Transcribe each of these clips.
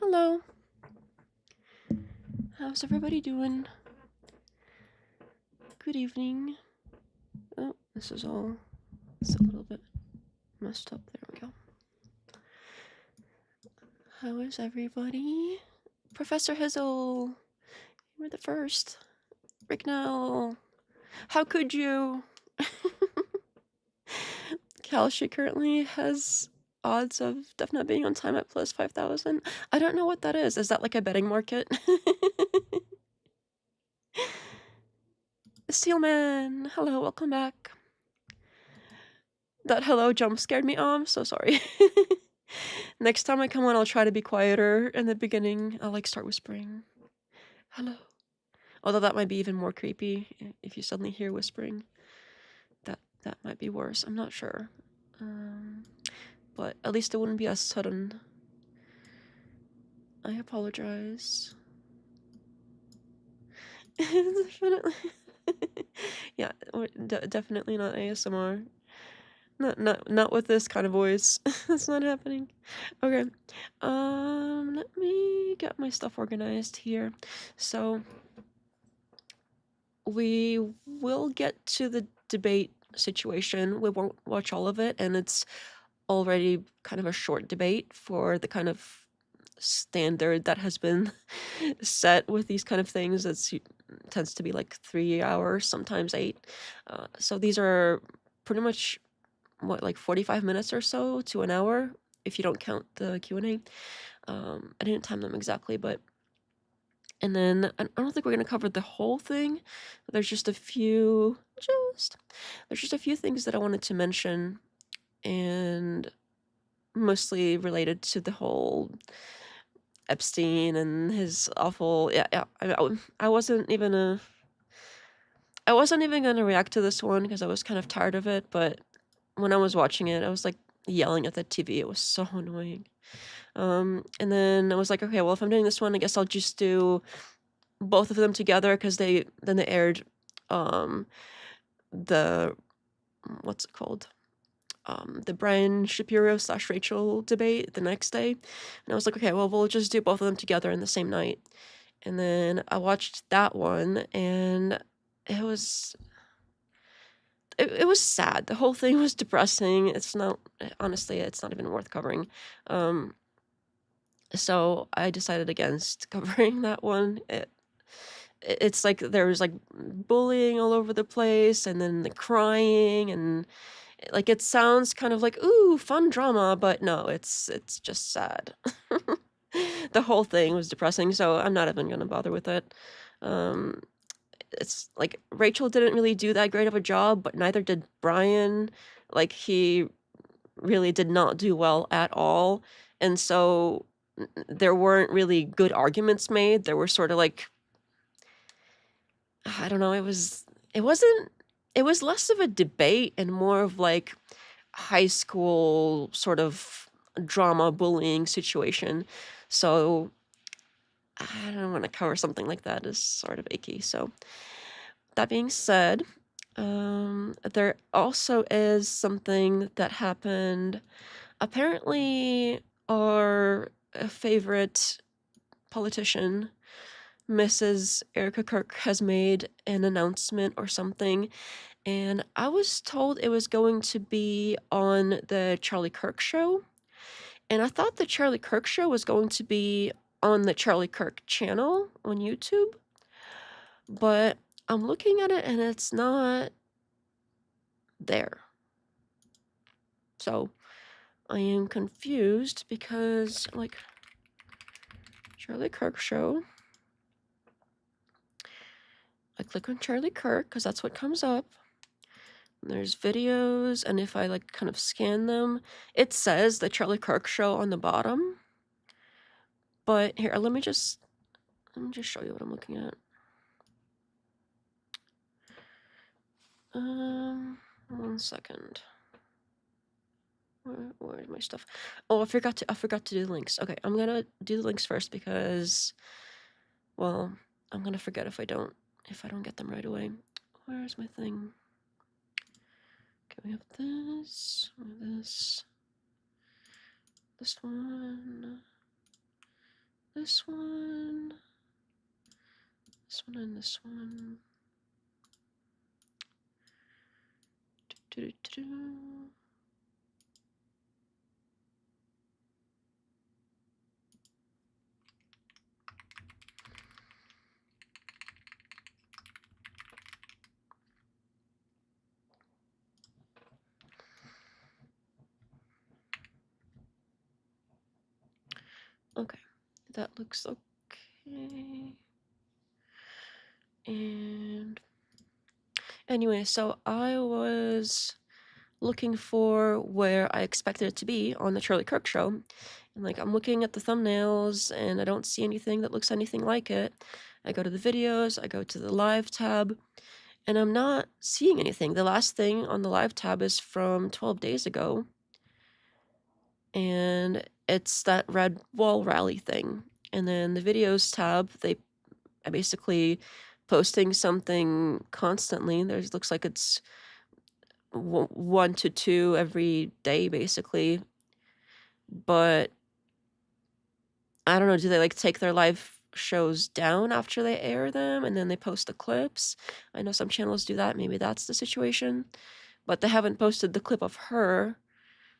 Hello. How's everybody doing? Good evening. Oh, this is all... It's a little bit messed up. There we go. How is everybody? Professor Hizzle. You were the first. Ricknell. How could you? Kalshi currently has odds of Def not being on time at plus 5,000. I don't know what that is. Is that like a betting market? Steelman. Hello, welcome back. That hello jump scared me. Oh, I'm so sorry. Next time I come on, I'll try to be quieter in the beginning. I'll like start whispering. Hello. Although that might be even more creepy if you suddenly hear whispering. That might be worse. I'm not sure. But at least it wouldn't be as sudden. I apologize. Definitely. Yeah, definitely not ASMR. Not with this kind of voice. That's not happening. Okay. Let me get my stuff organized here. So we will get to the debate situation. We won't watch all of it, and it's already kind of a short debate for the kind of standard that has been set with these kind of things. Tends to be like 3 hours, sometimes 8. So these are pretty much like 45 minutes or so to an hour if you don't count the Q&A. I didn't time them exactly, but and then I don't think we're gonna cover the whole thing. There's just a few things that I wanted to mention, and mostly related to the whole Epstein and his awful I wasn't even gonna react to this one because I was kind of tired of it, but when I was watching it, I was like yelling at the TV. It was so annoying. And then I was like, okay, well, if I'm doing this one, I guess I'll just do both of them together because they aired the what's it called? The Brian Shapiro / Rachel debate the next day. And I was like, okay, well, we'll just do both of them together in the same night. And then I watched that one, and it was sad. The whole thing was depressing. Honestly, it's not even worth covering. So I decided against covering that one. It's like there was like bullying all over the place, and then the crying, and like it sounds kind of like, ooh, fun drama, but no, it's just sad. The whole thing was depressing, so I'm not even gonna bother with it. It's like Rachel didn't really do that great of a job, but neither did Brian. Like he really did not do well at all, and so there weren't really good arguments made. There were sort of like, I don't know, it was less of a debate and more of like high school sort of drama bullying situation. So I don't want to cover something like that. It's sort of icky. So that being said, there also is something that happened. Apparently, our favorite politician, Mrs. Erika Kirk, has made an announcement or something, and I was told it was going to be on the Charlie Kirk show, and I thought the Charlie Kirk show was going to be on the Charlie Kirk channel on YouTube, but I'm looking at it and it's not there. So I am confused because, like, Charlie Kirk show. I click on Charlie Kirk because that's what comes up. And there's videos, and if I like kind of scan them, it says the Charlie Kirk show on the bottom. But here, let me just show you what I'm looking at. 1 second. Where's my stuff? Oh, I forgot to do the links. Okay, I'm gonna do the links first because, well, I'm gonna forget if I don't get them right away. Where's my thing? Okay, we have this, this one, this one, and this one. Okay, that looks okay. And anyway, so I was looking for where I expected it to be on the Charlie Kirk show. And like, I'm looking at the thumbnails and I don't see anything that looks anything like it. I go to the videos, I go to the live tab, and I'm not seeing anything. The last thing on the live tab is from 12 days ago. And it's that red wall rally thing. And then the videos tab, they are basically posting something constantly. There's looks like it's 1 to 2 every day, basically. But I don't know, do they like take their live shows down after they air them and then they post the clips? I know some channels do that. Maybe that's the situation. But they haven't posted the clip of her,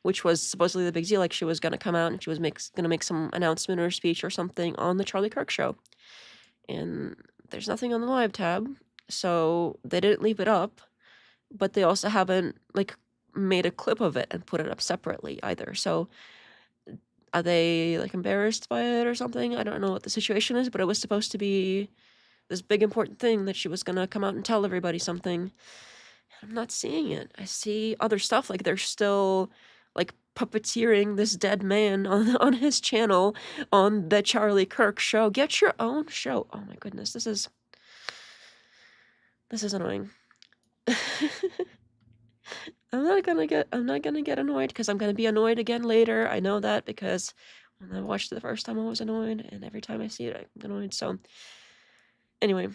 which was supposedly the big deal. Like she was going to come out and she was going to make some announcement or speech or something on the Charlie Kirk show. And there's nothing on the live tab. So they didn't leave it up, but they also haven't like made a clip of it and put it up separately either. So are they like embarrassed by it or something? I don't know what the situation is, but it was supposed to be this big important thing that she was gonna come out and tell everybody something. I'm not seeing it. I see other stuff, like they're still like puppeteering this dead man on his channel on the Charlie Kirk show. Get your own show. Oh my goodness, this is annoying. I'm not gonna get annoyed because I'm gonna be annoyed again later. I know that because when I watched it the first time I was annoyed, and every time I see it I'm annoyed. So anyway,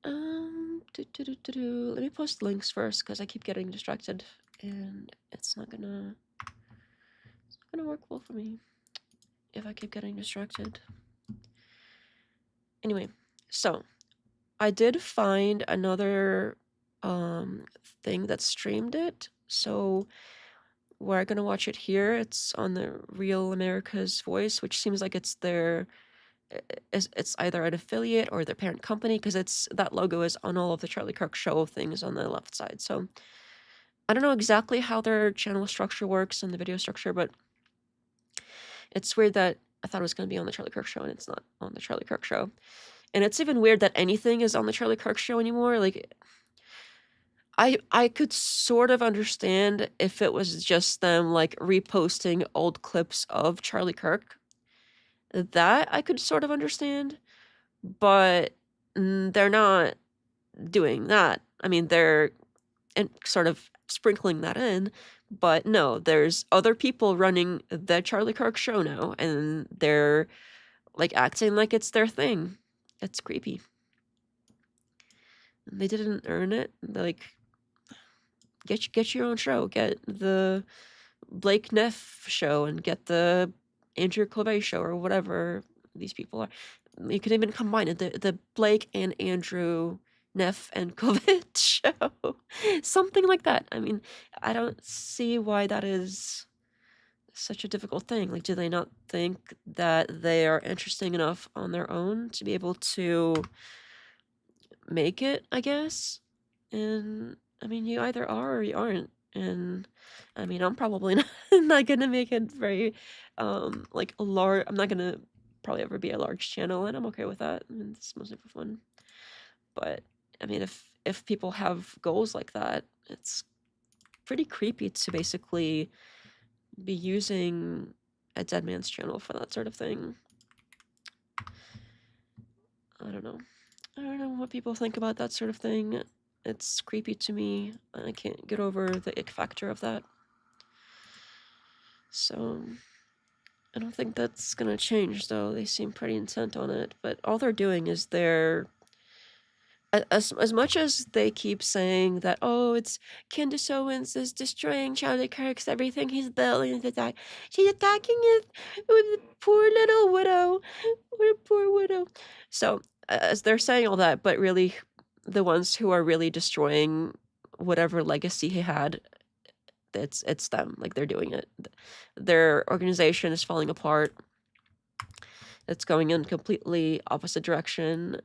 let me post links first because I keep getting distracted and it's not gonna work well for me if I keep getting distracted. Anyway, so I did find another thing that streamed it. So we're gonna watch it here. It's on the Real America's Voice, which seems like it's their it's either an affiliate or their parent company because it's that logo is on all of the Charlie Kirk show things on the left side. So I don't know exactly how their channel structure works and the video structure, but it's weird that I thought it was going to be on the Charlie Kirk show and it's not on the Charlie Kirk show. And it's even weird that anything is on the Charlie Kirk show anymore. Like I could sort of understand if it was just them like reposting old clips of Charlie Kirk. That I could sort of understand, but they're not doing that. I mean, they're sort of sprinkling that in, but no, there's other people running the Charlie Kirk show now, and they're like acting like it's their thing. It's creepy. They didn't earn it. Like, get your own show. Get the Blake Neff show and get the Andrew Cleve show or whatever these people are. You could even combine it. The Blake and Andrew Neff and Cleve show. Something like that. I mean, I don't see why that is such a difficult thing. Like, do they not think that they are interesting enough on their own to be able to make it, I guess? And I mean, you either are or you aren't. And I mean, I'm probably not gonna make it very like a large. I'm not gonna probably ever be a large channel, and I'm okay with that. I mean, it's mostly for fun. But I mean, if people have goals like that, it's pretty creepy to basically be using a dead man's channel for that sort of thing. I don't know. I don't know what people think about that sort of thing. It's creepy to me. I can't get over the ick factor of that. So I don't think that's gonna change, though. They seem pretty intent on it, but all they're doing is they're as much as they keep saying that, "Oh, it's Candace Owens is destroying Charlie Kirk's everything he's built, and attack she's attacking it with the poor little widow, what a poor widow." So, as they're saying all that, but really the ones who are really destroying whatever legacy he had, it's them, like, they're doing it. Their organization is falling apart. It's going in completely opposite direction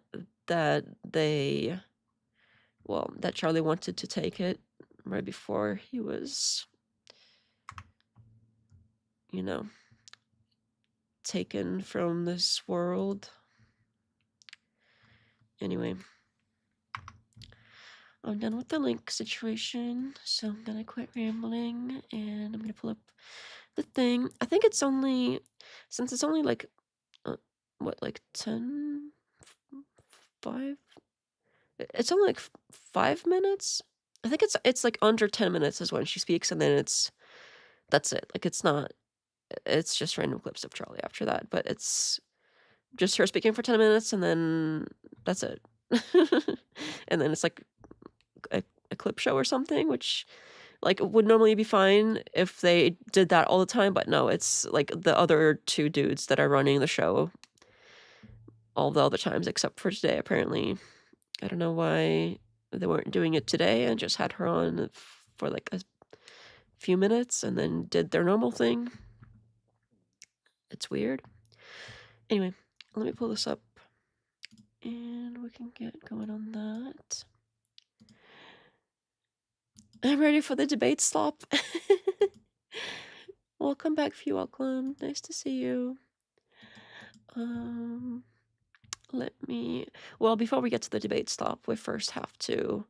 that they that Charlie wanted to take it right before he was, you know, taken from this world. Anyway, I'm done with the link situation, so I'm gonna quit rambling and I'm gonna pull up the thing. I think it's only, since it's only like, like 10, 5? It's only like 5 minutes? I think it's like under 10 minutes is when she speaks, and then that's it. Like, it's just random clips of Charlie after that, but it's just her speaking for 10 minutes, and then that's it. And then it's like a clip show or something, which, like, would normally be fine if they did that all the time, but no, it's like the other two dudes that are running the show all the other times except for today, apparently. I don't know why they weren't doing it today and just had her on for like a few minutes and then did their normal thing. It's weird. Anyway, let me pull this up and we can get going on that. I'm ready for the debate slop. Welcome back, Few. Welcome. Nice to see you. Well, before we get to the debate stop, we first have to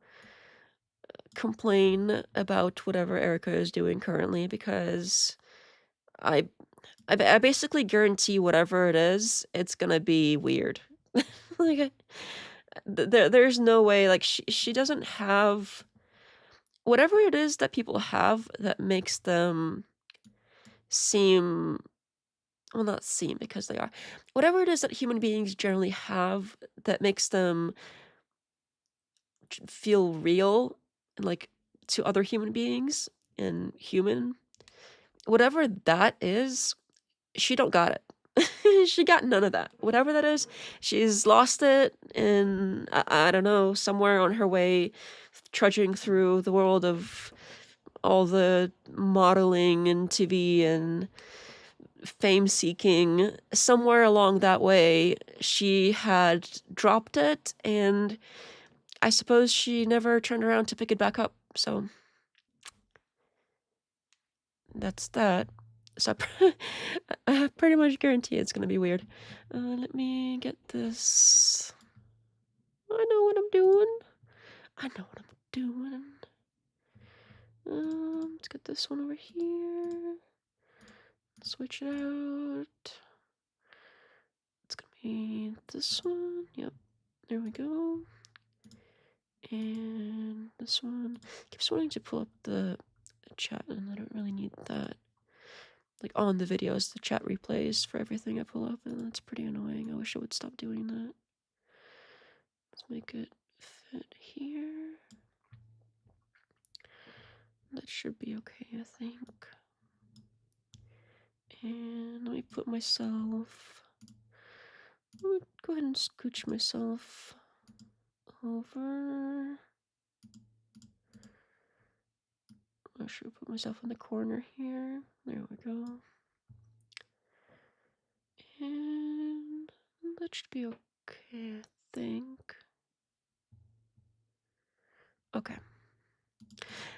complain about whatever Erika is doing currently, because I basically guarantee whatever it is, it's gonna be weird. Like, there's no way, like, she doesn't have whatever it is that people have that makes them seem, well, not seem, because they are. Whatever it is that human beings generally have that makes them feel real and, like, to other human beings and human, whatever that is, she don't got it. She got none of that. Whatever that is, she's lost it in, I don't know, somewhere on her way trudging through the world of all the modeling and TV and fame seeking. Somewhere along that way, she had dropped it, and I suppose she never turned around to pick it back up. So that's that. So I pretty much guarantee it's gonna be weird. Let me get this. I know what I'm doing. I know what I'm doing. Let's get this one over here. Switch it out. It's gonna be this one. Yep. There we go. And this one. Keeps wanting to pull up the chat, and I don't really need that. Like, on the videos, the chat replays for everything I pull up, and that's pretty annoying. I wish I would stop doing that. Let's make it fit here. That should be okay, I think. And let me put myself, go ahead and scooch myself over. I should put myself in the corner here. There we go. And that should be okay, I think. Okay.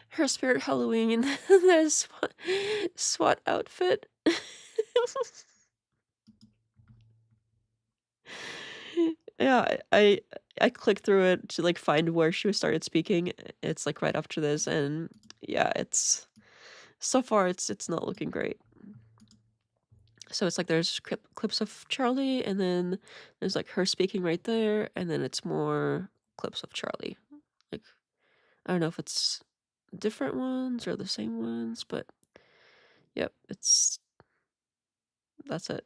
Her Spirit Halloween, the SWAT outfit. Yeah, I clicked through it to, like, find where she started speaking. It's like right after this, and yeah, it's so far it's not looking great. So it's like there's clips of Charlie, and then there's like her speaking right there, and then it's more clips of Charlie. Like, I don't know if it's different ones or the same ones, but yep, that's it.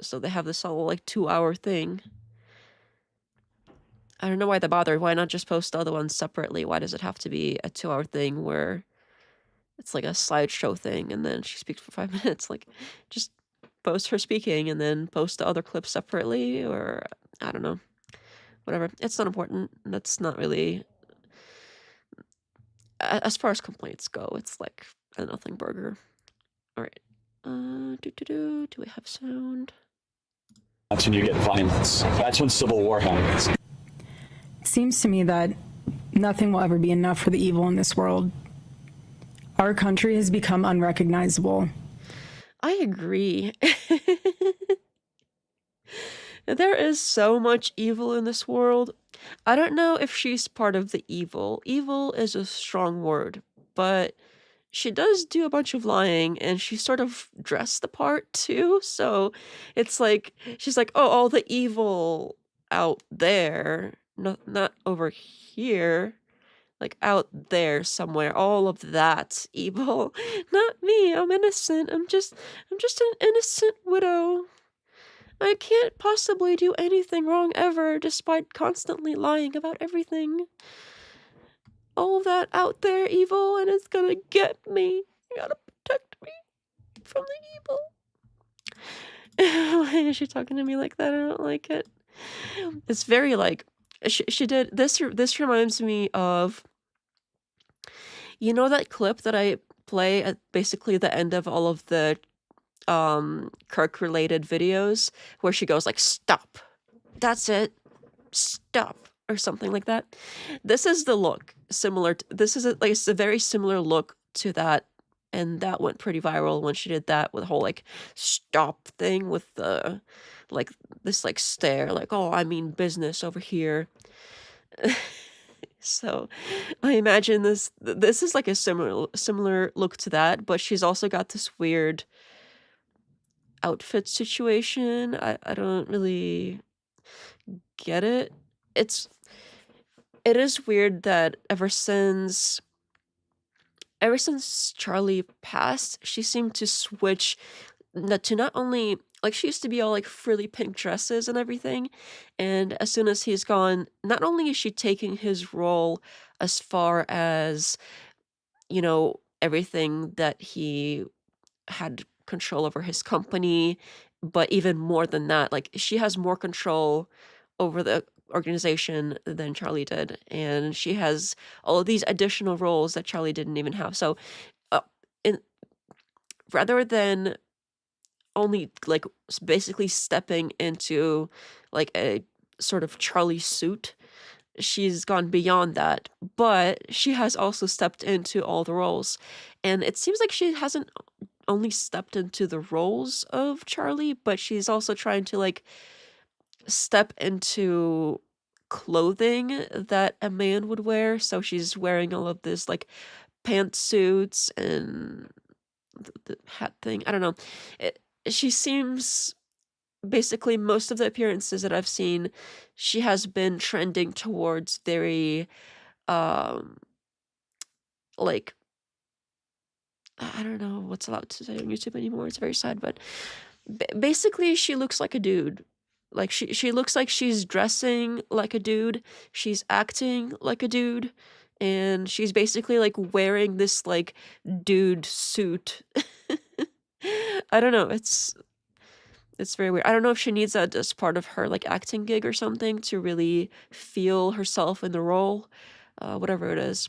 So they have this whole like 2-hour thing. I don't know why they bothered. Why not just post the other ones separately? Why does it have to be a 2-hour thing where it's like a slideshow thing and then she speaks for 5 minutes? Like, just post her speaking and then post the other clips separately, or I don't know. Whatever. It's not important. That's not really... As far as complaints go, it's like a nothing burger. All right. Do we have sound? That's when you get violence. That's when civil war happens. It seems to me that nothing will ever be enough for the evil in this world. Our country has become unrecognizable. I agree. There is so much evil in this world. I don't know if she's part of the evil. Evil is a strong word, but she does do a bunch of lying and she sort of dressed the part too. So it's like, she's like, oh, all the evil out there, not over here. Like out there somewhere, all of that evil. Not me, I'm innocent. I'm just an innocent widow. I can't possibly do anything wrong ever, despite constantly lying about everything. All that out there evil, and it's gonna get me. You gotta protect me from the evil. Why is she talking to me like that? I don't like it. It's very like, she did, this reminds me of, you know that clip that I play at basically the end of all of the Kirk related videos where she goes like, stop, that's it, stop, or something like that? This is the look similar to, this is like, it's a very similar look to that, and that went pretty viral when she did that with the whole like stop thing with the like this like stare, like, oh, I mean business over here. So I imagine this is like a similar look to that, but she's also got this weird outfit situation. I don't really get it. It is weird that ever since Charlie passed, she seemed to switch to not only, like, she used to be all like frilly pink dresses and everything, and as soon as he's gone, not only is she taking his role as far as, you know, everything that he had control over his company, but even more than that, like, she has more control over the organization than Charlie did, and she has all of these additional roles that Charlie didn't even have. So, uh, in rather than only like basically stepping into like a sort of Charlie suit, she's gone beyond that, but she has also stepped into all the roles. And it seems like she hasn't only stepped into the roles of Charlie, but she's also trying to like step into clothing that a man would wear. So she's wearing all of this like pantsuits and the hat thing. I don't know. She seems, basically most of the appearances that I've seen, she has been trending towards very like, I don't know what's allowed to say on YouTube anymore. It's very sad, but basically she looks like a dude. Like she looks like she's dressing like a dude, she's acting like a dude, and she's basically like wearing this like dude suit. I don't know, it's very weird. I don't know if she needs that as part of her like acting gig or something to really feel herself in the role, whatever it is.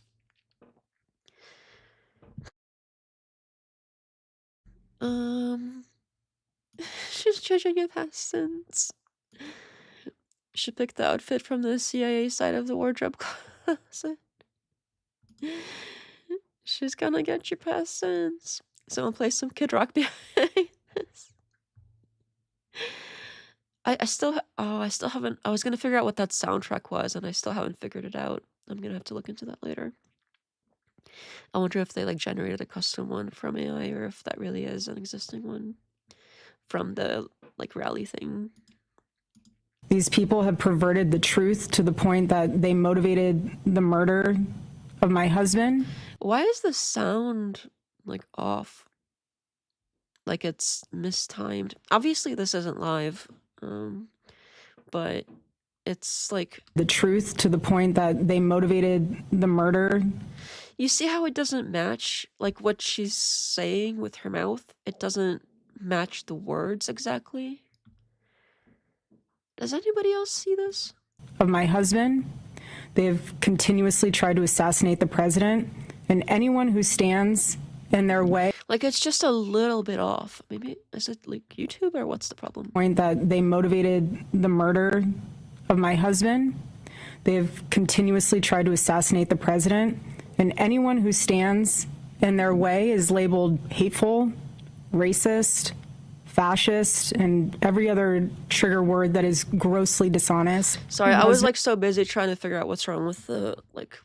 She's judging your past sins. She picked the outfit from the CIA side of the wardrobe closet. She's gonna get your past sins. Someone play some Kid Rock behind this. I still haven't, I was gonna figure out what that soundtrack was, and I still haven't figured it out. I'm gonna have to look into that later. I wonder if they like generated a custom one from AI, or if that really is an existing one from the like rally thing. These people have perverted the truth to the point that they motivated the murder of my husband. Why is the sound like off? Like it's mistimed. Obviously this isn't live, but It's like, the truth to the point that they motivated the murder. you see how it doesn't match, like, what she's saying with her mouth? It doesn't match the words exactly. Does anybody else see this? Of my husband. They have continuously tried to assassinate the president, and anyone who stands in their way. Like, it's just a little bit off. Maybe, is it like YouTube or what's the problem? Point that they motivated the murder of my husband. They have continuously tried to assassinate the president, and anyone who stands in their way is labeled hateful, racist, fascist, and every other trigger word that is grossly dishonest. Sorry, I was like so busy trying to figure out what's wrong with the like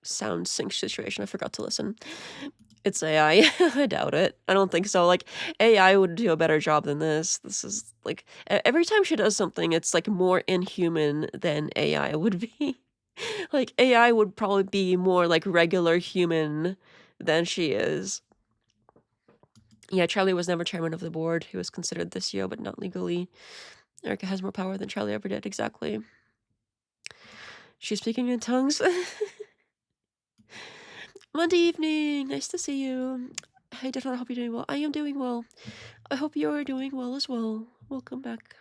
sound sync situation. I forgot to listen. It's AI. I doubt it. I don't think so. Like, AI would do a better job than this. This is like every time she does something, it's like more inhuman than AI would be. Like, AI would probably be more like regular human than she is. Yeah, Charlie was never chairman of the board. He was considered the CEO, but not legally. Erika has more power than Charlie ever did. Exactly. She's speaking in tongues. Monday evening. Nice to see you. Hey, Deflection, I hope you're doing well. I am doing well. I hope you're doing well as well. Welcome back.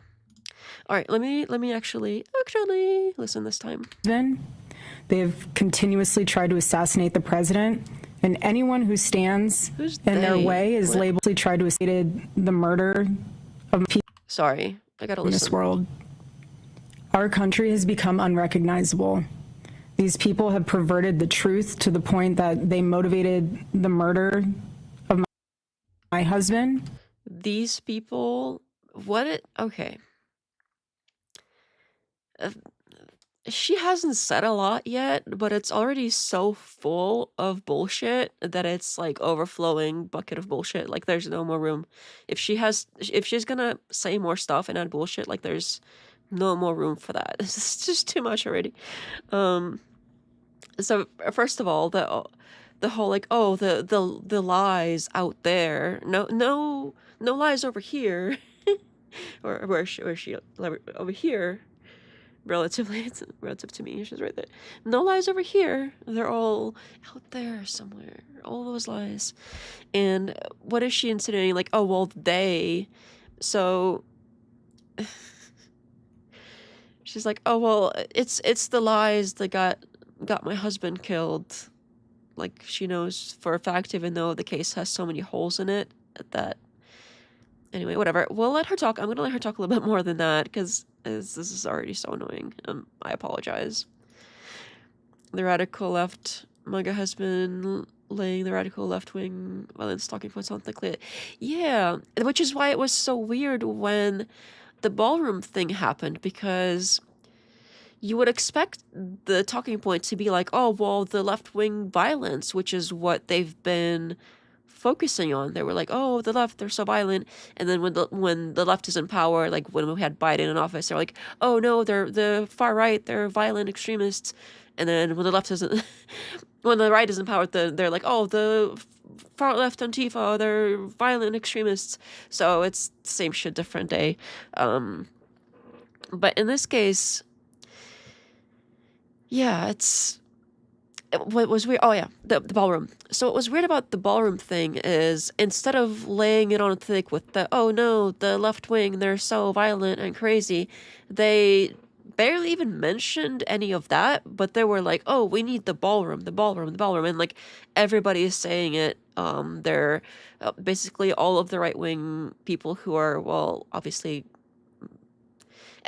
All right, let me actually listen this time. Then they have continuously tried to assassinate the president, and anyone who stands in their way is labeled. Tried to assassinate the murder of people. Sorry, I gotta listen. In this world, our country has become unrecognizable. These people have perverted the truth to the point that they motivated the murder of my husband. These people, okay. She hasn't said a lot yet, but it's already so full of bullshit that it's like overflowing bucket of bullshit. Like, there's no more room. If she's gonna say more stuff and add bullshit, like, there's no more room for that. It's just too much already. So first of all, the whole like, oh, the lies out there. No lies over here. or where is she over here? Relatively, it's relative to me. She's right there. No lies over here. They're all out there somewhere. All those lies. And what is she insinuating? Like, oh, well, so she's like, oh, well, it's the lies that got my husband killed. Like, she knows for a fact, even though the case has so many holes in it, that anyway, whatever. We'll let her talk. I'm gonna let her talk a little bit more than that, because this is already so annoying. I apologize. The radical left MAGA has been laying the radical left wing violence talking points on thickly. Yeah, which is why it was so weird when the ballroom thing happened, because you would expect the talking point to be like, oh, well, the left-wing violence, which is what they've been focusing on. They were like, oh, the left, they're so violent. And then when the left is in power, like when we had Biden in office, they're like, oh, no, they're the far right, they're violent extremists. And then when the left isn't, when the right is in power, they're like, oh, the far left Antifa, they're violent extremists. So it's the same shit, different day. But in this case, yeah, what was weird. Oh yeah, the ballroom. So what was weird about the ballroom thing is, instead of laying it on thick with the, oh no, the left wing, they're so violent and crazy, they barely even mentioned any of that, but they were like, oh, we need the ballroom, and like everybody is saying it. They're basically all of the right wing people who are, well, obviously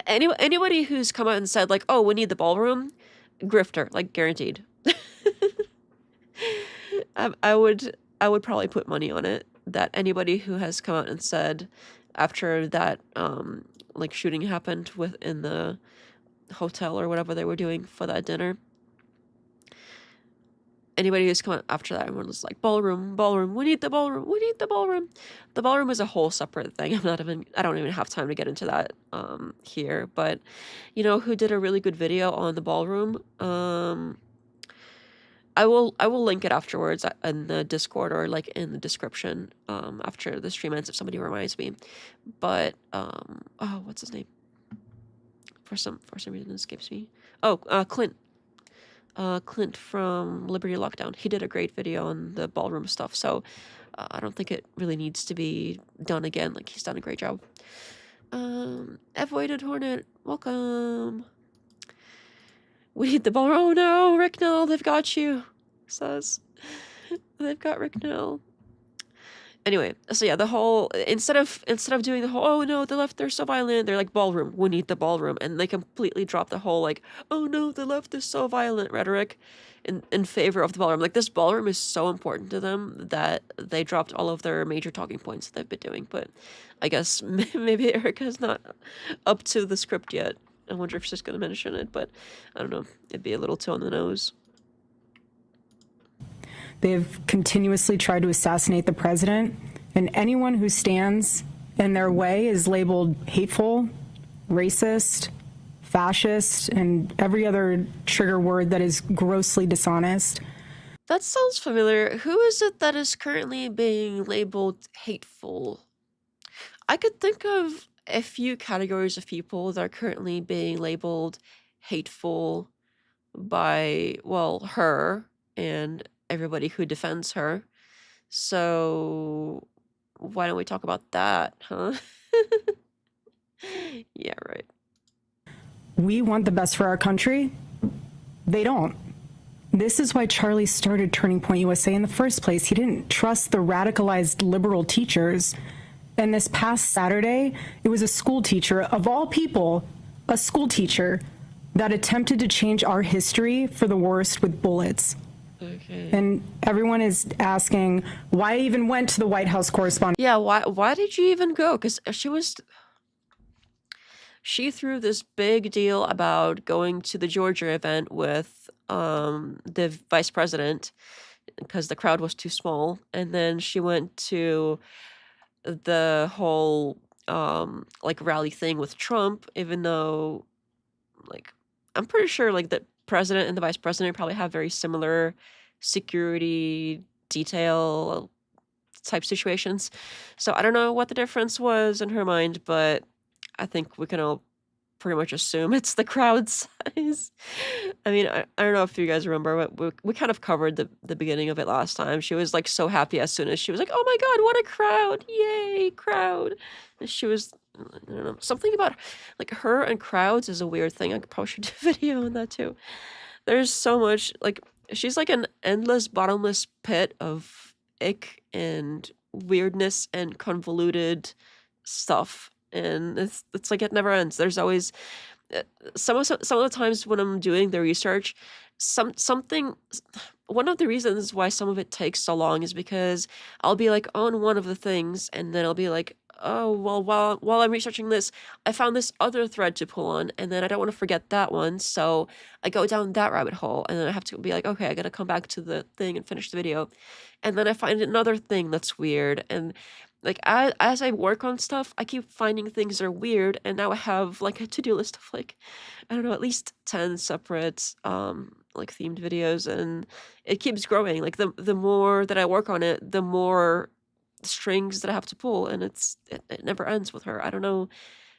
anybody who's come out and said like, oh, we need the ballroom, grifter, like guaranteed. I would probably put money on it that anybody who has come out and said after that like shooting happened in the hotel or whatever they were doing for that dinner, anybody who's come out after that and was like, ballroom, we need the ballroom. The ballroom is a whole separate thing. I don't even have time to get into that here, but you know who did a really good video on the ballroom? I will link it afterwards in the Discord or like in the description after the stream ends if somebody reminds me. But oh, what's his name? For some reason it escapes me. Oh, Clint. Clint from Liberty Lockdown. He did a great video on the ballroom stuff, so I don't think it really needs to be done again. Like, he's done a great job. Avoided Hornet, welcome. We need the ballroom. Oh no, Rick Nell, they've got you. Says they've got Rick Nell. Anyway, so yeah, the whole instead of doing the whole, oh no, the left, they're so violent, they're like, ballroom, we need the ballroom, and they completely drop the whole like, oh no, the left is so violent rhetoric in favor of the ballroom. Like, this ballroom is so important to them that they dropped all of their major talking points that they've been doing. But I guess maybe Erika's not up to the script yet. I wonder if she's going to mention it, but I don't know, it'd be a little too on the nose. They've continuously tried to assassinate the president, and anyone who stands in their way is labeled hateful, racist, fascist, and every other trigger word that is grossly dishonest. That sounds familiar. Who is it that is currently being labeled hateful? I could think of a few categories of people that are currently being labeled hateful by, well, her and everybody who defends her. So why don't we talk about that, huh? Yeah, right. We want the best for our country. They don't. This is why Charlie started Turning Point USA in the first place. He didn't trust the radicalized liberal teachers. And this past Saturday, it was a school teacher, of all people, a school teacher, that attempted to change our history for the worst with bullets. Okay. And everyone is asking why I even went to the White House correspondent. Yeah, why did you even go? Because she threw this big deal about going to the Georgia event with the vice president because the crowd was too small, and then she went to the whole like rally thing with Trump, even though, like, I'm pretty sure like the president and the vice president probably have very similar security detail type situations. So I don't know what the difference was in her mind, but I think we can all pretty much assume it's the crowd size. I mean, I don't know if you guys remember, but we kind of covered the beginning of it last time. She was like so happy as soon as she was like, oh my god, what a crowd, yay, crowd. And she was, I don't know, something about like her and crowds is a weird thing. I probably should do a video on that too. There's so much, like, she's like an endless bottomless pit of ick and weirdness and convoluted stuff, and it's like it never ends. There's always some of the times when I'm doing the research, something one of the reasons why some of it takes so long is because I'll be like on one of the things, and then I'll be like, oh well, while I'm researching this, I found this other thread to pull on, and then I don't want to forget that one, so I go down that rabbit hole, and then I have to be like, okay, I gotta come back to the thing and finish the video, and then I find another thing that's weird, and like as I work on stuff, I keep finding things that are weird, and now I have like a to-do list of like, I don't know, at least 10 separate like themed videos, and it keeps growing. Like the more that I work on it, the more strings that I have to pull, and it never ends with her. I don't know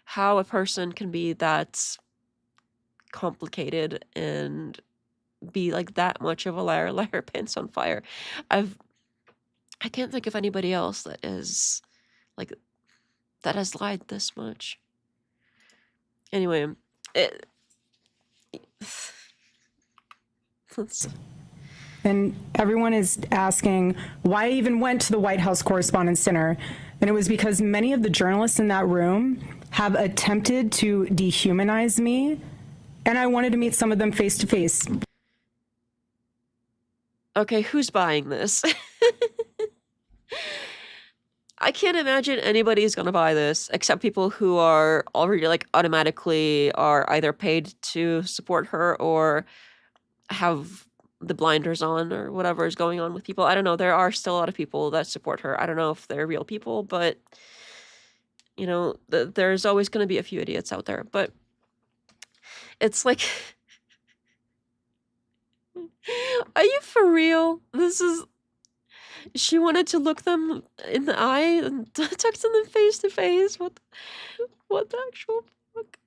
how a person can be that complicated and be like that much of a liar, pants on fire. I can't think of anybody else that is like that has lied this much. Anyway, And everyone is asking why I even went to the White House Correspondents' Dinner. And it was because many of the journalists in that room have attempted to dehumanize me, and I wanted to meet some of them face to face. Okay, who's buying this? I can't imagine anybody's gonna buy this except people who are already like automatically are either paid to support her or have the blinders on or whatever is going on with people. I don't know. There are still a lot of people that support her. I don't know if they're real people, but you know, there's always going to be a few idiots out there. But it's like, are you for real? She wanted to look them in the eye and talk to them face to face. What the actual fuck?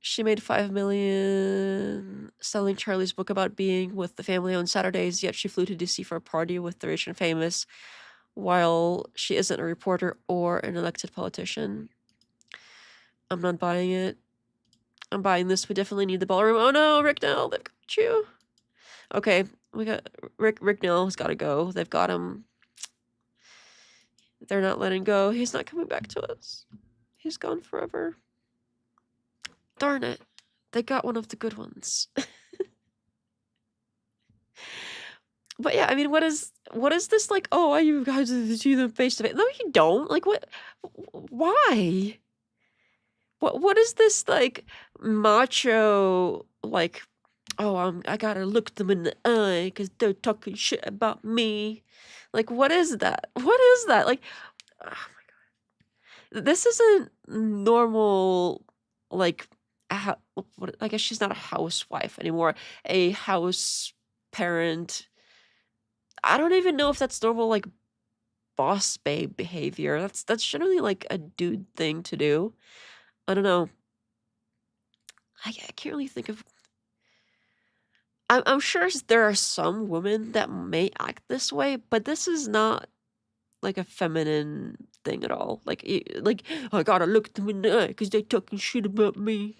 She made $5 million selling Charlie's book about being with the family on Saturdays, yet she flew to DC for a party with the rich and famous while she isn't a reporter or an elected politician. I'm not buying it. I'm buying this. We definitely need the ballroom. Oh no, Rick Nell, they've got you. Okay, we got Rick Nell's gotta go. They've got him. They're not letting go. He's not coming back to us. He's gone forever. Darn it. They got one of the good ones. But yeah, I mean, what is this like? Oh, you guys see them face to face. No, you don't. Like, what? Why? What is this like macho like? Oh, I gotta look them in the eye because they're talking shit about me. Like, what is that? What is that? Like, oh my god, this isn't normal. Like, I guess she's not a housewife anymore. A house parent. I don't even know if that's normal, like, boss babe behavior. That's generally, like, a dude thing to do. I don't know. I can't really think of... I'm sure there are some women that may act this way, but this is not, like, a feminine thing at all. Like, I gotta look them in the eye because they talking shit about me.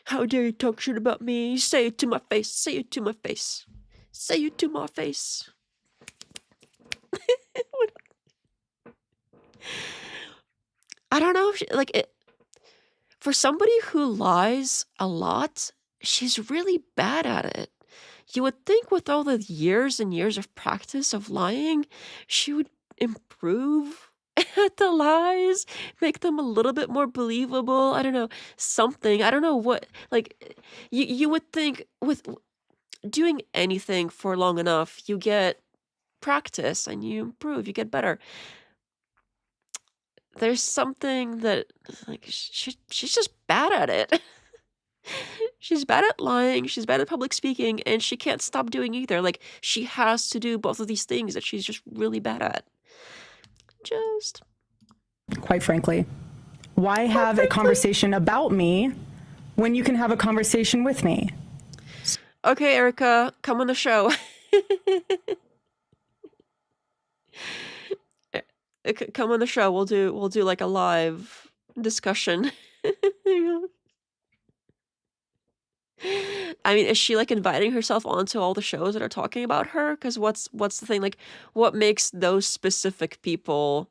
How dare you talk shit about me? Say it to my face. Say it to my face. Say it to my face. I don't know if like it for somebody who lies a lot, she's really bad at it. You would think with all the years and years of practice of lying, she would improve at the lies, make them a little bit more believable. I don't know, something. I don't know what, like, you would think with doing anything for long enough, you get practice and you improve, you get better. There's something that, like, she's just bad at it. She's bad at lying, she's bad at public speaking, and she can't stop doing either. Like, she has to do both of these things that she's just really bad at. Just... Quite frankly. Why have a conversation about me when you can have a conversation with me? Okay, Erika, come on the show. Come on the show. We'll do like a live discussion. I mean, is she like inviting herself onto all the shows that are talking about her? Because what's the thing? Like, what makes those specific people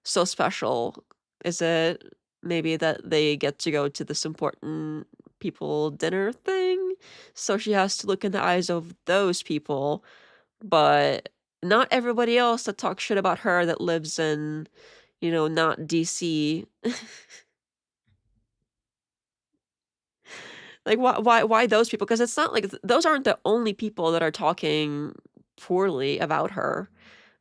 so special? Is it maybe that they get to go to this important people dinner thing? So she has to look in the eyes of those people, but not everybody else that talks shit about her that lives in, not DC. Like, why those people? Because it's not like those aren't the only people that are talking poorly about her.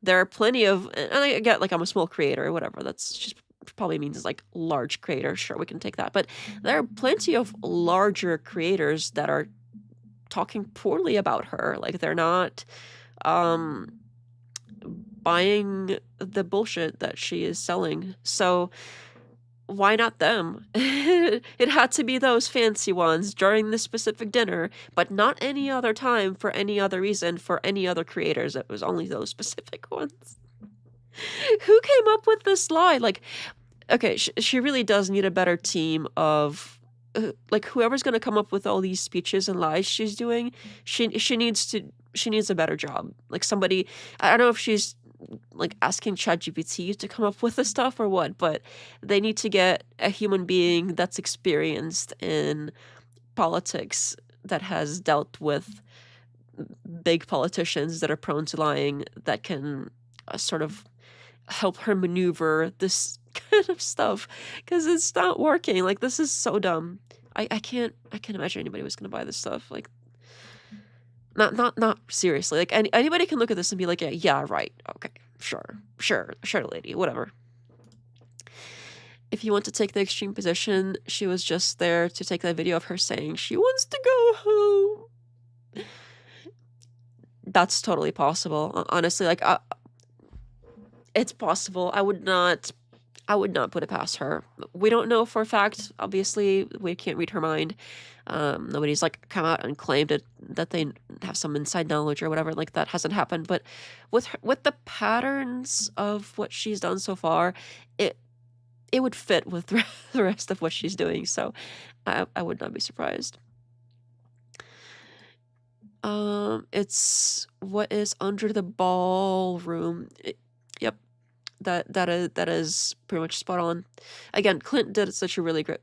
There are plenty of, and I get, like, I'm a small creator or whatever. That's just probably means like large creator. Sure, we can take that. But there are plenty of larger creators that are talking poorly about her. Like, they're not buying the bullshit that she is selling. So why not them? It had to be those fancy ones during this specific dinner, but not any other time for any other reason for any other creators. It was only those specific ones. Who came up with this lie? Like, okay, she really does need a better team of, like, whoever's going to come up with all these speeches and lies she's doing, she needs a better job. Like, somebody, I don't know if she's like asking ChatGPT to come up with this stuff or what, but they need to get a human being that's experienced in politics, that has dealt with big politicians that are prone to lying, that can sort of help her maneuver this kind of stuff, because it's not working. Like, this is so dumb. I can't imagine anybody was gonna buy this stuff. Like, not seriously. Like, anybody can look at this and be like, yeah, right, okay, sure, lady, whatever. If you want to take the extreme position, she was just there to take that video of her saying she wants to go home. That's totally possible. Honestly, like, it's possible. I I would not put it past her. We don't know for a fact. Obviously, we can't read her mind. Nobody's like come out and claimed it, that they have some inside knowledge or whatever. Like that hasn't happened. But with the patterns of what she's done so far, it would fit with the rest of what she's doing. So I would not be surprised. It's what is under the ballroom. Yep. That is pretty much spot on. Again, Clint did such a really great,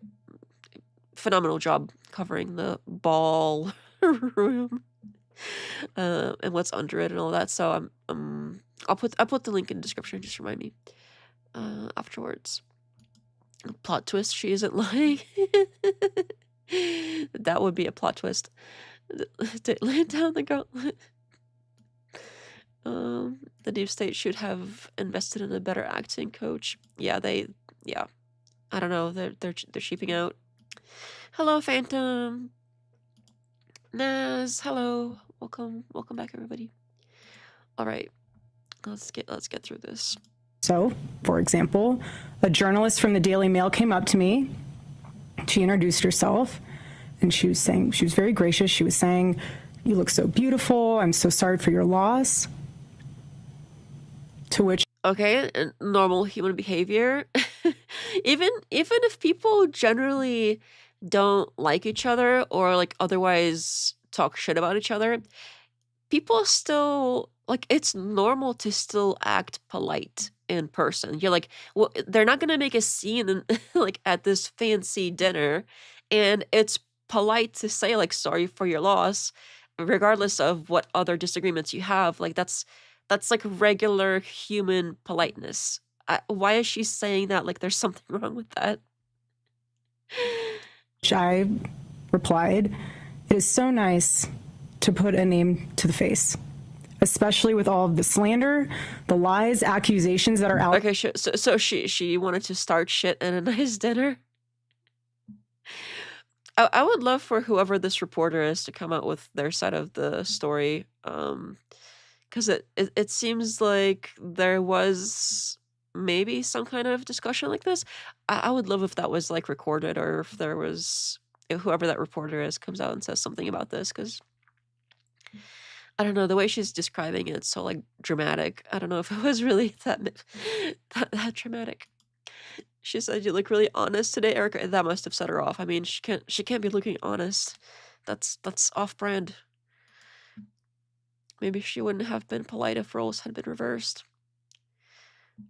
phenomenal job covering the ball room, and what's under it and all that. So I'll put the link in the description. Just remind me afterwards. Plot twist: she isn't lying. That would be a plot twist. Lay down the gauntlet. The deep state should have invested in a better acting coach. Yeah, I don't know. They're cheaping out. Hello, Phantom. Naz, hello. Welcome back, everybody. All right, let's get through this. So, for example, a journalist from the Daily Mail came up to me. She introduced herself, and she was very gracious. She was saying, "You look so beautiful. I'm so sorry for your loss." To which, okay, normal human behavior. even if people generally don't like each other or like otherwise talk shit about each other, people still, like, it's normal to still act polite in person. You're like, well, they're not gonna make a scene like at this fancy dinner, and it's polite to say like sorry for your loss, regardless of what other disagreements you have. Like that's like regular human politeness. Why is she saying that like there's something wrong with that? I replied, "It is so nice to put a name to the face, especially with all of the slander, the lies, accusations that are out." Okay, so she wanted to start shit in a nice dinner. I would love for whoever this reporter is to come out with their side of the story, because it seems like there was maybe some kind of discussion like this. I would love if that was like recorded, or if whoever that reporter is comes out and says something about this, because I don't know, the way she's describing it, it's so like dramatic. I don't know if it was really that dramatic. She said, "You look really honest today, Erika." That must have set her off. I mean, she can't be looking honest. That's off-brand. Maybe she wouldn't have been polite if roles had been reversed.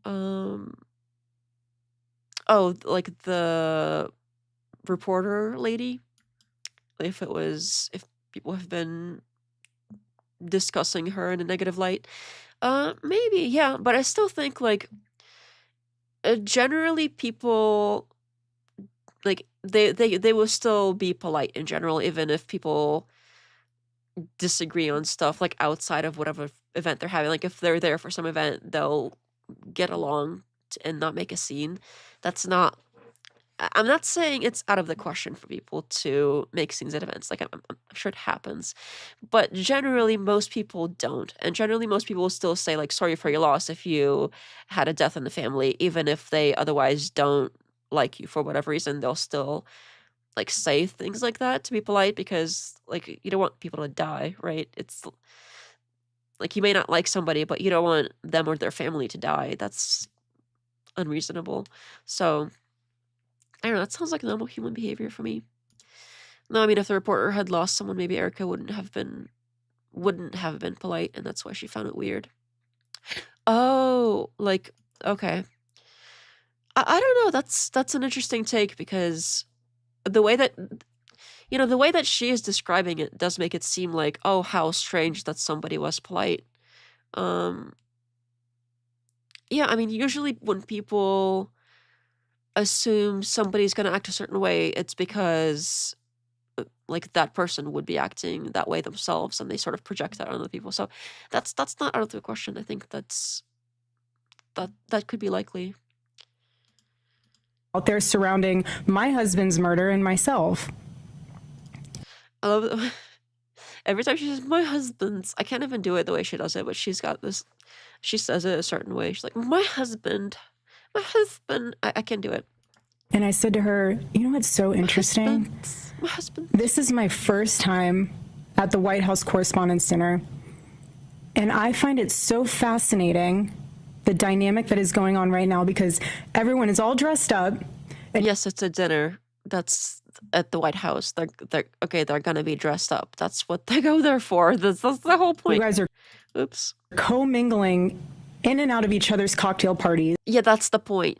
Oh, like the reporter lady. If people have been discussing her in a negative light, maybe, yeah. But I still think like generally people, like they will still be polite in general, even if people disagree on stuff like outside of whatever event they're having. Like if they're there for some event, they'll get along and not make a scene. I'm not saying it's out of the question for people to make scenes at events. Like I'm sure it happens, but generally most people don't. And generally most people will still say like sorry for your loss if you had a death in the family, even if they otherwise don't like you for whatever reason. They'll still like say things like that to be polite, because like you don't want people to die, right? It's like you may not like somebody, but you don't want them or their family to die. That's unreasonable. So I don't know, that sounds like normal human behavior for me. No, I mean, if the reporter had lost someone, maybe Erika wouldn't have been polite, and that's why she found it weird. Oh, like, okay. I don't know, that's an interesting take, because the way that she is describing it does make it seem like, oh, how strange that somebody was polite. Yeah, I mean, usually when people assume somebody's gonna act a certain way, it's because like that person would be acting that way themselves, and they sort of project that on other people. So that's not out of the question. I think that could be likely. Out there surrounding my husband's murder and myself. I love it. Every time she says "my husband's," I can't even do it the way she does it, but she's got this. She says it a certain way. She's like, "My husband," My husband, I can't do it. And I said to her, you know what's so interesting? My husband. This is my first time at the White House Correspondents' Dinner. And I find it so fascinating, the dynamic that is going on right now, because everyone is all dressed up. And yes, it's a dinner that's at the White House. They're gonna be dressed up. That's what they go there for. That's the whole point. You guys are co-mingling in and out of each other's cocktail parties. Yeah, that's the point.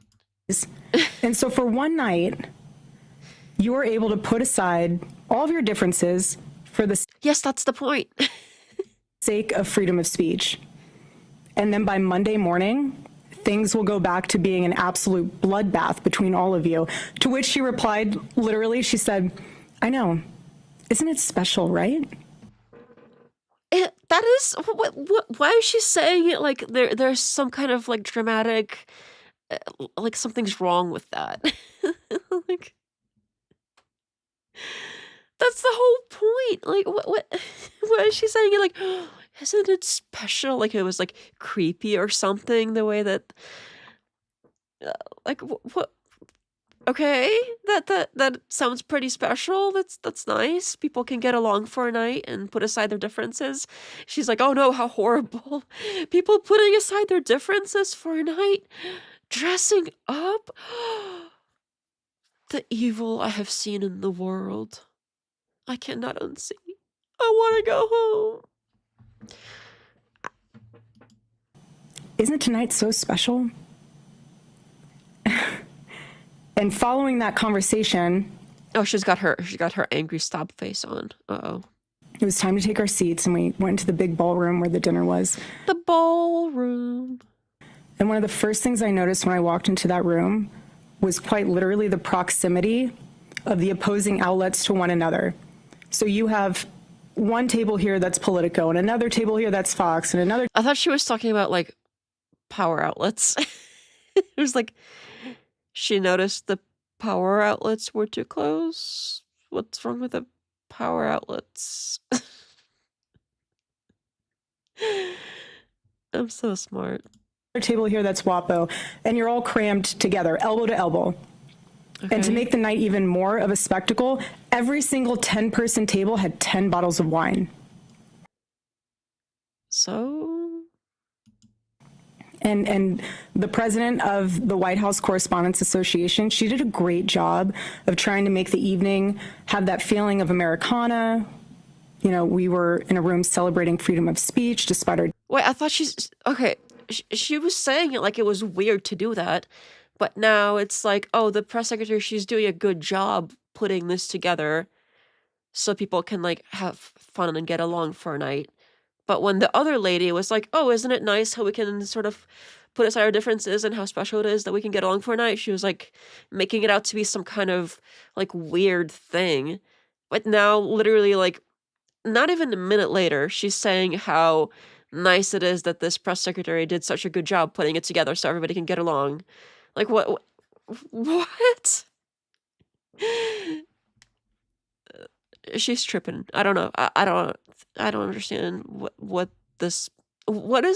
And so for one night, you are able to put aside all of your differences for the Yes, that's the point. sake of freedom of speech. And then by Monday morning, things will go back to being an absolute bloodbath between all of you. To which she replied, literally, she said, I know. Isn't it special, right? That is, why is she saying it like there's some kind of like dramatic, like something's wrong with that? Like, that's the whole point. Like, why is she saying it like, oh, isn't it special? Like it was like creepy or something, the way that, like, what? Okay, that sounds pretty special. That's nice. People can get along for a night and put aside their differences. She's like, oh no, how horrible. People putting aside their differences for a night, dressing up. The evil I have seen in the world, I cannot unsee. I want to go home. Isn't tonight so special? And following that conversation, oh, she got her angry stop face on. Uh-oh. It was time to take our seats, and we went into the big ballroom where the dinner was. The ballroom. And one of the first things I noticed when I walked into that room was quite literally the proximity of the opposing outlets to one another. So you have one table here that's Politico, and another table here that's Fox, and another... I thought she was talking about, like, power outlets. It was like, she noticed the power outlets were too close. What's wrong with the power outlets? I'm so smart. Table here that's WAPO, and you're all crammed together, elbow to elbow. Okay. And to make the night even more of a spectacle, every single 10-person table had 10 bottles of wine. So... And the president of the White House Correspondents Association, she did a great job of trying to make the evening have that feeling of Americana. You know, we were in a room celebrating freedom of speech despite our... Wait, I thought she's... Okay, she was saying it like it was weird to do that, but now it's like, oh, the press secretary, she's doing a good job putting this together so people can, like, have fun and get along for a night. But when the other lady was like, oh, isn't it nice how we can sort of put aside our differences and how special it is that we can get along for a night? She was like making it out to be some kind of like weird thing. But now literally like not even a minute later, she's saying how nice it is that this press secretary did such a good job putting it together so everybody can get along. Like what? She's tripping. I don't know. I don't understand what is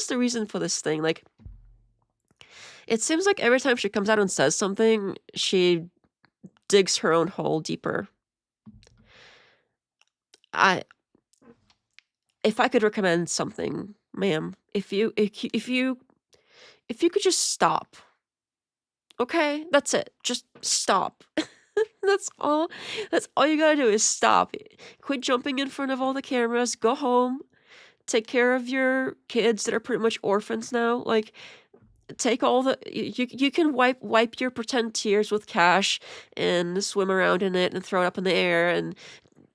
the reason for this thing? Like, it seems like every time she comes out and says something, she digs her own hole deeper. If I could recommend something, ma'am, if you could just stop. Okay? That's it. Just stop. That's all you gotta do is stop. Quit jumping in front of all the cameras. Go home. Take care of your kids that are pretty much orphans now. Like, take all the... You can wipe your pretend tears with cash and swim around in it and throw it up in the air and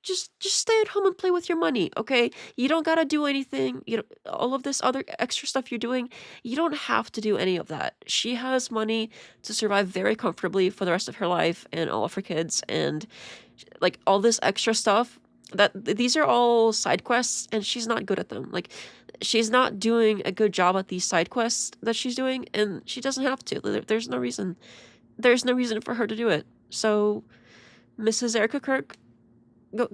just stay at home and play with your money, okay? You don't gotta do anything. You know, all of this other extra stuff you're doing, you don't have to do any of that. She has money to survive very comfortably for the rest of her life and all of her kids, and like all this extra stuff, that these are all side quests, and she's not good at them. Like, she's not doing a good job at these side quests that she's doing, and she doesn't have to. There's no reason. There's no reason for her to do it. So, Mrs. Erika Kirk,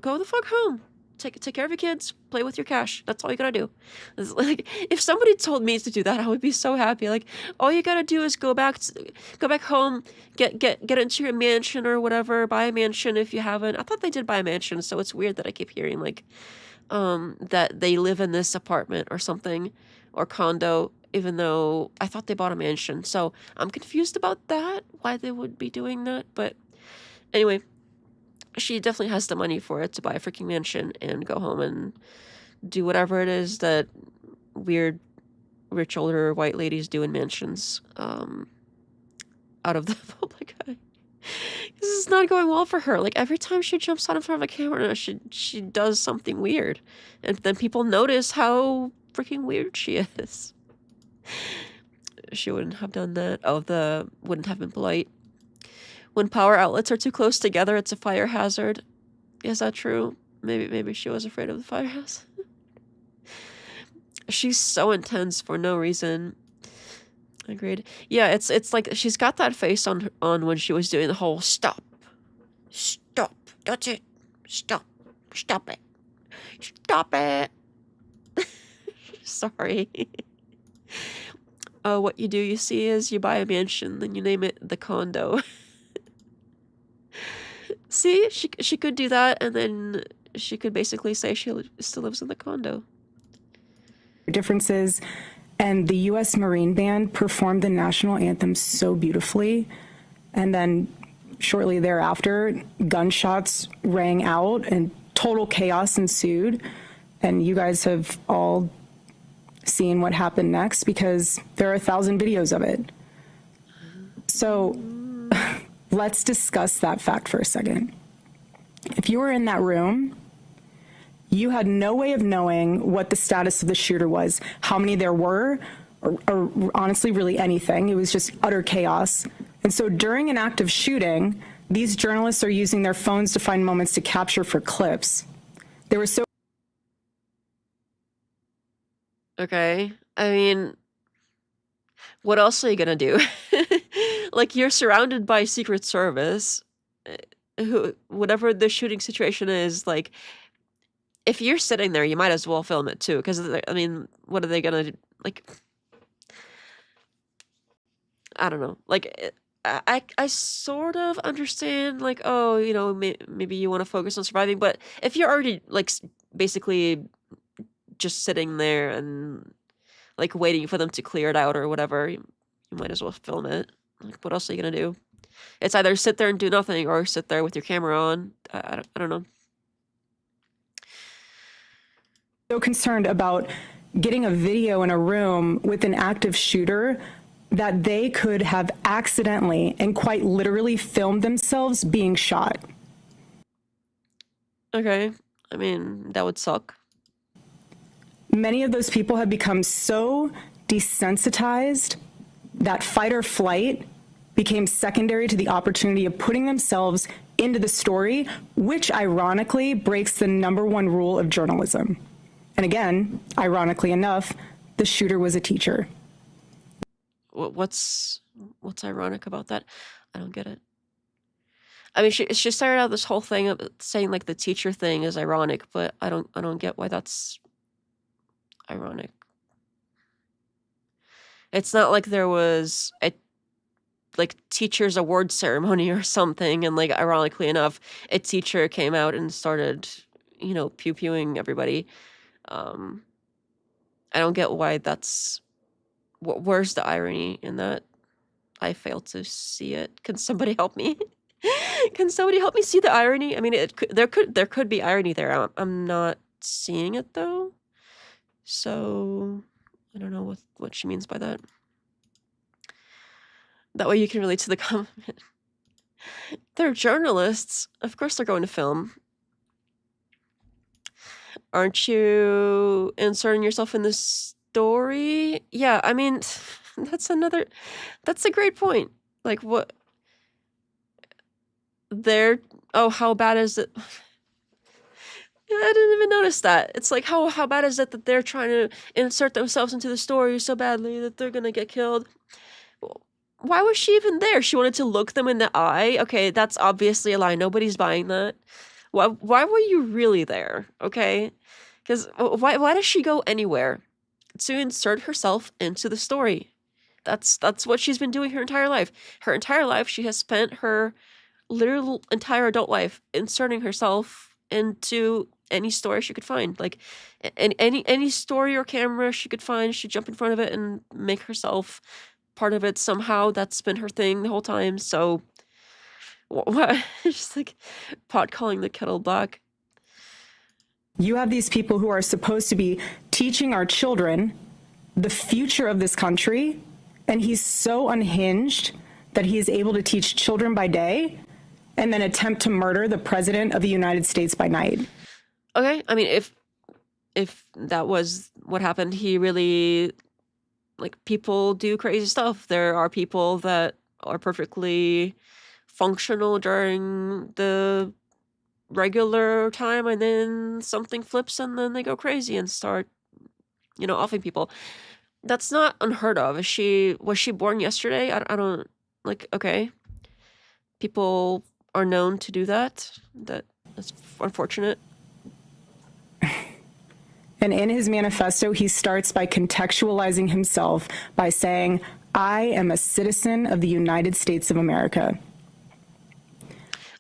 go the fuck home. take care of your kids, play with your cash. That's all you gotta do. It's like, if somebody told me to do that, I would be so happy. Like, all you gotta do is go back home, get into your mansion or whatever, buy a mansion if you haven't. I thought they did buy a mansion, so it's weird that I keep hearing like that they live in this apartment or something, or condo, even though I thought they bought a mansion. So I'm confused about that, why they would be doing that. But anyway, she definitely has the money for it to buy a freaking mansion and go home and do whatever it is that weird, rich, older white ladies do in mansions, out of the public eye. This is not going well for her. Like, every time she jumps out in front of a camera, she does something weird. And then people notice how freaking weird she is. She wouldn't have done that. Wouldn't have been polite. When power outlets are too close together, it's a fire hazard. Is that true? Maybe she was afraid of the fire hazard. She's so intense for no reason. Agreed. Yeah, it's like she's got that face on when she was doing the whole stop, that's it, stop it, stop it. Sorry. What you do, you see, is you buy a mansion, then you name it the condo. See, she could do that, and then she could basically say she still lives in the condo. Differences, and the U.S. Marine Band performed the national anthem so beautifully, and then shortly thereafter, gunshots rang out and total chaos ensued, and you guys have all seen what happened next because there are 1,000 videos of it. So let's discuss that fact for a second. If you were in that room, you had no way of knowing what the status of the shooter was, how many there were, or honestly, really anything. It was just utter chaos. And so during an active shooting, these journalists are using their phones to find moments to capture for clips. They were so... Okay, I mean, what else are you gonna do? Like, you're surrounded by Secret Service, whatever the shooting situation is, like, if you're sitting there, you might as well film it too, because, I mean, what are they gonna do? Like, I don't know. Like, I sort of understand, like, oh, you know, maybe you want to focus on surviving, but if you're already, like, basically just sitting there and, like, waiting for them to clear it out or whatever, you might as well film it. Like, what else are you gonna do? It's either sit there and do nothing or sit there with your camera on. I don't know. So concerned about getting a video in a room with an active shooter that they could have accidentally and quite literally filmed themselves being shot. Okay, I mean, that would suck. Many of those people have become so desensitized that fight or flight became secondary to the opportunity of putting themselves into the story, which ironically breaks the #1 rule of journalism. And again, ironically enough, the shooter was a teacher. What's ironic about that? I don't get it. I mean, she started out this whole thing of saying, like, the teacher thing is ironic, but I don't get why that's ironic. It's not like there was a, like, teacher's award ceremony or something, and, like, ironically enough, a teacher came out and started, you know, pew-pewing everybody. I don't get why that's... Where's the irony in that? I fail to see it. Can somebody help me? Can somebody help me see the irony? I mean, there could be irony there. I'm not seeing it though. So I don't know what she means by that. That way you can relate to the comment. They're journalists. Of course they're going to film. Aren't you inserting yourself in this story? Yeah, I mean, that's a great point. Like, what? How bad is it? I didn't even notice that. It's like, how bad is it that they're trying to insert themselves into the story so badly that they're gonna get killed? Why was she even there? She wanted to look them in the eye? Okay, that's obviously a lie. Nobody's buying that. Why were you really there? Okay, because why does she go anywhere to insert herself into the story? That's what she's been doing her entire life. Her entire life, she has spent her literal entire adult life inserting herself into any story she could find. Like, any story or camera she could find, she'd jump in front of it and make herself part of it somehow. That's been her thing the whole time. So, what? Just like pot calling the kettle black. You have these people who are supposed to be teaching our children the future of this country, and he's so unhinged that he is able to teach children by day and then attempt to murder the president of the United States by night. Okay, I mean, if that was what happened, he really, like, people do crazy stuff. There are people that are perfectly functional during the regular time, and then something flips and then they go crazy and start, offing people. That's not unheard of. Was she born yesterday? I don't, like, okay. People are known to do that. That's unfortunate. And in his manifesto, he starts by contextualizing himself by saying, I am a citizen of the United States of America.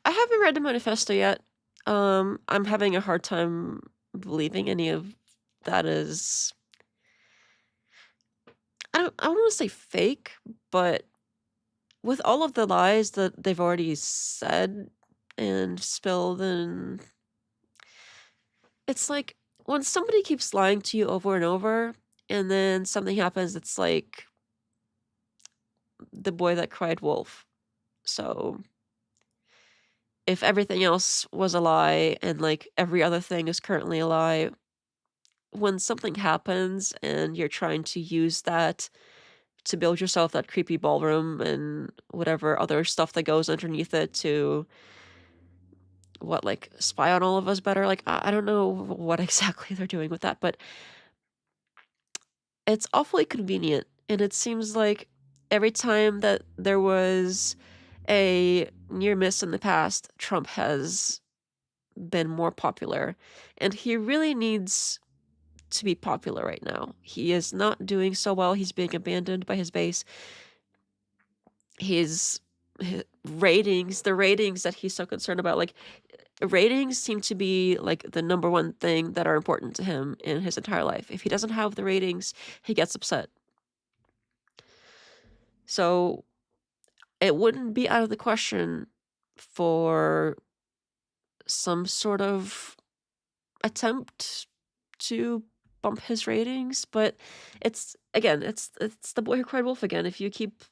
I haven't read the manifesto yet. I'm having a hard time believing any of that is, I don't want to say fake, but with all of the lies that they've already said and spilled, and it's like when somebody keeps lying to you over and over and then something happens, it's like the boy that cried wolf. So if everything else was a lie and like every other thing is currently a lie, when something happens and you're trying to use that to build yourself that creepy ballroom and whatever other stuff that goes underneath it to like spy on all of us better, like I don't know what exactly they're doing with that, but it's awfully convenient. And it seems like every time that there was a near miss in the past, Trump has been more popular, and he really needs to be popular right now. He is not doing so well. He's being abandoned by his base. His ratings, the ratings that he's so concerned about, like, ratings seem to be like the number one thing that are important to him in his entire life. If he doesn't have the ratings, he gets upset. So it wouldn't be out of the question for some sort of attempt to bump his ratings, but it's the boy who cried wolf again. If you keep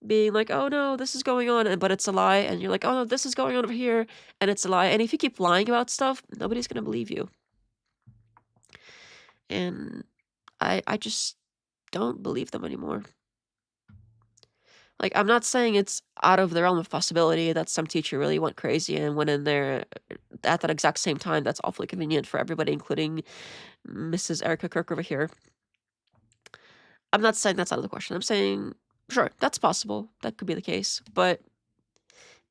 being like, oh no, this is going on, but it's a lie, and you're like, oh no, this is going on over here, and it's a lie, and if you keep lying about stuff, nobody's gonna believe you. And I just don't believe them anymore. Like, I'm not saying it's out of the realm of possibility that some teacher really went crazy and went in there at that exact same time. That's awfully convenient for everybody, including Mrs. Erika Kirk over here. I'm not saying that's out of the question. I'm saying, sure, that's possible. That could be the case. But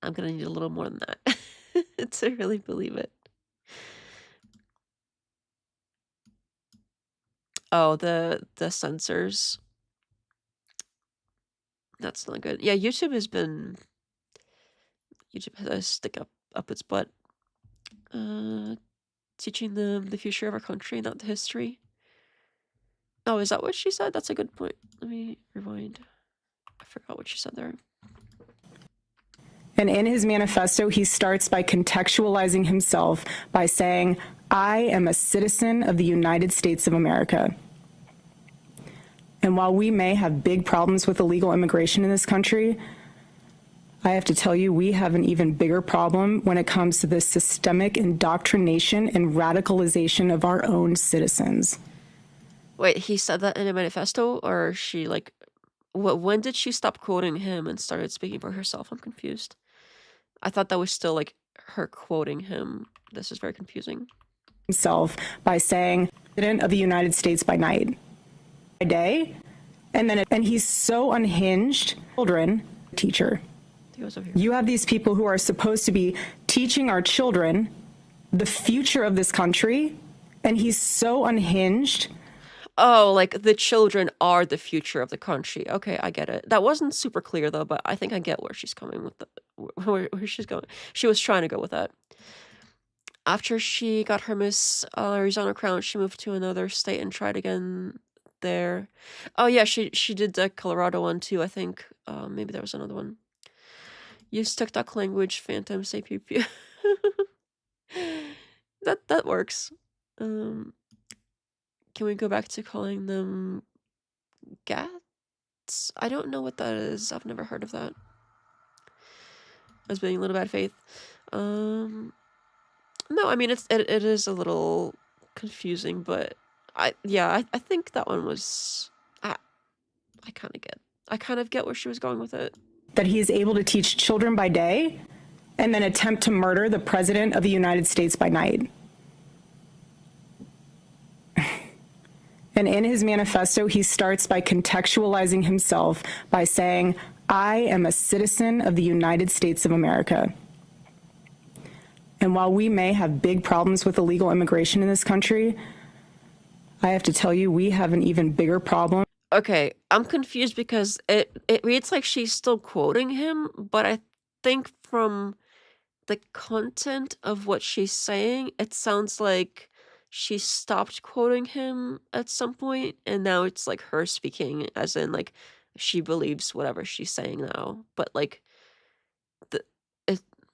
I'm going to need a little more than that to really believe it. Oh, the censors. That's not good. Yeah, YouTube has a stick up its butt. Teaching them the future of our country, not the history. Oh, is that what she said? That's a good point. Let me rewind. I forgot what she said there. And in his manifesto, he starts by contextualizing himself by saying, I am a citizen of the United States of America. And while we may have big problems with illegal immigration in this country, I have to tell you, we have an even bigger problem when it comes to the systemic indoctrination and radicalization of our own citizens. Wait, he said that in a manifesto, or she, like, when did she stop quoting him and started speaking for herself? I'm confused. I thought that was still, like, her quoting him. This is very confusing. Himself by saying, President of the United States by night, by day, and he's so unhinged. Children, teacher. He goes over here. You have these people who are supposed to be teaching our children the future of this country, and he's so unhinged. Oh, like the children are the future of the country. Okay, I get it. That wasn't super clear though, but I think I get where she's coming with where she's going. She was trying to go with that. After she got her Miss Arizona crown, she moved to another state and tried again there. Oh yeah, she did the Colorado one too, I think. Maybe there was another one. Use TikTok language, phantom, say pew pew. That works. Can we go back to calling them gats? I don't know what that is. I've never heard of that. As being a little bad faith. No, I mean it is a little confusing, but I think that one was I kind of get where she was going with it. That he is able to teach children by day and then attempt to murder the president of the United States by night. And in his manifesto, he starts by contextualizing himself by saying, I am a citizen of the United States of America. And while we may have big problems with illegal immigration in this country, I have to tell you, we have an even bigger problem. Okay, I'm confused because it reads like she's still quoting him, but I think from the content of what she's saying, it sounds like she stopped quoting him at some point, and now it's like her speaking, as in like she believes whatever she's saying now. But like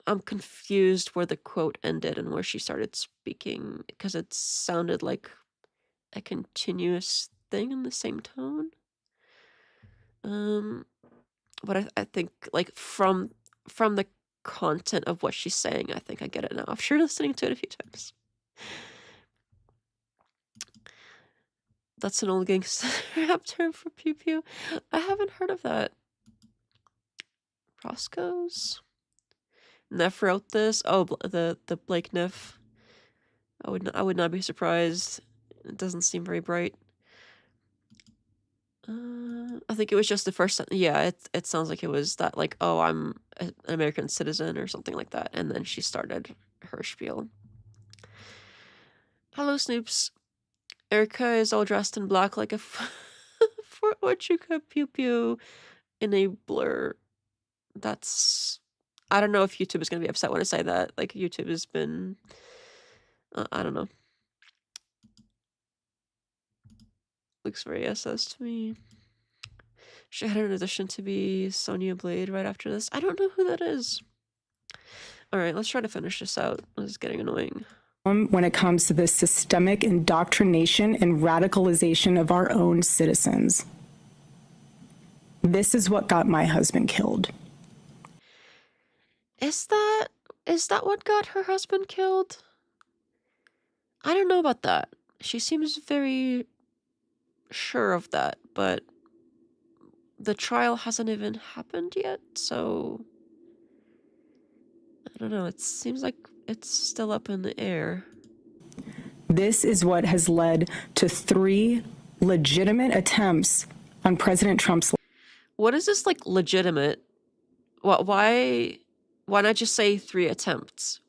I'm confused where the quote ended and where she started speaking, because it sounded like a continuous thing in the same tone. But I think like from the content of what she's saying, I think I get it now after listening to it a few times. That's an old gangster rap term for pew pew. I haven't heard of that. Roscoe's? Neff wrote this. Oh, the Blake Neff. I would not be surprised. It doesn't seem very bright. I think it was just the first sentence. Yeah, it sounds like it was that, like, oh, I'm an American citizen or something like that. And then she started her spiel. Hello, Snoops. Erika is all dressed in black like a Fort Huachuca pew pew in a blur. That's... I don't know if YouTube is going to be upset when I say that. Like, YouTube has been... I don't know. Looks very SS to me. She had an audition to be Sonya Blade right after this. I don't know who that is. Alright, let's try to finish this out. This is getting annoying. When it comes to the systemic indoctrination and radicalization of our own citizens. This is what got my husband killed. Is that what got her husband killed? I don't know about that. She seems very sure of that, but the trial hasn't even happened yet, so I don't know. It seems like it's still up in the air. This is what has led to 3 legitimate attempts on President Trump's. What is this, like, legitimate? Why not just say 3 attempts?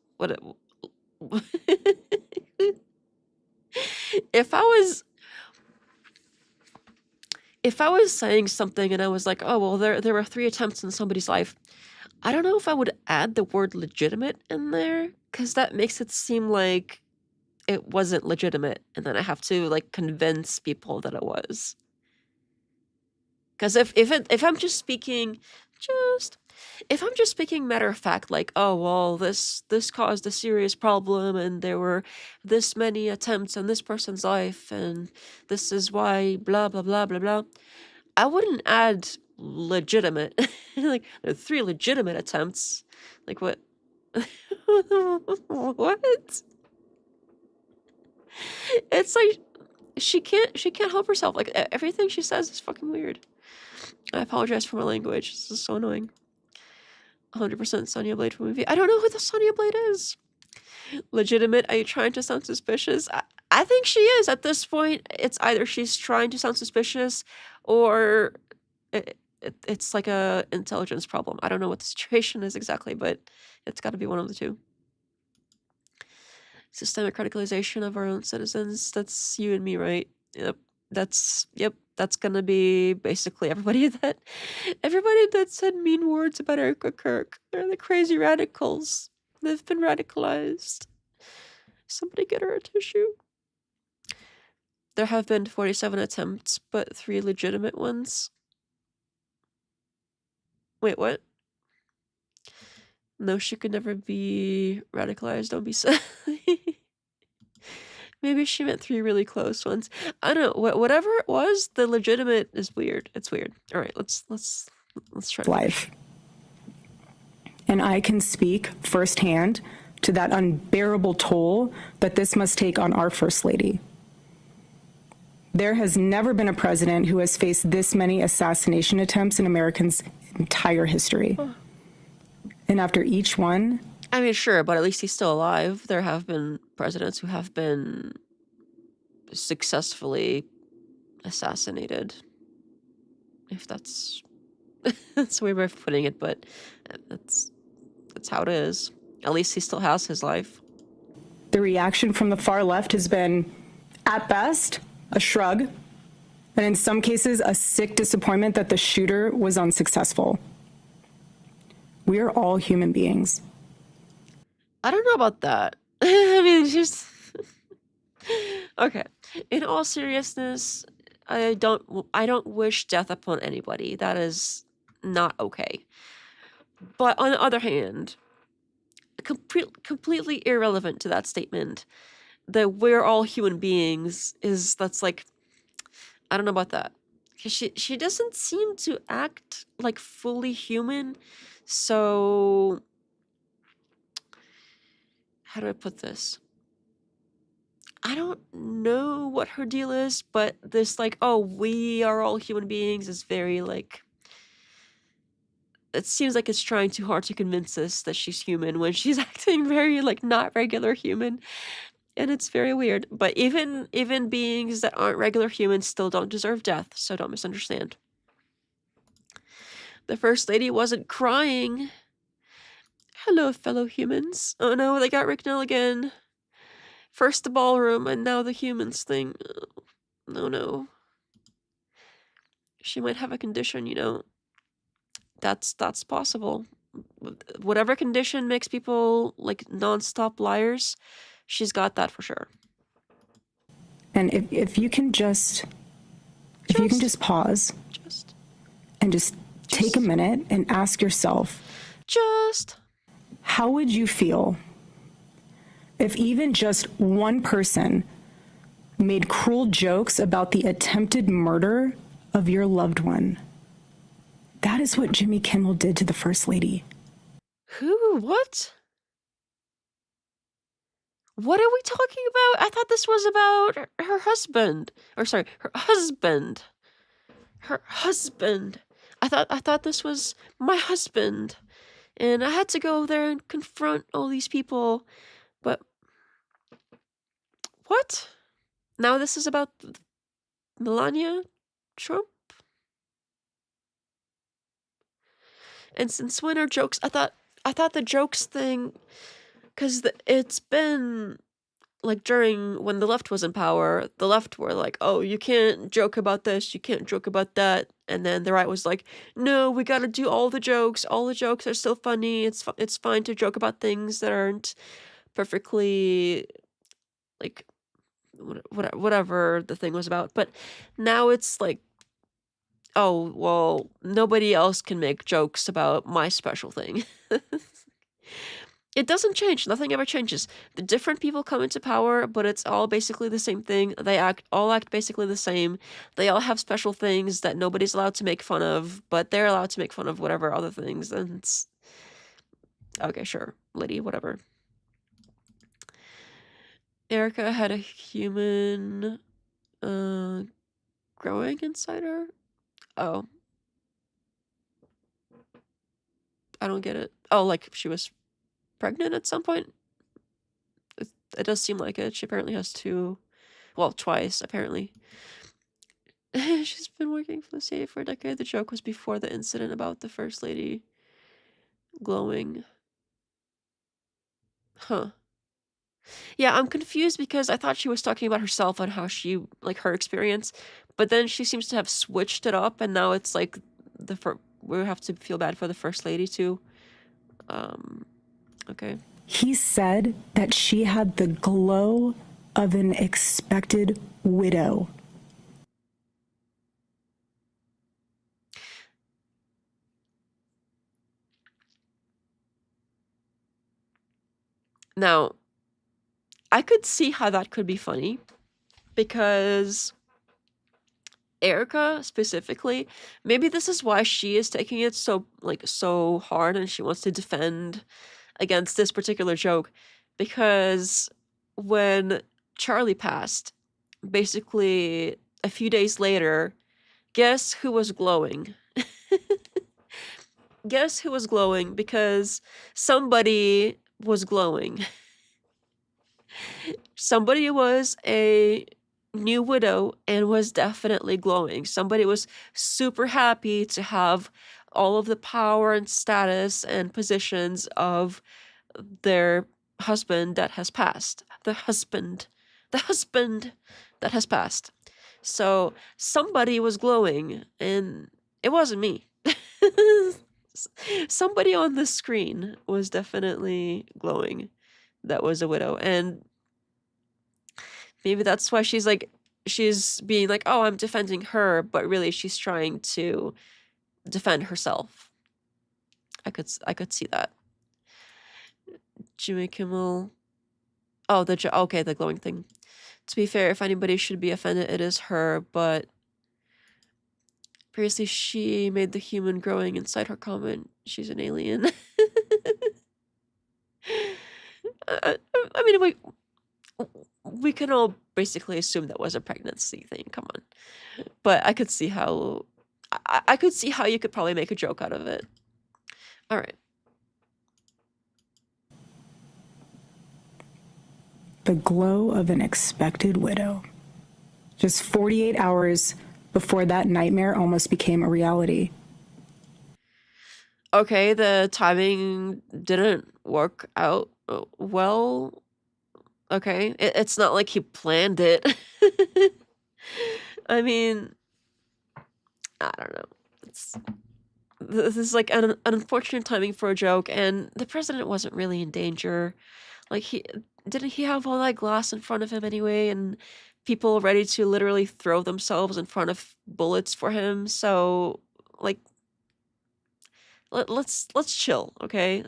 If I was saying something and I was like, oh, well, there were 3 attempts in somebody's life, I don't know if I would add the word legitimate in there, because that makes it seem like it wasn't legitimate, and then I have to, like, convince people that it was. Because if I'm just speaking matter of fact, like, oh, well, this caused a serious problem, and there were this many attempts on this person's life, and this is why blah blah blah blah blah, I wouldn't add legitimate. Like, there are 3 legitimate attempts. Like, what? What? It's like she can't help herself. Like, everything she says is fucking weird. I apologize for my language. This is so annoying. 100% Sonya Blade from movie. I don't know who the Sonya Blade is. Legitimate? Are you trying to sound suspicious? I think she is at this point. It's either she's trying to sound suspicious, or it's like a intelligence problem. I don't know what the situation is exactly, but it's got to be one of the two. Systemic radicalization of our own citizens. That's you and me, right? Yep. That's gonna be basically everybody that said mean words about Erika Kirk. They're the crazy radicals. They've been radicalized. Somebody get her a tissue. There have been 47 attempts, but 3 legitimate ones. Wait, what? No, she could never be radicalized. Don't be silly. Maybe she meant 3 really close ones. I don't know. Whatever it was, the legitimate is weird. It's weird. All right, let's try to life. And I can speak firsthand to that unbearable toll that this must take on our First Lady. There has never been a president who has faced this many assassination attempts in Americans' entire history. And after each one... I mean, sure, but at least he's still alive. There have been presidents who have been successfully assassinated. If that's... that's a weird way of putting it, but that's how it is. At least he still has his life. The reaction from the far left has been, at best, a shrug, and in some cases, a sick disappointment that the shooter was unsuccessful. We are all human beings. I don't know about that. I mean, just... Okay. In all seriousness, I don't wish death upon anybody. That is not okay. But on the other hand, completely irrelevant to that statement, that we're all human beings that's like, I don't know about that. Because she doesn't seem to act like fully human. So how do I put this? I don't know what her deal is, but this like, oh, we are all human beings is very like, it seems like it's trying too hard to convince us that she's human when she's acting very like not regular human. And it's very weird. But even beings that aren't regular humans still don't deserve death, so don't misunderstand. The First Lady wasn't crying. Hello, fellow humans. Oh no, they got Rick Nell again. First the ballroom, and now the humans thing. No. She might have a condition, you know. That's possible. Whatever condition makes people like non-stop liars, she's got that for sure. And if you can just pause and just take a minute and ask yourself, how would you feel if even just one person made cruel jokes about the attempted murder of your loved one? That is what Jimmy Kimmel did to the First Lady. Who? What? What are we talking about? I thought this was about her husband. Or sorry, her husband. Her husband. I thought this was my husband. And I had to go there and confront all these people. But what? Now this is about Melania Trump? And since when are jokes? I thought the jokes thing, because it's been like during when the left was in power, the left were like, oh, you can't joke about this, you can't joke about that, and then the right was like, no, we got to do all the jokes are still funny. It's fine to joke about things that aren't perfectly like whatever the thing was about. But now it's like, oh, well, nobody else can make jokes about my special thing. It doesn't change. Nothing ever changes. The different people come into power, but it's all basically the same thing. They all act basically the same. They all have special things that nobody's allowed to make fun of, but they're allowed to make fun of whatever other things. And it's... Okay, sure. Liddy, whatever. Erika had a human growing inside her? Oh. I don't get it. Oh, like she was pregnant at some point? It does seem like it. She apparently has twice, apparently. She's been working for the CIA for a decade. The joke was before the incident about the First Lady glowing. Huh. Yeah, I'm confused because I thought she was talking about herself and how she, like, her experience, but then she seems to have switched it up, and now it's like we have to feel bad for the first lady too. Okay. He said that she had the glow of an expected widow. Now, I could see how that could be funny because Erika specifically, maybe this is why she is taking it so hard and she wants to defend against this particular joke, because when Charlie passed, basically a few days later, guess who was glowing? Guess who was glowing, because somebody was glowing. Somebody was a new widow and was definitely glowing. Somebody was super happy to have all of the power and status and positions of their husband that has passed. The husband that has passed. So somebody was glowing, and it wasn't me. Somebody on the screen was definitely glowing that was a widow, and maybe that's why she's being like, oh, I'm defending her, but really she's trying to defend herself. I could see that. Jimmy Kimmel. Oh, the glowing thing. To be fair, if anybody should be offended, it is her, but previously she made the human growing inside her comment. She's an alien. I mean, we can all basically assume that was a pregnancy thing. Come on. But I could see how I could see how you could probably make a joke out of it. All right. The glow of an expected widow. Just 48 hours before that nightmare almost became a reality. Okay, the timing didn't work out well. Okay, it's not like he planned it. I mean, I don't know. This is like an unfortunate timing for a joke, and the president wasn't really in danger. Like, didn't he have all that glass in front of him anyway, and people ready to literally throw themselves in front of bullets for him? So, like, let's chill, okay?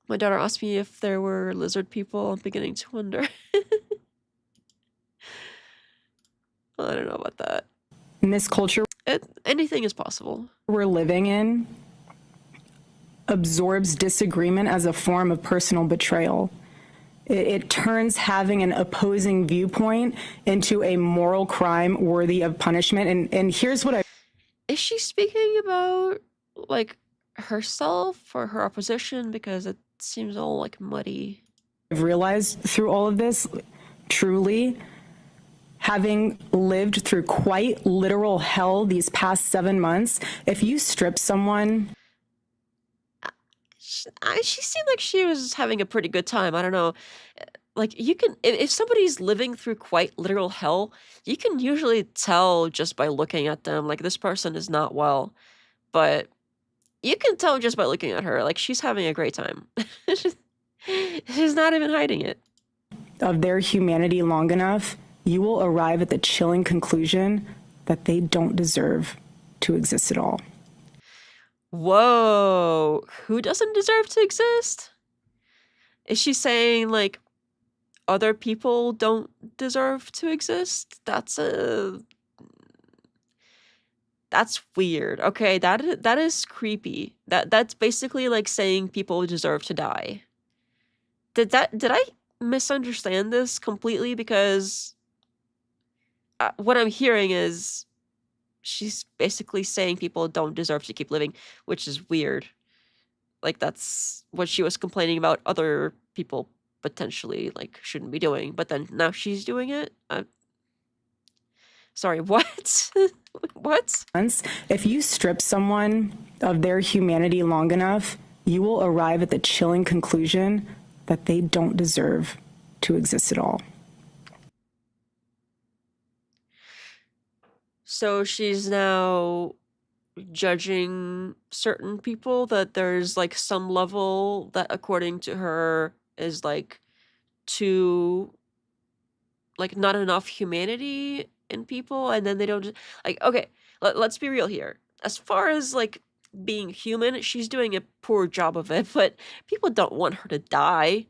My daughter asked me if there were lizard people. I'm beginning to wonder. I don't know about that. In this culture Anything is possible. we're living in absorbs disagreement as a form of personal betrayal. It turns having an opposing viewpoint into a moral crime worthy of punishment. And here's what Is she speaking about, like, herself or her opposition? Because it seems all, like, muddy. I've realized through all of this, truly, having lived through quite literal hell these past 7 months, if you strip someone... She seemed like she was having a pretty good time. I don't know. Like, you can, if somebody's living through quite literal hell, you can usually tell just by looking at them, like, this person is not well. But you can tell just by looking at her, like, she's having a great time. She's not even hiding it. Of their humanity long enough, you will arrive at the chilling conclusion that they don't deserve to exist at all. Whoa, who doesn't deserve to exist? Is she saying, like, other people don't deserve to exist? That's weird. Okay, that is creepy. That's basically like saying people deserve to die. Did I misunderstand this completely? Because what I'm hearing is she's basically saying people don't deserve to keep living, which is weird. Like, that's what she was complaining about other people potentially, like, shouldn't be doing, but then now she's doing it? Sorry, what? What? If you strip someone of their humanity long enough, you will arrive at the chilling conclusion that they don't deserve to exist at all. So she's now judging certain people, that there's like some level that according to her is like too, like, not enough humanity in people, and then they don't like, okay, let's be real here. As far as like being human, she's doing a poor job of it, but people don't want her to die.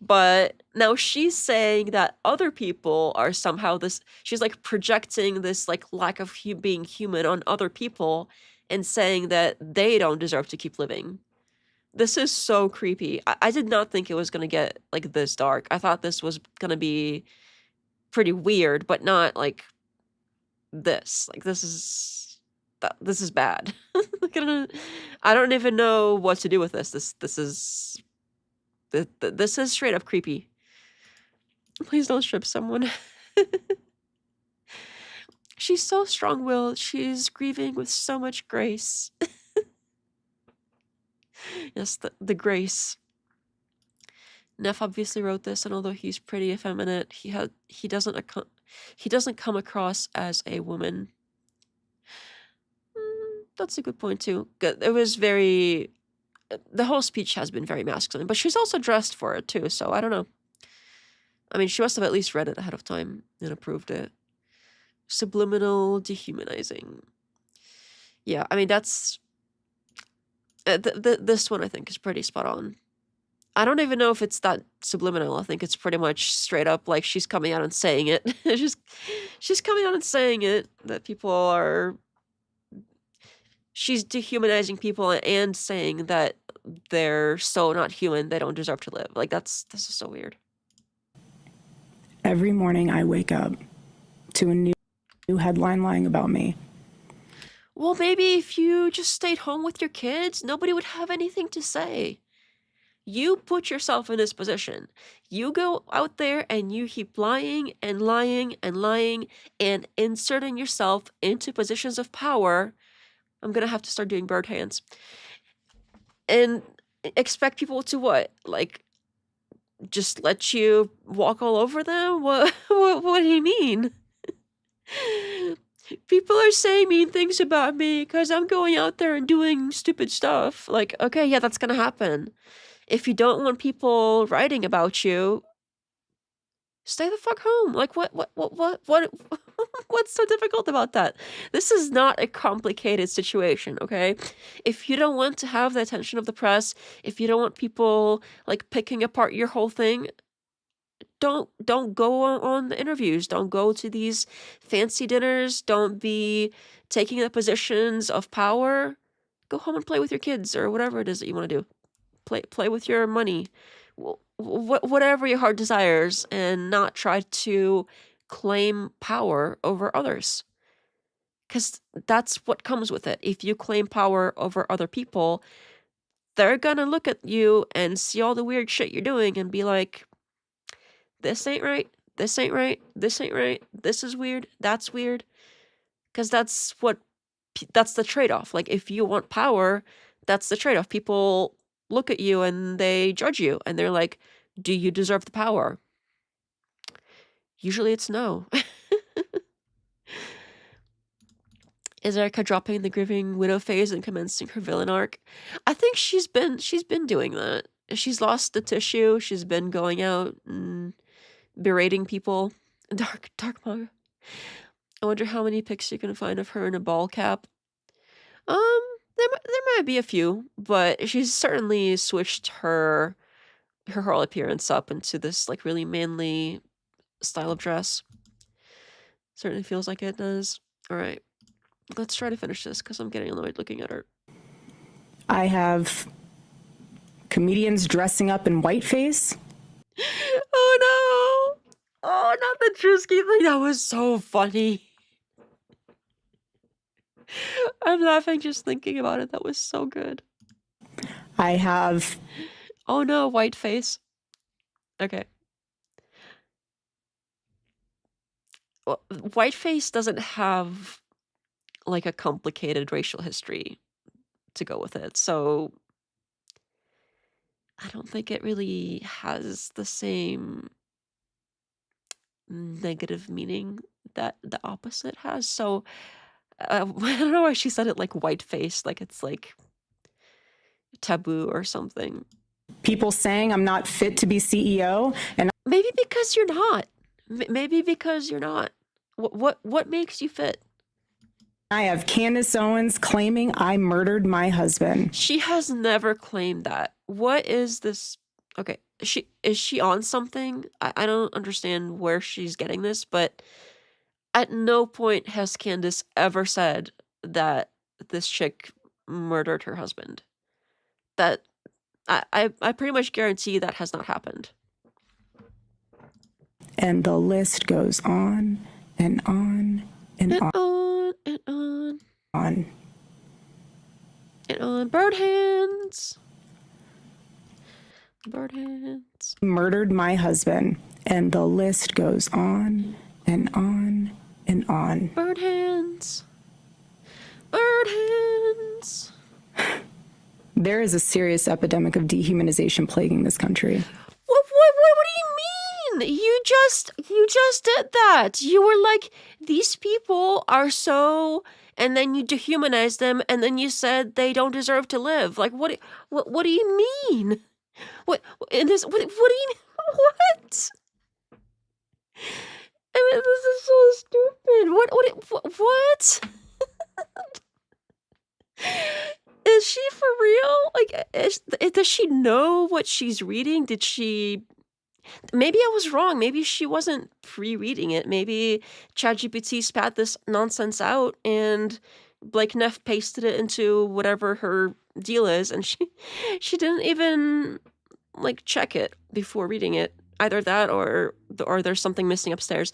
But now she's saying that other people are somehow this, she's like projecting this like lack of being human on other people and saying that they don't deserve to keep living. This is so creepy. I did not think it was going to get like this dark. I thought this was going to be pretty weird, but not like this. Like this is bad. I don't even know what to do with this. This is straight up creepy. Please don't strip someone. She's so strong-willed. She's grieving with so much grace. Yes, the grace. Neff obviously wrote this, and although he's pretty effeminate, he doesn't come across as a woman. That's a good point too. It was very. The whole speech has been very masculine, but she's also dressed for it too. So I don't know. I mean, she must have at least read it ahead of time and approved it. Subliminal dehumanizing. Yeah, I mean that's. This one I think is pretty spot on. I don't even know if it's that subliminal. I think it's pretty much straight up like she's coming out and saying it. She's coming out and saying it, that people are. She's dehumanizing people and saying that they're so not human, they don't deserve to live. Like this is so weird. Every morning I wake up to a new headline lying about me. Well, maybe if you just stayed home with your kids, nobody would have anything to say. You put yourself in this position. You go out there and you keep lying and lying and lying and inserting yourself into positions of power. I'm gonna have to start doing bird hands. And expect people to what? Like, just let you walk all over them? What do you mean? People are saying mean things about me because I'm going out there and doing stupid stuff. Like, okay, yeah, that's gonna happen. If you don't want people writing about you, stay the fuck home. Like, what, what's so difficult about that? This is not a complicated situation, okay? If you don't want to have the attention of the press, if you don't want people, like, picking apart your whole thing, don't go on the interviews. Don't go to these fancy dinners. Don't be taking the positions of power. Go home and play with your kids or whatever it is that you want to do. Play with your money, whatever your heart desires, and not try to claim power over others. Because that's what comes with it. If you claim power over other people, they're gonna look at you and see all the weird shit you're doing and be like, this ain't right, this ain't right, this ain't right, this is weird, that's weird. Because that's the trade-off. Like, if you want power, that's the trade-off. People look at you and they judge you and they're like, do you deserve the power? Usually it's no. Is Erika dropping the grieving widow phase and commencing her villain arc? I think she's been doing that. She's lost the tissue. She's been going out and berating people. Dark manga. I wonder how many pics you can find of her in a ball cap. There might be a few, but she's certainly switched her whole appearance up into this like really manly style of dress. Certainly feels like it does. All right, let's try to finish this because I'm getting annoyed looking at her. I have comedians dressing up in whiteface. Oh no! Oh, not the Drewski thing. That was so funny. I'm laughing just thinking about it. That was so good. I have... Oh no, whiteface. Okay. Well, whiteface doesn't have like a complicated racial history to go with it. So I don't think it really has the same negative meaning that the opposite has. So I don't know why she said it like white-faced, like it's like taboo or something. People saying I'm not fit to be CEO, and Maybe because you're not. Maybe because you're not. What makes you fit? I have Candace Owens claiming I murdered my husband. She has never claimed that. What is this? Okay, is she on something? I don't understand where she's getting this, but at no point has Candace ever said that this chick murdered her husband. That I pretty much guarantee that has not happened. And the list goes on and on and on. And on. On. And on. Bird hands. Bird hands. Murdered my husband. And the list goes on and on and on. Bird hands. Bird hands. There is a serious epidemic of dehumanization plaguing this country. What do you mean? You just did that. You were like, these people are so, and then you dehumanized them, and then you said they don't deserve to live. Like, what do you mean? What do you mean? What? I mean, this is so stupid. What? Is she for real? Like, does she know what she's reading? Did she... Maybe I was wrong. Maybe she wasn't pre-reading it. Maybe ChatGPT spat this nonsense out and Blake Neff pasted it into whatever her deal is, and she didn't even like check it before reading it. Either that or there's something missing upstairs.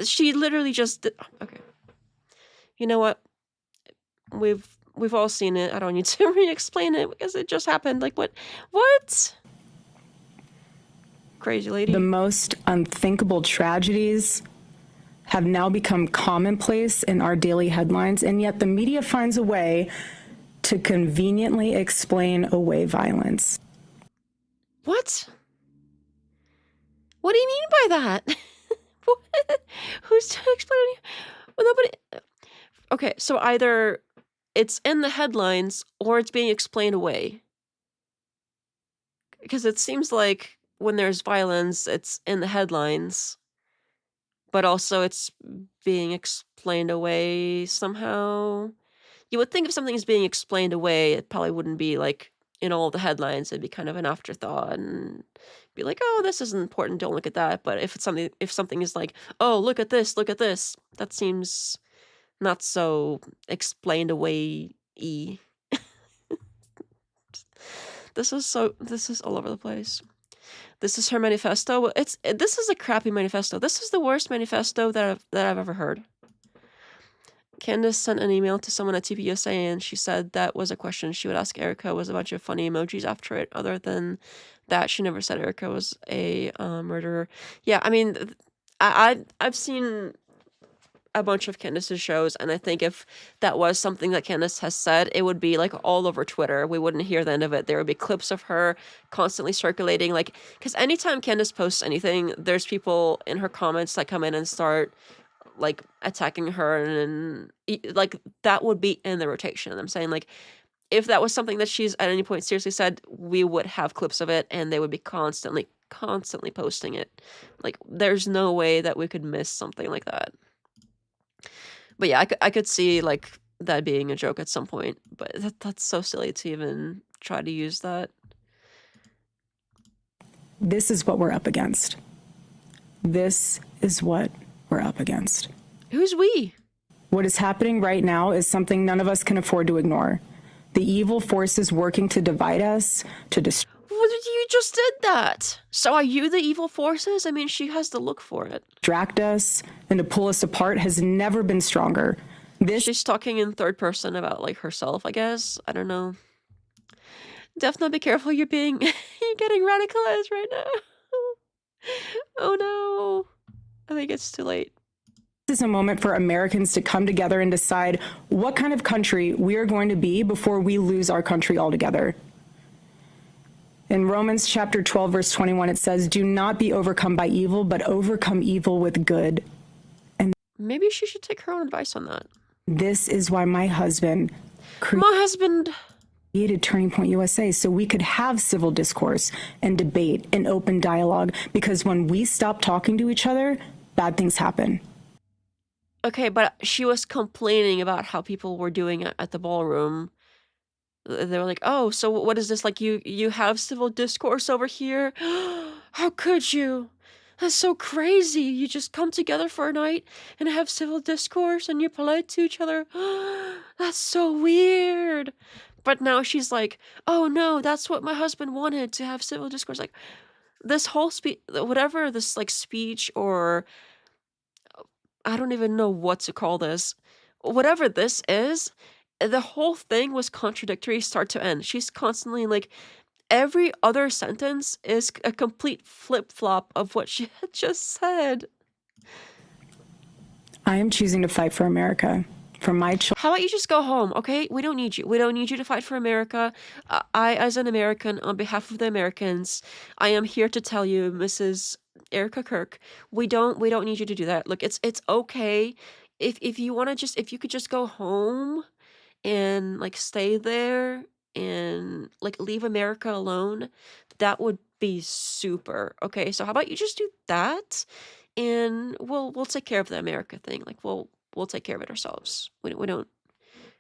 She literally just did... Okay. You know what? We've all seen it. I don't need to re-explain it because it just happened. Like, what? Crazy lady. The most unthinkable tragedies have now become commonplace in our daily headlines, and yet the media finds a way to conveniently explain away violence. What? What do you mean by that? What? Who's explaining? Well, nobody... Okay, so either it's in the headlines or it's being explained away. Because it seems like when there's violence, it's in the headlines, but also it's being explained away somehow. You would think if something is being explained away, it probably wouldn't be like in all the headlines. It'd be kind of an afterthought and be like, oh, this isn't important, don't look at that. But if something is like, oh, look at this, that seems not so explained away-y. This is all over the place. This is her manifesto. This is a crappy manifesto. This is the worst manifesto that I've ever heard. Candace sent an email to someone at TPUSA, and she said that was a question she would ask Erika, was a bunch of funny emojis after it. Other than that, she never said Erika was a murderer. Yeah, I mean, I've seen a bunch of Candace's shows, and I think if that was something that Candace has said, it would be like all over Twitter. We wouldn't hear the end of it. There would be clips of her constantly circulating, like, because anytime Candace posts anything, there's people in her comments that come in and start like attacking her, and like that would be in the rotation. And I'm saying, like, if that was something that she's at any point seriously said, we would have clips of it, and they would be constantly posting it. Like, there's no way that we could miss something like that. But yeah, I could see like that being a joke at some point, but that's so silly to even try to use that. This is what we're up against. This is what we're up against. Who's we? What is happening right now is something none of us can afford to ignore. The evil forces working to divide us, to destroy. You just did that. So are you the evil forces? I mean, she has to look for it. Distract us and to pull us apart has never been stronger. She's talking in third person about like herself, I guess. I don't know. Definitely be careful. You're getting radicalized right now. Oh no. I think it's too late. This is a moment for Americans to come together and decide what kind of country we are going to be before we lose our country altogether. In Romans chapter 12, verse 21, it says, "Do not be overcome by evil, but overcome evil with good." Maybe she should take her own advice on that. This is why my husband My husband... created Turning Point USA, so we could have civil discourse and debate and open dialogue, because when we stop talking to each other, bad things happen. Okay, but she was complaining about how people were doing it at the ballroom. They were like, "Oh, so what is this? Like, you have civil discourse over here? How could you? That's so crazy. You just come together for a night and have civil discourse and you're polite to each other. That's so weird." But now she's like, "Oh no, that's what my husband wanted, to have civil discourse." Like, this whole whatever this like speech, or I don't even know what to call this. Whatever this is, the whole thing was contradictory start to end. She's constantly like, every other sentence is a complete flip-flop of what she had just said. I am choosing to fight for America, for my children. How about you just go home, okay? We don't need you. We don't need you to fight for America. I, as an American, on behalf of the Americans, I am here to tell you, Mrs. Erika Kirk, we don't need you to do that. Look, it's okay if you want to if you could just go home and like stay there and like leave America alone, that would be super. Okay, so how about you just do that, and we'll take care of the America thing. Like we'll take care of it ourselves. We don't.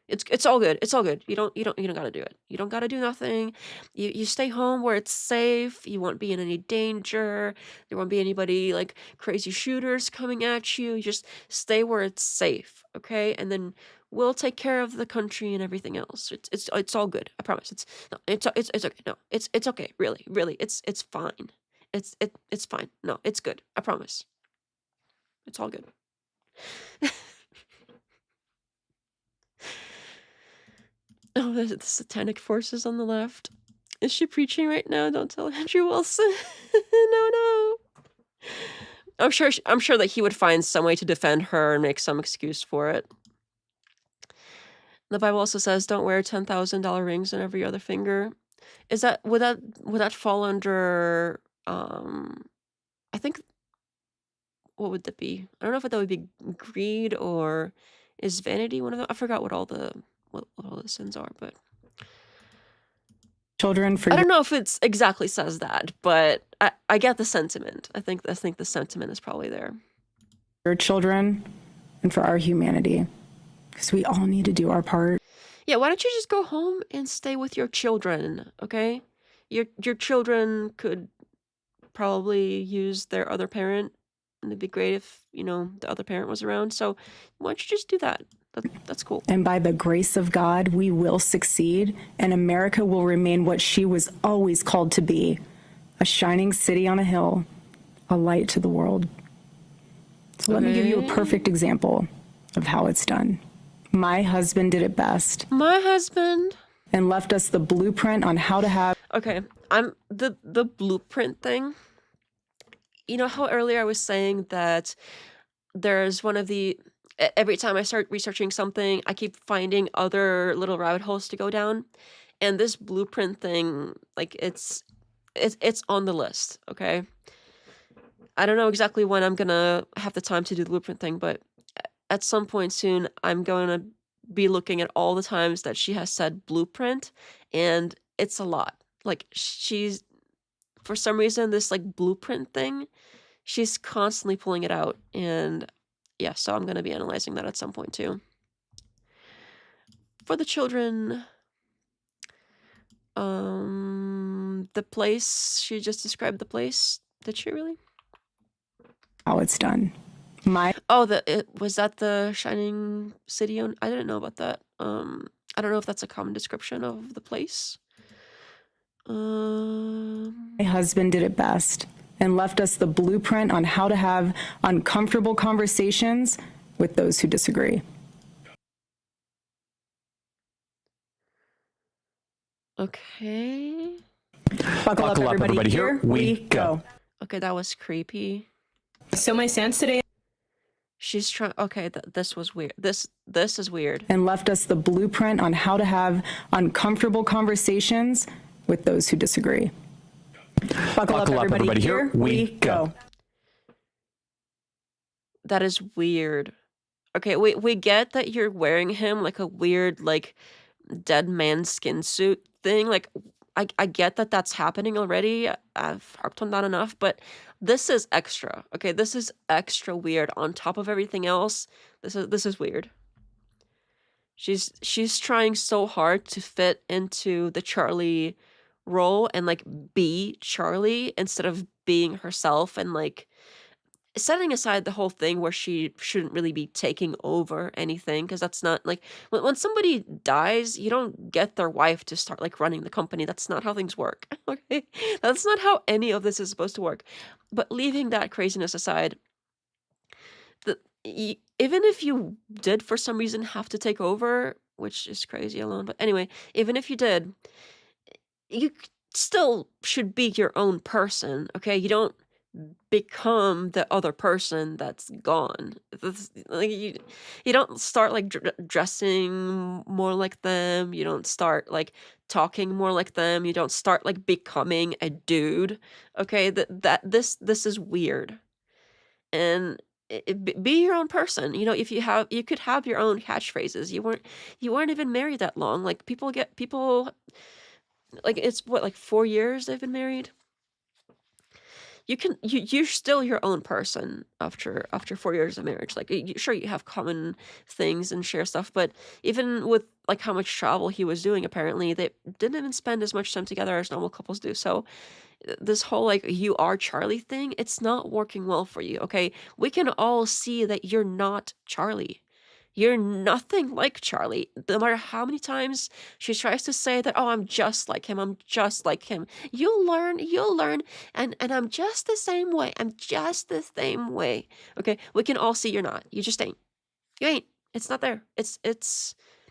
It's all good. It's all good. You don't gotta do it. You don't gotta do nothing. You stay home where it's safe. You won't be in any danger. There won't be anybody like crazy shooters coming at you. You just stay where it's safe, okay? And then we'll take care of the country and everything else. It's all good. I promise. It's okay. No, it's okay. Really. It's fine. It's fine. No, it's good. I promise. It's all good. Oh, the satanic forces on the left. Is she preaching right now? Don't tell Andrew Wilson. No. I'm sure that he would find some way to defend her and make some excuse for it. The Bible also says, "Don't wear $10,000 rings on every other finger." Is that would that fall under I think, what would that be? I don't know if that would be greed, or is vanity one of them? I forgot what all the sins are, but Children, for I don't know if it's exactly says that, but I get the sentiment. I think the sentiment is probably there. your children and for our humanity, because we all need to do our part. Yeah, why don't you just go home and stay with your children, okay? Your children could probably use their other parent, and it'd be great if, the other parent was around. So why don't you just do that? That's cool. And by the grace of God, we will succeed, and America will remain what she was always called to be, a shining city on a hill, a light to the world. So let me give you a perfect example of how it's done. My husband did it best. My husband. And left us the blueprint on how to have. Okay, I'm the blueprint thing. You know how earlier I was saying that there's one of the, every time I start researching something, I keep finding other little rabbit holes to go down. And this blueprint thing, like it's on the list, okay? I don't know exactly when I'm gonna have the time to do the blueprint thing, but at some point soon, I'm going to be looking at all the times that she has said blueprint, and it's a lot. Like, she's, for some reason, this like blueprint thing, she's constantly pulling it out, and yeah, so I'm going to be analyzing that at some point too. For the children, the place, she just described the place. Did she really? How it's done. Was that the Shining City? I didn't know about that. I don't know if that's a common description of the place. My husband did it best and left us the blueprint on how to have uncomfortable conversations with those who disagree. Okay. Buckle up, everybody. Here we go. Okay, that was creepy. So my stance today. She's trying. Okay, this was weird. This is weird. And left us the blueprint on how to have uncomfortable conversations with those who disagree. Buckle up, everybody. Here we go. That is weird. Okay, we get that you're wearing him like a weird, like, dead man skin suit thing. Like, I get that that's happening already. I've harped on that enough, but this is extra. Okay, this is extra weird on top of everything else. This is weird. She's trying so hard to fit into the Charlie role and like be Charlie instead of being herself, and like setting aside the whole thing where she shouldn't really be taking over anything, because that's not like when somebody dies, you don't get their wife to start like running the company. That's not how things work. Okay, that's not how any of this is supposed to work. But leaving that craziness aside, even if you did for some reason have to take over, which is crazy alone, but anyway, even if you did, you still should be your own person. Okay, you don't become the other person that's gone. Like, you don't start like dressing more like them. You don't start like talking more like them. You don't start like becoming a dude. Okay, this is weird. And be your own person. You know, if you could have your own catchphrases. You weren't even married that long. Like, people like, it's what, like 4 years they've been married. You're still your own person after 4 years of marriage. Like, sure, you have common things and share stuff, but even with like how much travel he was doing, apparently they didn't even spend as much time together as normal couples do. So this whole like you are Charlie thing, it's not working well for you. Okay, we can all see that you're not Charlie. You're nothing like Charlie. No matter how many times she tries to say that, oh, I'm just like him, I'm just like him. You'll learn, and I'm just the same way. I'm just the same way. Okay, we can all see you're not. You just ain't. You ain't. It's not there. It's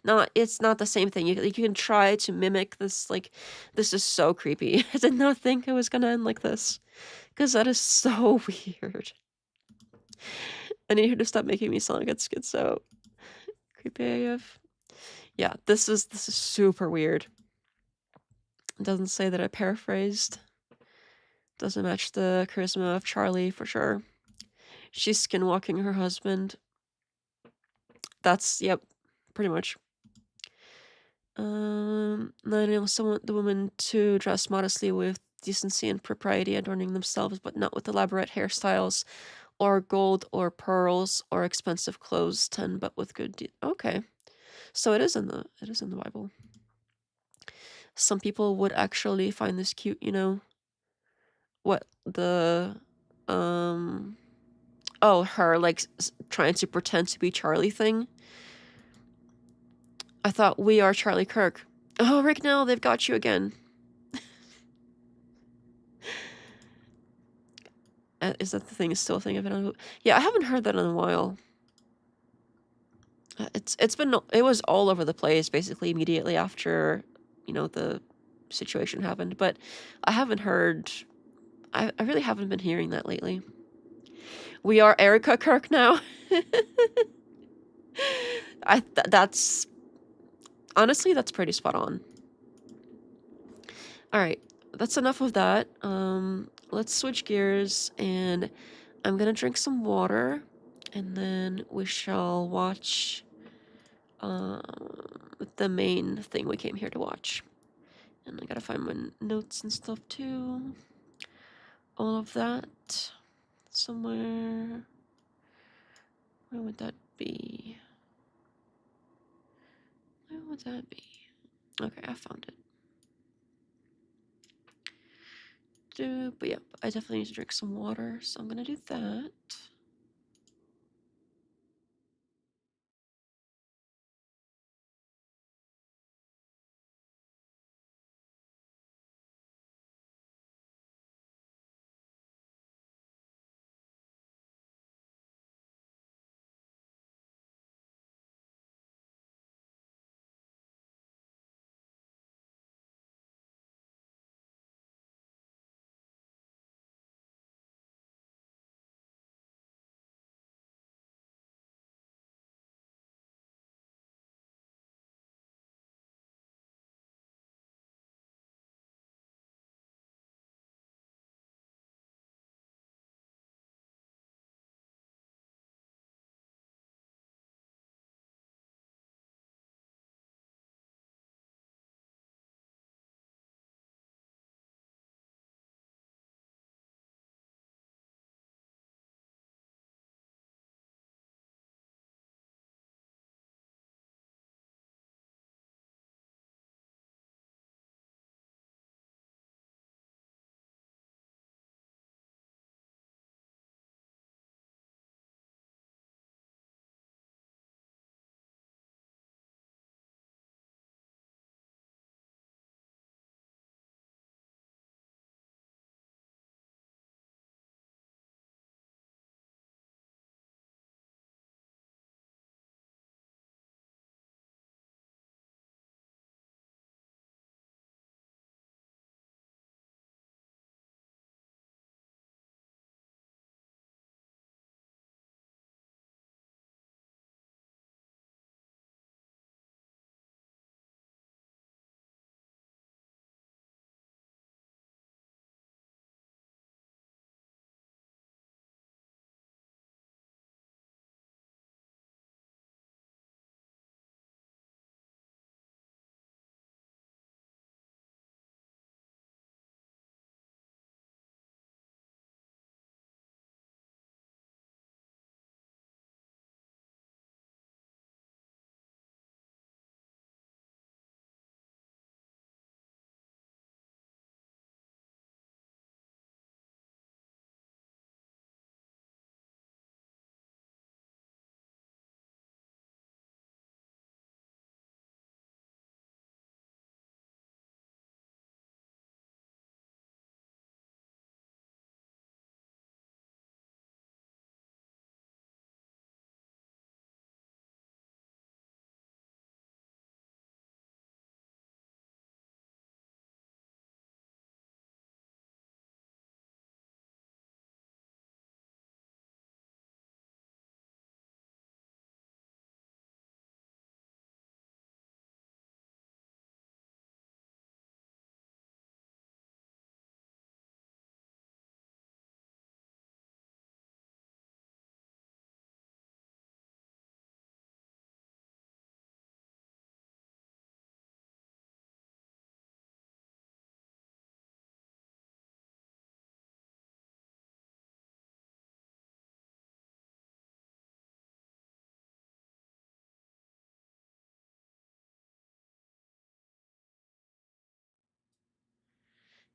not the same thing. You can try to mimic this. Like, this is so creepy. I did not think it was gonna end like this, because that is so weird. I need her to stop making me sound like it's so creepy AF. Yeah, this is super weird. It doesn't say that I paraphrased. Doesn't match the charisma of Charlie for sure. She's skinwalking her husband. That's, yep, pretty much. Then I also want the women to dress modestly with decency and propriety, adorning themselves, but not with elaborate hairstyles or gold or pearls or expensive clothes. 10, but with good okay. So it is in the Bible. Some people would actually find this cute, you know. What the oh, her like trying to pretend to be Charlie thing. I thought we are Charlie Kirk. Oh, Rick, now they've got you again. Is that the thing? Is still a thing of it? Yeah, I haven't heard that in a while. It was all over the place basically immediately after, you know, the situation happened, but I haven't heard. I really haven't been hearing that lately. We are Erika Kirk now. That's honestly, that's pretty spot on. All right, that's enough of that. Let's switch gears, and I'm gonna drink some water, and then we shall watch the main thing we came here to watch. And I gotta find my notes and stuff too. All of that somewhere. Where would that be? Where would that be? Okay, I found it. But yeah, I definitely need to drink some water, so I'm gonna do that.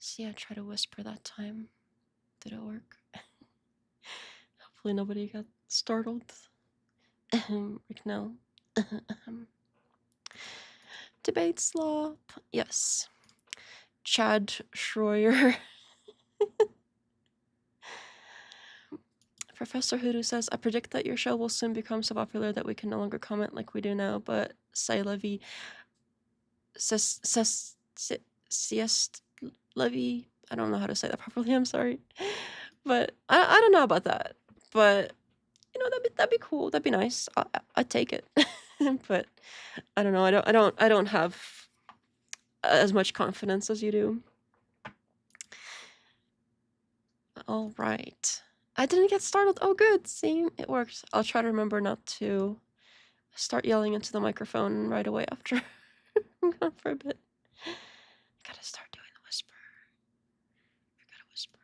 See, I tried to whisper that time. Did it work? Hopefully nobody got startled. Rick, no. Debate slop. Yes. Chad Schroyer. Professor Hoodoo says, I predict that your show will soon become so popular that we can no longer comment like we do now, but say levy. Siest levy. I don't know how to say that properly, I'm sorry. But I don't know about that. But that'd be cool. That'd be nice. I'd take it. But I don't know. I don't have as much confidence as you do. All right. I didn't get startled. Oh, good. See, it works. I'll try to remember not to start yelling into the microphone right away after I'm gone for a bit. I gotta start doing the whisper. I gotta whisper.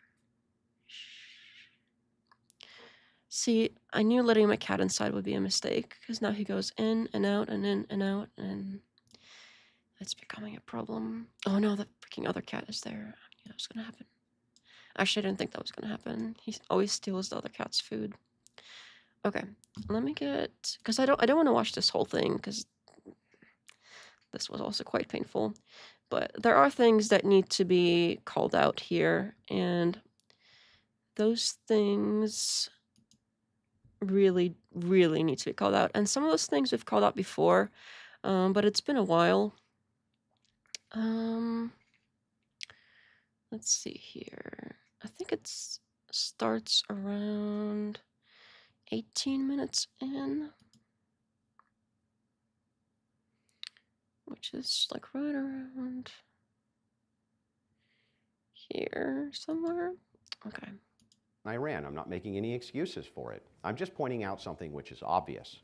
See, I knew letting my cat inside would be a mistake, because now he goes in and out and in and out, and it's becoming a problem. Oh no, the freaking other cat is there. I knew that was gonna happen. Actually, I didn't think that was gonna happen. He always steals the other cat's food. Okay, let me get, because I don't want to watch this whole thing, because this was also quite painful. But there are things that need to be called out here, and those things really, really need to be called out. And some of those things we've called out before, but it's been a while. Let's see here. I think it starts around 18 minutes in, which is like right around here somewhere. Okay. Iran. I'm not making any excuses for it. I'm just pointing out something which is obvious.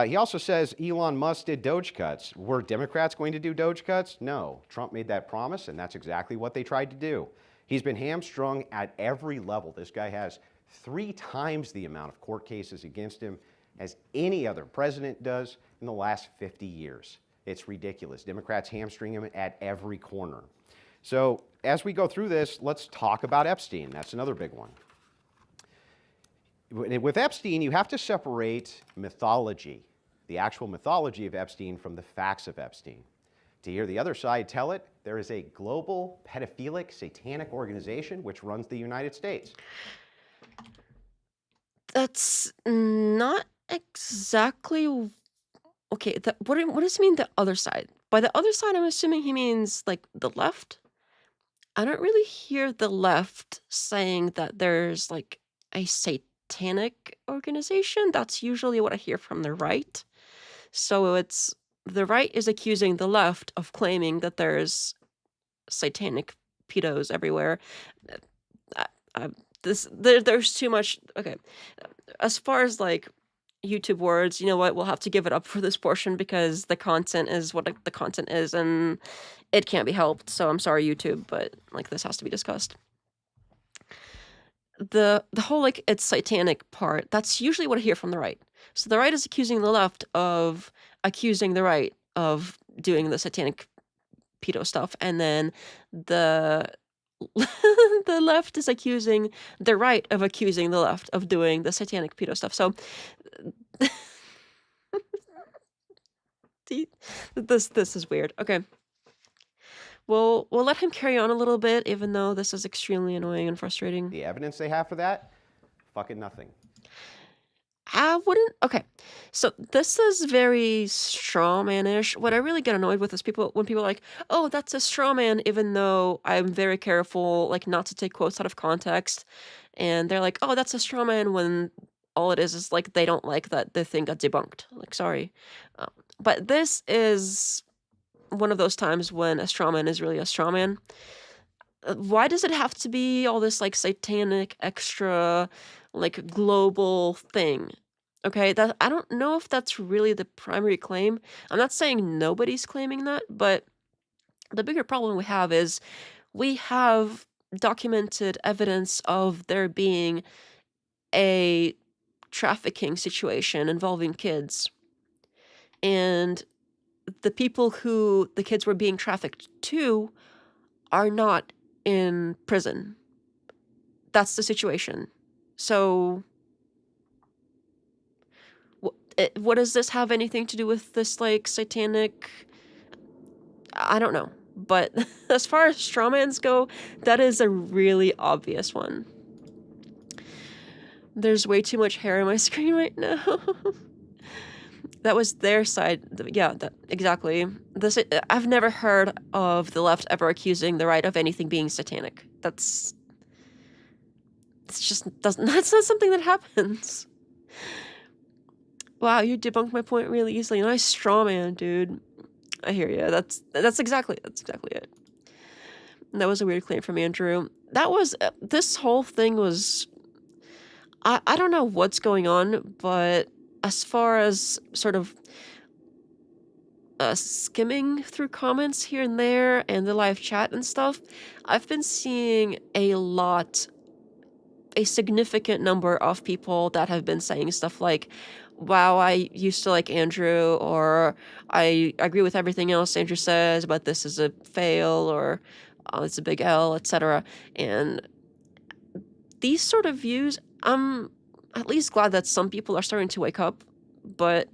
He also says Elon Musk did Doge cuts. Were Democrats going to do Doge cuts? No. Trump made that promise, and that's exactly what they tried to do. He's been hamstrung at every level. This guy has 3 times the amount of court cases against him as any other president does in the last 50 years. It's ridiculous. Democrats hamstring him at every corner. So as we go through this, let's talk about Epstein. That's another big one. With Epstein, you have to separate mythology, the actual mythology of Epstein, from the facts of Epstein. To hear the other side tell it, there is a global pedophilic satanic organization which runs the United States. That's not exactly okay. What does he mean, the other side? By the other side, I'm assuming he means like the left. I don't really hear the left saying that there's like a satanic organization. That's usually what I hear from the right. So it's the right is accusing the left of claiming that there's satanic pedos everywhere. There's too much. Okay, as far as like YouTube words, you know what? We'll have to give it up for this portion because the content is what the content is, and it can't be helped. So I'm sorry, YouTube, but like this has to be discussed. The whole like it's satanic part, that's usually what I hear from the right. So the right is accusing the left of accusing the right of doing the satanic pedo stuff, and then the the left is accusing the right of accusing the left of doing the satanic pedo stuff. So this is weird. Okay. We'll let him carry on a little bit, even though this is extremely annoying and frustrating. The evidence they have for that? Fucking nothing. I wouldn't. Okay, so this is very straw man-ish. What I really get annoyed with is when people are like, "Oh, that's a straw man," even though I'm very careful, like not to take quotes out of context, and they're like, "Oh, that's a straw man," when all it is like they don't like that the thing got debunked. Like, sorry, but this is one of those times when a straw man is really a straw man. Why does it have to be all this like satanic extra like global thing? Okay, that I don't know if that's really the primary claim. I'm not saying nobody's claiming that, but the bigger problem we have is we have documented evidence of there being a trafficking situation involving kids. And the people who the kids were being trafficked to are not in prison. That's the situation. So what does this have anything to do with this, like, satanic... I don't know. But as far as strawmans go, that is a really obvious one. There's way too much hair on my screen right now. That was their side. Yeah, exactly. I've never heard of the left ever accusing the right of anything being satanic. That's not something that happens. Wow, you debunked my point really easily. Nice straw man, dude. I hear you. That's exactly it. And that was a weird claim from Andrew. That was this whole thing was... I don't know what's going on, but as far as sort of skimming through comments here and there and the live chat and stuff, I've been seeing a significant number of people that have been saying stuff like, wow, I used to like Andrew, or I agree with everything else Andrew says, but this is a fail, or it's a big L, etc. And these sort of views, I'm at least glad that some people are starting to wake up, but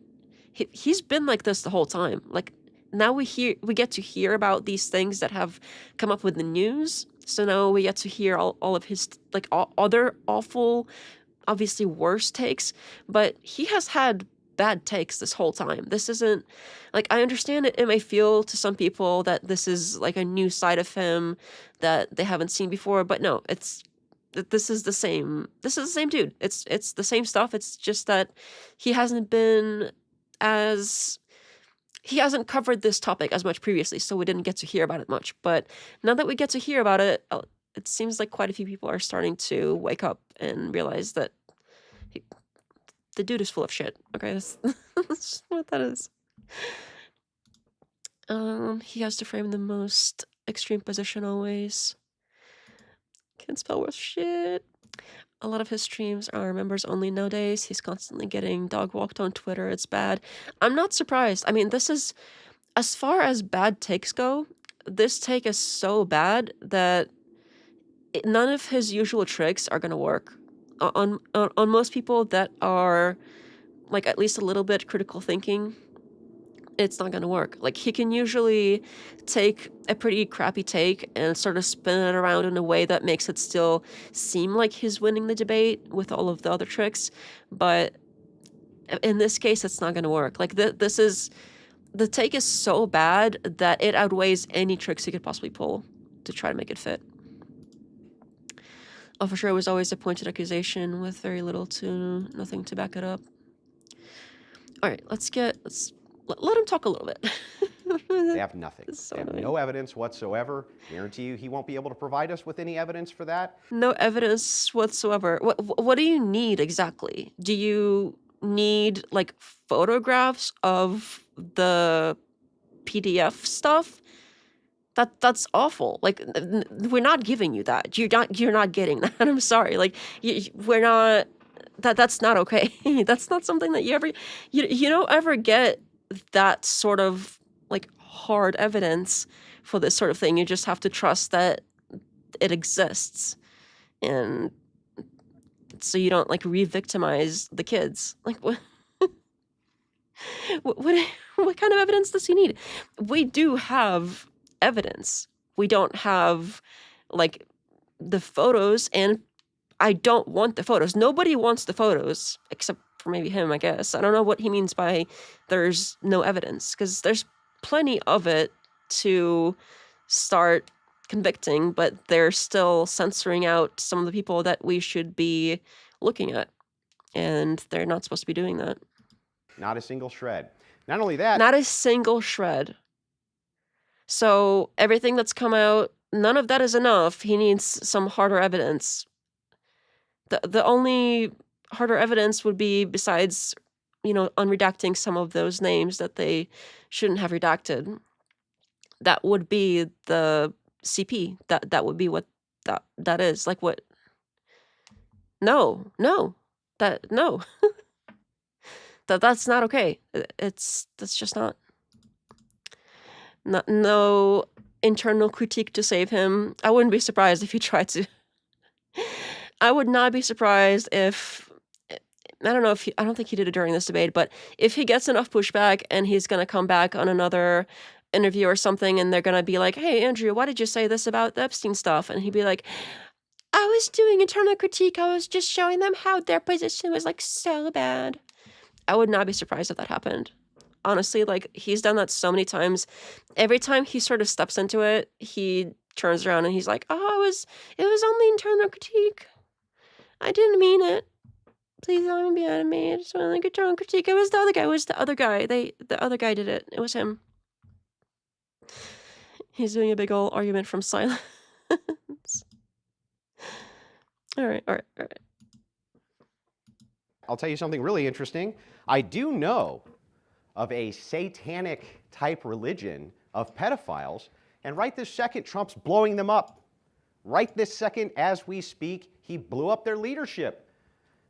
he's been like this the whole time. Like, now we get to hear about these things that have come up with the news. So now we get to hear all of his, like, other awful, obviously worse takes, but he has had bad takes this whole time. This isn't, like, I understand it may feel to some people that this is like a new side of him that they haven't seen before, but no, this is the same dude. It's the same stuff. It's just that he hasn't covered this topic as much previously, so we didn't get to hear about it much. But now that we get to hear about it, it seems like quite a few people are starting to wake up and realize that the dude is full of shit. Okay, that's what that is. He has to frame the most extreme position always. Can't spell worth shit. A lot of his streams are members only nowadays. He's constantly getting dog walked on Twitter. It's bad. I'm not surprised. I mean, this is, as far as bad takes go, this take is so bad that none of his usual tricks are gonna work. On most people that are, like, at least a little bit critical thinking, it's not gonna work. Like, he can usually take a pretty crappy take and sort of spin it around in a way that makes it still seem like he's winning the debate with all of the other tricks, but in this case, it's not gonna work. Like, the take is so bad that it outweighs any tricks he could possibly pull to try to make it fit. Oh, for sure, it was always a pointed accusation with very little to nothing to back it up. All right, let him talk a little bit. They have nothing. So they have annoying. no evidence whatsoever. Guarantee you he won't be able to provide us with any evidence for that. No evidence whatsoever. What do you need exactly? Do you need, like, photographs of the PDF stuff? That's awful. Like, we're not giving you that. You're not getting that. I'm sorry. Like, we're not. That's not okay. That's not something that you don't ever get that sort of, like, hard evidence for this sort of thing. You just have to trust that it exists, and so you don't, like, re-victimize the kids. Like, what? What kind of evidence does he need? We do have evidence. We don't have, like, the photos, and I don't want the photos. Nobody wants the photos except for maybe him, I guess. I don't know what he means by there's no evidence, because there's plenty of it to start convicting, but they're still censoring out some of the people that we should be looking at, and they're not supposed to be doing that. Not a single shred. Not only that. Not a single shred. So everything that's come out, none of that is enough. He needs some harder evidence. The only harder evidence would be, besides, unredacting some of those names that they shouldn't have redacted, that would be the CP. That would be what that is. Like, what? No. That's not okay. That's just not. No internal critique to save him. I wouldn't be surprised if he tried to. I would not be surprised if I don't know if I don't think he did it during this debate, but if he gets enough pushback and he's going to come back on another interview or something and they're going to be like, "Hey, Andrew, why did you say this about the Epstein stuff?" And he'd be like, "I was doing internal critique. I was just showing them how their position was like so bad." I would not be surprised if that happened. Honestly, like he's done that so many times. Every time he sort of steps into it, he turns around and he's like, "Oh, it was only internal critique. I didn't mean it. Please don't be mad at me. I just want to like internal critique. It was the other guy. It was the other guy. The other guy did it. It was him." He's doing a big old argument from silence. All right. I'll tell you something really interesting. I do know of a satanic type religion of pedophiles, and right this second, Trump's blowing them up. Right this second, as we speak, he blew up their leadership.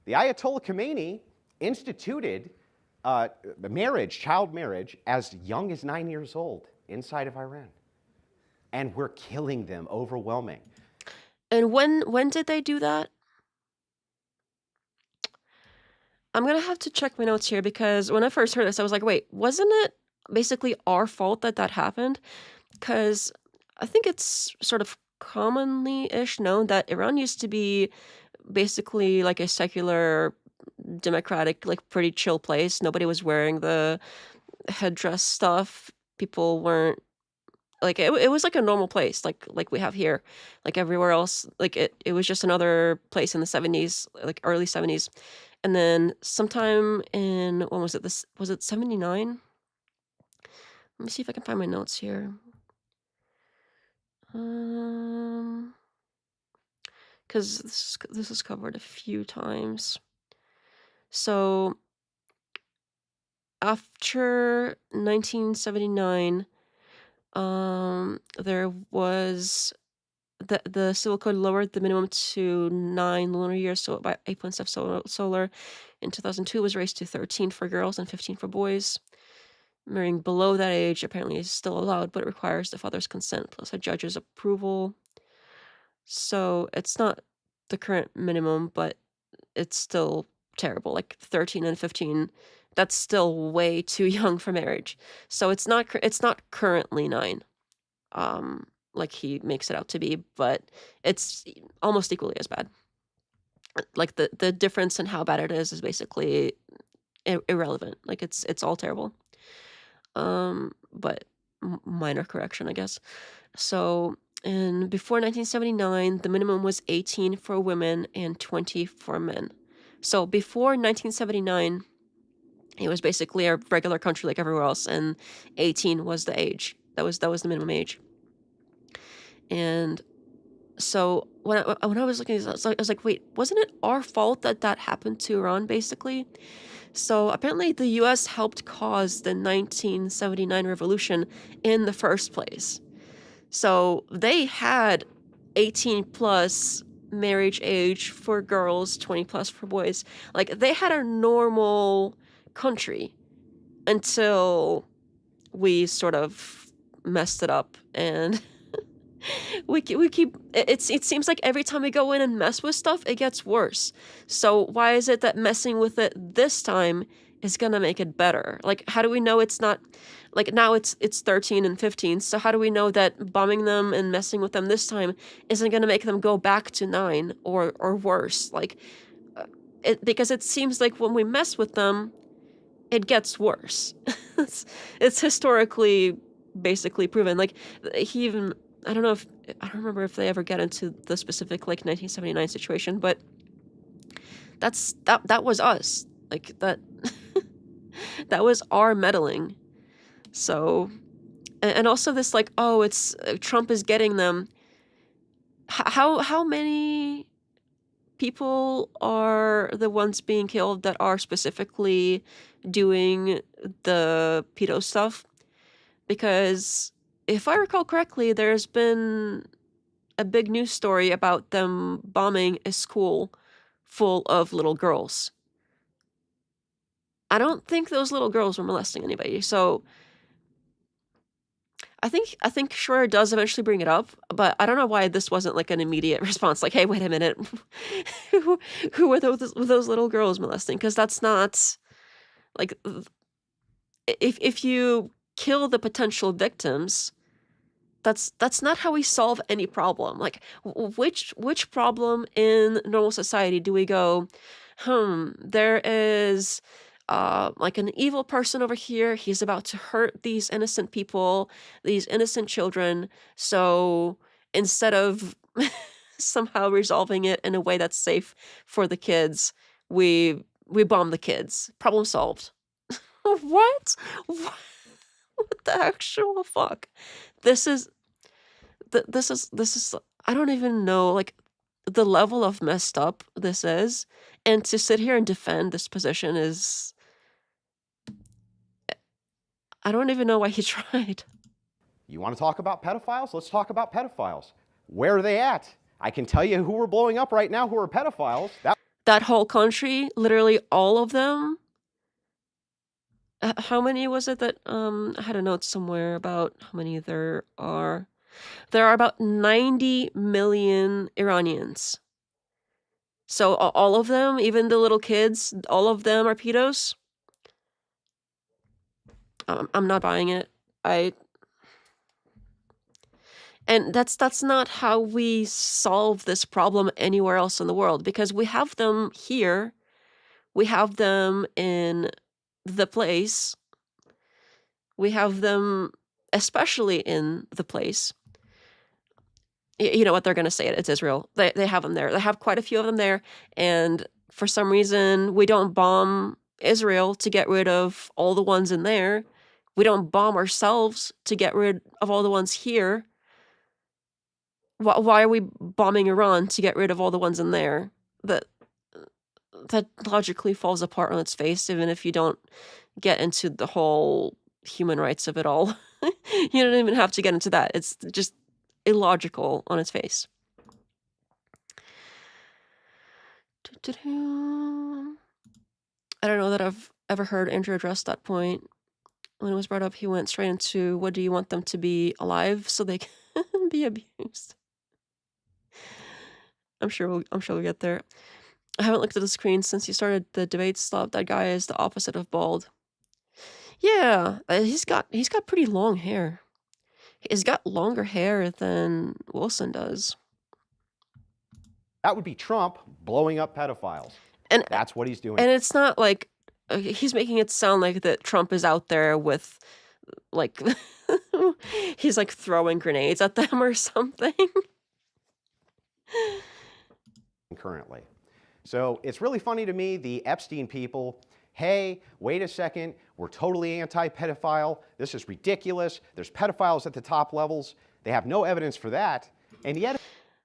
The Ayatollah Khomeini instituted child marriage, as young as 9 years old inside of Iran. And we're killing them, overwhelming. And when did they do that? I'm gonna have to check my notes here because when I first heard this, I was like, wait, wasn't it basically our fault that happened? Because I think it's sort of commonly-ish known that Iran used to be basically like a secular, democratic, like pretty chill place. Nobody was wearing the headdress stuff. People weren't like it was like a normal place, like we have here, like everywhere else. Like it was just another place in the 70s, like early 70s. And then sometime in when was it? Was it 79? Let me see if I can find my notes here. Because this is covered a few times. So after 1979, there was the civil code lowered the minimum to 9 lunar years, so by 8.7 solar. In 2002, it was raised to 13 for girls and 15 for boys. Marrying below that age apparently is still allowed, but it requires the father's consent plus a judge's approval. So it's not the current minimum, but it's still terrible. Like 13 and 15, that's still way too young for marriage. So it's not currently 9, like he makes it out to be, but it's almost equally as bad. Like the difference in how bad it is basically irrelevant. Like it's all terrible. But minor correction, I guess. So, and before 1979, the minimum was 18 for women and 20 for men. So before 1979, it was basically a regular country like everywhere else, and 18 was the age. That was the minimum age. And so when I was looking at this, I was like, wait, wasn't it our fault that happened to Iran, basically? So apparently the US helped cause the 1979 revolution in the first place. So they had 18 plus marriage age for girls, 20 plus for boys. Like they had a normal country until we sort of messed it up, and we keep it seems like every time we go in and mess with stuff, it gets worse. So why is it that messing with it this time is gonna make it better? Like, how do we know it's not like now it's 13 and 15? So how do we know that bombing them and messing with them this time isn't gonna make them go back to 9 or worse? Like, because it seems like when we mess with them, it gets worse. It's historically basically proven. Like he even I don't remember if they ever get into the specific like 1979 situation, but that was us. Like that that was our meddling. So and also this like, oh, it's Trump is getting them. How many people are the ones being killed that are specifically doing the pedo stuff? Because if I recall correctly, there's been a big news story about them bombing a school full of little girls. I don't think those little girls were molesting anybody. So I think Schreier does eventually bring it up, but I don't know why this wasn't like an immediate response. Like, hey, wait a minute, who were those little girls molesting? Because that's not like if you kill the potential victims, that's not how we solve any problem. Like, which problem in normal society do we go, there is like an evil person over here. He's about to hurt these innocent people, these innocent children. So instead of somehow resolving it in a way that's safe for the kids, we bomb the kids. Problem solved. What? What the actual fuck? This is I don't even know like the level of messed up this is, and to sit here and defend this position is, I don't even know why he tried. You want to talk about pedophiles? Let's talk about pedophiles. Where are they at? I can tell you who we're blowing up right now who are pedophiles. That whole country, literally all of them. How many was it that I had a note somewhere about how many there are? There are about 90 million Iranians. So all of them, even the little kids, all of them are pedos. I'm not buying it. And that's not how we solve this problem anywhere else in the world, because we have them here. We have them in the place. We have them especially in the place. You know what they're going to say? It's Israel. They have them there. They have quite a few of them there. And for some reason, we don't bomb Israel to get rid of all the ones in there. We don't bomb ourselves to get rid of all the ones here. Why are we bombing Iran to get rid of all the ones in there? That logically falls apart on its face, even if you don't get into the whole human rights of it all. You don't even have to get into that. It's just illogical on its face. I don't know that I've ever heard Andrew address that point. When it was brought up, he went straight into, what do you want them to be alive so they can be abused? I'm sure we'll get there. I haven't looked at the screen since you started the debate. Stop. That guy is the opposite of bald. Yeah, he's got pretty long hair. He's got longer hair than Wilson does. That would be Trump blowing up pedophiles. And that's what he's doing. And it's not like he's making it sound like that Trump is out there with like he's like throwing grenades at them or something. Currently. So it's really funny to me, the Epstein people, hey, wait a second, we're totally anti-pedophile, this is ridiculous, there's pedophiles at the top levels, they have no evidence for that, and yet...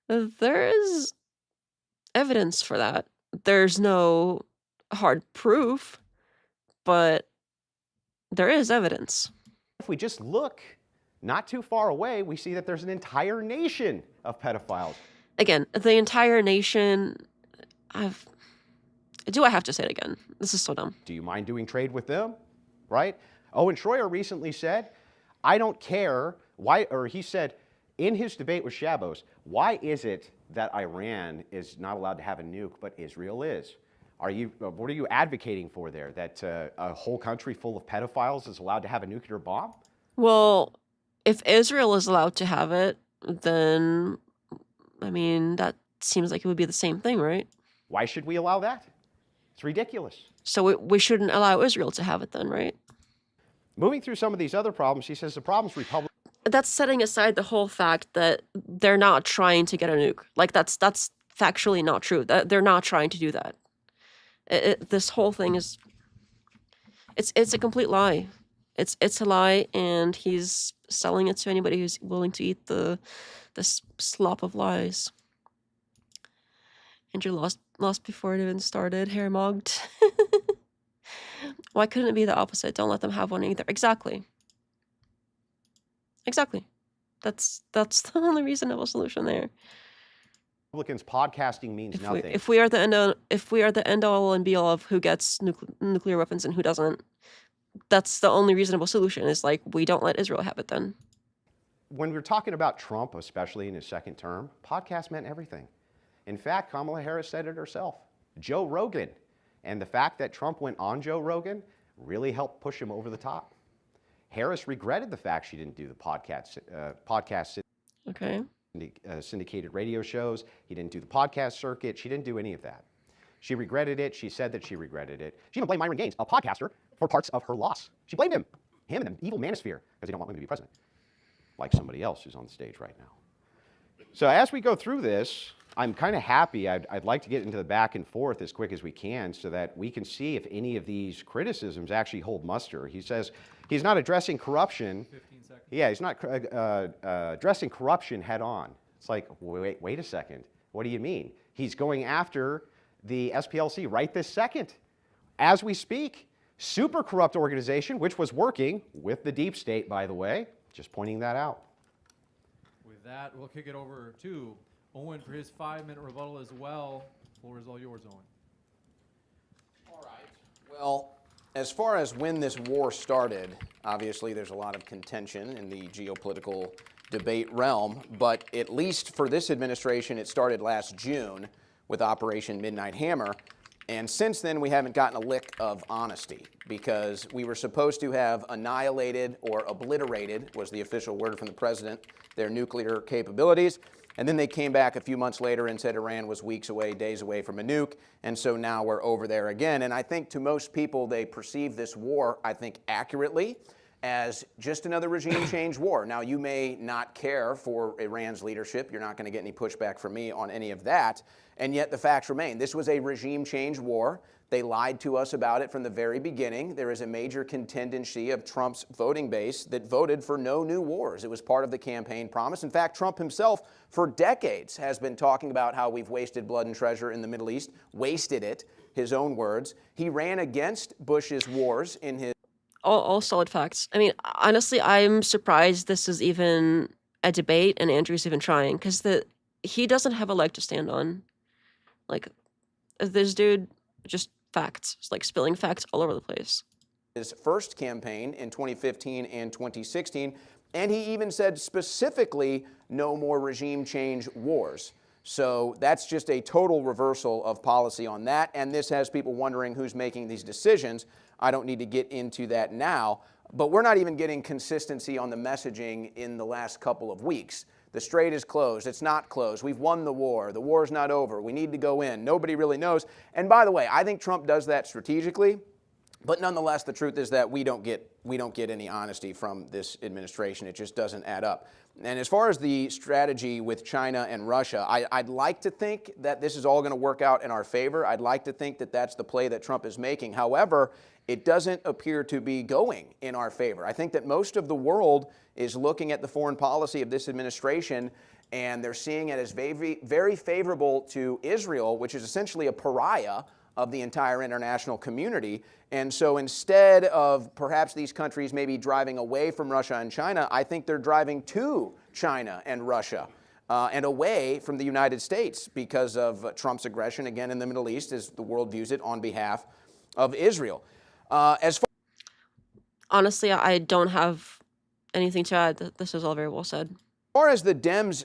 There is evidence for that. There's no hard proof, but there is evidence. If we just look not too far away, we see that there's an entire nation of pedophiles. Again, the entire nation, do I have to say it again? This is so dumb. Do you mind doing trade with them? Right? Owen Schroyer recently said, I don't care why, or he said in his debate with Shabos, why is it that Iran is not allowed to have a nuke, but Israel is? What are you advocating for there? That a whole country full of pedophiles is allowed to have a nuclear bomb? Well, if Israel is allowed to have it, then, I mean, that seems like it would be the same thing, right? Why should we allow that? It's ridiculous. So we shouldn't allow Israel to have it then, right? Moving through some of these other problems, he says the problem's Republican. That's setting aside the whole fact that they're not trying to get a nuke. Like, that's factually not true. They're not trying to do that. This whole thing is... It's a complete lie. It's a lie, and he's selling it to anybody who's willing to eat the slop of lies. Andrew lost before it even started. Hair mugged. Why couldn't it be the opposite? Don't let them have one either. Exactly. That's the only reasonable solution there. Republicans, podcasting means nothing. If we are the end all and be all of who gets nuclear weapons and who doesn't, that's the only reasonable solution. Is like, we don't let Israel have it then. when we're talking about Trump, especially in his second term, podcast meant everything. In fact, Kamala Harris said it herself. Joe Rogan. And the fact that Trump went on Joe Rogan really helped push him over the top. Harris regretted the fact she didn't do the podcast Okay. syndicated radio shows. He didn't do the podcast circuit. She didn't do any of that. She regretted it. She said that she regretted it. She even blamed Myron Gaines, a podcaster, for parts of her loss. She blamed him and the evil manosphere, because they don't want him to be president, like somebody else who's on the stage right now. So as we go through this, I'm kind of happy. I'd like to get into the back and forth as quick as we can so that we can see if any of these criticisms actually hold muster. He says he's not addressing corruption. 15 seconds. Yeah, he's not addressing corruption head on. It's like, wait a second. What do you mean? He's going after the SPLC right this second. As we speak, super corrupt organization, which was working with the deep state, by the way, just pointing that out. With that, we'll kick it over to Owen for his 5-minute rebuttal as well. Floor is all yours, Owen. All right. Well, as far as when this war started, obviously there's a lot of contention in the geopolitical debate realm, but at least for this administration, it started last June with Operation Midnight Hammer. And since then, we haven't gotten a lick of honesty, because we were supposed to have annihilated, or obliterated was the official word from the president, their nuclear capabilities. And then they came back a few months later and said Iran was weeks away, days away from a nuke. And so now we're over there again. And I think to most people, they perceive this war, I think accurately, as just another regime change war. Now, you may not care for Iran's leadership. You're not going to get any pushback from me on any of that. And yet the facts remain. This was a regime change war. They lied to us about it from the very beginning. There is a major contingency of Trump's voting base that voted for no new wars. It was part of the campaign promise. In fact, Trump himself, for decades, has been talking about how we've wasted blood and treasure in the Middle East, wasted it, his own words. He ran against Bush's wars in his... All solid facts. I mean, honestly, I'm surprised this is even a debate and Andrew's even trying, because he doesn't have a leg to stand on. Like, this dude, just facts, like spilling facts all over the place. His first campaign in 2015 and 2016, and he even said specifically no more regime change wars. So that's just a total reversal of policy on that, and this has people wondering who's making these decisions. I don't need to get into that now, but we're not even getting consistency on the messaging in the last couple of weeks. The strait is closed. It's not closed. We've won the war. The war's not over. We need to go in. Nobody really knows. And by the way, I think Trump does that strategically, but nonetheless, the truth is that we don't get any honesty from this administration. It just doesn't add up. And as far as the strategy with China and Russia, I'd like to think that this is all going to work out in our favor. I'd like to think that that's the play that Trump is making. However, it doesn't appear to be going in our favor. I think that most of the world is looking at the foreign policy of this administration, and they're seeing it as very, very favorable to Israel, which is essentially a pariah of the entire international community. And so instead of perhaps these countries maybe driving away from Russia and China, I think they're driving to China and Russia and away from the United States because of Trump's aggression, again, in the Middle East, as the world views it, on behalf of Israel. Honestly, I don't have anything to add. This is all very well said. As far as the Dems,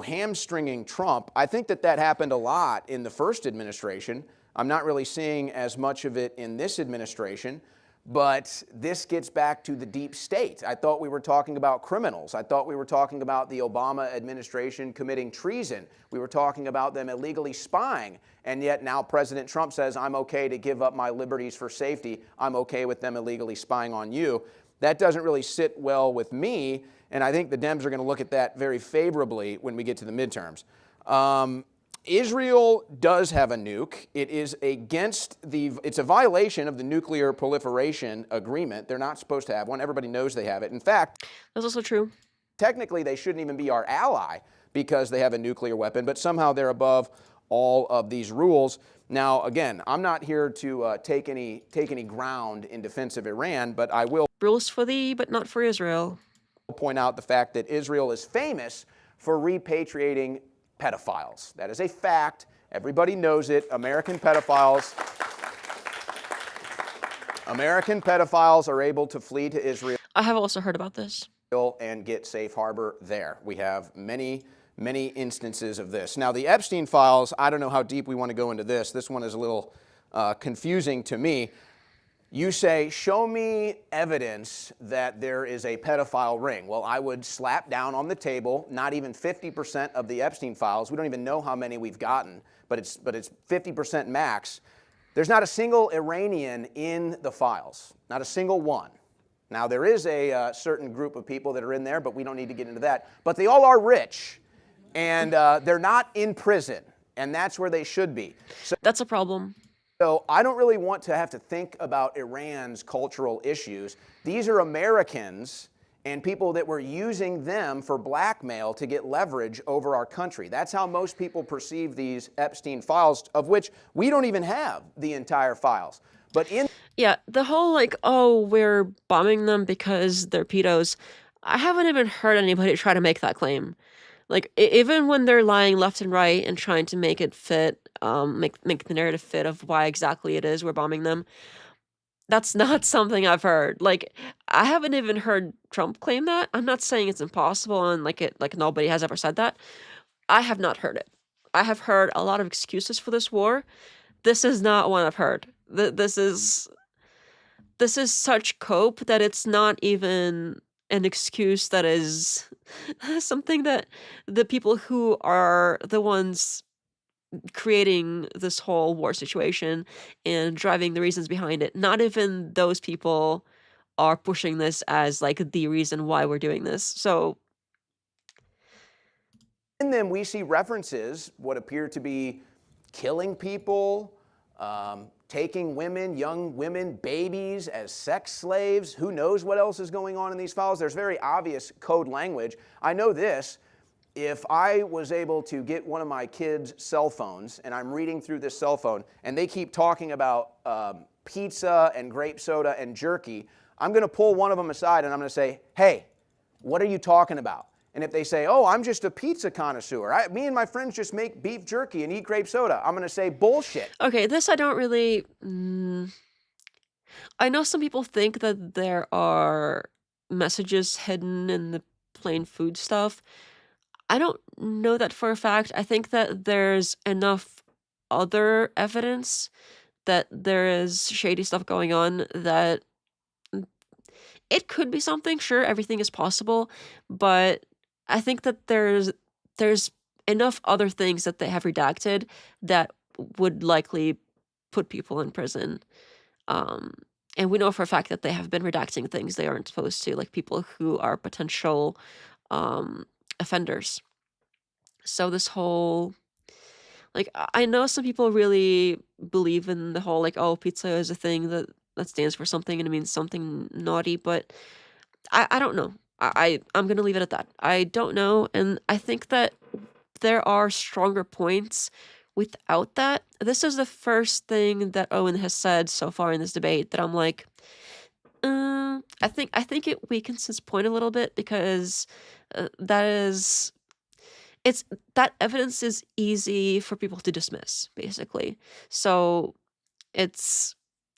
hamstringing Trump, I think that happened a lot in the first administration. I'm not really seeing as much of it in this administration, but this gets back to the deep state. I thought we were talking about criminals. I thought we were talking about the Obama administration committing treason. We were talking about them illegally spying, and yet now President Trump says, I'm okay to give up my liberties for safety. I'm okay with them illegally spying on you. That doesn't really sit well with me, and I think the Dems are going to look at that very favorably when we get to the midterms. Israel does have a nuke. It is it's a violation of the nuclear proliferation agreement. They're not supposed to have one. Everybody knows they have it. In fact, That's also true. technically they shouldn't even be our ally because they have a nuclear weapon, but somehow they're above all of these rules. Now, again, I'm not here to take any ground in defense of Iran, but I will Rules for thee, but not for Israel. point out the fact that Israel is famous for repatriating pedophiles. That is a fact. Everybody knows it. American pedophiles are able to flee to Israel. I have also heard about this. and get safe harbor there. We have many instances of this. Now, the Epstein files, I don't know how deep we want to go into this. This one is a little confusing to me. You say, show me evidence that there is a pedophile ring. Well, I would slap down on the table, not even 50% of the Epstein files. We don't even know how many we've gotten, but it's 50% max. There's not a single Iranian in the files, not a single one. Now, there is a certain group of people that are in there, but we don't need to get into that. But they all are rich, and they're not in prison, and that's where they should be. That's a problem. So I don't really want to have to think about Iran's cultural issues. These are Americans and people that were using them for blackmail to get leverage over our country. That's how most people perceive these Epstein files, of which we don't even have the entire files. But Yeah, the whole like, oh, we're bombing them because they're pedos. I haven't even heard anybody try to make that claim. Like, even when they're lying left and right and trying to make it fit, make the narrative fit of why exactly it is we're bombing them, that's not something I've heard. Like, I haven't even heard Trump claim that. I'm not saying it's impossible and like nobody has ever said that. I have not heard it. I have heard a lot of excuses for this war. This is not one I've heard. This is such cope that it's not even an excuse that is something that the people who are the ones creating this whole war situation and driving the reasons behind it, not even those people are pushing this as like the reason why we're doing this. So in them, we see references, what appear to be killing people, taking women, young women, babies as sex slaves. Who knows what else is going on in these files? There's very obvious code language. I know this. If I was able to get one of my kids' cell phones and I'm reading through this cell phone and they keep talking about pizza and grape soda and jerky, I'm going to pull one of them aside and I'm going to say, hey, what are you talking about? And if they say, oh, I'm just a pizza connoisseur, me and my friends just make beef jerky and eat grape soda, I'm going to say bullshit. okay, this I don't really... I know some people think that there are messages hidden in the plain food stuff. I don't know that for a fact. I think that there's enough other evidence that there is shady stuff going on that it could be something. Sure, everything is possible, but I think that there's enough other things that they have redacted that would likely put people in prison. And we know for a fact that they have been redacting things they aren't supposed to, like people who are potential offenders. So this whole, like, I know some people really believe in the whole, like, oh, pizza is a thing that stands for something and it means something naughty, but I don't know. I'm going to leave it at that. I don't know, and I think that there are stronger points without that. This is the first thing that Owen has said so far in this debate that I'm like, I think it weakens his point a little bit because that evidence is easy for people to dismiss, basically. So it's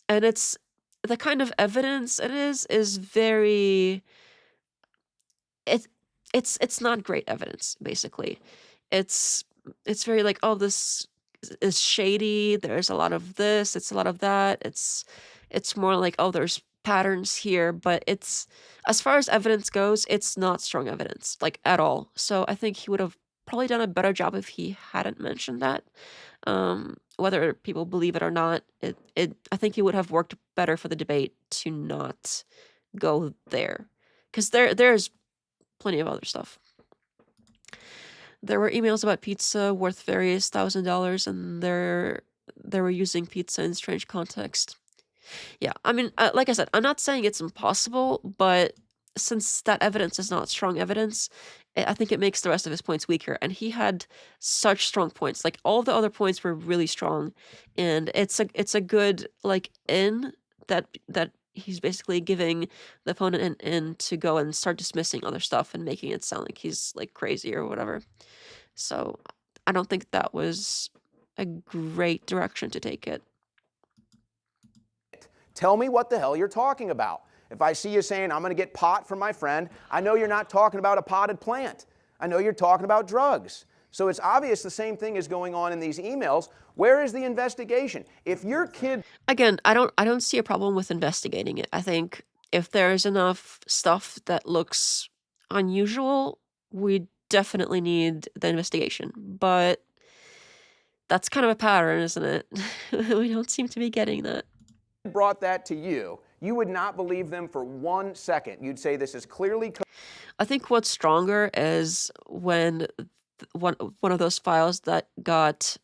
the kind of evidence it is very, it's not great evidence, basically. It's very like, oh, this is shady, there's a lot of this, it's a lot of that. It's more like, oh, there's patterns here, but it's, as far as evidence goes, it's not strong evidence, like, at all. So I think he would have probably done a better job if he hadn't mentioned that. Whether people believe it or not, I think it would have worked better for the debate to not go there, because there's plenty of other stuff. There were emails about pizza worth various $1,000, and they were using pizza in strange context. Yeah, I mean, like I said, I'm not saying it's impossible, but since that evidence is not strong evidence, I think it makes the rest of his points weaker. And he had such strong points. Like, all the other points were really strong, and it's a good, like, in that he's basically giving the opponent an in to go and start dismissing other stuff and making it sound like he's, like, crazy or whatever. So I don't think that was a great direction to take it. Tell me what the hell you're talking about. If I see you saying, I'm going to get pot from my friend, I know you're not talking about a potted plant. I know you're talking about drugs. So it's obvious the same thing is going on in these emails. Where is the investigation? If your kid... Again, I don't see a problem with investigating it. I think if there's enough stuff that looks unusual, we definitely need the investigation. But that's kind of a pattern, isn't it? We don't seem to be getting that. brought that to you, you would not believe them for 1 second. You'd say this is clearly... I think what's stronger is when one of those files that got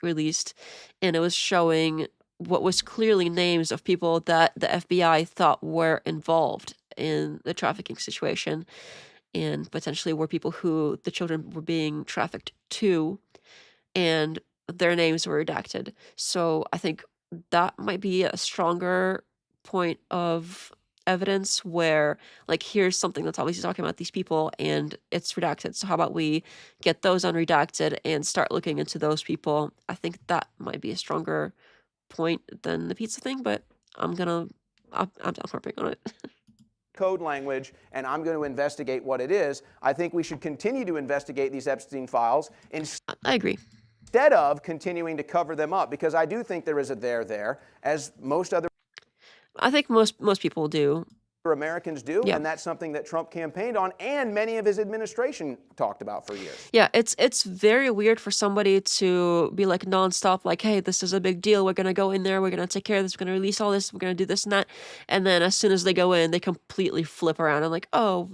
released, and it was showing what was clearly names of people that the FBI thought were involved in the trafficking situation, and potentially were people who the children were being trafficked to, and their names were redacted. So I think that might be a stronger point of evidence where, like, here's something that's obviously talking about these people and it's redacted. So how about we get those unredacted and start looking into those people? I think that might be a stronger point than the pizza thing, but I'm harping on it. Code language, and I'm going to investigate what it is. I think we should continue to investigate these Epstein files I agree. instead of continuing to cover them up, because I do think there is a there, as most other I think most people do. Americans do, Yeah. and that's something that Trump campaigned on and many of his administration talked about for years. Yeah, it's very weird for somebody to be like nonstop, like, hey, this is a big deal. We're gonna go in there. We're gonna take care of this. We're gonna release all this. We're gonna do this and that. And then as soon as they go in, they completely flip around and like, oh,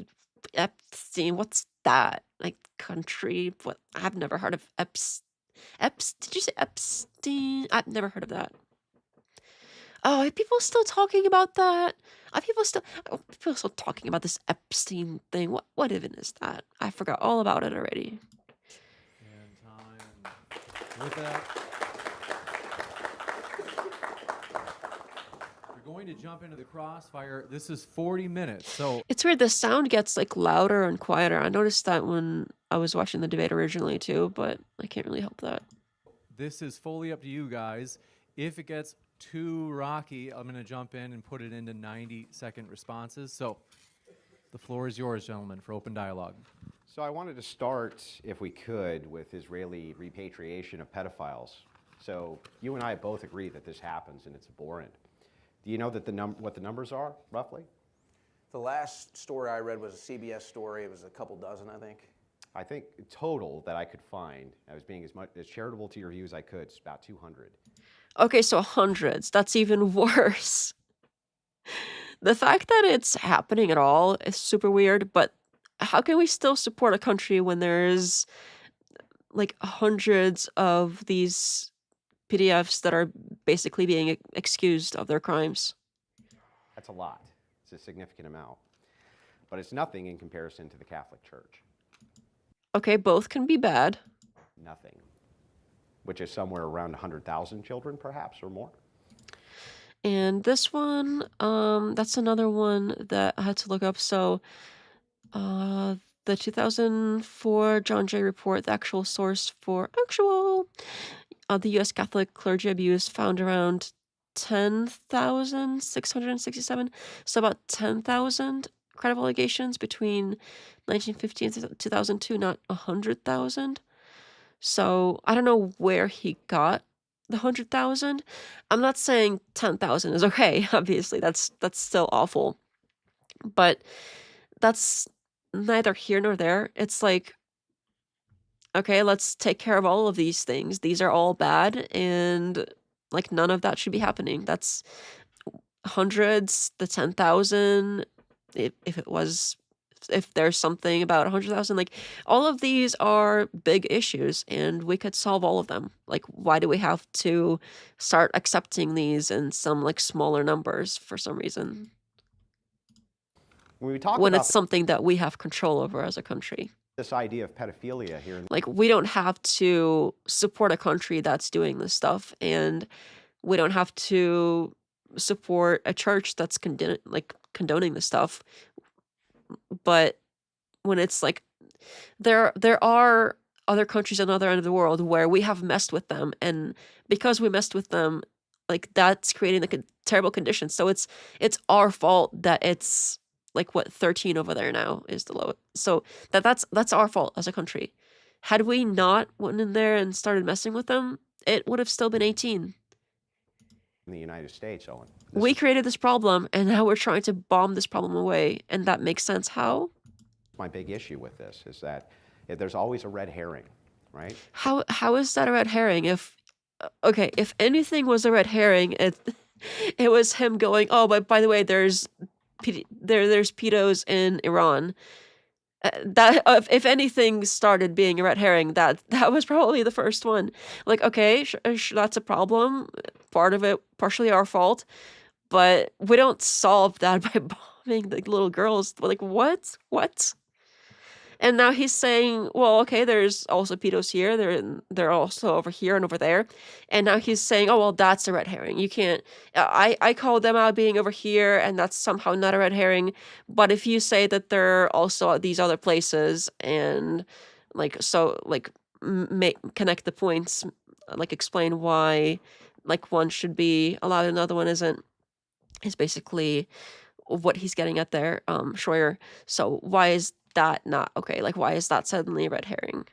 Epstein, what's that? Like country? What? I've never heard of Did you say Epstein? I've never heard of that. Oh, are people still talking about that? Are people still talking about this Epstein thing? What even is that? I forgot all about it already. And time. With that, we're going to jump into the crossfire. This is 40 minutes, so It's weird. The sound gets like louder and quieter. I noticed that when I was watching the debate originally too, but I can't really help that. this is fully up to you guys. If it gets too rocky, I'm going to jump in and put it into 90-second responses. So the floor is yours, gentlemen, for open dialogue. So I wanted to start, if we could, with Israeli repatriation of pedophiles. So you and I both agree that this happens and it's abhorrent. Do you know that what the numbers are, roughly? The last story I read was a CBS story. It was a couple dozen, I think. I think total that I could find, I was being as charitable to your view as I could, it's about 200. Okay, so hundreds. That's even worse. The fact that it's happening at all is super weird, but how can we still support a country when there's like hundreds of these PDFs that are basically being excused of their crimes? That's a lot. It's a significant amount. But it's nothing in comparison to the Catholic Church. Okay, both can be bad. Nothing. Which is somewhere around 100,000 children, perhaps, or more. And this one, that's another one that I had to look up. So, the 2004 John Jay report, the actual source for the U.S. Catholic clergy abuse, found around 10,667. So about 10,000 credible allegations between 1950 and 2002, not 100,000. So I don't know where he got the 100,000. I'm not saying 10,000 is okay. Obviously, that's still awful, but that's neither here nor there. It's like, okay, let's take care of all of these things. These are all bad, and like none of that should be happening. That's hundreds, the 10,000. If there's something about 100,000, like all of these are big issues and we could solve all of them. Like, why do we have to start accepting these in some like smaller numbers for some reason? When we talk When about it's something that we have control over as a country. this idea of pedophilia here in Like, we don't have to support a country that's doing this stuff, and we don't have to support a church that's condoning this stuff. But when it's like there are other countries on the other end of the world where we have messed with them, and because we messed with them, Like that's creating like a terrible conditions. So it's our fault that it's like what 13 over there now is the low. So that's our fault as a country. Had we not went in there and started messing with them, it would have still been 18. In the United States, Owen. We created this problem, and now we're trying to bomb this problem away, and that makes sense. How? My big issue with this is that there's always a red herring, right? How is that a red herring? If anything was a red herring, it was him going, oh, but by the way, there's pedos in Iran. That if anything started being a red herring, that was probably the first one. Like, okay, that's a problem. Part of it, partially our fault, but we don't solve that by bombing the little girls. Like, what? And now he's saying, well, okay, there's also pedos here. They're also over here and over there. And now he's saying, oh, well, that's a red herring. You can't. I call them out being over here, and that's somehow not a red herring. But if you say that they're also at these other places, and connect the points, like explain why, like one should be allowed, another one isn't, is basically what he's getting at there, Schroyer. So why is that not okay? Like, why is that suddenly a red herring?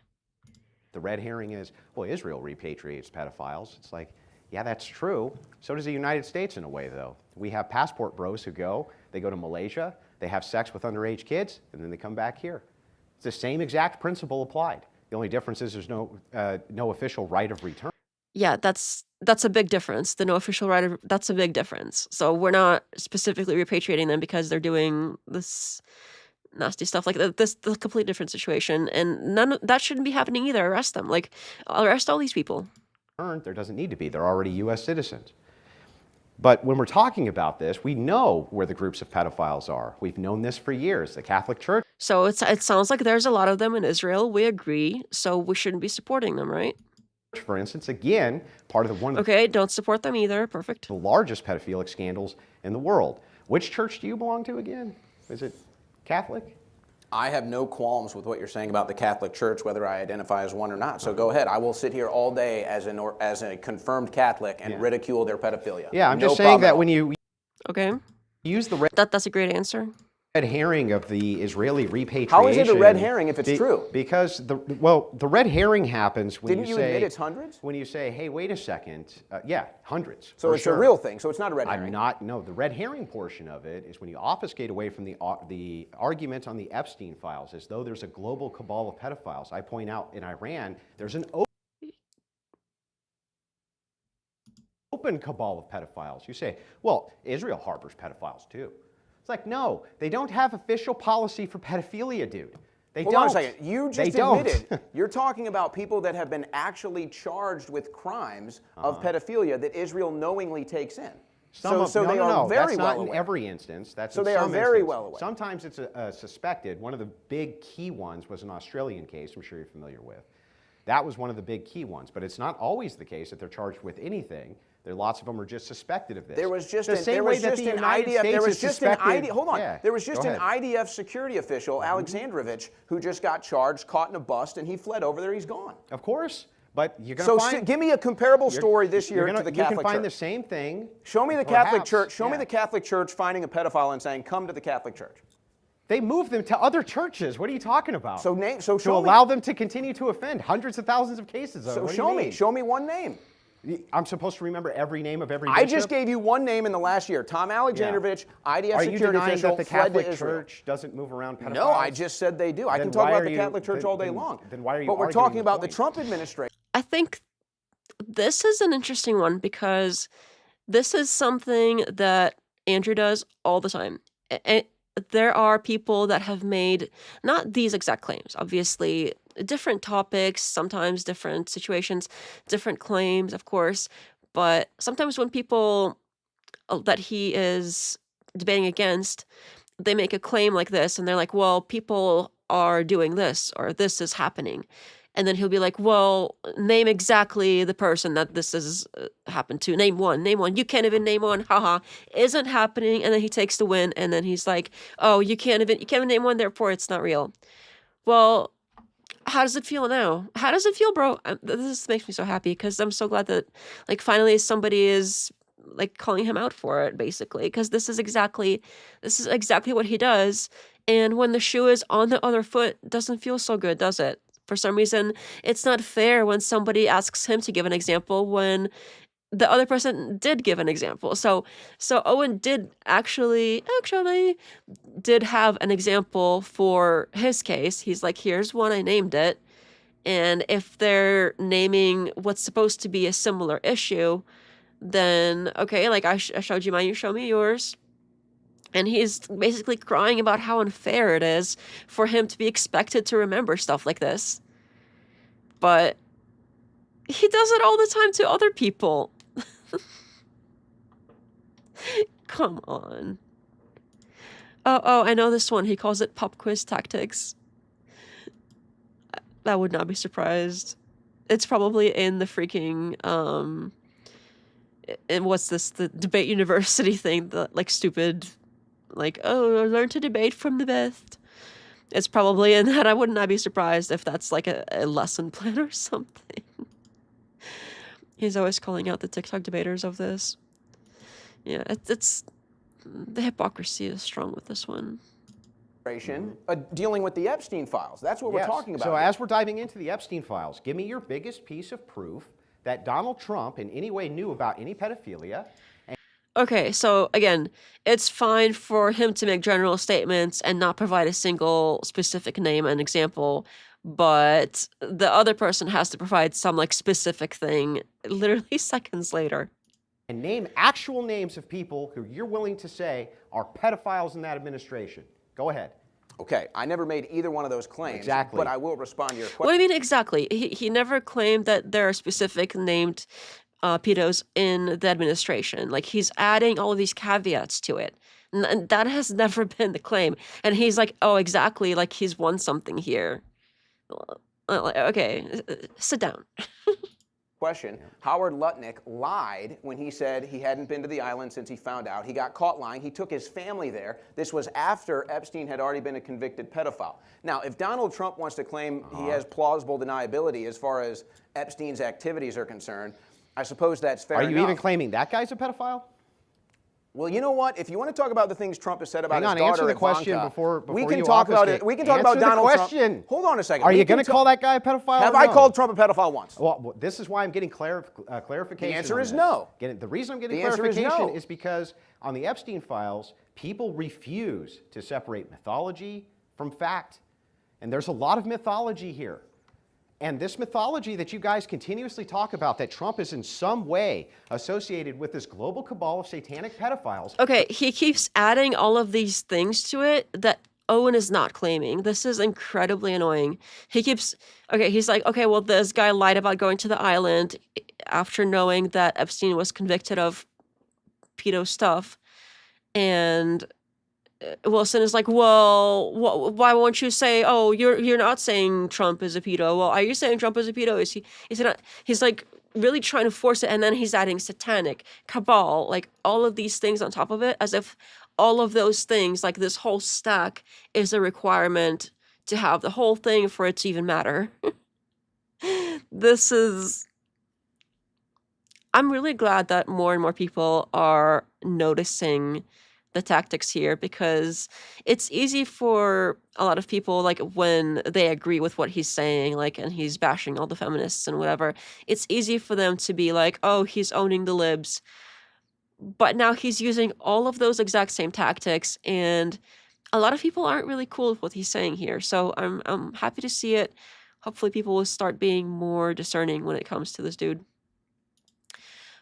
The red herring is, well, Israel repatriates pedophiles. It's like, yeah, that's true. So does the United States in a way, though. We have passport bros who they go to Malaysia, they have sex with underage kids, and then they come back here. It's the same exact principle applied. The only difference is there's no official right of return. Yeah, that's a big difference. The no official right of, that's a big difference. So we're not specifically repatriating them because they're doing this nasty stuff. Like this, the complete different situation, and that shouldn't be happening either. Arrest them. Like, arrest all these people. There doesn't need to be. They're already U.S. citizens. But when we're talking about this, we know where the groups of pedophiles are. We've known this for years. The Catholic Church. So it sounds like there's a lot of them in Israel. We agree. So we shouldn't be supporting them, right? For instance, again, part of Okay, don't support them either. Perfect. the largest pedophilic scandals in the world. Which church do you belong to again? Is it Catholic? I have no qualms with what you're saying about the Catholic Church, whether I identify as one or not. So go ahead. I will sit here all day as a confirmed Catholic and ridicule their pedophilia. Yeah, I'm just saying that when you Okay, use the that's a great answer. red herring of the Israeli repatriation. How is it a red herring if it's true? Because the red herring happens when Didn't you say, admit it's hundreds? When you say, hey, wait a second, yeah, hundreds. So for it's sure. a real thing. So it's not a red herring. No, the red herring portion of it is when you obfuscate away from the argument on the Epstein files as though there's a global cabal of pedophiles. I point out in Iran, there's an open cabal of pedophiles. You say, well, Israel harbors pedophiles too. It's like, no, they don't have official policy for pedophilia, dude. They Hold don't. on a second. You just admitted you're talking about people that have been actually charged with crimes of pedophilia that Israel knowingly takes in. They are very That's well not aware. in every instance. That's So in they are some very instances. well aware. Sometimes it's suspected. One of the big key ones was an Australian case I'm sure you're familiar with. That was one of the big key ones, but it's not always the case that they're charged with anything. There lots of them are just suspected of this. There was just the an IDF. There was just an IDF. Hold on. Yeah, There was just go an ahead. IDF security official, Alexandrovich, who just got charged, caught in a bust, and he fled over there. He's gone. Of course, but you're going to So find. give me a comparable story this year to the You Catholic can find Church. the same thing. Show me the Catholic perhaps, Church. Show me yeah. the Catholic Church finding a pedophile and saying, "Come to the Catholic Church." They moved them to other churches. What are you talking about? So to show me. allow them to continue to offend hundreds of thousands of cases. So What do you show me. mean? Show me one name. I'm supposed to remember every name of every I bishop? just gave you one name in the last year. Tom Alexandrovich, IDF Are you security denying official, that the fled Catholic to Israel. Church doesn't move around pedophiles? No, I just said they do. I Then can talk why about are the you- Catholic Church all day then- long. then why are you But we're arguing talking the about the point? Trump administration. I think this is an interesting one because this is something that Andrew does all the time. There are people that have made not these exact claims, obviously, different topics, sometimes different situations, different claims, of course. But sometimes when people that he is debating against, they make a claim like this and they're like, well, people are doing this or this is happening. And then he'll be like, well, name exactly the person that this has happened to. Name one. You can't even name one. Haha. Isn't happening. And then he takes the win. And then he's like, oh, you can't even name one. Therefore, it's not real. Well, how does it feel now? How does it feel, bro? This makes me so happy because I'm so glad that like finally somebody is like calling him out for it, basically, because this is exactly what he does. And when the shoe is on the other foot, it doesn't feel so good, does it? For some reason, it's not fair when somebody asks him to give an example when the other person did give an example. So Owen did actually did have an example for his case. He's like, here's one, I named it. And if they're naming what's supposed to be a similar issue, then okay, like I showed you mine, you show me yours. And he's basically crying about how unfair it is for him to be expected to remember stuff like this. But he does it all the time to other people. Come on. Oh, I know this one. He calls it pop quiz tactics. I would not be surprised. It's probably in the freaking, and what's this, the debate university thing, the, like, stupid, like, oh, learn to debate from the best. It's probably in that. I would not be surprised if that's, like, a lesson plan or something. He's always calling out the TikTok debaters of this. Yeah, it's the hypocrisy is strong with this one. Dealing with the Epstein files. That's what we're talking about. So here. as we're diving into the Epstein files, give me your biggest piece of proof that Donald Trump in any way knew about any pedophilia. Okay, so again, it's fine for him to make general statements and not provide a single specific name and example, but the other person has to provide some like specific thing literally seconds later. And name actual names of people who you're willing to say are pedophiles in that administration. Go ahead. Okay, I never made either one of those claims. Exactly. But I will respond to your question. What do you mean exactly? He never claimed that there are specific named pedos in the administration. Like, he's adding all of these caveats to it. And that has never been the claim. And he's like, oh, exactly, like he's won something here. Okay, sit down. Question. Howard Lutnick lied when he said he hadn't been to the island since he found out. He got caught lying. He took his family there. This was after Epstein had already been a convicted pedophile. Now, if Donald Trump wants to claim he has plausible deniability as far as Epstein's activities are concerned, I suppose that's fair enough. Are you even claiming that guy's a pedophile? Well, you know what? If you want to talk about the things Trump has said about his daughter, answer the Ivanka, question before we can you talk about obfuscate. it. We can talk Answer about the Donald question. Trump. Hold on a second. Are you going to call that guy a pedophile? Have or I no? called Trump a pedophile once? Well, this is why I'm getting clarification. The answer on is this. no. The reason I'm getting The answer is clarification no. is because on the Epstein files, people refuse to separate mythology from fact. And there's a lot of mythology here. And this mythology that you guys continuously talk about, that Trump is in some way associated with this global cabal of satanic pedophiles. Okay, he keeps adding all of these things to it that Owen is not claiming. This is incredibly annoying. He's like, okay, well, this guy lied about going to the island after knowing that Epstein was convicted of pedo stuff. And Wilson is like, well, why won't you say, oh, you're not saying Trump is a pedo? Well, are you saying Trump is a pedo? Is he not? He's like really trying to force it, and then he's adding satanic, cabal, like all of these things on top of it, as if all of those things, like this whole stack, is a requirement to have the whole thing for it to even matter. I'm really glad that more and more people are noticing the tactics here, because it's easy for a lot of people, like when they agree with what he's saying, like, and he's bashing all the feminists and whatever, it's easy for them to be like, oh, he's owning the libs. But now he's using all of those exact same tactics, and a lot of people aren't really cool with what he's saying here. So I'm happy to see it. Hopefully people will start being more discerning when it comes to this dude.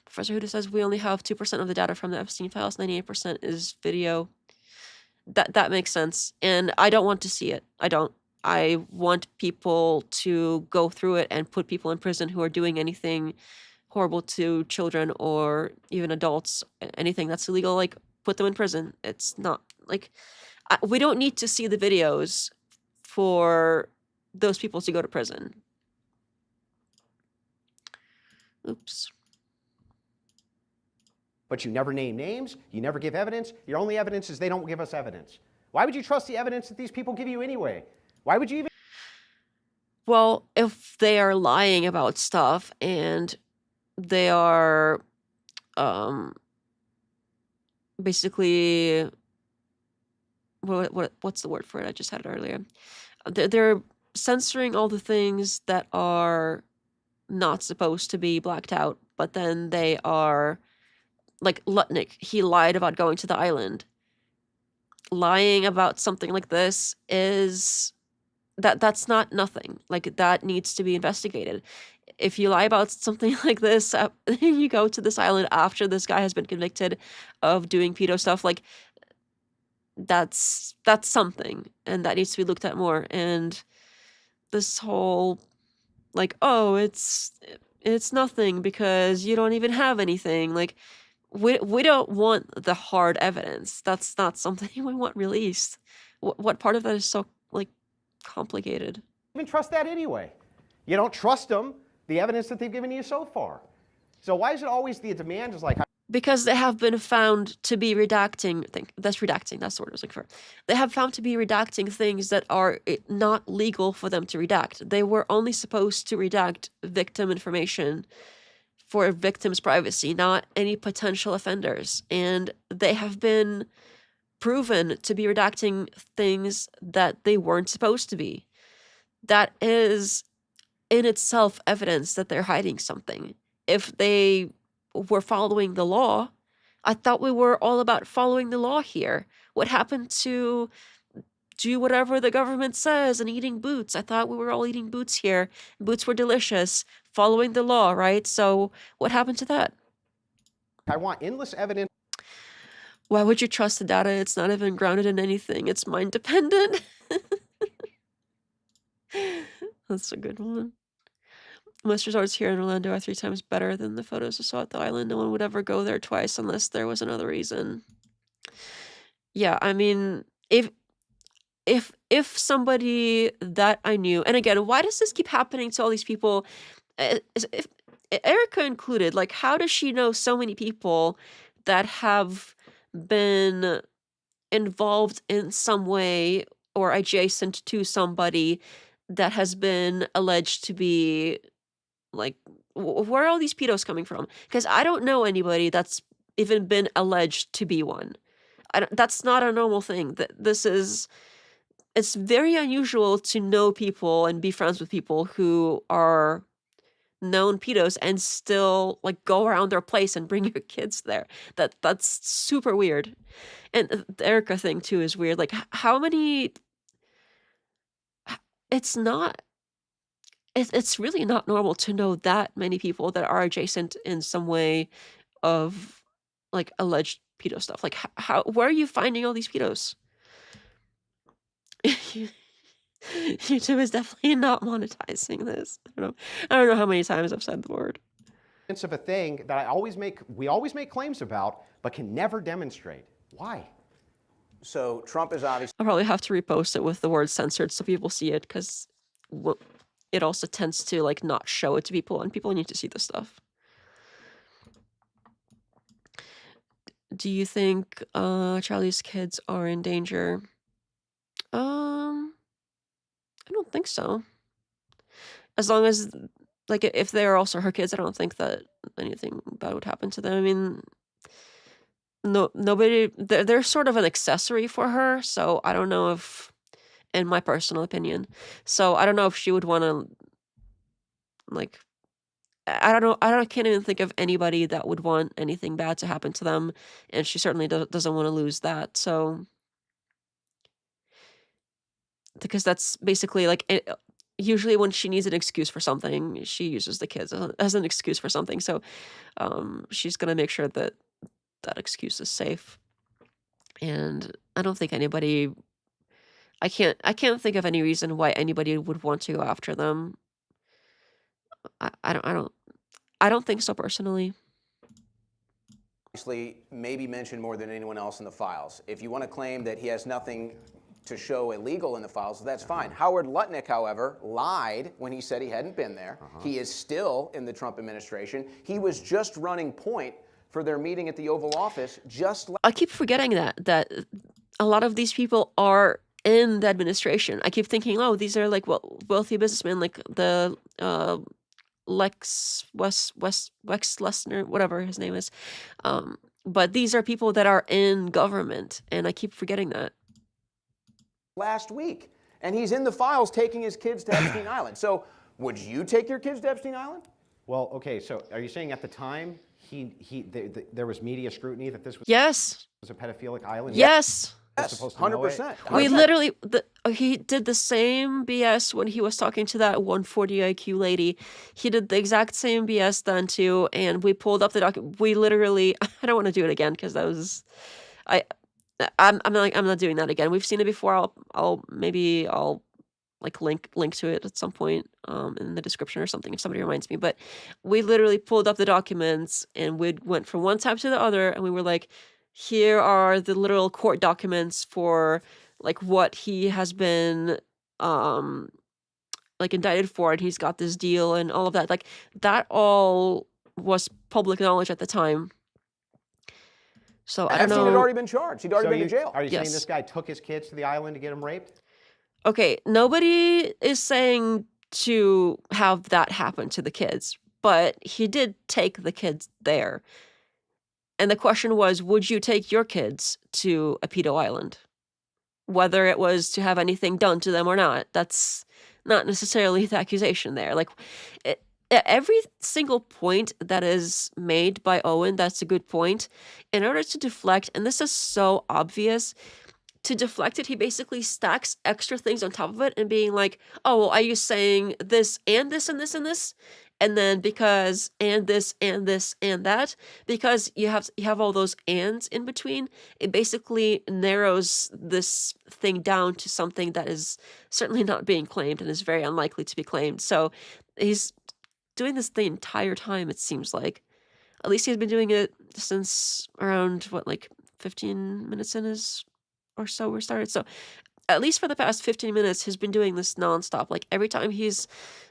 Professor Huda says we only have 2% of the data from the Epstein files. 98% is video. That makes sense. And I don't want to see it. I don't. I want people to go through it and put people in prison who are doing anything horrible to children or even adults. Anything that's illegal, like, put them in prison. It's not, like, we don't need to see the videos for those people to go to prison. Oops. But you never name names, you never give evidence. Your only evidence is they don't give us evidence. Why would you trust the evidence that these people give you anyway? Why would you even? Well, if they are lying about stuff and they are basically, what's the word for it? I just had it earlier. They're censoring all the things that are not supposed to be blacked out, but then they are, like Lutnick, he lied about going to the island. Lying about something like this is that's not nothing. Like, that needs to be investigated. If you lie about something like this, you go to this island after this guy has been convicted of doing pedo stuff, like, that's something, and that needs to be looked at more. And this whole, like, oh, it's nothing because you don't even have anything, like, we don't want the hard evidence. That's not something we want released. What part of that is so, like, complicated? Even trust that anyway. You don't trust them, the evidence that they've given you so far. So why is it always the demand is like, Because they have been found to be redacting that's the word I was looking for. They have found to be redacting things that are not legal for them to redact. They were only supposed to redact victim information for victims' privacy, not any potential offenders. And they have been proven to be redacting things that they weren't supposed to be. That is in itself evidence that they're hiding something. If they were following the law, I thought we were all about following the law here. What happened to do whatever the government says and eating boots? I thought we were all eating boots here. Boots were delicious, following the law, right? So what happened to that? I want endless evidence. Why would you trust the data? It's not even grounded in anything. It's mind dependent. That's a good one. Most resorts here in Orlando are 3 times better than the photos I saw at the island. No one would ever go there twice unless there was another reason. Yeah, I mean, if somebody that I knew, and again, why does this keep happening to all these people? If Erika included, like, how does she know so many people that have been involved in some way or adjacent to somebody that has been alleged to be, like, where are all these pedos coming from? Because I don't know anybody that's even been alleged to be one. That's not a normal thing. It's very unusual to know people and be friends with people who are known pedos and still, like, go around their place and bring your kids there. That's super weird. And the Erika thing too is weird. Like, how many? It's not. It's really not normal to know that many people that are adjacent in some way of, like, alleged pedo stuff. Like, how? Where are you finding all these pedos? YouTube is definitely not monetizing this. I don't know how many times I've said the word. Of a thing that we always make claims about, but can never demonstrate. Why? So Trump is obviously I'll probably have to repost it with the word censored so people see it, because it also tends to, like, not show it to people, and people need to see this stuff. Do you think Charlie's kids are in danger? I don't think so. As long as, like, if they are also her kids, I don't think that anything bad would happen to them. I mean, nobody. They're sort of an accessory for her, so I don't know if, in my personal opinion, so I don't know if she would want to, like, I don't know. I can't even think of anybody that would want anything bad to happen to them, and she certainly doesn't want to lose that. So, because that's basically, like, usually when she needs an excuse for something, she uses the kids as an excuse for something. So, she's gonna make sure that that excuse is safe. And I don't think anybody. I can't think of any reason why anybody would want to go after them. I don't think so personally. maybe mentioned more than anyone else in the files. If you want to claim that he has nothing to show illegal in the files, that's fine. Howard Lutnick, however, lied when he said he hadn't been there. He is still in the Trump administration. He was just running point for their meeting at the Oval Office I keep forgetting that a lot of these people are in the administration. I keep thinking, oh, these are, like, wealthy businessmen, like the Lex West Lessner, whatever his name is. But these are people that are in government, and I keep forgetting that. Last week, and he's in the files taking his kids to Epstein Island. So would you take your kids to Epstein Island? Well, okay, so are you saying at the time there was media scrutiny that this was Yes. a pedophilic island? Yes. Yes, supposed to know it? 100%. We literally, he did the same BS when he was talking to that 140 IQ lady. He did the exact same BS then too, and we pulled up the document. We literally, I don't want to do it again because that was, I'm not doing that again. We've seen it before. I'll like link to it at some point in the description or something if somebody reminds me. But we literally pulled up the documents and we went from one tab to the other, and we were like, here are the literal court documents for like what he has been like indicted for, and he's got this deal and all of that. Like that all was public knowledge at the time. So I don't know. Epstein had already been charged. He'd already been in jail. Are you saying Yes. this guy took his kids to the island to get them raped? Okay, nobody is saying to have that happen to the kids, but he did take the kids there. And the question was, would you take your kids to a pedo island? Whether it was to have anything done to them or not, that's not necessarily the accusation there. Like, every single point that is made by Owen, that's a good point. In order to deflect, and this is so obvious, to deflect it, he basically stacks extra things on top of it and being like, oh, well, are you saying this and this and this and this? And then because and this and this and that, because you have all those ands in between, it basically narrows this thing down to something that is certainly not being claimed and is very unlikely to be claimed. So he's doing this the entire time, it seems like. At least he's been doing it since around, 15 minutes in his or so we started. So at least for the past 15 minutes, he's been doing this nonstop. Like every time he's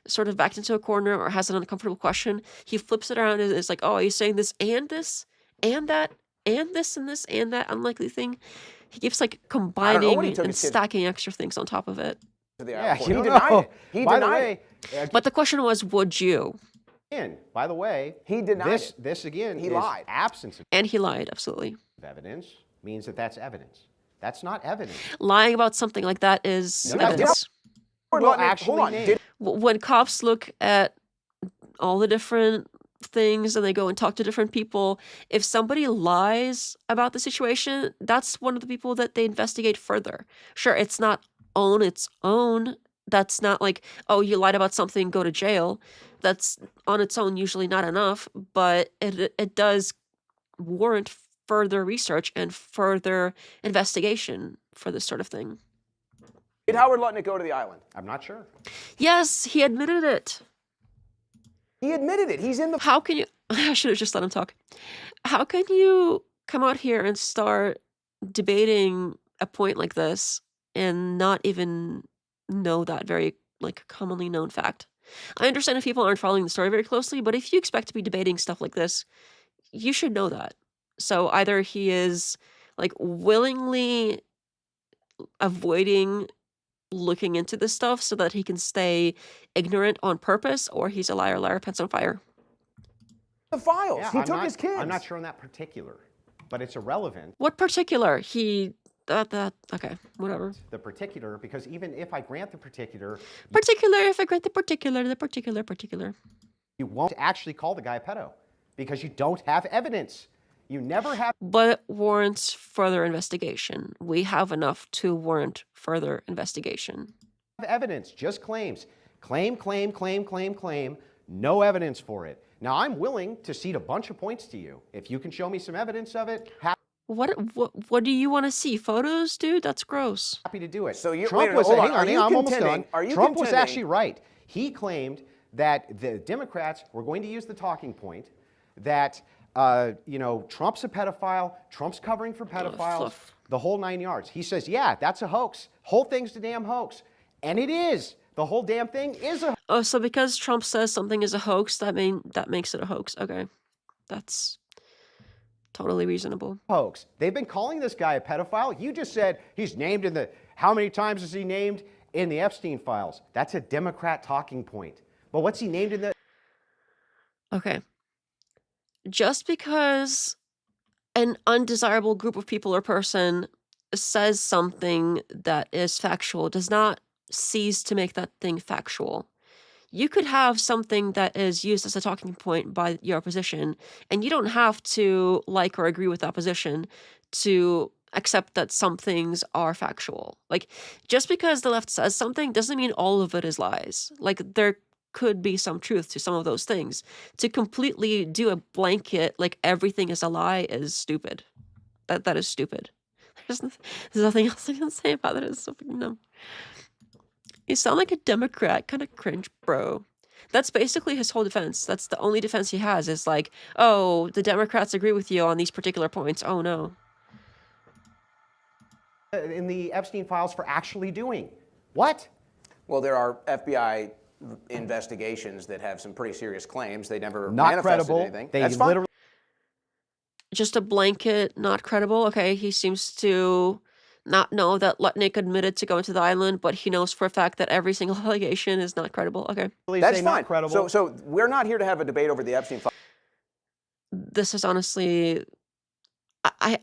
sort of backed into a corner or has an uncomfortable question, he flips it around and is like, oh, are you saying this and that and this and this and that unlikely thing? He keeps like combining and stacking extra things on top of it. Yeah, He you don't denied know. it. He By the denied way, But the question was, would you? by the way, He denied it. This again He is lied. absence And he lied, absolutely. of evidence means that that's evidence. That's not evidence. Lying about something like that is No, evidence. Well, actually, hold on. name. When cops look at all the different things and they go and talk to different people, if somebody lies about the situation, that's one of the people that they investigate further. Sure, it's not on its own. That's not like, oh, you lied about something, go to jail. That's on its own usually not enough, but it does warrant further research and further investigation for this sort of thing. Did Howard Lutnick go to the island? I'm not sure. Yes, he admitted it. He admitted it. He's in the... How can you... I should have just let him talk. How can you come out here and start debating a point like this and not even know that very, commonly known fact? I understand if people aren't following the story very closely, but if you expect to be debating stuff like this, you should know that. So either he is, willingly avoiding looking into this stuff so that he can stay ignorant on purpose, or he's a liar, pants on fire. The files. Yeah, He I'm took not- his kids. I'm not sure on that particular, but it's irrelevant. What particular? Okay, whatever. The particular, because even if I grant the particular, Particular, if I grant the particular. you won't actually call the guy a pedo because you don't have evidence. You never have But it warrants further investigation. We have enough to warrant further investigation. evidence, just claims. Claim, no evidence for it. Now, I'm willing to cede a bunch of points to you. If you can show me some evidence of it, What do you want to see? Photos, dude? That's gross. happy to do it. So you- Trump wait, was, hold on. hang on, Are you I'm almost contending- done. are you Trump was contending- actually right. He claimed that the Democrats were going to use the talking point that, Trump's a pedophile, Trump's covering for pedophiles, fluff. the whole 9 yards. He says, yeah, that's a hoax. Whole thing's a damn hoax. And it is. The whole damn thing is a Oh, so because Trump says something is a hoax, that makes it a hoax. Okay. That's totally reasonable. hoax. They've been calling this guy a pedophile. You just said he's named in the, how many times is he named in the Epstein files? That's a Democrat talking point. But what's he named in the? Okay. Just because an undesirable group of people or person says something that is factual does not cease to make that thing factual. You could have something that is used as a talking point by your opposition, and you don't have to like or agree with the opposition to accept that some things are factual. Like, just because the left says something doesn't mean all of it is lies. Like, there could be some truth to some of those things. To completely do a blanket, like everything is a lie, is stupid. That is stupid. There's nothing else I can say about it. It's so fucking dumb. You sound like a Democrat, kind of cringe, bro. That's basically his whole defense. That's the only defense he has, is like, oh, the Democrats agree with you on these particular points. Oh, no. In the Epstein files for actually doing? What? Well, there are FBI investigations that have some pretty serious claims. They never Not manifested credible. anything. They That's fine. literally Just a blanket, not credible. Okay, he seems to not know that Lutnick admitted to going to the island, but he knows for a fact that every single allegation is not credible. Okay. That's say fine. not credible. So we're not here to have a debate over the Epstein This is honestly...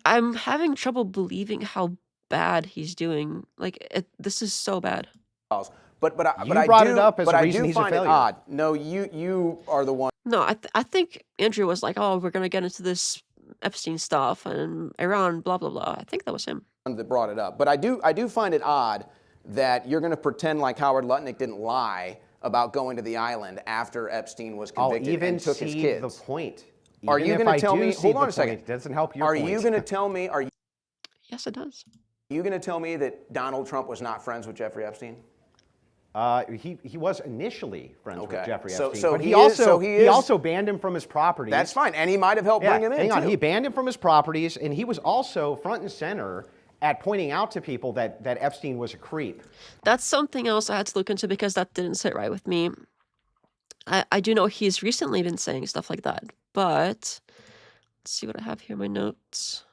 I'm having trouble believing how bad he's doing. Like, this is so bad. files. But You I brought do, it up as but a I reason do he's a find it failure. odd. No, you are the one No, I think Andrew was like, oh, we're going to get into this Epstein stuff and Iran, blah, blah, blah. I think that was him. that brought it up. But I do find it odd that you're going to pretend like Howard Lutnick didn't lie about going to the island after Epstein was I'll convicted even and took his see kids. the point. Are Even you if going I to tell do me? see Hold the on a point, second. it doesn't help your Are point. you going to tell me? Are Yes, it does. you going to tell me that Donald Trump was not friends with Jeffrey Epstein? He was initially friends Okay. with Jeffrey So- Epstein, so but he he is- also so he is- also banned him from his properties. That's fine, and he might have helped bring him in. Hang on, too. he banned him from his properties, and he was also front and center at pointing out to people that Epstein was a creep. That's something else I had to look into because that didn't sit right with me. I do know he's recently been saying stuff like that, but let's see what I have here in my notes.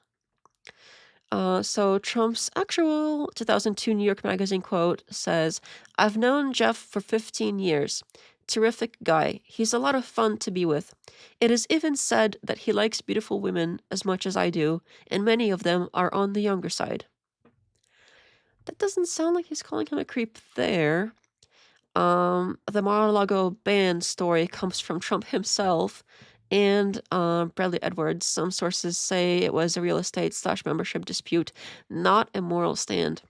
So Trump's actual 2002 New York Magazine quote says, "I've known Jeff for 15 years. Terrific guy. He's a lot of fun to be with. It is even said that he likes beautiful women as much as I do, and many of them are on the younger side." That doesn't sound like he's calling him a creep there. The Mar-a-Lago band story comes from Trump himself and Bradley Edwards. Some sources say it was a real estate/membership dispute, not a moral stand.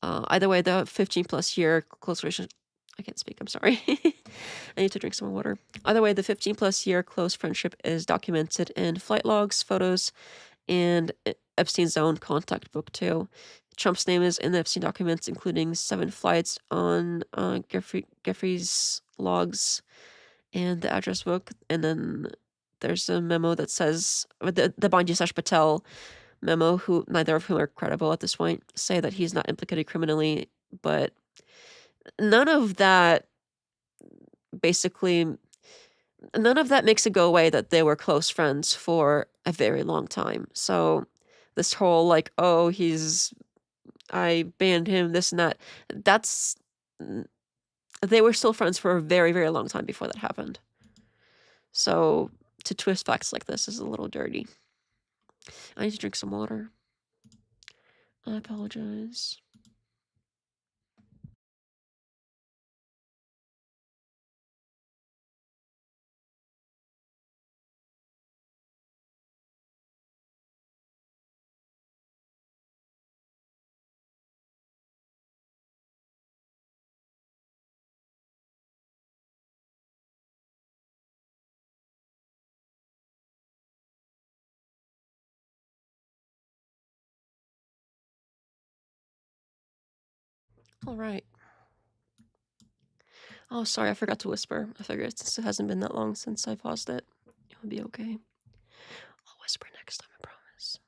Either way, the 15-plus year close relationship... I can't speak, I'm sorry. I need to drink some more water. Either way, the 15-plus year close friendship is documented in flight logs, photos, and Epstein's own contact book, too. Trump's name is in the Epstein documents, including 7 flights on Jeffrey's logs and the address book. And then there's a memo that says, the Banji/Patel memo, who neither of whom are credible at this point, say that he's not implicated criminally, but none of that makes it go away that they were close friends for a very long time. So this whole like, oh, I banned him, this and that, they were still friends for a very, very long time before that happened. So to twist facts like this is a little dirty. I need to drink some water. I apologize. All right. Oh, sorry, I forgot to whisper. I figured since it hasn't been that long since I paused it, it would be okay. I'll whisper next time, I promise.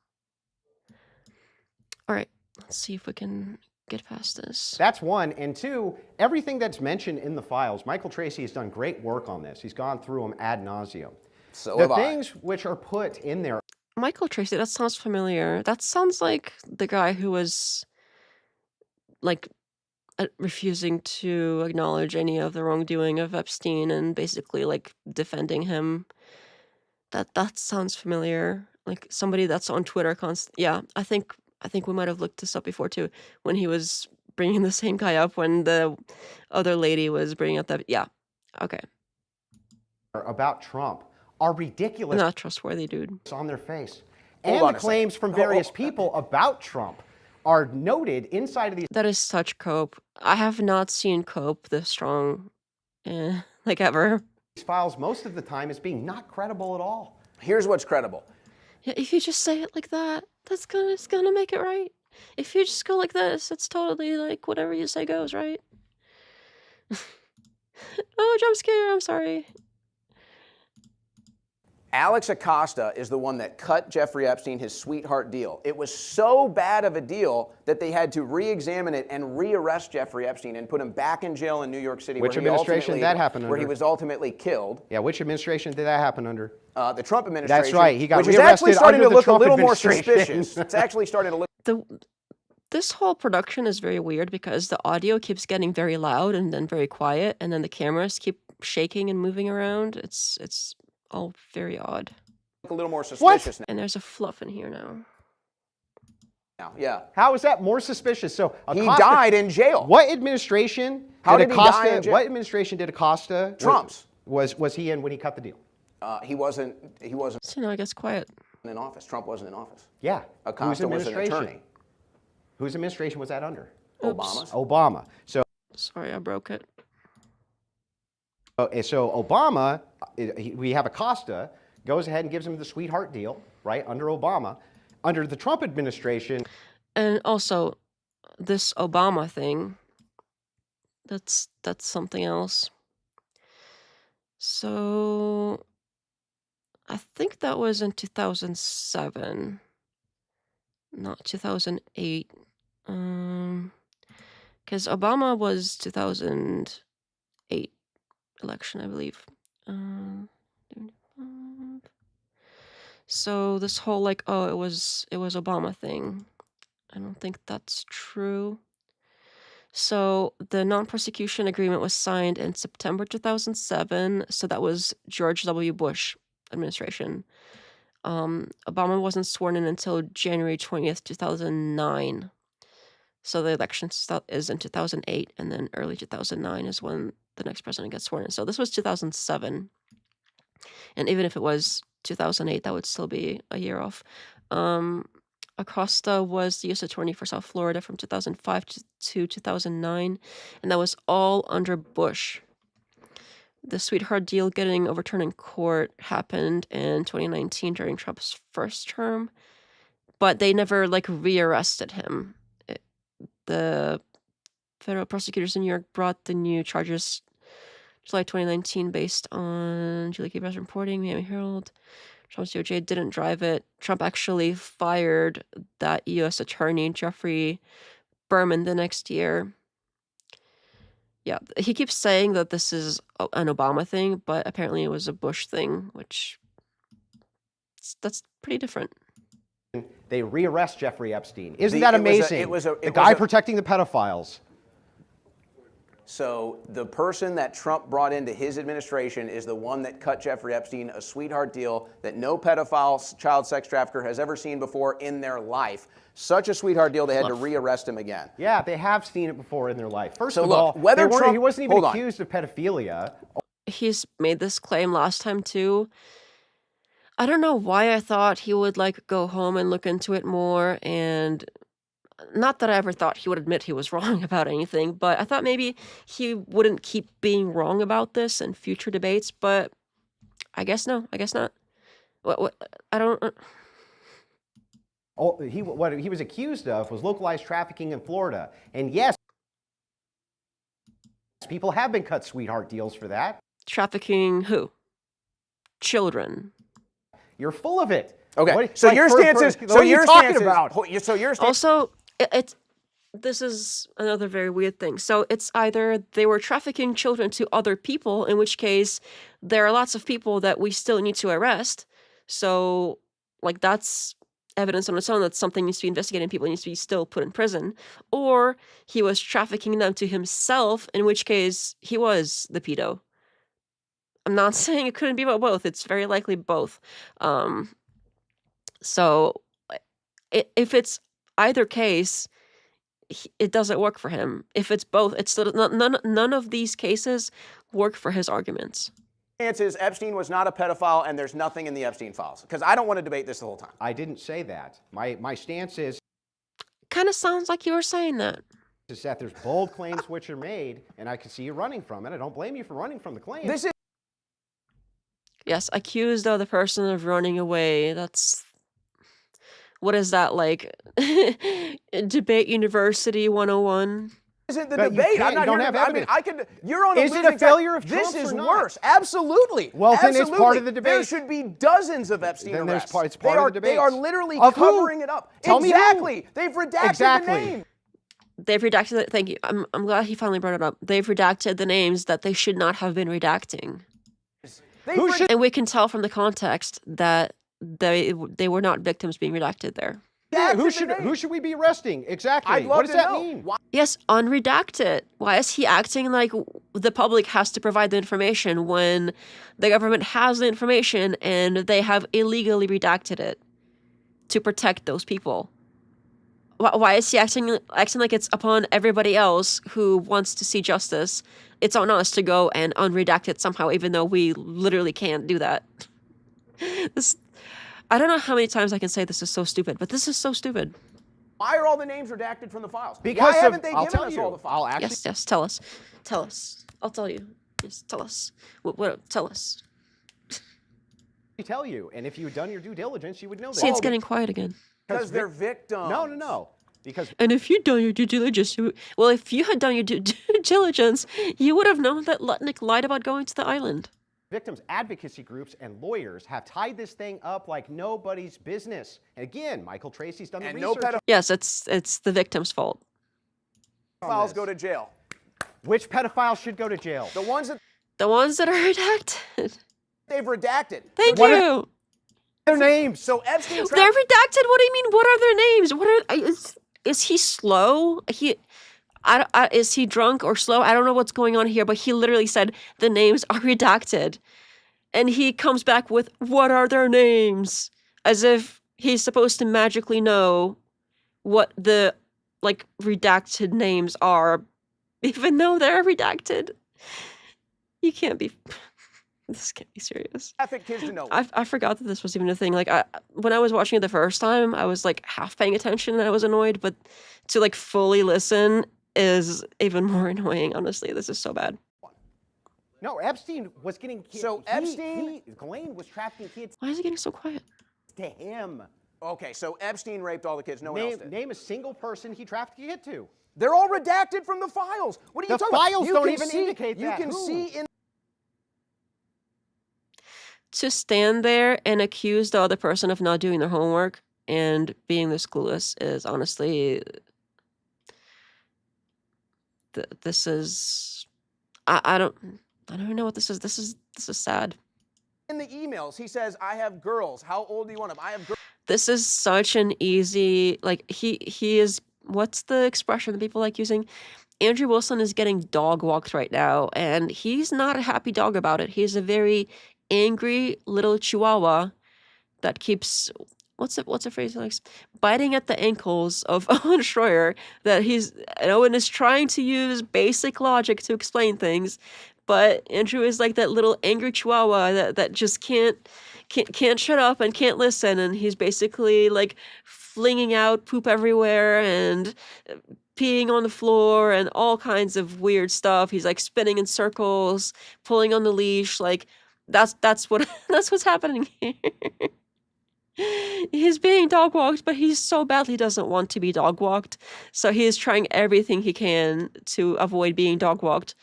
All right, let's see if we can get past this. That's one. And two, everything that's mentioned in the files, Michael Tracy has done great work on this. He's gone through them ad nauseum. So The have I. things which are put in there Michael Tracy, that sounds familiar. That sounds like the guy who was, like, refusing to acknowledge any of the wrongdoing of Epstein and basically, like, defending him. That sounds familiar. like somebody that's on Twitter yeah, I think we might have looked this up before too, when he was bringing the same guy up when the other lady was bringing up that. Yeah, okay, about Trump are ridiculous not trustworthy, dude. on their face. Hold And on the a claims second. from various people about Trump are noted inside of these That is such cope. I have not seen cope this strong, like ever. files most of the time as being not credible at all. Here's what's credible. Yeah, if you just say it like that, it's gonna make it right. If you just go like this, it's totally like whatever you say goes, right? Oh, jump scare! I'm sorry. Alex Acosta is the one that cut Jeffrey Epstein his sweetheart deal. It was so bad of a deal that they had to re-examine it and rearrest Jeffrey Epstein and put him back in jail in New York City. Which administration did that happen Where he under? was ultimately killed. Yeah, which administration did that happen under? The Trump administration. That's right. He got which is actually rearrested starting under to the look Trump a little more administration. suspicious. It's actually starting to look. This whole production is very weird because the audio keeps getting very loud and then very quiet, and then the cameras keep shaking and moving around. It's all very odd. A little more suspicious And there's a fluff in here now. now. Yeah. How is that more suspicious? So He Acosta, died in jail. What administration? How did did he die Acosta? in jail? What administration did Acosta? Trump's. Was he in when he cut the deal? He wasn't So now it gets quiet. in office. Trump wasn't in office. Yeah. Acosta was an administration? attorney. Whose administration was that under? Obama's. Obama. So Sorry, I broke it. Obama, we have Acosta, goes ahead and gives him the sweetheart deal, right, under Obama. Under the Trump administration, And also, this Obama thing, that's something else. So, I think that was in 2007, not 2008. Because Obama was 2008 election, I believe. So this whole like, oh, it was Obama thing, I don't think that's true. So the non-prosecution agreement was signed in September 2007. So that was George W. Bush administration. Obama wasn't sworn in until January 20th, 2009. So the election is in 2008, and then early 2009 is when the next president gets sworn in. So this was 2007. And even if it was 2008, that would still be a year off. Acosta was the U.S. Attorney for South Florida from 2005 to 2009, and that was all under Bush. The sweetheart deal getting overturned in court happened in 2019 during Trump's first term, but they never like rearrested him. The federal prosecutors in New York brought the new charges July 2019 based on Julie K. Press reporting, Miami Herald. Trump's DOJ didn't drive it. Trump actually fired that U.S. attorney, Jeffrey Berman, the next year. Yeah, he keeps saying that this is an Obama thing, but apparently it was a Bush thing, which that's pretty different. they rearrest Jeffrey Epstein. Isn't that amazing? The guy protecting the pedophiles. So the person that Trump brought into his administration is the one that cut Jeffrey Epstein a sweetheart deal that no pedophile, child sex trafficker has ever seen before in their life. Such a sweetheart deal, they had to rearrest him again. Yeah, they have seen it before in their life. First So of look, all, whether Trump, he wasn't even accused of pedophilia. He's made this claim last time too. I don't know why I thought he would like go home and look into it more, and not that I ever thought he would admit he was wrong about anything, but I thought maybe he wouldn't keep being wrong about this in future debates, but I guess no, I guess not. What I don't What he was accused of was localized trafficking in Florida. And yes, people have been cut sweetheart deals for that. Trafficking who? Children. You're full of it. Okay, so your stance is, what are you talking about? So your stance. Also, this is another very weird thing. So it's either they were trafficking children to other people, in which case there are lots of people that we still need to arrest. So, like, that's evidence on its own that something needs to be investigated and people need to be still put in prison. Or he was trafficking them to himself, in which case he was the pedo. I'm not saying it couldn't be about both. It's very likely both. So if it's either case, it doesn't work for him. If it's both, it's still none of these cases work for his arguments. Stance is Epstein was not a pedophile and there's nothing in the Epstein files. Because I don't want to debate this the whole time. I didn't say that. My stance is Kind of sounds like you were saying that. that there's bold claims which are made, and I can see you running from it. I don't blame you for running from the claims. This is Yes, accused of the person of running away. That's what is that like? Debate University 101. isn't the But you debate. can't- I'm not you don't here have to, I mean, evidence. I could. You're on a Is it a losing failure track. of This Trump's is or not? worse. Absolutely. Well, then it's part of the Absolutely. There debate. should be dozens of Epstein Then there's arrests. it's part of the They are debate. literally Of who? covering it up. Tell me who. exactly. They've redacted Exactly. the name. They've redacted it. Thank you. I'm glad he finally brought it up. They've redacted the names that they should not have been redacting. Who should? And we can tell from the context that they were not victims being redacted there. Yeah, redacted the name. who should we be arresting? Exactly. I'd love What does to that know. mean? Why- Yes, unredacted. Why is he acting like the public has to provide the information when the government has the information and they have illegally redacted it to protect those people? Why is he acting like it's upon everybody else who wants to see justice? It's on us to go and unredact it somehow, even though we literally can't do that. I don't know how many times I can say this is so stupid, but this is so stupid. Why are all the names redacted from the files? Because Why haven't they I'll given tell us you. all the files? I'll actually. Yes, tell us. Tell us. I'll tell you. Yes, tell us. Tell us. Tell you, and if you had done your due diligence, you would know that. See, it's getting quiet again. Because they're victims. No. Because And if you'd done your due diligence, if you had done your due diligence, you would have known that Lutnick lied about going to the island. victims advocacy groups and lawyers have tied this thing up like nobody's business. And again, Michael Tracy's done the And no research. Yes, it's the victim's fault. pedophiles go to jail. Which pedophiles should go to jail? The ones that The ones that are redacted. they've redacted. Thank What you. Their names. So Epstein They're redacted. What do you mean? What are their names? What are is he slow? Is he drunk or slow? I don't know what's going on here, but he literally said the names are redacted. And he comes back with, what are their names? As if he's supposed to magically know what the, redacted names are, even though they're redacted. You can't be, this can't be serious. traffic kids to know. I forgot that this was even a thing. When I was watching it the first time, I was half paying attention and I was annoyed, but to fully listen is even more annoying, honestly. This is so bad. No, Epstein was getting kids. So Epstein- Ghislaine was trafficking kids Why is it getting so quiet? to him. Okay, so Epstein raped all the kids. No one else did. Name a single person he trafficked a kid to. They're all redacted from the files. What are you The talking about? files You don't can even see- indicate You that. can Who? see in To stand there and accuse the other person of not doing their homework and being this clueless is honestly, this is, I don't even know what this is. This is sad. the emails. He says, "I have girls. How old do you want them? I have girls." This is such an easy, he is, what's the expression that people like using? Andrew Wilson is getting dog walked right now, and he's not a happy dog about it. He's a very angry little chihuahua that keeps, what's a phrase he likes? Biting at the ankles of Owen Schroyer, and Owen is trying to use basic logic to explain things, but Andrew is like that little angry chihuahua that just can't shut up and can't listen, and he's basically flinging out poop everywhere and peeing on the floor and all kinds of weird stuff. He's spinning in circles, pulling on the leash. That's what's happening here. He's being dog walked, but he so badly doesn't want to be dog walked. So he is trying everything he can to avoid being dog walked,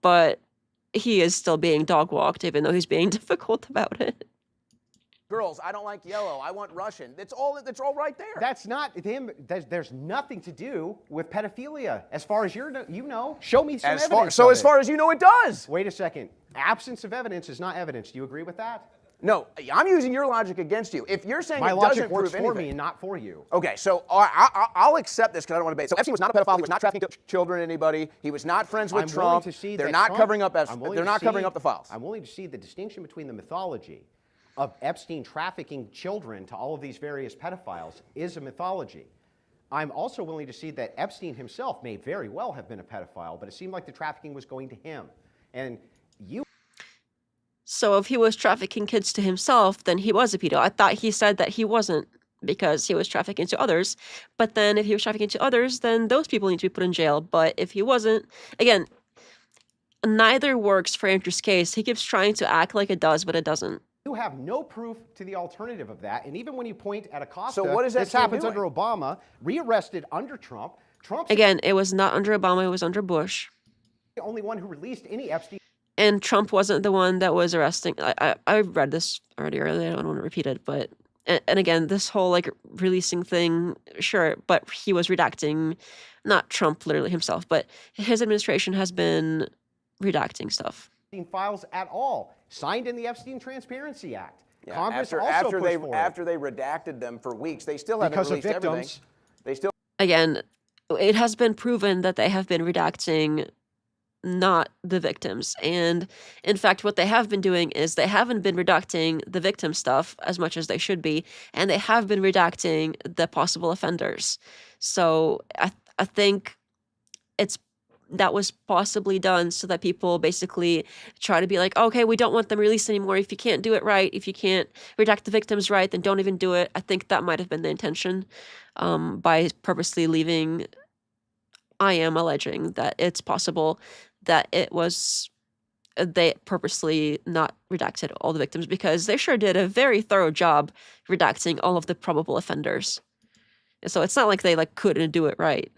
but he is still being dog walked, even though he's being difficult about it. Girls. I don't like yellow. I want Russian. That's all right there. That's not him. There's nothing to do with pedophilia, as far as you know. Show me some evidence. As far as you know, it does. Wait a second. Absence of evidence is not evidence. Do you agree with that? No, I'm using your logic against you. If you're saying My it logic doesn't works prove for anything, me and not for you. Okay, so I'll accept this because I don't want to debate. So Epstein was not a pedophile. He was not trafficking children, anybody. He was not friends with I'm Trump. willing to see They're that not Trump- covering up. I'm willing They're to not covering see- up the files. I'm willing to see the distinction between the mythology of Epstein trafficking children to all of these various pedophiles is a mythology. I'm also willing to see that Epstein himself may very well have been a pedophile, but it seemed like the trafficking was going to him. And you... So if he was trafficking kids to himself, then he was a pedo. I thought he said that he wasn't because he was trafficking to others. But then if he was trafficking to others, then those people need to be put in jail. But if he wasn't, again, neither works for Andrew's case. He keeps trying to act like it does, but it doesn't. You have no proof to the alternative of that. And even when you point at Acosta, So what is this Epstein happens doing? under Obama, rearrested under Trump. Trump's Again, it was not under Obama, it was under Bush. the only one who released any Epstein. And Trump wasn't the one that was arresting. I read this already earlier. I don't want to repeat it, but and again, this whole like releasing thing, sure, but he was redacting, not Trump literally himself, but his administration has been redacting stuff. Files at all, signed in the Epstein Transparency Act. Yeah, Congress after, also after pushed they for it. after they redacted them for weeks, they still haven't Because of released everything. victims. They still Again, it has been proven that they have been redacting not the victims. And in fact, what they have been doing is they haven't been redacting the victim stuff as much as they should be, and they have been redacting the possible offenders. So I think that was possibly done so that people basically try to be like, okay, we don't want them released anymore. If you can't do it right, if you can't redact the victims right, then don't even do it. I think that might have been the intention by purposely leaving. I am alleging that it's possible that it was they purposely not redacted all the victims because they sure did a very thorough job redacting all of the probable offenders. So it's not like they like couldn't do it right.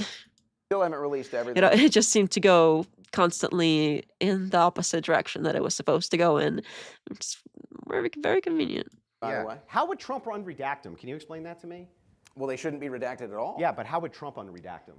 still haven't released everything. You know, it just seemed to go constantly in the opposite direction that it was supposed to go in. It's very, very convenient. By the way. How would Trump unredact them? Can you explain that to me? Well, they shouldn't be redacted at all. Yeah, but how would Trump unredact them?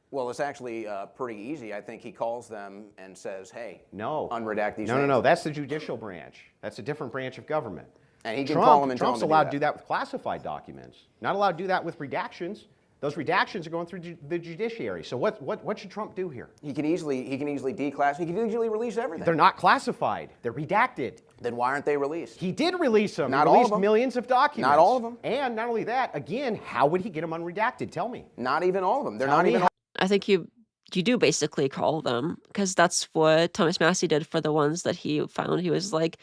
Well, it's actually pretty easy. I think he calls them and says, "Hey, No. unredact these." No, no, names." no. That's the judicial branch. That's a different branch of government. And he can call them and tell Trump's them to do allowed that. to do that with classified documents. Not allowed to do that with redactions. Those redactions are going through the judiciary. So what should Trump do here? He can easily declassify. He can easily release everything. They're not classified. They're redacted. Then why aren't they released? He did release them. Not he all released of them. millions of documents. Not all of them. And not only that, again, how would he get them unredacted? Tell me. Not even all of them. They're Tell not me even. how- I think you do basically call them because that's what Thomas Massey did for the ones that he found. He was like,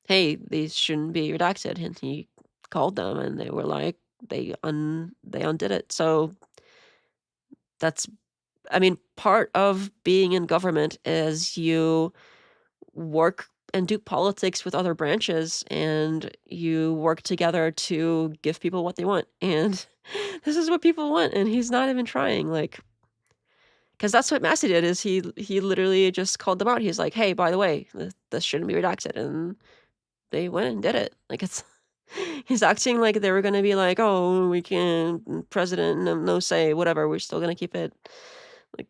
hey, these shouldn't be redacted. And he called them and they were like, they undid it. So that's, I mean, part of being in government is you work and do politics with other branches and you work together to give people what they want. And this is what people want. And he's not even trying, like, because that's what Massey did is he literally just called them out. He's like, hey, by the way, this shouldn't be redacted. And they went and did it. Like he's acting like they were going to be like, oh, we can't, president, no say, whatever. We're still going to keep it. Like,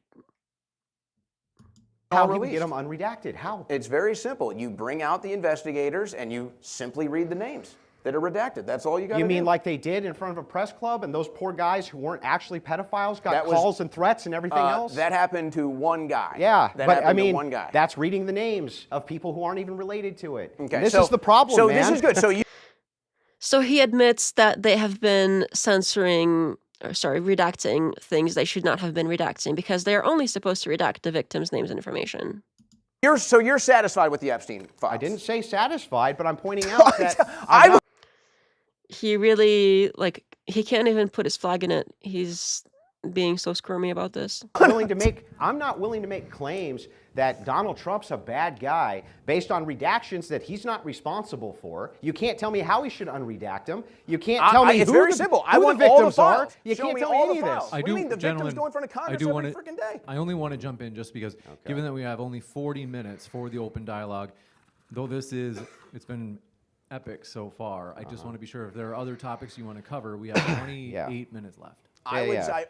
How all he would get released. them unredacted? How? It's very simple. You bring out the investigators and you simply read the names that are redacted. That's all you got to do. You mean like they did in front of a press club and those poor guys who weren't actually pedophiles got That was- calls and threats and everything else? That happened to one guy. Yeah, that but happened I mean, to one guy. that's reading the names of people who aren't even related to it. Okay, And this so- is the problem, So man. this is good. So you. so he admits that they have been redacting things they should not have been redacting because they're only supposed to redact the victims' names and information. You're satisfied with the Epstein files? I didn't say satisfied, but I'm pointing out that I was- He really, like, he can't even put his flag in it. He's being so squirmy about this. I'm not willing to make claims that Donald Trump's a bad guy based on redactions that he's not responsible for. You can't tell me how he should unredact them. You can't tell me it's who very the, simple. who I the want all the victims are. files. You Show can't me tell me all any the of this. files. What do you mean the victims go in front of I Congress do every want freaking day? I only want to jump in just because, given that we have only 40 minutes for the open dialogue, though it's been epic so far. I just want to be sure if there are other topics you want to cover. We have 28 minutes left. I would yeah. say,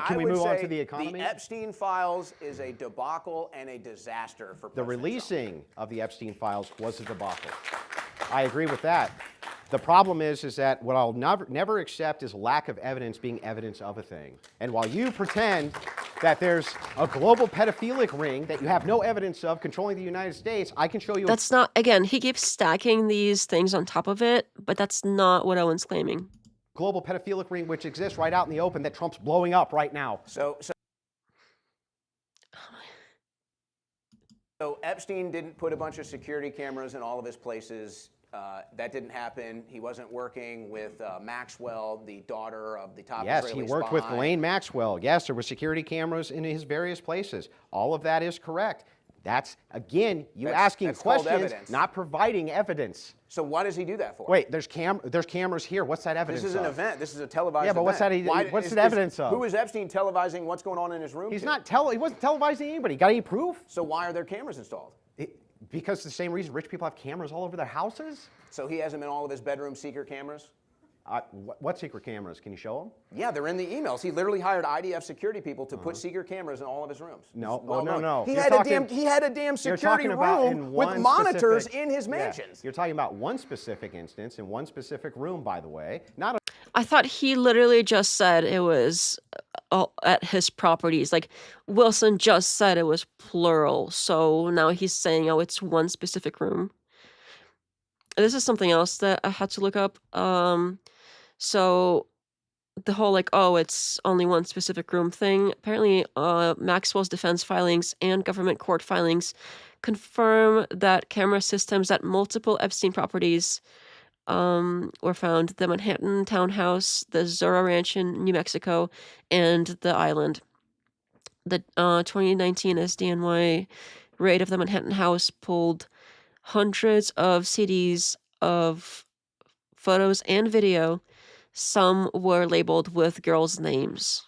Can we would move on say to the economy? The Epstein files is a debacle and a disaster for The President Trump. releasing of the Epstein files was a debacle. I agree with that. The problem is that what I'll never accept is lack of evidence being evidence of a thing. And while you pretend that there's a global pedophilic ring that you have no evidence of controlling the United States, I can show you. That's not, again, he keeps stacking these things on top of it, but that's not what Owen's claiming. Global pedophilic ring which exists right out in the open that Trump's blowing up right now. So Epstein didn't put a bunch of security cameras in all of his places. That didn't happen. He wasn't working with Maxwell, the daughter of the top Yes, Israeli he worked spy. with Ghislaine Maxwell. Yes, there were security cameras in his various places. All of that is correct. That's, again, asking that's called questions, evidence. not providing evidence. So why does he do that for? Wait, there's cameras here. What's that evidence This is an of? event. This is a televised Yeah, but what's event. that? What's the evidence of? Who is Epstein televising what's going on in his room? He's to? not he wasn't televising anybody. Got any proof? So why are there cameras installed? Because the same reason rich people have cameras all over their houses. So he has them in all of his bedroom secret cameras? What secret cameras? Can you show them? Yeah, they're in the emails. He literally hired IDF security people to put secret cameras in all of his rooms. No, Well no, known. no. He You're had a damn you're security talking about room in with one monitors specific- in his yeah, mansions. You're talking about one specific instance in one specific room, by the way. Not a I thought he literally just said it was at his properties. Like, Wilson just said it was plural. So now he's saying, oh, it's one specific room. This is something else that I had to look up. So the whole like, oh, it's only one specific room thing. Apparently, Maxwell's defense filings and government court filings confirm that camera systems at multiple Epstein properties were found: the Manhattan townhouse, the Zorro Ranch in New Mexico, and the island. The 2019 SDNY raid of the Manhattan house pulled hundreds of CDs of photos and video. Some were labeled with girls' names.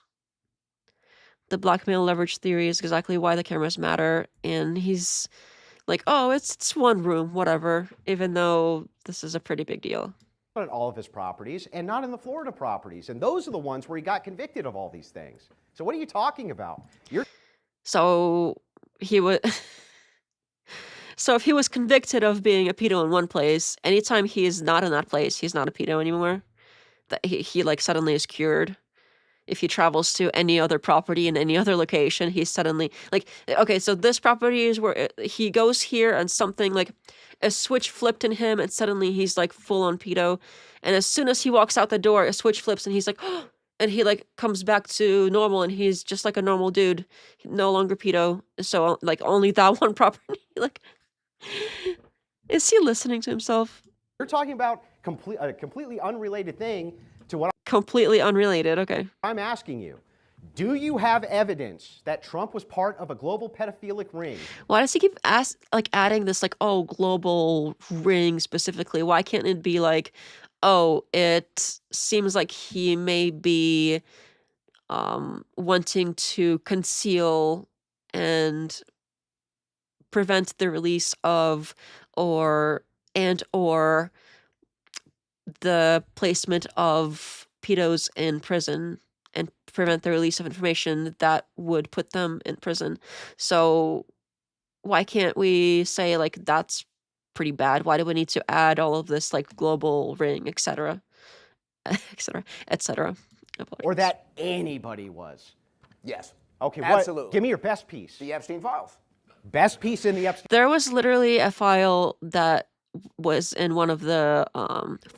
The blackmail leverage theory is exactly why the cameras matter, and he's like, oh, it's one room, whatever, even though this is a pretty big deal. at all of his properties and not in the Florida properties. And those are the ones where he got convicted of all these things. So what are you talking about? So he would. So if he was convicted of being a pedo in one place, anytime he is not in that place, he's not a pedo anymore. That he like suddenly is cured. If he travels to any other property in any other location, he's suddenly like, okay, so this property is where he goes here and something like a switch flipped in him and suddenly he's like full on pedo. And as soon as he walks out the door, a switch flips and he's like, oh, and he like comes back to normal and he's just like a normal dude, no longer pedo. So like only that one property, like, is he listening to himself? You're talking about a completely unrelated thing to what Completely unrelated, okay. I'm asking you. Do you have evidence that Trump was part of a global pedophilic ring? Why does he keep adding this like, oh, global ring specifically? Why can't it be like, oh, it seems like he may be wanting to conceal and prevent the release of or the placement of pedos in prison and prevent the release of information that would put them in prison. So why can't we say like that's pretty bad? Why do we need to add all of this like global ring, etc., etc., etc.? Or that anybody was? Yes. Okay, absolutely. Give me your best piece. The Epstein files. Best piece in the Epstein. There was literally a file that was in one of the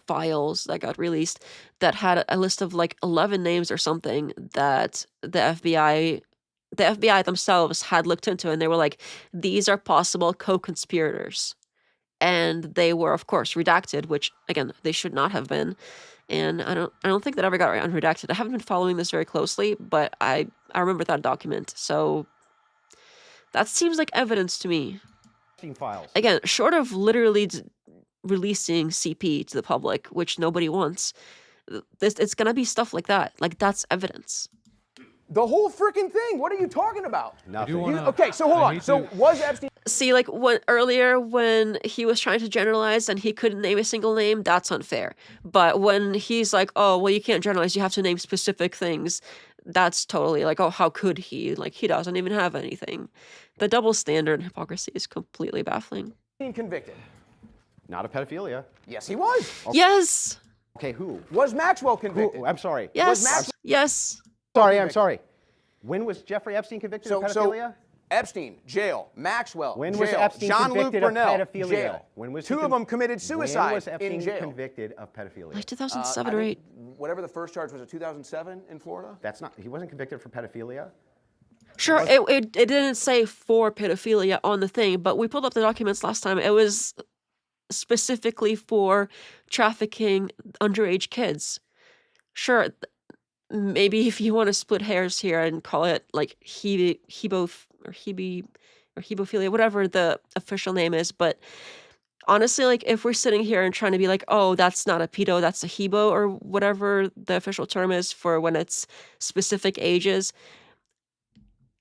files that got released that had a list of like 11 names or something that the FBI themselves had looked into, and they were like, these are possible co-conspirators, and they were of course redacted, which again they should not have been. And I don't think that ever got unredacted. I haven't been following this very closely, but I remember that document, so that seems like evidence to me. Files. Again, short of literally releasing CP to the public, which nobody wants, it's gonna be stuff like that. Like that's evidence. The whole freaking thing. What are you talking about? Nothing. Okay, so hold on. So was Epstein? See, like when he was trying to generalize and he couldn't name a single name, that's unfair. But when he's like, oh, well, you can't generalize, you have to name specific things, that's totally like, oh, how could he? Like, he doesn't even have anything. The double standard and hypocrisy is completely baffling. Convicted? Not of pedophilia. Yes, he was. Okay. Yes. Okay, who? Was Maxwell convicted? Who? I'm sorry. Yes. Yes. Sorry, I'm sorry. When was Jeffrey Epstein convicted of pedophilia? Epstein, jail. Maxwell, When jail. was Epstein Jean-Luc convicted of Brunel, pedophilia? jail. When was Two of them committed suicide When was Epstein in jail. convicted of pedophilia? Like 2007 I or think 8. Whatever the first charge was, it 2007 in Florida? That's not. He wasn't convicted for pedophilia. Sure, it didn't say for pedophilia on the thing, but we pulled up the documents last time. It was specifically for trafficking underage kids. Sure, maybe if you want to split hairs here and call it like hebophilia, whatever the official name is, but honestly, like if we're sitting here and trying to be like, oh, that's not a pedo, that's a hebo, or whatever the official term is for when it's specific ages,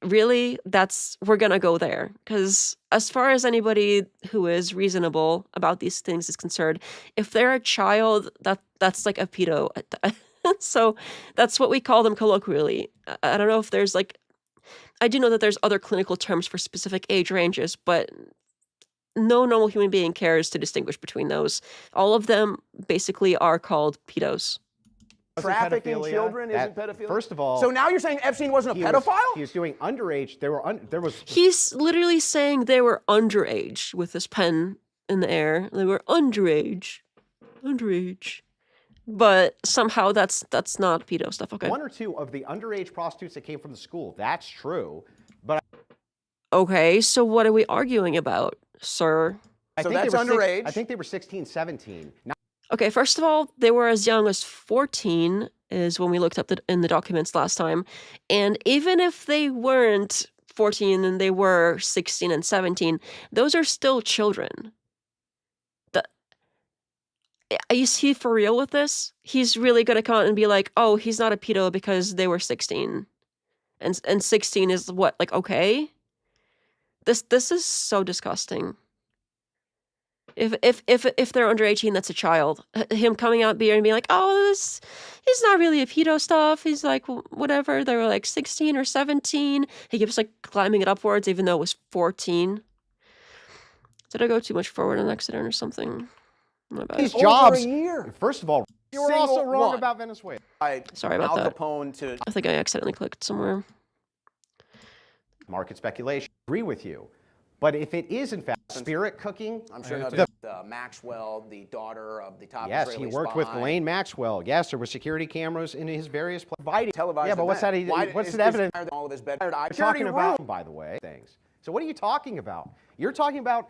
really, we're gonna go there. Because as far as anybody who is reasonable about these things is concerned, if they're a child, that's like a pedo. So that's what we call them colloquially. I don't know if there's like, I do know that there's other clinical terms for specific age ranges, but no normal human being cares to distinguish between those. All of them basically are called pedos. Trafficking pedophilia. children isn't pedophilia? First of all, So now you're saying Epstein wasn't a he pedophile? he was doing underage. There was. He's literally saying they were underage with his pen in the air. They were underage. But somehow that's not pedo stuff. Okay. 1 or 2 of the underage prostitutes that came from the school. That's true. But Okay, so what are we arguing about, sir? I So think that's they were underage. I think they were 16, 17. Not Okay, first of all, they were as young as 14 is when we looked up in the documents last time. And even if they weren't 14 and they were 16 and 17, those are still children. Is he for real with this? He's really going to come out and be like, oh, he's not a pedo because they were 16. And 16 is what, like, okay? This is so disgusting. If they're under 18, that's a child. Him coming out and being like, oh, he's not really a pedo stuff. He's like, whatever. They were like 16 or 17. He keeps like climbing it upwards, even though it was 14. Did I go too much forward on accident or something? My bad. these Over jobs. a year. First of all, you were Single also wrong one. about Venezuela. Sorry about Al that. Capone to I think I accidentally clicked somewhere. Market speculation. Agree with you. But if it is in fact spirit cooking, I'm sure have not the Maxwell, the daughter of the top yes, Israeli he worked spy. with Ghislaine Maxwell. Yes, there were security cameras in his various providing. Televised Yeah, but what's that? event. Why What's is the evidence? higher than all of his bed? We're talking about, by the way, things. So what are you talking about? You're talking about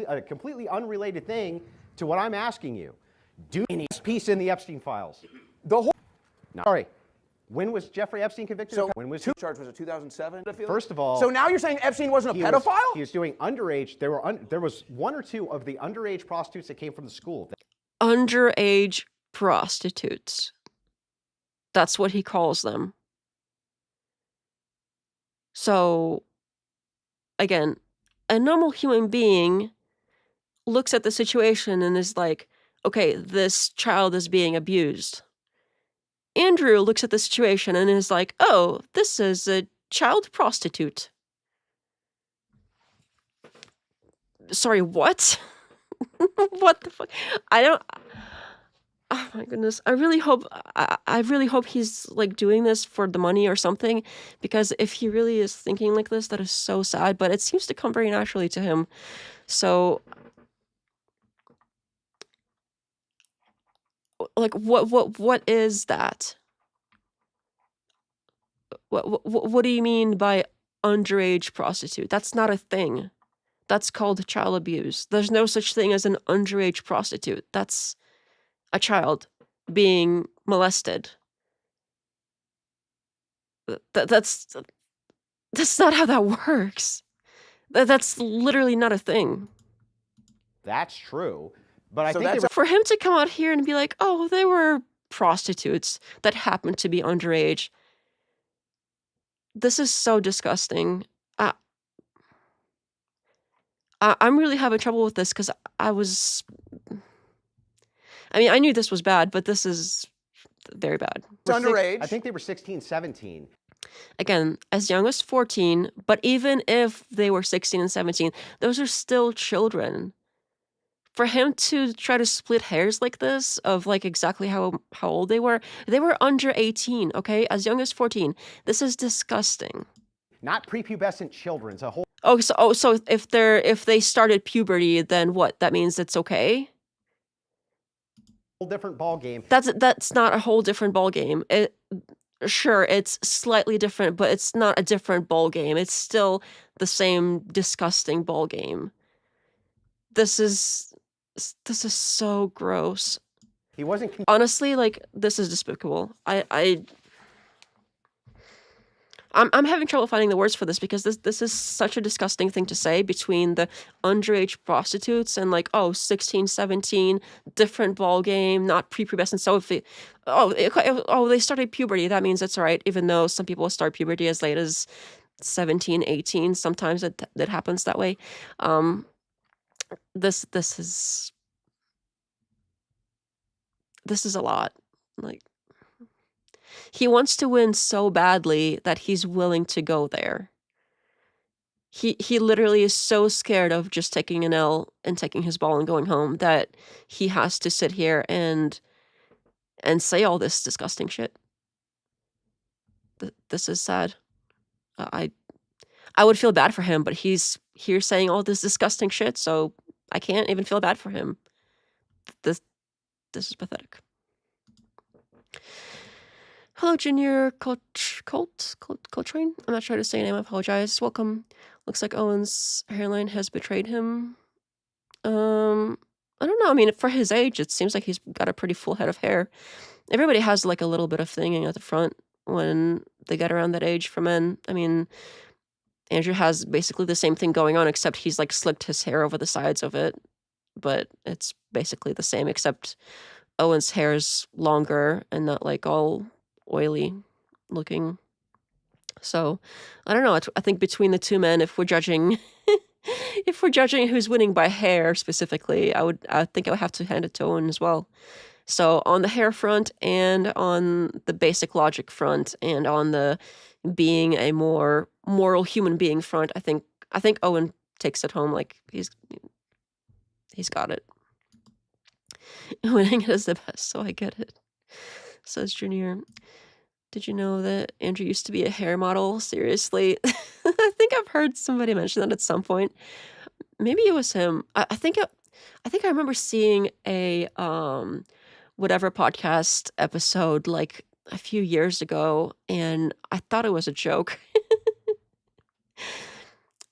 a completely unrelated thing to what I'm asking you. Do any piece in the Epstein files? The whole No. Sorry. When was Jeffrey Epstein convicted? So When was two charge was it 2007? First of all, So now you're saying Epstein wasn't a he pedophile? he was doing underage. There was 1 or 2 of the underage prostitutes that came from the school. Underage prostitutes. That's what he calls them. So, again, a normal human being looks at the situation and is like, okay, this child is being abused. Andrew looks at the situation and is like, oh, this is a child prostitute. Sorry, what? What the fuck? I don't. Oh my goodness! I really hope he's like doing this for the money or something, because if he really is thinking like this, that is so sad. But it seems to come very naturally to him. So, like, what is that? What do you mean by underage prostitute? That's not a thing. That's called child abuse. There's no such thing as an underage prostitute. That's a child being molested. That's not how that works. That's literally not a thing. That's true. But I So think that's they were For him to come out here and be like, oh, they were prostitutes that happened to be underage. This is so disgusting. I'm really having trouble with this because I knew this was bad, but this is very bad. underage. I think they were 16, 17. Again, as young as 14, but even if they were 16 and 17, those are still children. for him to try to split hairs like this of like exactly how old they were under 18, okay? As young as 14. This is disgusting. Not prepubescent children. It's a whole So if they started puberty, then what? That means it's okay? different ball game. That's not a whole different ball game. Sure, it's slightly different, but it's not a different ball game. It's still the same disgusting ball game. This is so gross. He wasn't Honestly, like, this is despicable. I'm having trouble finding the words for this because this is such a disgusting thing to say between the underage prostitutes and like, 16, 17, different ball game, not prepubescent. So if they started puberty, that means it's all right, even though some people start puberty as late as 17, 18. Sometimes it happens that way. This is a lot. Like, he wants to win so badly that he's willing to go there. He literally is so scared of just taking an L and taking his ball and going home that he has to sit here and say all this disgusting shit. This is sad. I would feel bad for him, but he's here saying all this disgusting shit, so I can't even feel bad for him. This is pathetic. Hello, Junior Coltrane. I'm not sure how to say your name. I apologize. Welcome. Looks like Owen's hairline has betrayed him. I don't know. I mean, for his age, it seems like he's got a pretty full head of hair. Everybody has like a little bit of thinging at the front when they get around that age for men. I mean, Andrew has basically the same thing going on, except he's like slicked his hair over the sides of it. But it's basically the same, except Owen's hair is longer and not like all oily looking. So I don't know. I think between the two men, if we're judging who's winning by hair specifically, I think I would have to hand it to Owen as well. So on the hair front and on the basic logic front and on the being a more moral human being front, I think Owen takes it home. Like he's got it. Winning is the best, so I get it. Says Junior. Did you know that Andrew used to be a hair model? Seriously? I think I've heard somebody mention that at some point. Maybe it was him. I think I remember seeing a whatever podcast episode like a few years ago, and I thought it was a joke.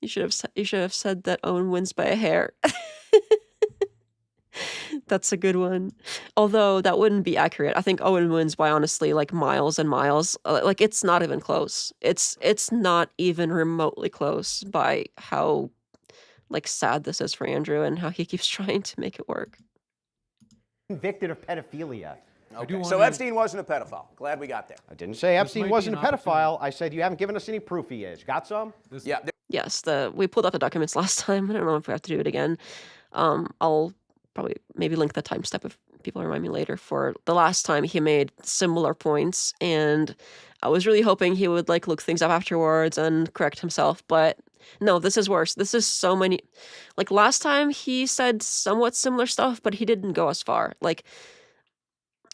You should have said that Owen wins by a hair. That's a good one. Although that wouldn't be accurate. I think Owen wins by honestly like miles and miles. Like it's not even close. It's not even remotely close by how like sad this is for Andrew and how he keeps trying to make it work. Convicted of pedophilia. Okay. So Epstein wasn't a pedophile. Glad we got there. I didn't say Epstein wasn't a an pedophile. I said you haven't given us any proof he is. Got some? Yeah. Yes, we pulled up the documents last time. I don't know if we have to do it again. I'll probably maybe link the timestamp if people remind me later for the last time he made similar points, and I was really hoping he would like look things up afterwards and correct himself, but no, this is worse. This is so many. Like last time he said somewhat similar stuff, but he didn't go as far. Like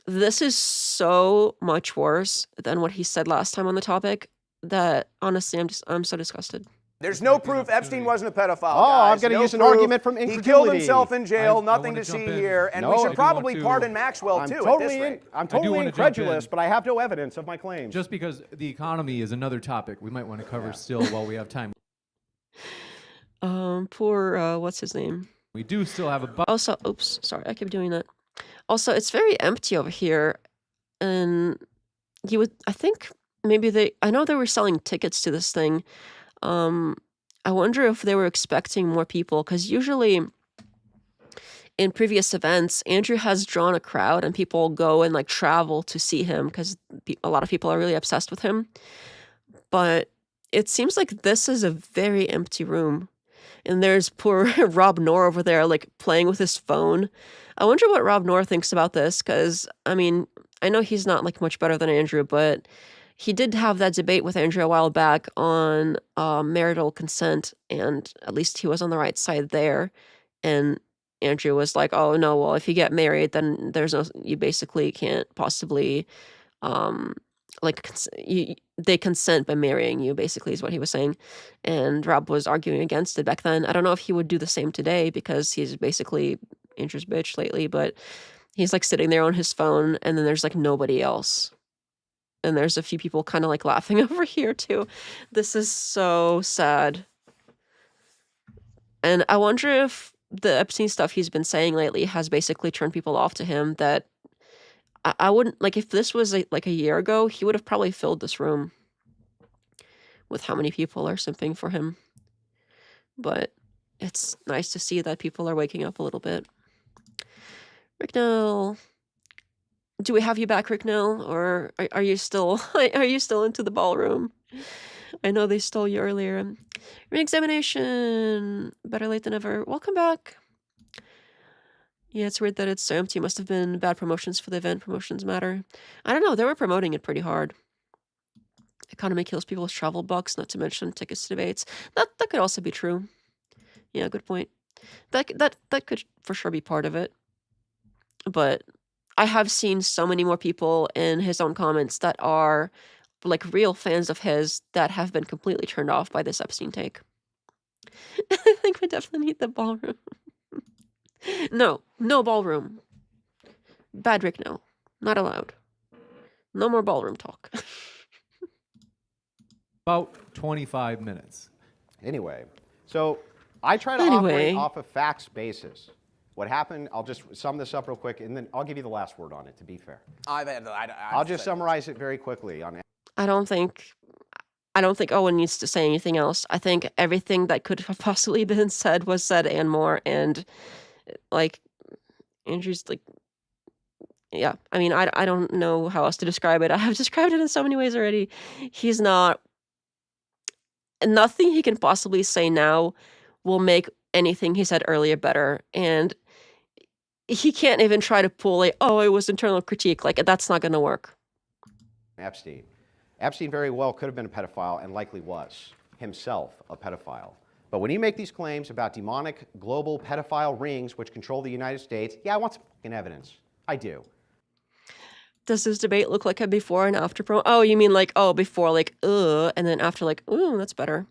this is so much worse than what he said last time on the topic that honestly I'm so disgusted. There's no proof Epstein wasn't a pedophile. Oh, guys. I'm going to No use an proof. argument from He incredulity. killed himself in jail. I Nothing wanna to jump see in. here, and No, we I should do probably want to- pardon Maxwell I'm too. at this totally, rate. I'm do totally wanna jump incredulous, in. but I have no evidence of my claims. Just because the economy is another topic we might want to cover still while we have time. Poor what's his name? We do still have a Also, oops, sorry, I keep doing that. Also, it's very empty over here, and I think maybe I know they were selling tickets to this thing. I wonder if they were expecting more people, because usually in previous events, Andrew has drawn a crowd and people go and like travel to see him because a lot of people are really obsessed with him. But it seems like this is a very empty room. And there's poor Rob Knorr over there, like playing with his phone. I wonder what Rob Knorr thinks about this, because I mean, I know he's not like much better than Andrew, but he did have that debate with Andrew a while back on marital consent, and at least he was on the right side there. And Andrew was like, oh no, well, if you get married, then you basically can't possibly, like, they consent by marrying you, basically, is what he was saying. And Rob was arguing against it back then. I don't know if he would do the same today because he's basically Andrew's bitch lately, but he's like sitting there on his phone and then there's like nobody else. And there's a few people kind of like laughing over here too. This is so sad. And I wonder if the Epstein stuff he's been saying lately has basically turned people off to him, that I wouldn't, like, if this was like a year ago, he would have probably filled this room with how many people are simping for him. But it's nice to see that people are waking up a little bit. Ricknell. Do we have you back, Ricknell? Or are you still into the ballroom? I know they stole you earlier. Re-examination. Better late than ever. Welcome back. Yeah, it's weird that it's so empty. Must have been bad promotions for the event. Promotions matter. I don't know. They were promoting it pretty hard. Economy kills people's travel bucks, not to mention tickets to debates. That could also be true. Yeah, good point. That could for sure be part of it. But I have seen so many more people in his own comments that are like real fans of his that have been completely turned off by this Epstein take. I think we definitely need the ballroom. No ballroom. Bad Rick, no. Not allowed. No more ballroom talk. About 25 minutes. Anyway, so I try to operate off a facts basis. What happened, I'll just sum this up real quick, and then I'll give you the last word on it, to be fair. I'll just summarize it very quickly. I don't think Owen needs to say anything else. I think everything that could have possibly been said was said and more, and, like, Andrew's, like, yeah. I mean, I don't know how else to describe it. I have described it in so many ways already. He's not... Nothing he can possibly say now will make anything he said earlier better, and he can't even try to pull it was internal critique. Like, that's not going to work. Epstein very well could have been a pedophile and likely was himself a pedophile. But when you make these claims about demonic global pedophile rings which control the United States, yeah, I want some fucking evidence. I do. Does this debate look like a before and after promo? Oh, you mean like, before like, and then after like, ooh, that's better.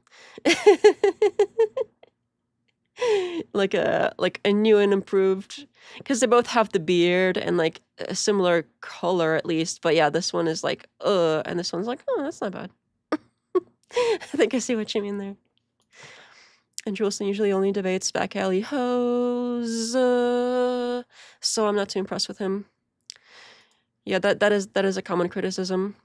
like a new and improved, because they both have the beard and like a similar color at least. But yeah, this one is like, and this one's like, oh, that's not bad. I think I see what you mean there. And Juleson usually only debates back alley hoes, so I'm not too impressed with him. Yeah, that is a common criticism.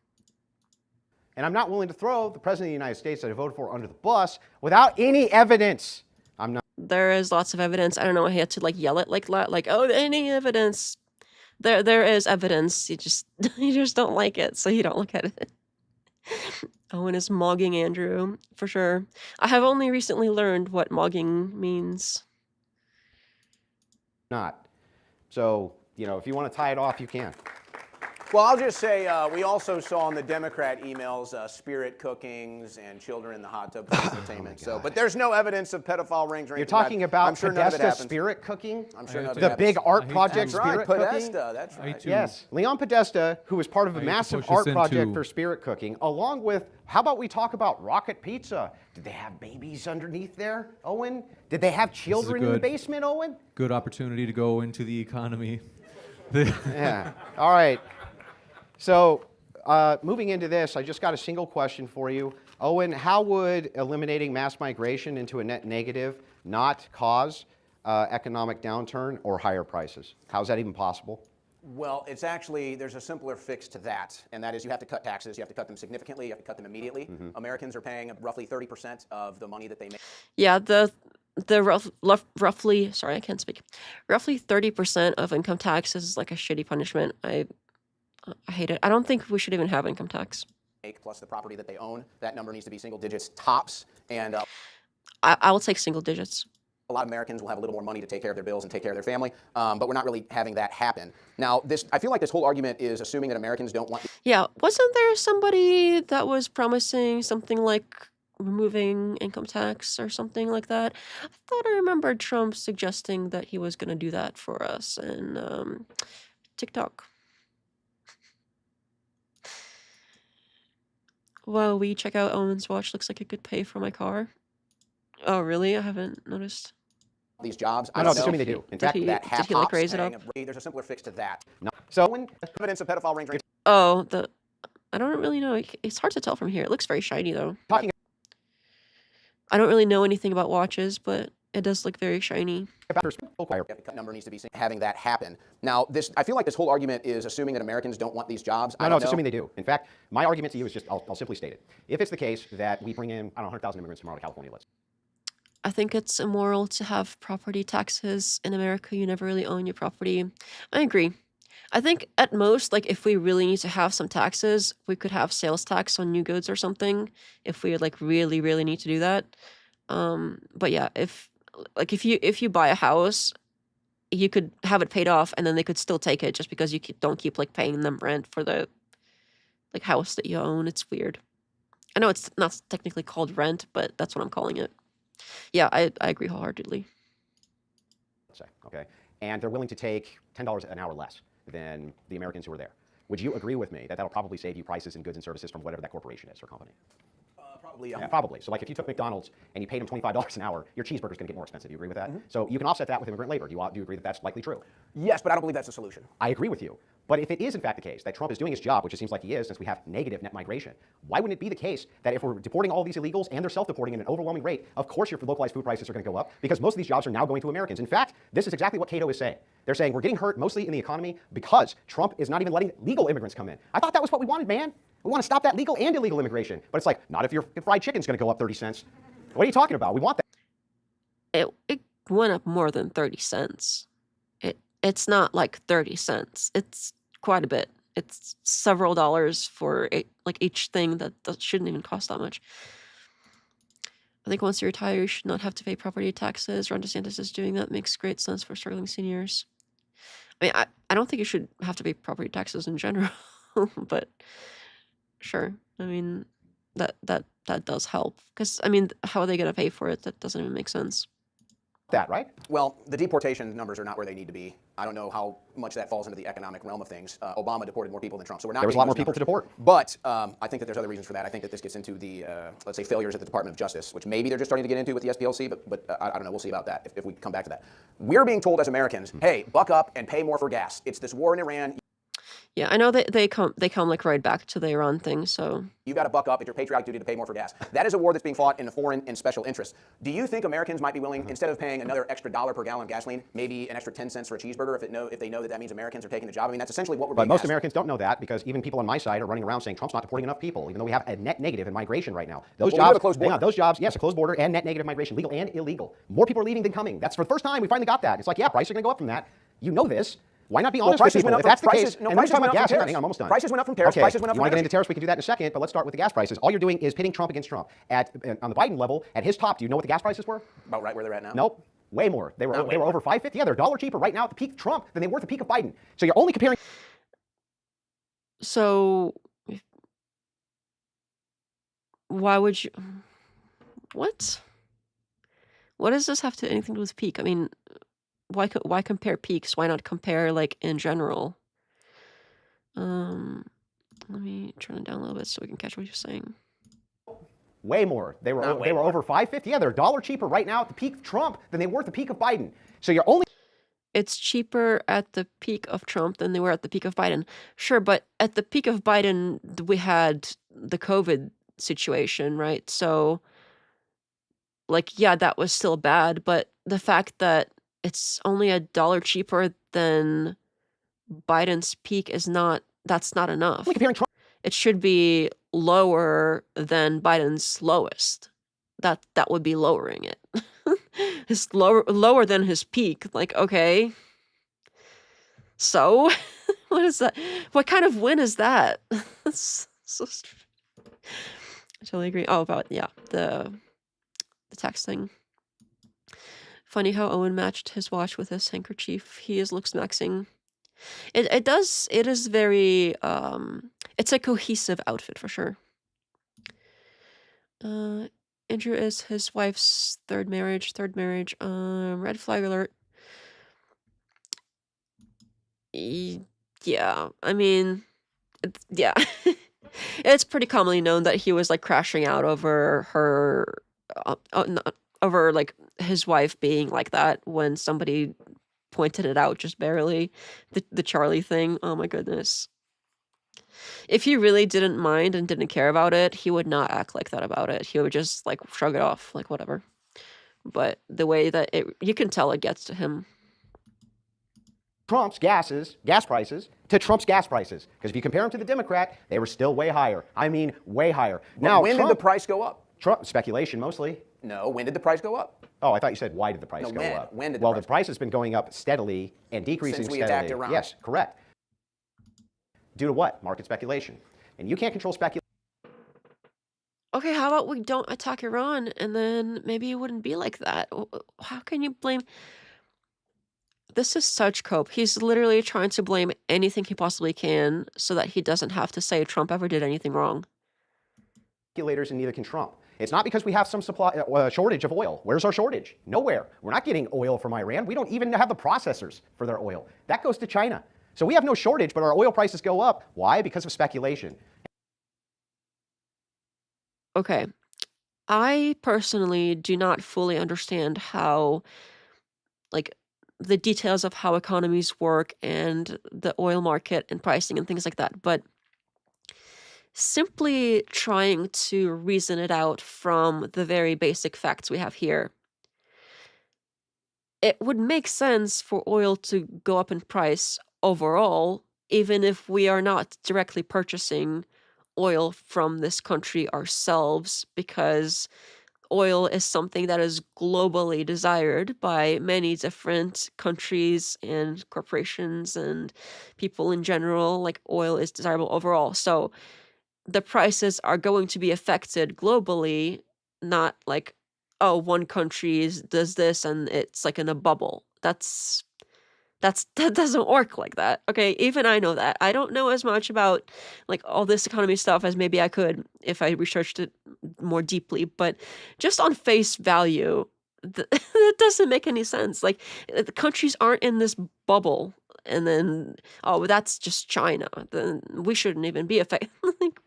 And I'm not willing to throw the President of the United States that I voted for under the bus without any evidence. I'm not. There is lots of evidence. I don't know. I had to like yell it like that, like, any evidence. There is evidence. You just don't like it, so you don't look at it. Owen is mogging Andrew for sure. I have only recently learned what mogging means. Not. So, if you want to tie it off, you can. Well, I'll just say we also saw in the Democrat emails spirit cookings and children in the hot tub for entertainment. But there's no evidence of pedophile rings or anything. You're talking about I'm sure none of it Podesta's happens. spirit cooking? I'm sure none of it The happens. big art project That's right, spirit cooking? Podesta, that's right. Yes. Leon Podesta, who was part of a hate to massive push art us project into- for spirit cooking, along with, how about we talk about Rocket Pizza? Did they have babies underneath there, Owen? Did they have children in the good- basement, Owen? Good opportunity to go into the economy. Yeah. All right. So, moving into this, I just got a single question for you. Owen, how would eliminating mass migration into a net negative not cause economic downturn or higher prices? How's that even possible? Well, it's actually, there's a simpler fix to that, and that is you have to cut taxes. You have to cut them significantly. You have to cut them immediately. Americans are paying roughly 30% of the money that they make. Yeah, roughly, sorry, I can't speak. Roughly 30% of income tax is like a shitty punishment. I hate it. I don't think we should even have income tax. Plus the property that they own. That number needs to be single digits tops, and I will take single digits. a lot of Americans will have a little more money to take care of their bills and take care of their family, but we're not really having that happen. Now, I feel like this whole argument is assuming that Americans don't want... Yeah, wasn't there somebody that was promising something like removing income tax or something like that. I thought I remembered Trump suggesting that he was going to do that for us in TikTok. While we check out Owen's watch, looks like it could pay for my car. Oh, really? I haven't noticed. These jobs. I'm not assuming they do. In fact, Did he like raise it up? there's a simpler fix to that. no. So When evidence of pedophile ring Oh, I don't really know. It's hard to tell from here. It looks very shiny though. talking I don't really know anything about watches, but it does look very shiny. about her number needs to be seen, having that happen. Now, I feel like this whole argument is assuming that Americans don't want these jobs. I No, don't it's know. assuming they do. In fact, my argument to you is just, I'll simply state it. If it's the case that we bring in, I don't know, 100,000 immigrants tomorrow to California, let's I think it's immoral to have property taxes in America. You never really own your property. I agree. I think at most, like if we really need to have some taxes, we could have sales tax on new goods or something if we like really, really need to do that. But yeah, if you buy a house, you could have it paid off and then they could still take it just because you don't keep like paying them rent for the like house that you own. It's weird. I know it's not technically called rent, but that's what I'm calling it. Yeah, I agree wholeheartedly. say, okay? And they're willing to take $10 an hour less than the Americans who are there. Would you agree with me that that'll probably save you prices in goods and services from whatever that corporation is or company? Probably. Yeah, probably. So like if you took McDonald's and you paid them $25 an hour, your cheeseburger's going to get more expensive. You agree with that? So you can offset that with immigrant labor. Do you agree that that's likely true? Yes, but I don't believe that's the solution. I agree with you. But if it is in fact the case that Trump is doing his job, which it seems like he is since we have negative net migration, why wouldn't it be the case that if we're deporting all these illegals and they're self-deporting at an overwhelming rate, of course your localized food prices are going to go up because most of these jobs are now going to Americans. In fact, this is exactly what Cato is saying. They're saying we're getting hurt mostly in the economy because Trump is not even letting legal immigrants come in. I thought that was what we wanted, man. We want to stop that legal and illegal immigration. But it's like, not if your fried chicken's going to go up 30 cents. What are you talking about? We want that. It went up more than 30 cents. It's not like 30 cents. It's quite a bit. It's several dollars for like each thing that shouldn't even cost that much. I think once you retire, you should not have to pay property taxes. Ron DeSantis is doing that. Makes great sense for struggling seniors. I mean, I don't think you should have to pay property taxes in general, but sure. I mean, that does help because I mean, how are they going to pay for it? That doesn't even make sense. That, right? Well, the deportation numbers are not where they need to be. I don't know how much that falls into the economic realm of things. Obama deported more people than Trump, so we're not. There was a lot more people to deport. But I think that there's other reasons for that. I think that this gets into the, let's say, failures at the Department of Justice, which maybe they're just starting to get into with the SPLC, but I don't know. We'll see about that if we come back to that. We're being told as Americans, hey, buck up and pay more for gas. It's this war in Iran. Yeah, I know they come like right back to the Iran thing, so You got to buck up. It's your patriotic duty to pay more for gas. That is a war that's being fought in the foreign and special interests. Do you think Americans might be willing, instead of paying another extra $1 per gallon of gasoline, maybe an extra 10 cents for a cheeseburger if they know that means Americans are taking the job? I mean, that's essentially what we're But being most asked. Americans don't know that because even people on my side are running around saying Trump's not deporting enough people, even though we have a net negative in migration right now. Those Well, we jobs, have a closed hang on, border. those jobs, yes, a closed border and net negative migration, legal and illegal. More people are leaving than coming. That's for the first time we finally got that. It's like, yeah, prices are going to go up from that. You know this. Why not be honest with prices people? went up If from- that's the prices- case, no, and then we're prices talking went about up from gas. Hang tariffs. on, I'm almost done. Prices went up from tariffs. Okay, Prices went up you from want to get into energy. tariffs? We can do that in a second, but let's start with the gas prices. All you're doing is pitting Trump against Trump. On the Biden level, at his top, do you know what the gas prices were? About right where they're at now? Nope. Way more. They were Not way over $5.50. Yeah, they're $1 cheaper right now at the peak of Trump than they were at the peak of Biden. So you're only comparing. So why would you? What? What does this have to anything to do with peak? I mean, why compare peaks? Why not compare like in general? Let me turn it down a little bit so we can catch what you're saying. Way more. They were over $5.50. Yeah, they're $1 cheaper right now at the peak of Trump than they were at the peak of Biden. So you're only. It's cheaper at the peak of Trump than they were at the peak of Biden. Sure, but at the peak of Biden, we had the COVID situation, right? So, like, yeah, that was still bad, but the fact that it's only $1 cheaper than Biden's peak that's not enough. Only comparing Trump. It should be lower than Biden's lowest. That would be lowering it. It's lower than his peak. Like, okay. So, what is that? What kind of win is that? That's so stupid. I totally agree. Oh, about the tax thing. Funny how Owen matched his watch with his handkerchief. He looks maxing. It is very it's a cohesive outfit for sure. Andrew is his wife's third marriage. Red flag alert. Yeah, I mean, yeah. It's pretty commonly known that he was like crashing out over her, over like his wife being like that when somebody pointed it out just barely. The Charlie thing. Oh my goodness. If he really didn't mind and didn't care about it, he would not act like that about it. He would just like shrug it off, like whatever. But the way that you can tell it gets to him. Trump's gas prices to Trump's gas prices. Because if you compare them to the Democrat, they were still way higher. I mean, way higher. Now, when did the price go up? Trump, speculation mostly. No, when did the price go up? Oh, I thought you said why did the price go up? When did the well, price the price has been going up steadily and decreasing Since we steadily. attacked Iran. Yes, correct. Due to what? Market speculation. And you can't control speculation. Okay, how about we don't attack Iran and then maybe it wouldn't be like that? How can you blame... This is such cope. He's literally trying to blame anything he possibly can so that he doesn't have to say Trump ever did anything wrong. Speculators and neither can Trump. It's not because we have some supply shortage of oil. Where's our shortage? Nowhere. We're not getting oil from Iran. We don't even have the processors for their oil. That goes to China. So we have no shortage, but our oil prices go up. Why? Because of speculation. Okay. I personally do not fully understand how, like, the details of how economies work and the oil market and pricing and things like that, but simply trying to reason it out from the very basic facts we have here, it would make sense for oil to go up in price overall, even if we are not directly purchasing oil from this country ourselves, because oil is something that is globally desired by many different countries and corporations and people in general. Like, oil is desirable overall. So the prices are going to be affected globally, not like, oh, one country does this and it's like in a bubble. That doesn't work like that. Okay, even I know that. I don't know as much about like all this economy stuff as maybe I could if I researched it more deeply, but just on face value, that doesn't make any sense. Like, the countries aren't in this bubble and then, oh, that's just China. Then we shouldn't even be affected. Like,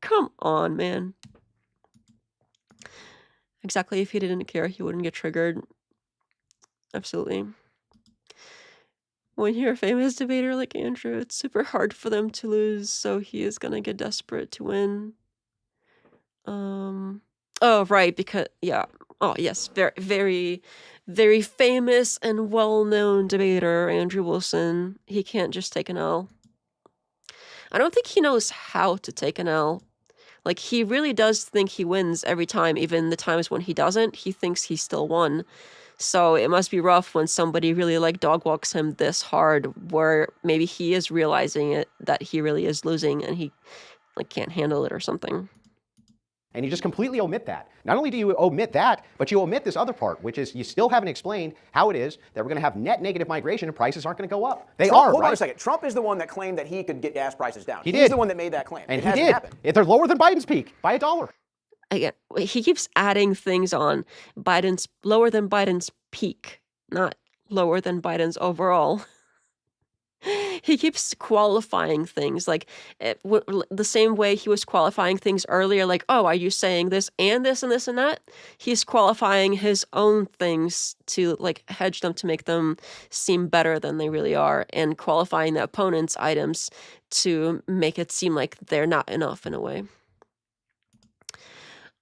come on, man. Exactly, if he didn't care, he wouldn't get triggered. Absolutely. When you're a famous debater like Andrew, it's super hard for them to lose, so he is gonna get desperate to win. Oh, right, because, yeah. Oh, yes, very, very, very famous and well-known debater, Andrew Wilson. He can't just take an L. I don't think he knows how to take an L. Like, he really does think he wins every time, even the times when he doesn't, he thinks he still won. So it must be rough when somebody really like dog walks him this hard, where maybe he is realizing it, that he really is losing and he like can't handle it or something. And you just completely omit that. Not only do you omit that, but you omit this other part, which is you still haven't explained how it is that we're going to have net negative migration and prices aren't going to go up. They are, Hold right? on a second. Trump is the one that claimed that he could get gas prices down. He He's did. the one that made that claim. And it he hasn't did. happened. If they're lower than Biden's peak by $1. Again, he keeps adding things on. Biden's lower than Biden's peak, not lower than Biden's overall. He keeps qualifying things, like the same way he was qualifying things earlier, like, oh, are you saying this and this and this and that? He's qualifying his own things to like hedge them to make them seem better than they really are, and qualifying the opponent's items to make it seem like they're not enough in a way.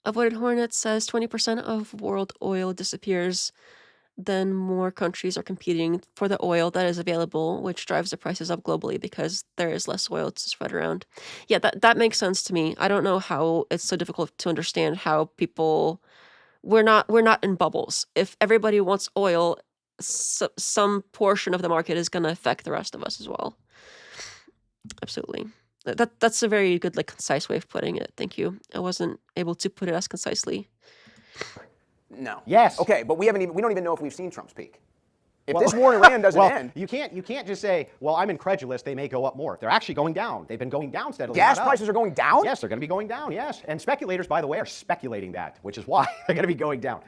Avoided Hornet says 20% of world oil disappears, then more countries are competing for the oil that is available, which drives the prices up globally because there is less oil to spread around. Yeah, that makes sense to me. I don't know how it's so difficult to understand how people... We're not in bubbles. If everybody wants oil, some portion of the market is going to affect the rest of us as well. Absolutely. That's a very good, like, concise way of putting it. Thank you. I wasn't able to put it as concisely. No. Yes. Okay, but we don't even know if we've seen Trump's peak. If this war in Iran doesn't end, you can't just say, well, I'm incredulous, they may go up more. They're actually going down. They've been going down steadily. gas prices are going down? Yes, they're going to be going down, yes. And speculators, by the way, are speculating that, which is why they're going to be going down.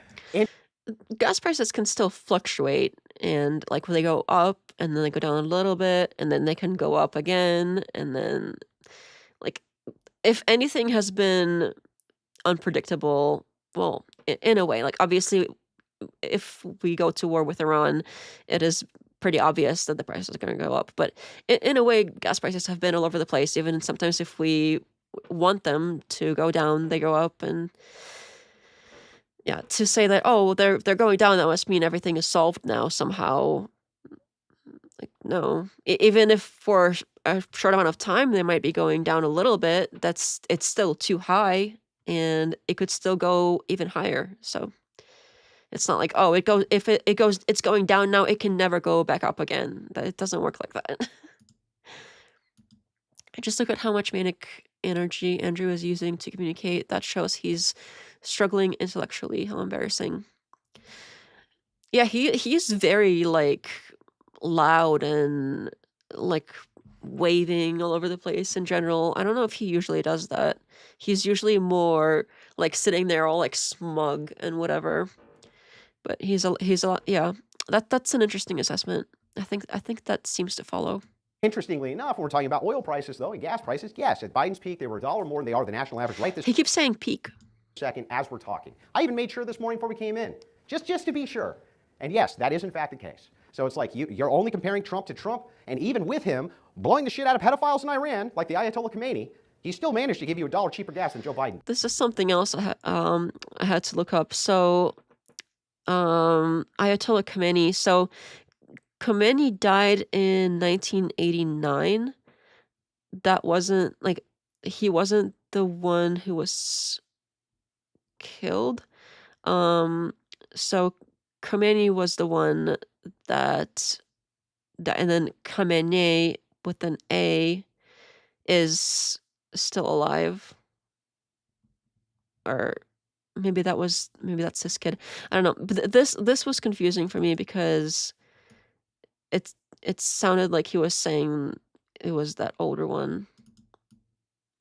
Gas prices can still fluctuate, and like when they go up and then they go down a little bit and then they can go up again, and then like if anything has been unpredictable, well, in a way, like obviously if we go to war with Iran, it is pretty obvious that the price is going to go up. But in a way, gas prices have been all over the place. Even sometimes if we want them to go down, they go up. And yeah, to say that, oh, they're going down, that must mean everything is solved now somehow. Like, no. Even if for a short amount of time they might be going down a little bit, it's still too high, and it could still go even higher. So it's not like, oh, it's going down now, it can never go back up again. It doesn't work like that. I just look at how much manic energy Andrew is using to communicate. That shows he's struggling intellectually. How embarrassing. Yeah, he's very like loud and like waving all over the place in general. I don't know if he usually does that. He's usually more like sitting there all like smug and whatever. But he's a yeah. That's an interesting assessment. I think that seems to follow. Interestingly enough, when we're talking about oil prices, though, and gas prices, yes, at Biden's peak, they were $1 more than they are the national average right this He keeps saying peak. second as we're talking. I even made sure this morning before we came in, just to be sure. And yes, that is in fact the case. So it's like you're only comparing Trump to Trump, and even with him blowing the shit out of pedophiles in Iran, like the Ayatollah Khomeini, he still managed to give you $1 cheaper gas than Joe Biden. This is something else I had to look up. So Ayatollah Khomeini. So Khomeini died in 1989. That wasn't like, he wasn't the one who was killed. So Khomeini was the one that and then Khamenei with an A is still alive. Or maybe that's his kid. I don't know. But this was confusing for me because it sounded like he was saying it was that older one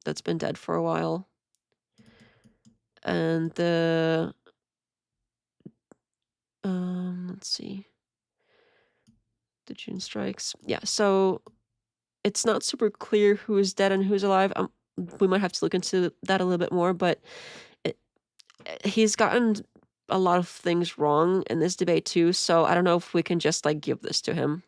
that's been dead for a while. And the let's see. The June strikes. Yeah, so it's not super clear who is dead and who's alive. We might have to look into that a little bit more, but he's gotten a lot of things wrong in this debate too, so I don't know if we can just like give this to him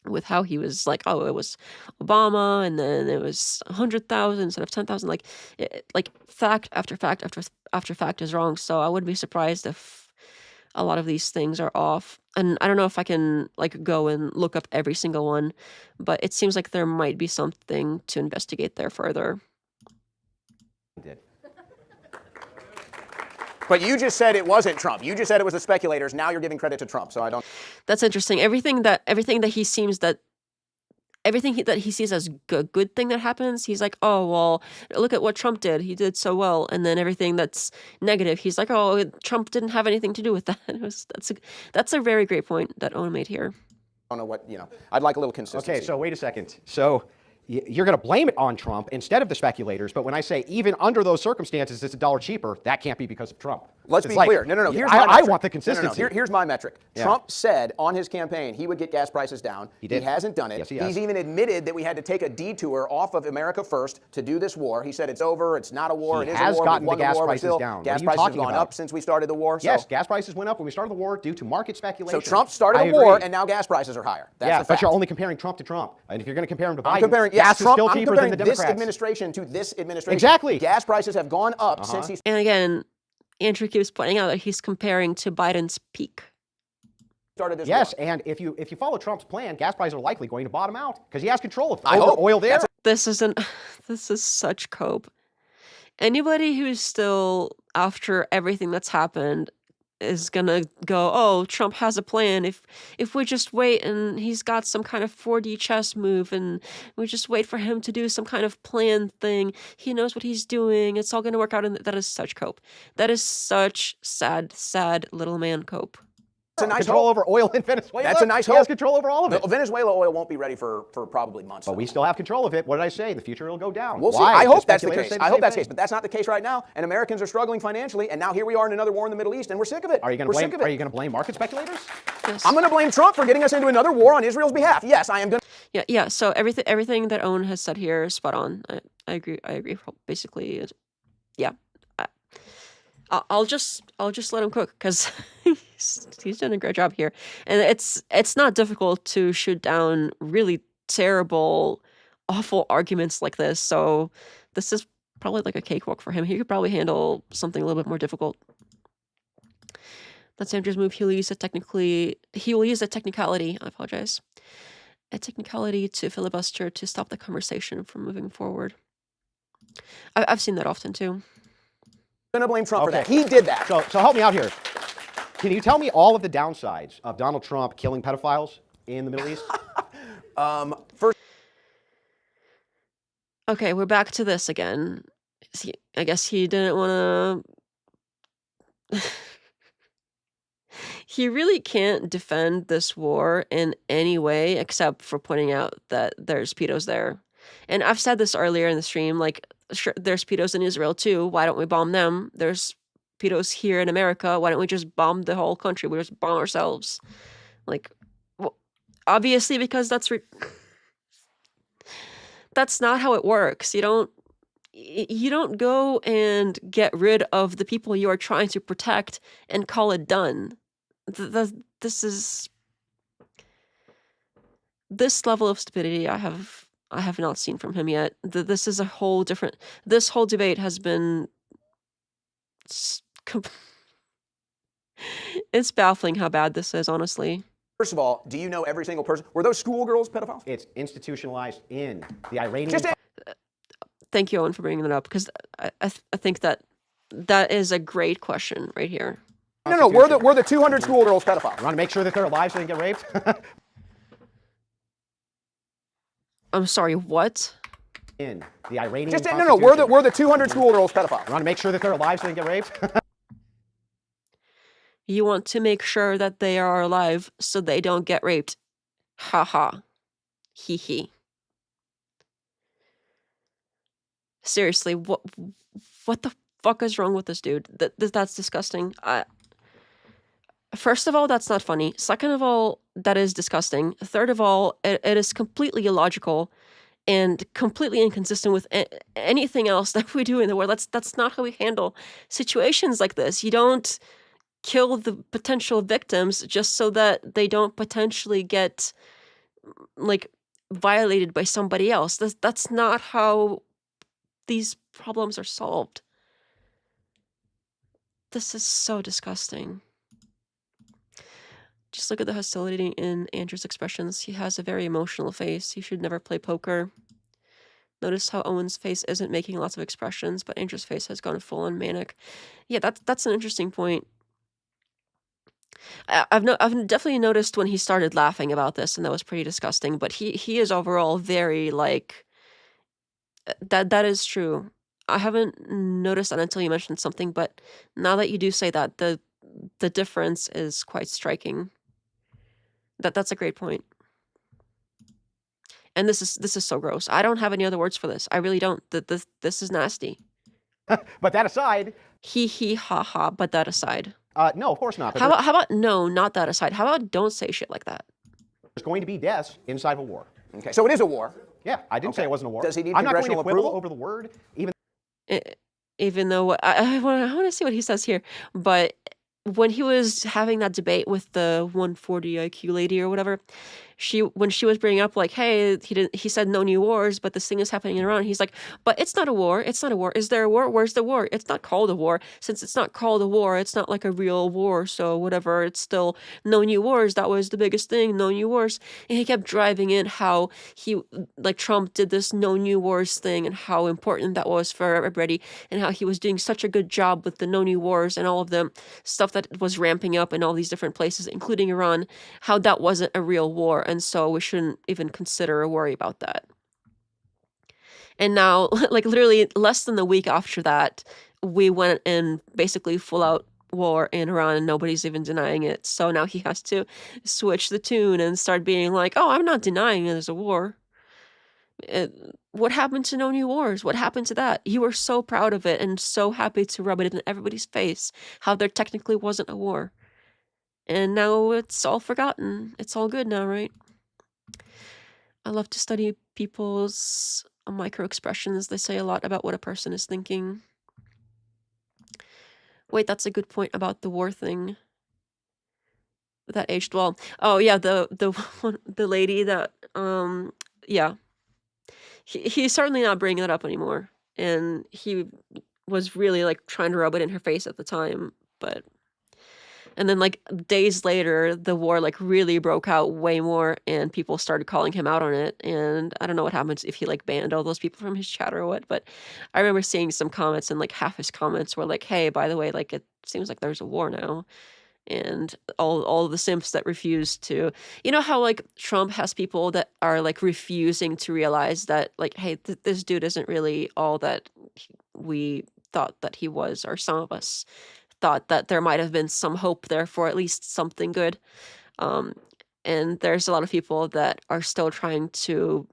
with how he was like, oh, it was Obama and then it was 100,000 instead of 10,000. Like fact after fact after fact is wrong, so I wouldn't be surprised if a lot of these things are off. And I don't know if I can like go and look up every single one, but it seems like there might be something to investigate there further. Did. But you just said it wasn't Trump. You just said it was the speculators. Now you're giving credit to Trump. So I don't. That's interesting. Everything that he sees as a good thing that happens, he's like, oh, well, look at what Trump did. He did so well. And then everything that's negative, he's like, oh, Trump didn't have anything to do with that. That's a very great point that Owen made here. I don't know what, I'd like a little consistency. Okay, so wait a second. So you're going to blame it on Trump instead of the speculators, but when I say even under those circumstances it's $1 cheaper, that can't be because of Trump. Let's be clear. No. Here's my I metric. want the consistency. No. Here's my metric. Yeah. Trump said on his campaign he would get gas prices down. He did. He hasn't done it. Yes, he has. He's even admitted that we had to take a detour off of America First to do this war. He said it's over. It's not a war. He it is has a war. gotten We've won the gas war, but prices still, down. Gas What are you prices have talking gone about? up since we started the war. Yes, So, gas prices went up when we started the war due to market speculation. so Trump started I a war, agree. and now gas prices are higher. That's Yeah, a but fact. you're only comparing Trump to Trump. And if you're going to compare him to Biden, I'm comparing, gas is Trump, still I'm cheaper comparing than the this Democrats. administration to this administration. Exactly. Gas prices have gone up since he And again, Andrew keeps pointing out that he's comparing to Biden's peak. started this Yes, war. and if you follow Trump's plan, gas prices are likely going to bottom out because he has control of I hope. oil there. This is such cope. Anybody who's still, after everything that's happened, is gonna go, oh, Trump has a plan. If we just wait and he's got some kind of 4D chess move and we just wait for him to do some kind of plan thing, he knows what he's doing. It's all gonna work out. And that is such cope. That is such sad little man cope. That's a nice control hope. over oil in Venezuela. That's a nice He has hope. control over all of it. Venezuela oil won't be ready for probably months. But we still have control of it. What did I say? In the future, it'll go down. We'll see. Why? I hope that's the speculators case. say the I hope same that's the thing. case, but that's not the case right now. And Americans are struggling financially, and now here we are in another war in the Middle East, and we're sick of it. Are you going to blame market speculators? Yes. I'm going to blame Trump for getting us into another war on Israel's behalf. Yes, I am going to. Yeah. So everything that Owen has said here is spot on. I agree. Basically, yeah. I'll just let him cook because he's done a great job here, and it's not difficult to shoot down really terrible, awful arguments like this. So this is probably like a cakewalk for him. He could probably handle something a little bit more difficult. That's Andrew's move. He will use a technicality. I apologize. A technicality to filibuster to stop the conversation from moving forward. I've seen that often too. I'm going to blame Trump for Okay. that. He did that. So help me out here. Can you tell me all of the downsides of Donald Trump killing pedophiles in the Middle East? First, Okay, we're back to this again. I guess he didn't want to. He really can't defend this war in any way except for pointing out that there's pedos there. And I've said this earlier in the stream, like, sure, there's pedos in Israel too. Why don't we bomb them? There's pedos here in America. Why don't we just bomb the whole country? We just bomb ourselves. Like, well, obviously, because that's not how it works. You don't go and get rid of the people you are trying to protect and call it done. This level of stupidity I have not seen from him yet. This is a whole different. This whole debate has been. It's baffling how bad this is, honestly. First of all, do you know every single person? Were those schoolgirls pedophiles? It's institutionalized in the Iranian. Just Thank you, Owen, for bringing that up because I think that is a great question right here. no. Were the 200 schoolgirls pedophiles? You want to make sure that they're alive so they can get raped? I'm sorry, what? In the Iranian. Just no. Constitution. Were the 200 schoolgirls pedophiles? You want to make sure that they're alive so they can get raped? You want to make sure that they are alive so they don't get raped. Ha ha. Hee hee. Seriously, what the fuck is wrong with this dude? That's disgusting. First of all, that's not funny. Second of all, that is disgusting. Third of all, it is completely illogical and completely inconsistent with anything else that we do in the world. That's not how we handle situations like this. You don't kill the potential victims just so that they don't potentially get like violated by somebody else. That's not how these problems are solved. This is so disgusting. Just look at the hostility in Andrew's expressions. He has a very emotional face. He should never play poker. Notice how Owen's face isn't making lots of expressions, but Andrew's face has gone full on manic. Yeah, that's an interesting point. I've definitely noticed when he started laughing about this, and that was pretty disgusting. But he is overall very like that is true. I haven't noticed that until you mentioned something, but now that you do say that, the difference is quite striking. That's a great point. And this is so gross. I don't have any other words for this. I really don't. This is nasty. But that aside. He ha ha. But that aside. No, of course not. But How about no, not that aside? How about don't say shit like that? there's going to be deaths inside of a war. Okay, so it is a war. Yeah, I didn't say it wasn't a war. Does he need I'm not going to congressional quibble approval? over the word, Even though I want to see what he says here, but when he was having that debate with the 140 IQ lady or whatever, when she was bringing up like, hey, he said no new wars, but this thing is happening in Iran. He's like, but it's not a war. It's not a war. Is there a war? Where's the war? It's not called a war. Since it's not called a war, it's not like a real war. So whatever, it's still no new wars. That was the biggest thing, no new wars. And he kept driving in how Trump did this no new wars thing and how important that was for everybody and how he was doing such a good job with the no new wars and all of the stuff that was ramping up in all these different places, including Iran, how that wasn't a real war. And so we shouldn't even consider or worry about that. And now, like literally less than a week after that, we went in basically full out war in Iran and nobody's even denying it. So now he has to switch the tune and start being like, oh, I'm not denying there's a war. What happened to no new wars? What happened to that? You were so proud of it and so happy to rub it in everybody's face how there technically wasn't a war. And now it's all forgotten. It's all good now, right? I love to study people's micro expressions. They say a lot about what a person is thinking. Wait, that's a good point about the war thing. That aged well. Oh yeah, the lady that yeah. He's certainly not bringing that up anymore. And he was really like trying to rub it in her face at the time, but and then like days later the war like really broke out way more and people started calling him out on it, and I don't know what happens if he like banned all those people from his chat or what, but I remember seeing some comments and like half his comments were like, hey, by the way, like it seems like there's a war now. And all the simps that refuse to, you know how like Trump has people that are like refusing to realize that like, hey, this dude isn't really all that we thought that he was, or some of us thought that there might have been some hope there for at least something good. And there's a lot of people that are still trying to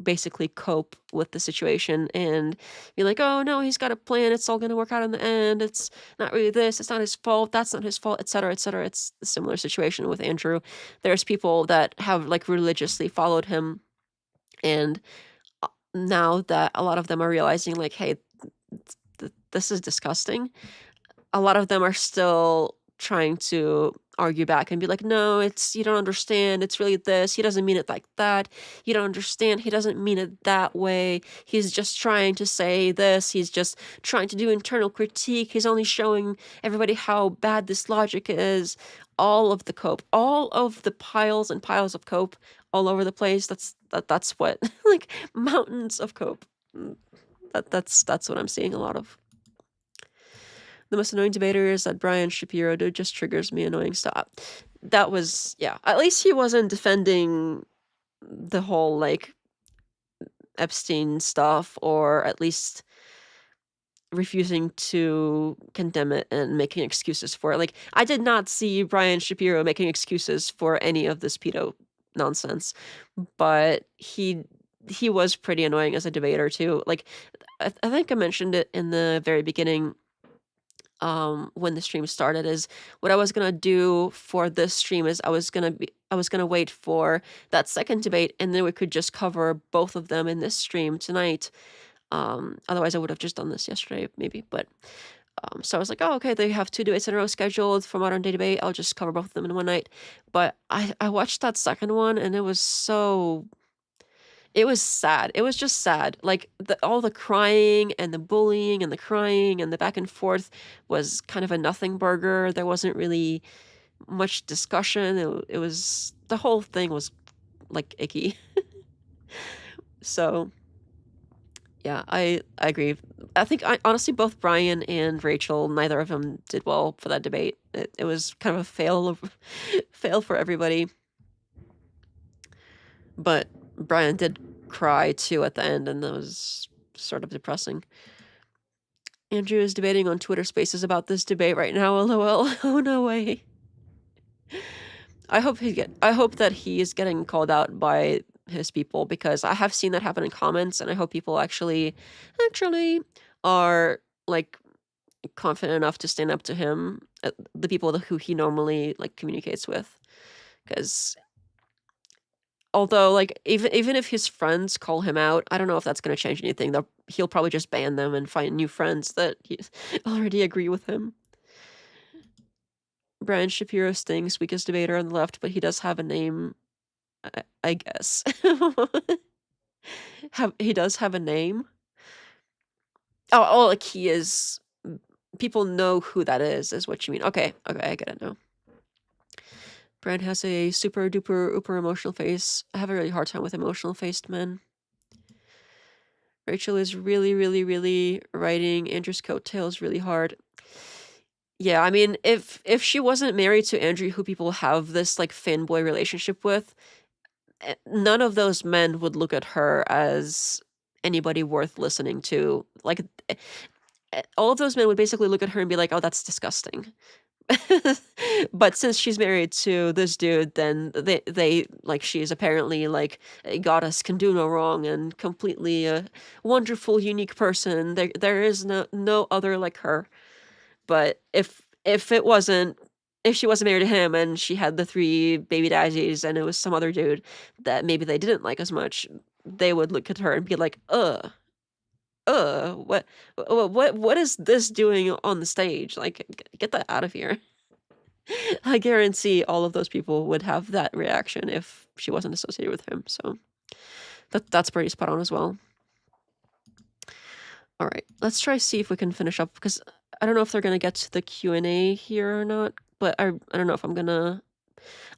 basically cope with the situation and be like, oh no, he's got a plan, it's all going to work out in the end, it's not really this, it's not his fault, that's not his fault, etc., etc. It's a similar situation with Andrew. There's people that have like religiously followed him, and now that a lot of them are realizing like, hey, this is disgusting, a lot of them are still trying to argue back and be like, no, it's, you don't understand, it's really this, he doesn't mean it like that, you don't understand, he doesn't mean it that way, he's just trying to say this, he's just trying to do internal critique, he's only showing everybody how bad this logic is. All of the cope, all of the piles and piles of cope all over the place, that's what like mountains of cope. That's what I'm seeing a lot of. The most annoying debater is that Brian Shapiro dude just triggers me annoying stuff. That was, yeah, at least he wasn't defending the whole, like, Epstein stuff, or at least refusing to condemn it and making excuses for it. Like, I did not see Brian Shapiro making excuses for any of this pedo nonsense, but he was pretty annoying as a debater, too. Like, I think I mentioned it in the very beginning, when the stream started, is what I was gonna do for this stream is I was gonna wait for that second debate, and then we could just cover both of them in this stream tonight. Otherwise I would have just done this yesterday maybe, but so I was like, oh, okay, they have 2 debates in a row scheduled for modern day debate, I'll just cover both of them in one night. But I watched that second one and it was so, it was sad. It was just sad. Like all the crying and the bullying and the crying and the back and forth was kind of a nothing burger. There wasn't really much discussion. It was, the whole thing was like icky. So yeah, I agree. I think honestly both Brian and Rachel, neither of them did well for that debate. It was kind of a fail for everybody. But Brian did cry too at the end, and that was sort of depressing. Andrew is debating on Twitter Spaces about this debate right now. LOL. Oh no way. I hope that he is getting called out by his people, because I have seen that happen in comments, and I hope people actually are like confident enough to stand up to him, the people who he normally like communicates with, because although, like, even if his friends call him out, I don't know if that's going to change anything. He'll probably just ban them and find new friends that already agree with him. Brian Shapiro stings, weakest debater on the left, but he does have a name, I guess. He does have a name? Oh, like he is... People know who that is what you mean. Okay, I get it now. Brian has a super duper uber emotional face. I have a really hard time with emotional faced men. Rachel is really, really, really riding Andrew's coattails really hard. Yeah, I mean, if she wasn't married to Andrew, who people have this like fanboy relationship with, none of those men would look at her as anybody worth listening to. Like, all of those men would basically look at her and be like, oh, that's disgusting. But since she's married to this dude, then they like, she is apparently like a goddess, can do no wrong, and completely a wonderful, unique person. There is no other like her. But if she wasn't married to him and she had the 3 baby daddies and it was some other dude that maybe they didn't like as much, they would look at her and be like, what is this doing on the stage? Like, get that out of here. I guarantee all of those people would have that reaction if she wasn't associated with him. So that's pretty spot on as well. All right, let's try see if we can finish up, because I don't know if they're gonna get to the Q&A here or not, but I don't know if I'm gonna.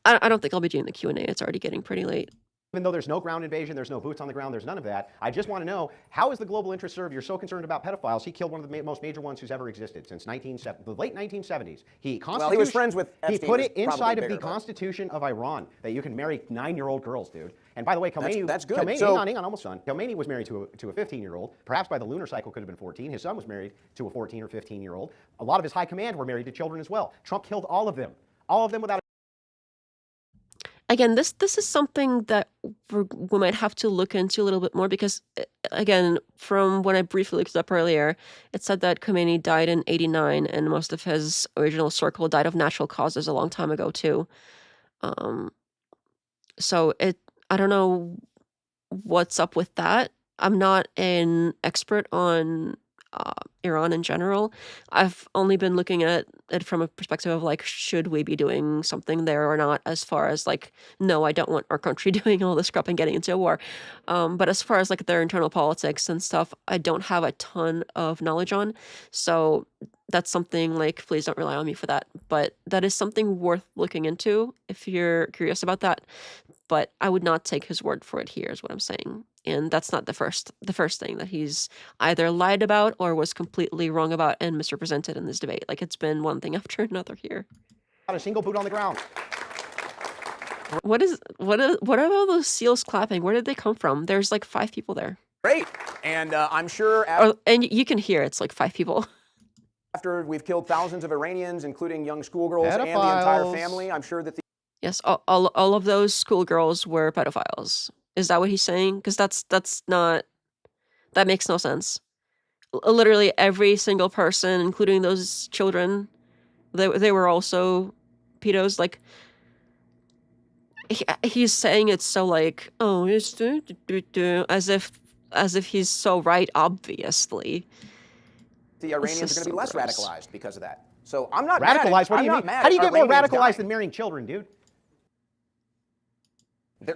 I don't think I'll be doing the Q&A. It's already getting pretty late. Even though there's no ground invasion, there's no boots on the ground, there's none of that. I just want to know, how is the global interest served? You're so concerned about pedophiles. He killed one of the most major ones who's ever existed since the late 1970s. Well, he was friends with Epstein. He put it Probably inside of bigger, the but- Constitution of Iran that you can marry 9-year-old girls, dude. And by the way, Khomeini, That's good. Khomeini, So- hang on, almost done. Khomeini was married to a 15-year-old. Perhaps by the lunar cycle could have been 14. His son was married to a 14 or 15-year-old. A lot of his high command were married to children as well. Trump killed all of them without. Again, this is something that we might have to look into a little bit more, because, again, from when I briefly looked it up earlier, it said that Khomeini died in 89, and most of his original circle died of natural causes a long time ago too. So I don't know what's up with that. I'm not an expert on Iran in general. I've only been looking at it from a perspective of like, should we be doing something there or not, as far as like, no, I don't want our country doing all this crap and getting into a war. But as far as like their internal politics and stuff, I don't have a ton of knowledge on. So that's something like, please don't rely on me for that. But that is something worth looking into if you're curious about that. But I would not take his word for it here, is what I'm saying. And that's not the first thing that he's either lied about or was completely wrong about and misrepresented in this debate. Like, it's been one thing after another here. Not a single boot on the ground. What are all those seals clapping? Where did they come from? There's like 5 people there. Great. And I'm sure And you can hear it's like 5 people. after we've killed thousands of Iranians, including young schoolgirls and the entire family, I'm sure that the Yes, all of those schoolgirls were pedophiles. Is that what he's saying? Because that makes no sense. Literally every single person, including those children, they were also pedos. Like, he's saying it so like, oh, it's as if he's so right, obviously. the Iranians are going to be less gross. radicalized because of that. So I'm not Radicalized? What do you mean? How do you get more radicalized than marrying children, dude?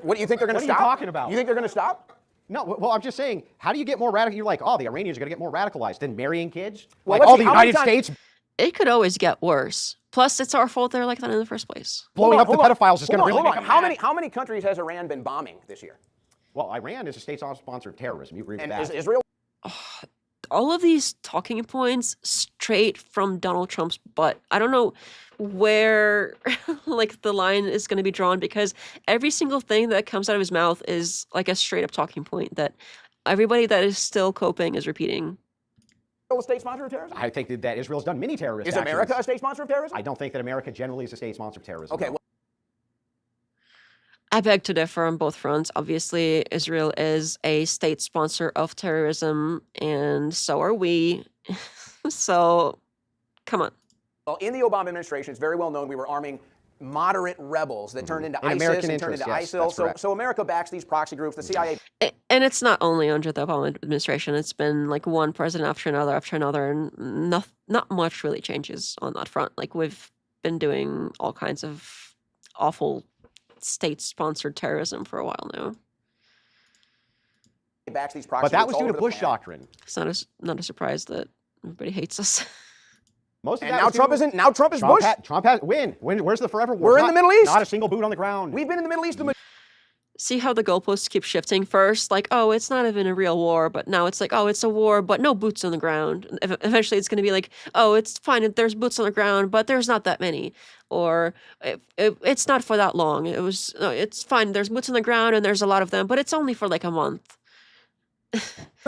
What do you think they're going to What are stop? you talking about? You think they're going to stop? No, well, I'm just saying, how do you get more radical? You're like, oh, the Iranians are going to get more radicalized than marrying kids? Well, Like, let's all see, the how many United times- States It could always get worse. Plus, it's our fault they're like that in the first place. blowing up the Hold on. pedophiles is going to Hold really on, make hold them on. mad. How many countries has Iran been bombing this year? Well, Iran is a state sponsor of terrorism. You agree with And that? is Israel? All of these talking points straight from Donald Trump's butt. I don't know where like the line is going to be drawn, because every single thing that comes out of his mouth is like a straight up talking point that everybody that is still coping is repeating. A state sponsor of terrorism? I think that Israel's done many terrorist Is actions. America a state sponsor of terrorism? I don't think that America generally is a state sponsor of terrorism. Okay, no. well, I beg to differ on both fronts. Obviously, Israel is a state sponsor of terrorism, and so are we. So, come on. in the Obama administration, it's very well known we were arming moderate rebels that turned into In ISIS American and turned interests, into yes, ISIL. that's correct. So America backs these proxy groups. The CIA And it's not only under the Obama administration. It's been like one president after another, and not much really changes on that front. Like, we've been doing all kinds of awful state-sponsored terrorism for a while now. backs these proxy But that groups was all due to over the Bush planet. doctrine. It's not a surprise that everybody hates us. Most of And that now was due Trump to- isn't. Now Trump is Bush. Trump has win. Where's the forever war? We're in the Middle East. Not a single boot on the ground. We've been in the Middle East. See how the goalposts keep shifting? First, like, oh, it's not even a real war, but now it's like, oh, it's a war, but no boots on the ground. Eventually, it's going to be like, oh, it's fine, there's boots on the ground, but there's not that many. Or it's not for that long. It's fine, there's boots on the ground and there's a lot of them, but it's only for like a month.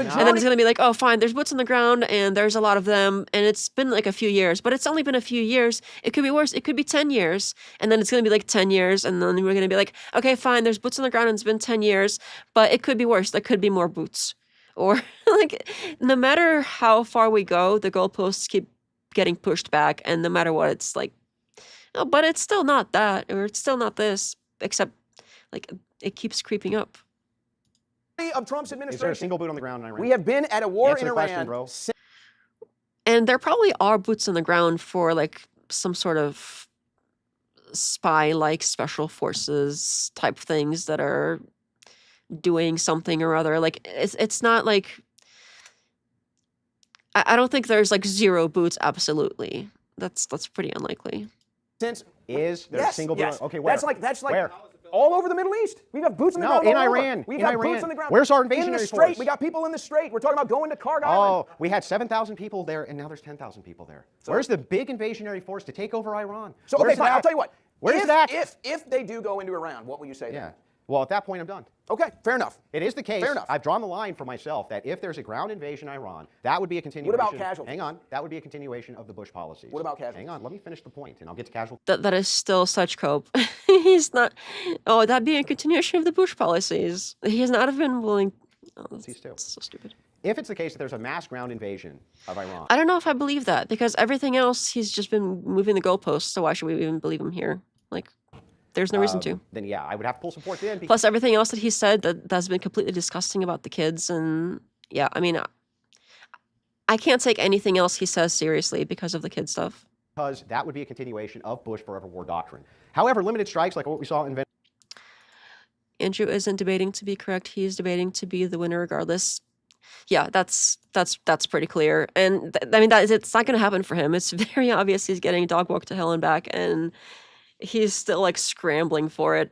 And then it's going to be like, oh, fine, there's boots on the ground and there's a lot of them. And it's been like a few years, but it's only been a few years. It could be worse. It could be 10 years. And then it's going to be like 10 years. And then we're going to be like, okay, fine, there's boots on the ground and it's been 10 years, but it could be worse. There could be more boots. Or like, no matter how far we go, the goalposts keep getting pushed back. And no matter what, it's like, oh, but it's still not that, or it's still not this, except like it keeps creeping up. Of Trump's Is there a administration. single boot on the ground in Iran? We have been at a war Answer in the question, Iran. bro. And there probably are boots on the ground for like some sort of spy-like special forces type things that are doing something or other. Like it's not like I don't think there's like zero boots. Absolutely, that's pretty unlikely. Since Is there a single boot? yes. Okay, where? That's like Where? all over the Middle East. We have boots on the No, ground. in all over. Iran. We've In got Iran. boots on the ground. Where's our in the invasionary strait? force? We got people in the strait. We're talking about going to Karg Island. Oh, we had 7,000 people there, and now there's 10,000 people there. Where's the big invasionary force to take over Iran? So okay, Where's fine. I'll that? tell you what. Where's if, that? If they do go into Iran, what will you say? Yeah. Then? Well, at that point, I'm done. Okay, fair enough. It is the case. Fair enough. I've drawn the line for myself that if there's a ground invasion of Iran, that would be a continuation. about casualties? Hang on. That would be a continuation of the Bush policies. What about casualties? Hang on. Let me finish the point, and I'll get to casualties. That is still such cope. He's not. Oh, that'd be a continuation of the Bush policies. He has not been willing. Oh, These two. that's so stupid. If it's the case that there's a mass ground invasion of Iran, I don't know if I believe that because everything else he's just been moving the goalposts. So why should we even believe him here? Like, there's no reason to. then yeah, I would have to pull support in. Plus everything else that he said that's been completely disgusting about the kids. And yeah, I mean, I can't take anything else he says seriously because of the kid stuff. Because that would be a continuation of Bush forever war doctrine. However, limited strikes like what we saw in Venezuela. Andrew isn't debating to be correct. He's debating to be the winner regardless. Yeah, that's pretty clear. And I mean, it's not going to happen for him. It's very obvious he's getting dog walked to hell and back, and he's still like scrambling for it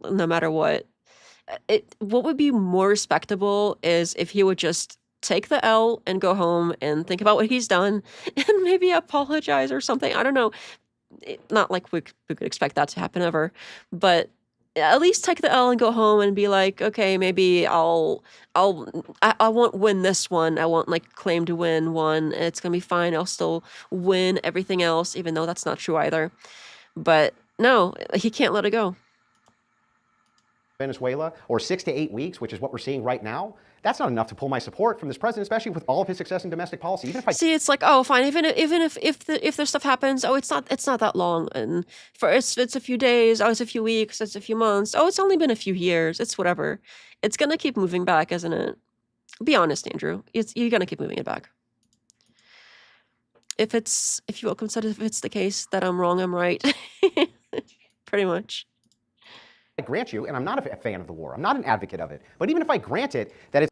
no matter what. What would be more respectable is if he would just take the L and go home and think about what he's done and maybe apologize or something. I don't know. Not like we could expect that to happen ever, but at least take the L and go home and be like, okay, maybe I won't win this one. I won't like claim to win one. It's gonna be fine. I'll still win everything else, even though that's not true either. But no, he can't let it go. Venezuela, or 6 to 8 weeks, which is what we're seeing right now, that's not enough to pull my support from this president, especially with all of his success in domestic policy. Even if I See, it's like, oh, fine. Even if the stuff happens, oh, it's not that long. And for it's a few days, oh, it's a few weeks, it's a few months, oh, it's only been a few years. It's whatever. It's gonna keep moving back, isn't it? Be honest, Andrew. You're gonna keep moving it back. If you will consider if it's the case that I'm wrong, I'm right. Pretty much. grant you, and I'm not a fan of the war, I'm not an advocate of it, but even if I grant it, that it's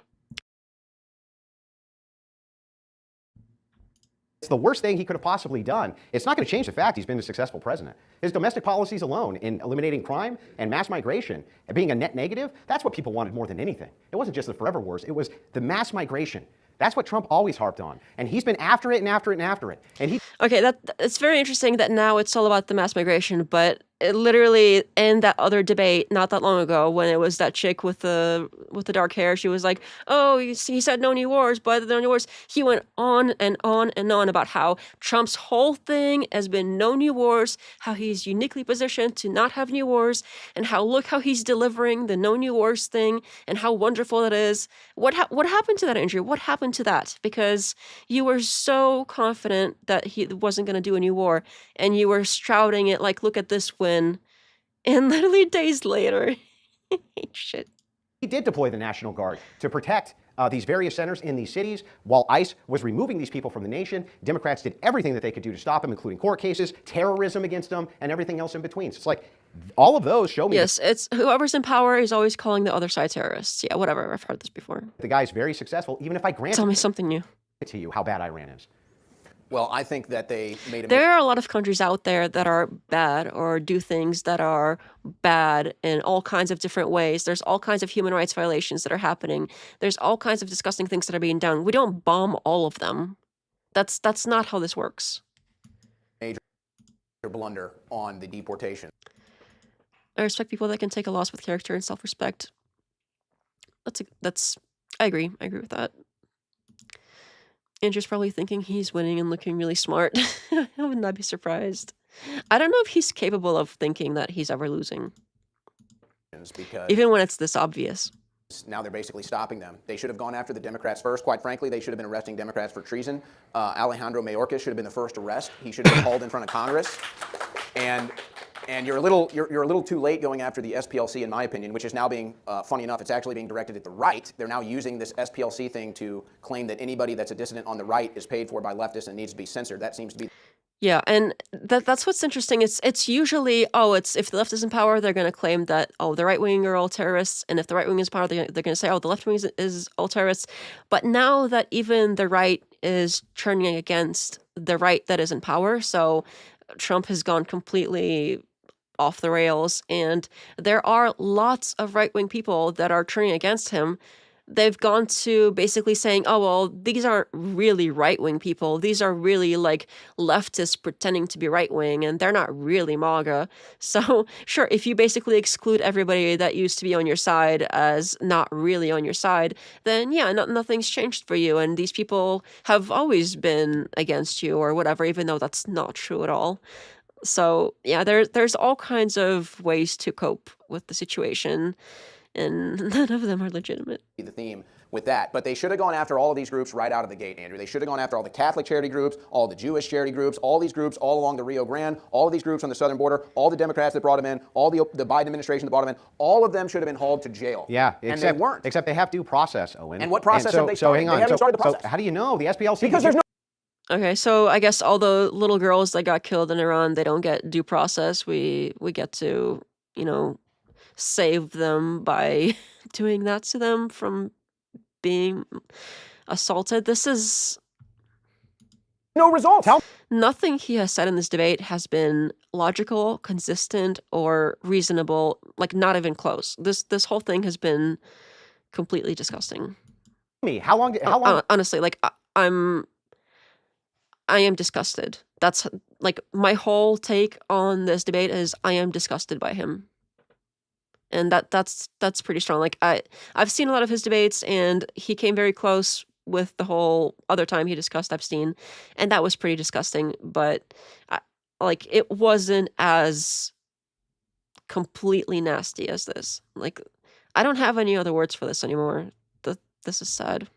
the worst thing he could have possibly done, it's not going to change the fact he's been a successful president. His domestic policies alone in eliminating crime and mass migration and being a net negative, that's what people wanted more than anything. It wasn't just the forever wars, it was the mass migration. That's what Trump always harped on. And he's been after it and after it and after it. And he Okay, it's very interesting that now it's all about the mass migration, but it literally in that other debate not that long ago when it was that chick with the dark hair, she was like, oh, he said no new wars, but no new wars. He went on and on and on about how Trump's whole thing has been no new wars, how he's uniquely positioned to not have new wars, and how look how he's delivering the no new wars thing and how wonderful it is. What happened to that, Andrew? What happened to that? Because you were so confident that he wasn't going to do a new war, and you were shrouding it like, look at this win, and literally days later, shit. He did deploy the National Guard to protect these various centers in these cities while ICE was removing these people from the nation. Democrats did everything that they could do to stop them, including court cases, terrorism against them, and everything else in between. So it's like all of those show me Yes, it's whoever's in power is always calling the other side terrorists. Yeah, whatever. I've heard this before. the guy's very successful, even if I grant Tell me something new. it to you how bad Iran is. Well, I think that they made a There are a lot of countries out there that are bad or do things that are bad in all kinds of different ways. There's all kinds of human rights violations that are happening. There's all kinds of disgusting things that are being done. We don't bomb all of them. That's not how this works. major blunder on the deportation. I respect people that can take a loss with character and self-respect. I agree. I agree with that. Andrew's probably thinking he's winning and looking really smart. I would not be surprised. I don't know if he's capable of thinking that he's ever losing, because even when it's this obvious. now they're basically stopping them. They should have gone after the Democrats first. Quite frankly, they should have been arresting Democrats for treason. Alejandro Mayorkas should have been the first arrest. He should have been hauled in front of Congress. And you're a little too late going after the SPLC, in my opinion, which is now being, funny enough, it's actually being directed at the right. They're now using this SPLC thing to claim that anybody that's a dissident on the right is paid for by leftists and needs to be censored. That seems to be. Yeah, and that's what's interesting. It's usually, it's if the left is in power, they're going to claim that, the right wing are all terrorists, and if the right wing is in power, they're going to say, the left wing is all terrorists. But now that even the right is turning against the right that is in power, so Trump has gone completely off the rails, and there are lots of right wing people that are turning against him. They've gone to basically saying, these aren't really right-wing people. These are really like leftists pretending to be right-wing, and they're not really MAGA. So sure, if you basically exclude everybody that used to be on your side as not really on your side, then yeah, nothing's changed for you. And these people have always been against you or whatever, even though that's not true at all. So yeah, there's all kinds of ways to cope with the situation, and none of them are legitimate. The theme with that. But they should have gone after all of these groups right out of the gate, Andrew. They should have gone after all the Catholic charity groups, all the Jewish charity groups, all these groups all along the Rio Grande, all of these groups on the southern border, all the Democrats that brought them in, all the Biden administration that brought them in. All of them should have been hauled to jail. Yeah, and they weren't. Except they have due process, Owen. And what process have they started? So hang on. They haven't started the process. So how do you know the SPLC? Because there's no. Okay, so I guess all the little girls that got killed in Iran, they don't get due process. We get to, save them by doing that to them from being assaulted. This is No results. nothing he has said in this debate has been logical, consistent, or reasonable, like not even close. This whole thing has been completely disgusting. How long? Honestly, like I am disgusted. That's like my whole take on this debate is I am disgusted by him. And that's pretty strong. Like I've seen a lot of his debates, and he came very close with the whole other time he discussed Epstein, and that was pretty disgusting. But it wasn't as completely nasty as this. Like I don't have any other words for this anymore. This is sad.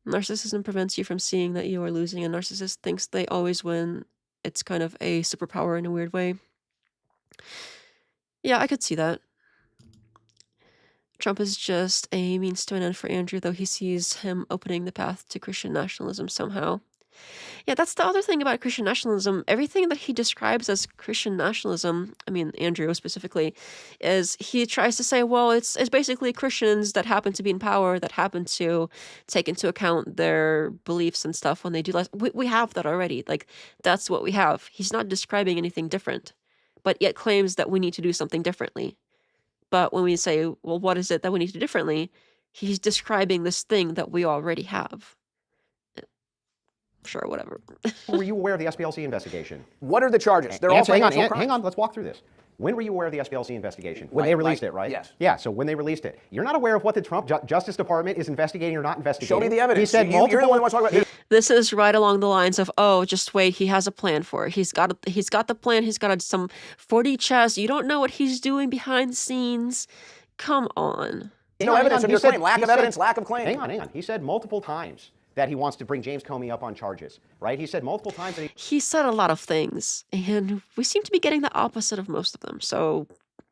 Narcissism prevents you from seeing that you are losing. A narcissist thinks they always win. It's kind of a superpower in a weird way. Yeah, I could see that. Trump is just a means to an end for Andrew, though he sees him opening the path to Christian nationalism somehow. Yeah, that's the other thing about Christian nationalism. Everything that he describes as Christian nationalism, I mean, Andrew specifically, is he tries to say, well, it's basically Christians that happen to be in power, that happen to take into account their beliefs and stuff when they do less. We have that already. Like, that's what we have. He's not describing anything different, but yet claims that we need to do something differently. But when we say, well, what is it that we need to do differently? He's describing this thing that we already have. Sure, whatever. Were you aware of the SPLC investigation? What are the charges? They're all financial crimes. Hang on, let's walk through this. When were you aware of the SPLC investigation? When they released it, right? Yes. Yeah, so when they released it. You're not aware of what the Trump Justice Department is investigating or not investigating? Show me the evidence. He said You're the one who wants to talk about. This is right along the lines of, just wait, he has a plan for it. He's got the plan. He's got some 40 chess. You don't know what he's doing behind the scenes. Come on. No evidence of your claim. Lack of evidence, lack of claim. Hang on. He said multiple times that he wants to bring James Comey up on charges, right? He said multiple times that he said a lot of things, and we seem to be getting the opposite of most of them. So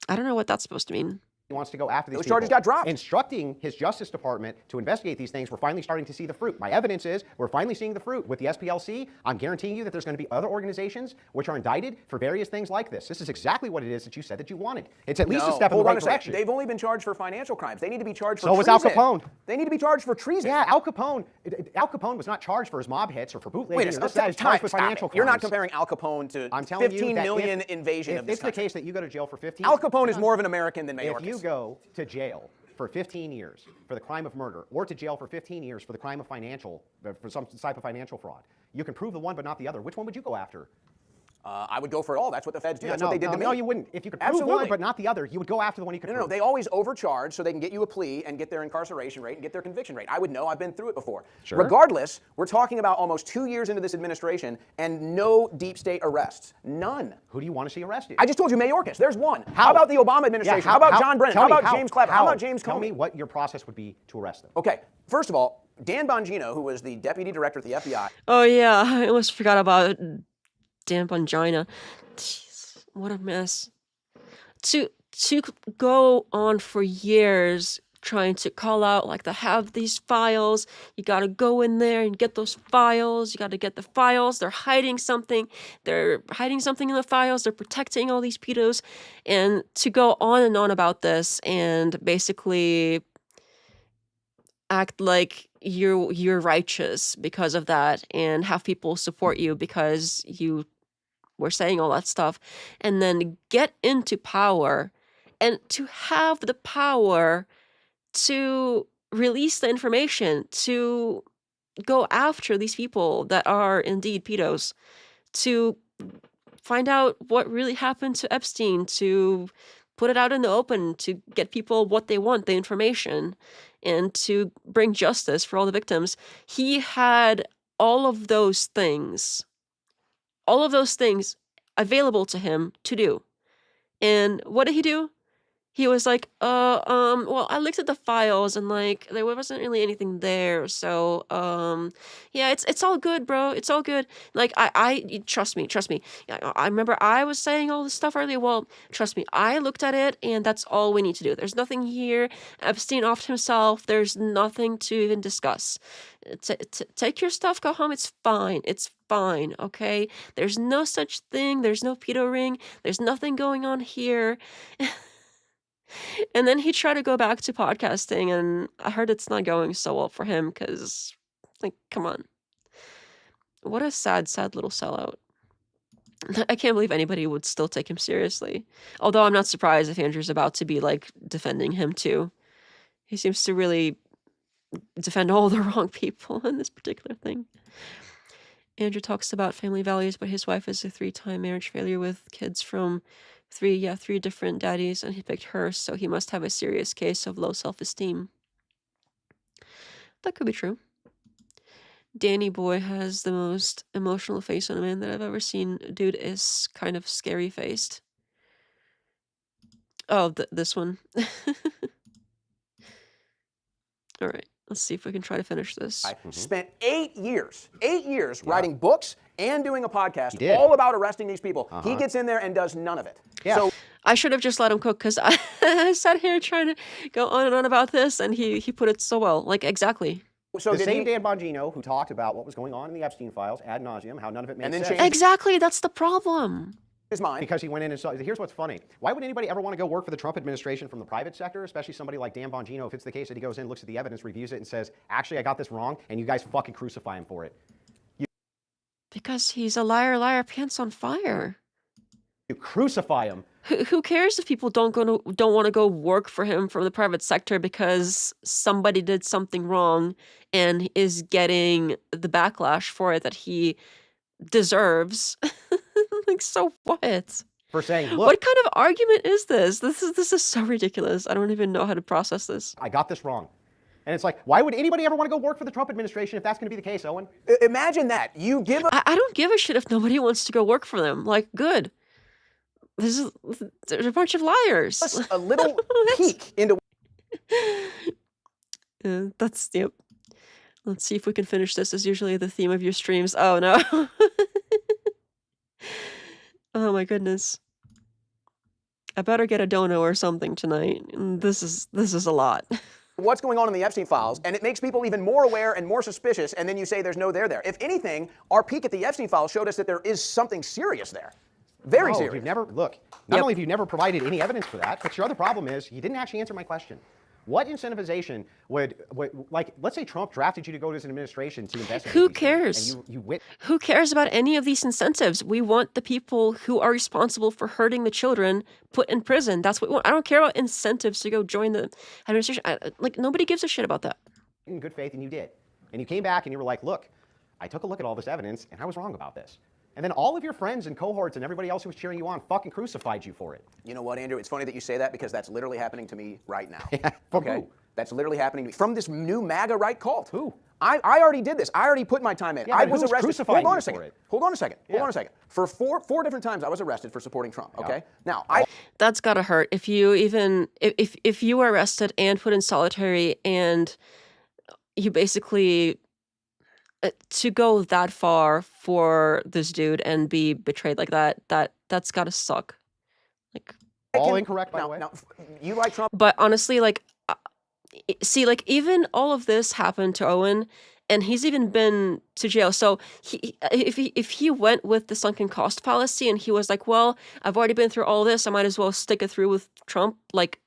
I don't know what that's supposed to mean. he wants to go after these Those people. charges got dropped. Instructing his Justice Department to investigate these things, we're finally starting to see the fruit. My evidence is we're finally seeing the fruit. With the SPLC, I'm guaranteeing you that there's going to be other organizations which are indicted for various things like this. This is exactly what it is that you said that you wanted. It's at least a step in the right direction. They've only been charged for financial crimes. They need to be charged for treason. So was Al Capone. They need to be charged for treason. Yeah, Al Capone was not charged for his mob hits or for bootlegging. Wait a second. He's charged with financial crimes. You're not comparing Al Capone to I'm telling 15 you that million invasion of this If it's country. the case that you go to jail for 15 Al Capone is more of an American than Mayorkas. If you go to jail for 15 years for the crime of murder, or to jail for 15 years for the crime of for some type of financial fraud, you can prove the one but not the other. Which one would you go after? I would go for it all. That's what the feds do. That's no, what they did no, to me. no, you wouldn't. If you could prove Absolutely. one but not the other, you would go after the one you could prove. No, they always overcharge so they can get you a plea and get their incarceration rate and get their conviction rate. I would know. I've been through it before. Sure. Regardless, we're talking about almost 2 years into this administration and no deep state arrests. None. Who do you want to see arrested? I just told you Mayorkas. There's one. How about the Obama administration? Yeah, how about John Brennan? tell How me, about James Clapper? How about James Comey? Tell me what your process would be to arrest them. Okay, first of all, Dan Bongino, who was the deputy director at the FBI. Oh yeah, I almost forgot about Dan Bongino. Jeez, what a mess. To go on for years trying to call out like to have these files. You got to go in there and get those files. You got to get the files. They're hiding something. They're hiding something in the files. They're protecting all these pedos. And to go on and on about this and basically act like you're righteous because of that and have people support you because you were saying all that stuff, and then get into power and to have the power to release the information, to go after these people that are indeed pedos, to find out what really happened to Epstein, to put it out in the open, to get people what they want, the information, and to bring justice for all the victims. He had all of those things available to him to do. And what did he do? He was like, well, I looked at the files and like there wasn't really anything there. So, yeah, it's all good, bro. It's all good. Like I trust me. I remember I was saying all this stuff earlier. Well, trust me. I looked at it and that's all we need to do. There's nothing here. Epstein offed himself. There's nothing to even discuss. Take your stuff, go home. It's fine. It's fine. Okay. There's no such thing. There's no pedo ring. There's nothing going on here. And then he tried to go back to podcasting, and I heard it's not going so well for him because, like, come on. What a sad, sad little sellout. I can't believe anybody would still take him seriously. Although I'm not surprised if Andrew's about to be, like, defending him, too. He seems to really defend all the wrong people in this particular thing. Andrew talks about family values, but his wife is a 3-time marriage failure with kids from three different daddies, and he picked her, so he must have a serious case of low self-esteem. That could be true. Danny Boy has the most emotional face on a man that I've ever seen. Dude is kind of scary faced. Oh, this one. All right. Let's see if we can try to finish this. I spent 8 years writing books and doing a podcast did. all about arresting these people. He gets in there and does none of it. Yeah. So I should have just let him cook because I sat here trying to go on and on about this, and he put it so well. Like, exactly. So the did same he, Dan Bongino who talked about what was going on in the Epstein files ad nauseum, how none of it made And then sense. changed- Exactly. That's the problem. his mind. Because he went in and saw. Here's what's funny. Why would anybody ever want to go work for the Trump administration from the private sector, especially somebody like Dan Bongino, if it's the case that he goes in, looks at the evidence, reviews it, and says, actually, I got this wrong, and you guys fucking crucify him for it. Because he's a liar, pants on fire. You crucify him. Who cares if people don't want to go work for him from the private sector because somebody did something wrong and is getting the backlash for it that he deserves? Like, so what? For saying, look, What kind of argument is this? This is so ridiculous. I don't even know how to process this. I got this wrong. And it's like, why would anybody ever want to go work for the Trump administration if that's going to be the case, Owen? Imagine that. You give a I don't give a shit if nobody wants to go work for them. Like, good. There's a bunch of liars. us a little peek into That's, yep. Let's see if we can finish this. Is usually the theme of your streams. Oh, no. Oh, my goodness. I better get a dono or something tonight. This is a lot. what's going on in the Epstein files, and it makes people even more aware and more suspicious, and then you say there's no there there. If anything, our peek at the Epstein files showed us that there is something serious there. Very No, serious. You've never, look, not only have you never provided any evidence for that, but your other problem is you didn't actually answer my question. What incentivization would like, let's say Trump drafted you to go to his administration to investigate Who these things, cares? and you wit. Who cares about any of these incentives? We want the people who are responsible for hurting the children put in prison. That's what we want. I don't care about incentives to go join the administration. Like, nobody gives a shit about that. In good faith, and you did. And you came back and you were like, look, I took a look at all this evidence and I was wrong about this. And then all of your friends and cohorts and everybody else who was cheering you on fucking crucified you for it. You know what, Andrew? It's funny that you say that because that's literally happening to me right now. From Okay? who? That's literally happening to me. From this new MAGA right cult. Who? I already did this. I already put my time in. Yeah, I but was who's arrested. crucifying Hold on you a second. for it? Hold on a second. Hold Yeah. on a second. For four different times, I was arrested for supporting Trump. Okay. Now, That's gotta hurt. If you even if you were arrested and put in solitary and you basically to go that far for this dude and be betrayed like that's gotta suck. Like, All incorrect, by the way. Now, you like Trump? but honestly, like, see, like even all of this happened to Owen, and he's even been to jail. So if he went with the sunken cost policy and he was like, well, I've already been through all this, I might as well stick it through with Trump, like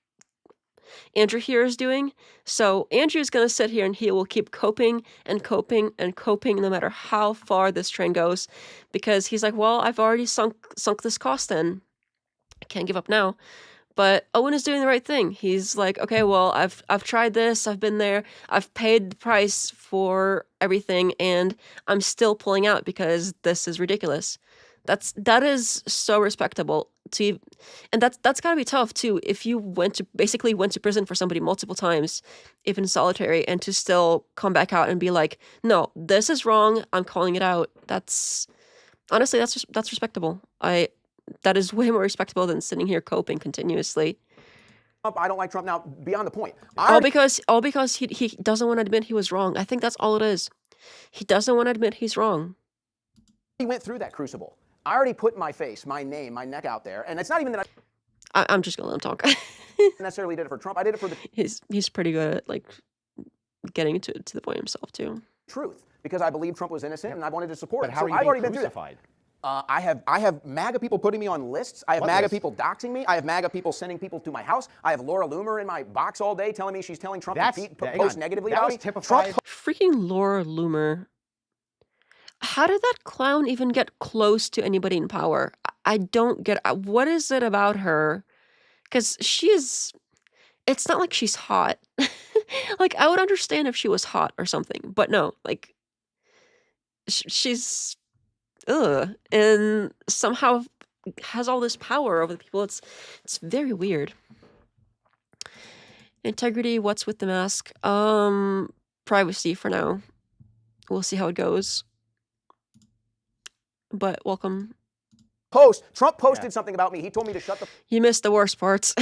Andrew here is doing. So Andrew's gonna sit here and he will keep coping and coping and coping no matter how far this train goes, because he's like, well, I've already sunk this cost in. I can't give up now. But Owen is doing the right thing. He's like, okay, well, I've tried this, I've been there, I've paid the price for everything, and I'm still pulling out because this is ridiculous. That is so respectable and that's gotta be tough too. If you basically went to prison for somebody multiple times, even solitary, and to still come back out and be like, no, this is wrong, I'm calling it out. That's honestly that's respectable. That is way more respectable than sitting here coping continuously. I don't like Trump. Now, beyond the point. All because he doesn't want to admit he was wrong. I think that's all it is. He doesn't want to admit he's wrong. He went through that crucible. I already put my face, my name, my neck out there, and it's not even that I'm just gonna let him talk. I necessarily did it for Trump. I did it for the He's pretty good at like getting to the point himself too. truth because I believe Trump was innocent and I wanted to support But him. how So are you I've being already been through that. crucified? I have MAGA people putting me on lists. I have What MAGA list? people doxing me. I have MAGA people sending people to my house. I have Laura Loomer in my box all day telling me she's telling Trump to post negatively that about was me. typified. Freaking Laura Loomer. How did that clown even get close to anybody in power? I don't get what is it about her? Because it's not like she's hot. Like, I would understand if she was hot or something, but no, like, she's, and somehow has all this power over the people. It's very weird. Integrity, what's with the mask? Privacy for now. We'll see how it goes. But welcome. Trump posted something about me. He told me to shut the You missed the worst parts.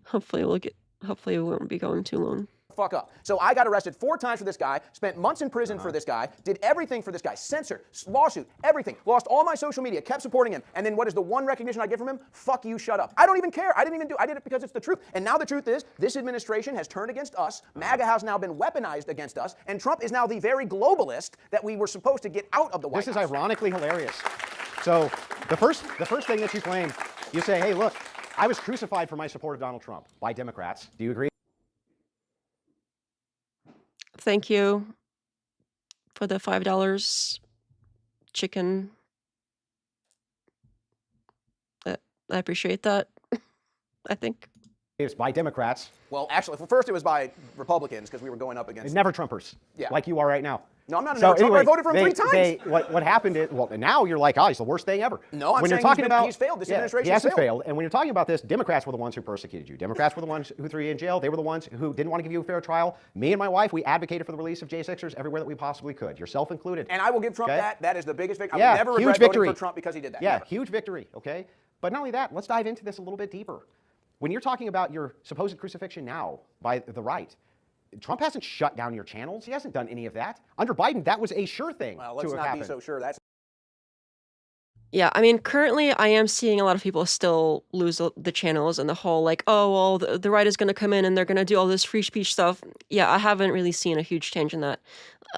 Hopefully it won't be going too long. fuck up. So I got arrested 4 times for this guy, spent months in prison for this guy, did everything for this guy, censored, lawsuit, everything, lost all my social media, kept supporting him, and then what is the one recognition I get from him? Fuck you, shut up. I don't even care. I did it because it's the truth. And now the truth is, this administration has turned against us, MAGA has now been weaponized against us, and Trump is now the very globalist that we were supposed to get out of the White House. This is ironically hilarious. So the first thing that you claim, you say, hey, look, I was crucified for my support of Donald Trump by Democrats. Do you agree? Thank you for the $5 chicken. I appreciate that. I think. It's by Democrats. Well, actually, first it was by Republicans because we were going up against. Never Trumpers. Yeah. Like you are right now. No, I'm not a So never Trumper. I anyway, voted for him 3 times. What happened is, well, now you're like, oh, he's the worst thing ever. No, I'm when saying you're talking about, he's failed. This administration he has hasn't failed. failed. And when you're talking about this, Democrats were the ones who persecuted you. Democrats were the ones who threw you in jail. They were the ones who didn't want to give you a fair trial. Me and my wife, we advocated for the release of J6ers everywhere that we possibly could, yourself included. And I will give Trump Okay? that. That is the biggest victory. Yeah, I would never huge regret victory. voting for Trump because he did that. Yeah, Never. huge victory, okay? But not only that, let's dive into this a little bit deeper. When you're talking about your supposed crucifixion now by the right, Trump hasn't shut down your channels. He hasn't done any of that. Under Biden, that was a sure thing Well, to let's have not happened. be so sure. That's Yeah, I mean, currently I am seeing a lot of people still lose the channels and the whole like, oh, well, the right is going to come in and they're going to do all this free speech stuff. Yeah, I haven't really seen a huge change in that.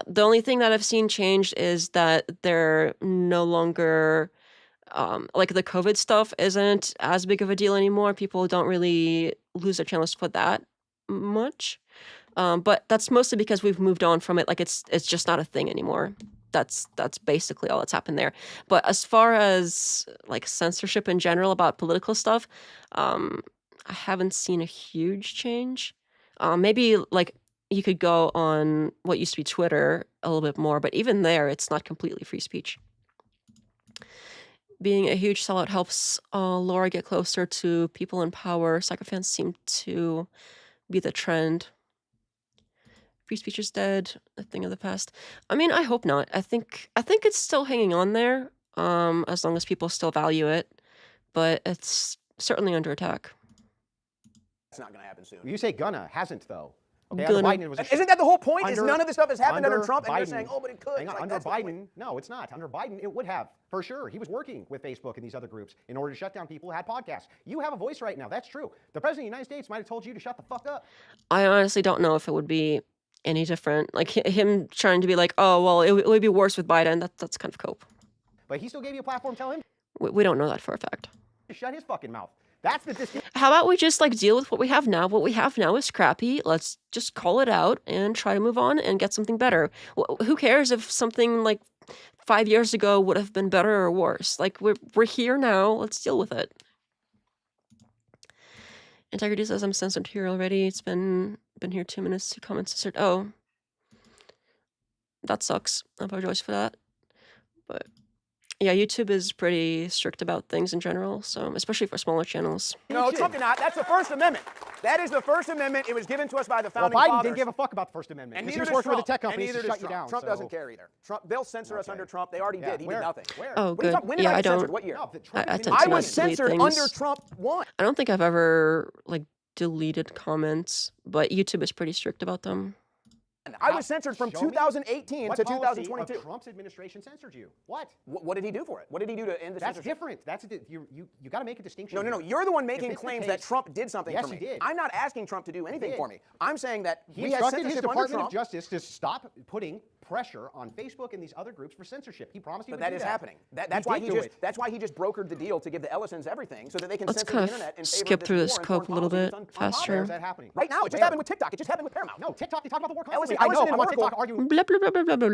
The only thing that I've seen changed is that they're no longer, like the COVID stuff isn't as big of a deal anymore. People don't really lose their channels for that much. But that's mostly because we've moved on from it. Like it's just not a thing anymore. That's basically all that's happened there. But as far as like censorship in general about political stuff, I haven't seen a huge change. Maybe like you could go on what used to be Twitter a little bit more, but even there, it's not completely free speech. being a huge sellout helps Laura get closer to people in power. Sycophants seem to be the trend. Free speech is dead, a thing of the past. I mean, I hope not. I think it's still hanging on there, as long as people still value it, but it's certainly under attack. It's not going to happen soon. You say gonna, hasn't though. Okay, Gonna. under Biden, it was a Isn't that the whole point? Is under- none of this stuff has happened under under Trump, and you're Biden. saying, oh, but it could. Hang on, Like, under that's the point. Biden, no, it's not. Under Biden, it would have, for sure. He was working with Facebook and these other groups in order to shut down people who had podcasts. You have a voice right now. That's true. The President of the United States might have told you to shut the fuck up. I honestly don't know if it would be any different. Like him trying to be like, oh, well, it would be worse with Biden. That's kind of cope. But he still gave you a platform. Tell him We don't know that for a fact. to shut his fucking mouth. That's the disconnect. How about we just like deal with what we have now? What we have now is crappy. Let's just call it out and try to move on and get something better. Who cares if something like 5 years ago would have been better or worse? Like we're here now. Let's deal with it. Integrity says I'm censored here already. It's been here 2 minutes. 2 comments censored. Oh, that sucks. I apologize for that. But yeah, YouTube is pretty strict about things in general, so especially for smaller channels. No, Trump did not. That's the First Amendment. That is the First Amendment. It was given to us by the Well, founding Biden fathers. didn't give a fuck about the First Amendment. And He neither was does working Trump. with the tech And companies neither to does shut you Trump. down. Trump so- doesn't care either. They'll censor us Okay. under Trump. They already did. He Where? did nothing. Where? Oh, What are you good. talking- when did Yeah, I I get censored? don't. What year? No, the Trump I didn't- tend I to was not delete censored things. under Trump 1. I don't think I've ever like deleted comments, but YouTube is pretty strict about them. I was censored from Show me 2018 what to policy 2022. of Trump's administration censored you? What? What did he do for it? What did he do to end the That's censorship? different. That's you got to make a distinction. No. here. You're the one If making it's the claims that case- Trump did something Yes, for me. he did. I'm not asking Trump to do anything did. for me. I'm saying that He we had instructed his censorship under Department Trump. of Justice to stop putting pressure on Facebook and these other groups for censorship. He promised he But would that do is that. happening. That's why did he do just it. that's why he just brokered the deal to give the Ellisons everything so that they can Let's censor kind the of internet in favor skip of through this this war and scope a foreign little policy bit that's faster. Where is that happening? Right now, it just Where? happened with TikTok. It just happened with Paramount. No, TikTok. They talk about the war Ellison- constantly. I know. Ellison and I'm on Oracle- TikTok arguing. Blah blah blah blah blah blah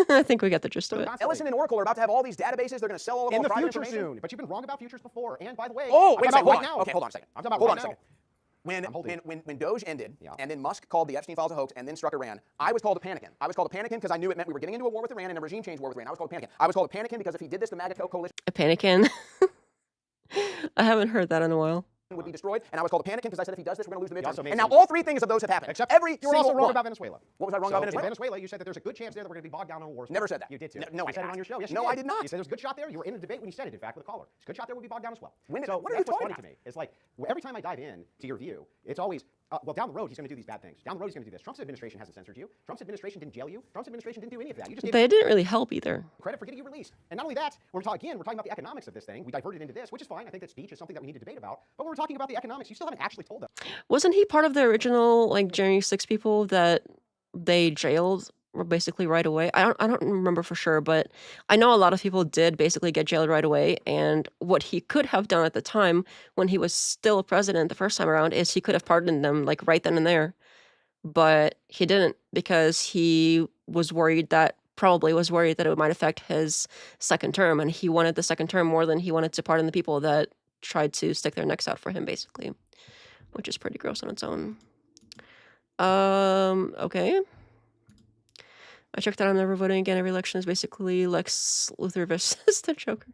blah. I think we get the gist of it. constantly. Ellison and Oracle are about to have all these databases. They're going to sell all of In our the private future information. soon. But you've been wrong about futures before. And by the way, Oh, I'm wait a talking second. about Hold right on. now. Okay, hold on a second. I'm talking about Hold right on a now. second. When Doge ended, Yeah. and then Musk called the Epstein files a hoax, and then struck Iran, I was called a panican. I was called a panican because I knew it meant we were getting into a war with Iran and a regime change war with Iran. I was called a panican. I was called a panican because if he did this, the MAGA coalition A panican. I haven't heard that in a while. would be destroyed. And I was called a panican because I said if he does this, we're going to lose the You also midterms. made And now some- all 3 things of those have happened. Except every you were also single wrong one. about Venezuela. What was I wrong So about in Venezuela? Venezuela, you said that there's a good chance there that we're going to be bogged down in a war. Never said that. You did too. No, I you said it did on your not. show. Yes, you No, did. I did not. You said there was a good shot there. You were in a debate when you said it, in fact, with a caller. It's a good shot there would be bogged down as well. When did- so what are that's you what's talking funny to me. It's like every time I dive in to your view, it's always well, down the road he's going to do these bad things. Down the road he's going to do this. Trump's administration hasn't censored you. Trump's administration didn't jail you. Trump's administration didn't do any of that. You just gave They didn't really help either. credit for getting you released. And not only that, we're talking about the economics of this thing. We diverted into this, which is fine. I think that speech is something that we need to debate about. But when we're talking about the economics, you still haven't actually told us. Wasn't he part of the original like January 6 people that they jailed basically right away? I don't remember for sure, but I know a lot of people did basically get jailed right away. And what he could have done at the time when he was still president the first time around is he could have pardoned them like right then and there. But he didn't because he was worried that it might affect his second term, and he wanted the second term more than he wanted to pardon the people that tried to stick their necks out for him, basically, which is pretty gross on its own. Okay. I checked that I'm never voting again. Every election is basically Lex Luthor versus the Joker.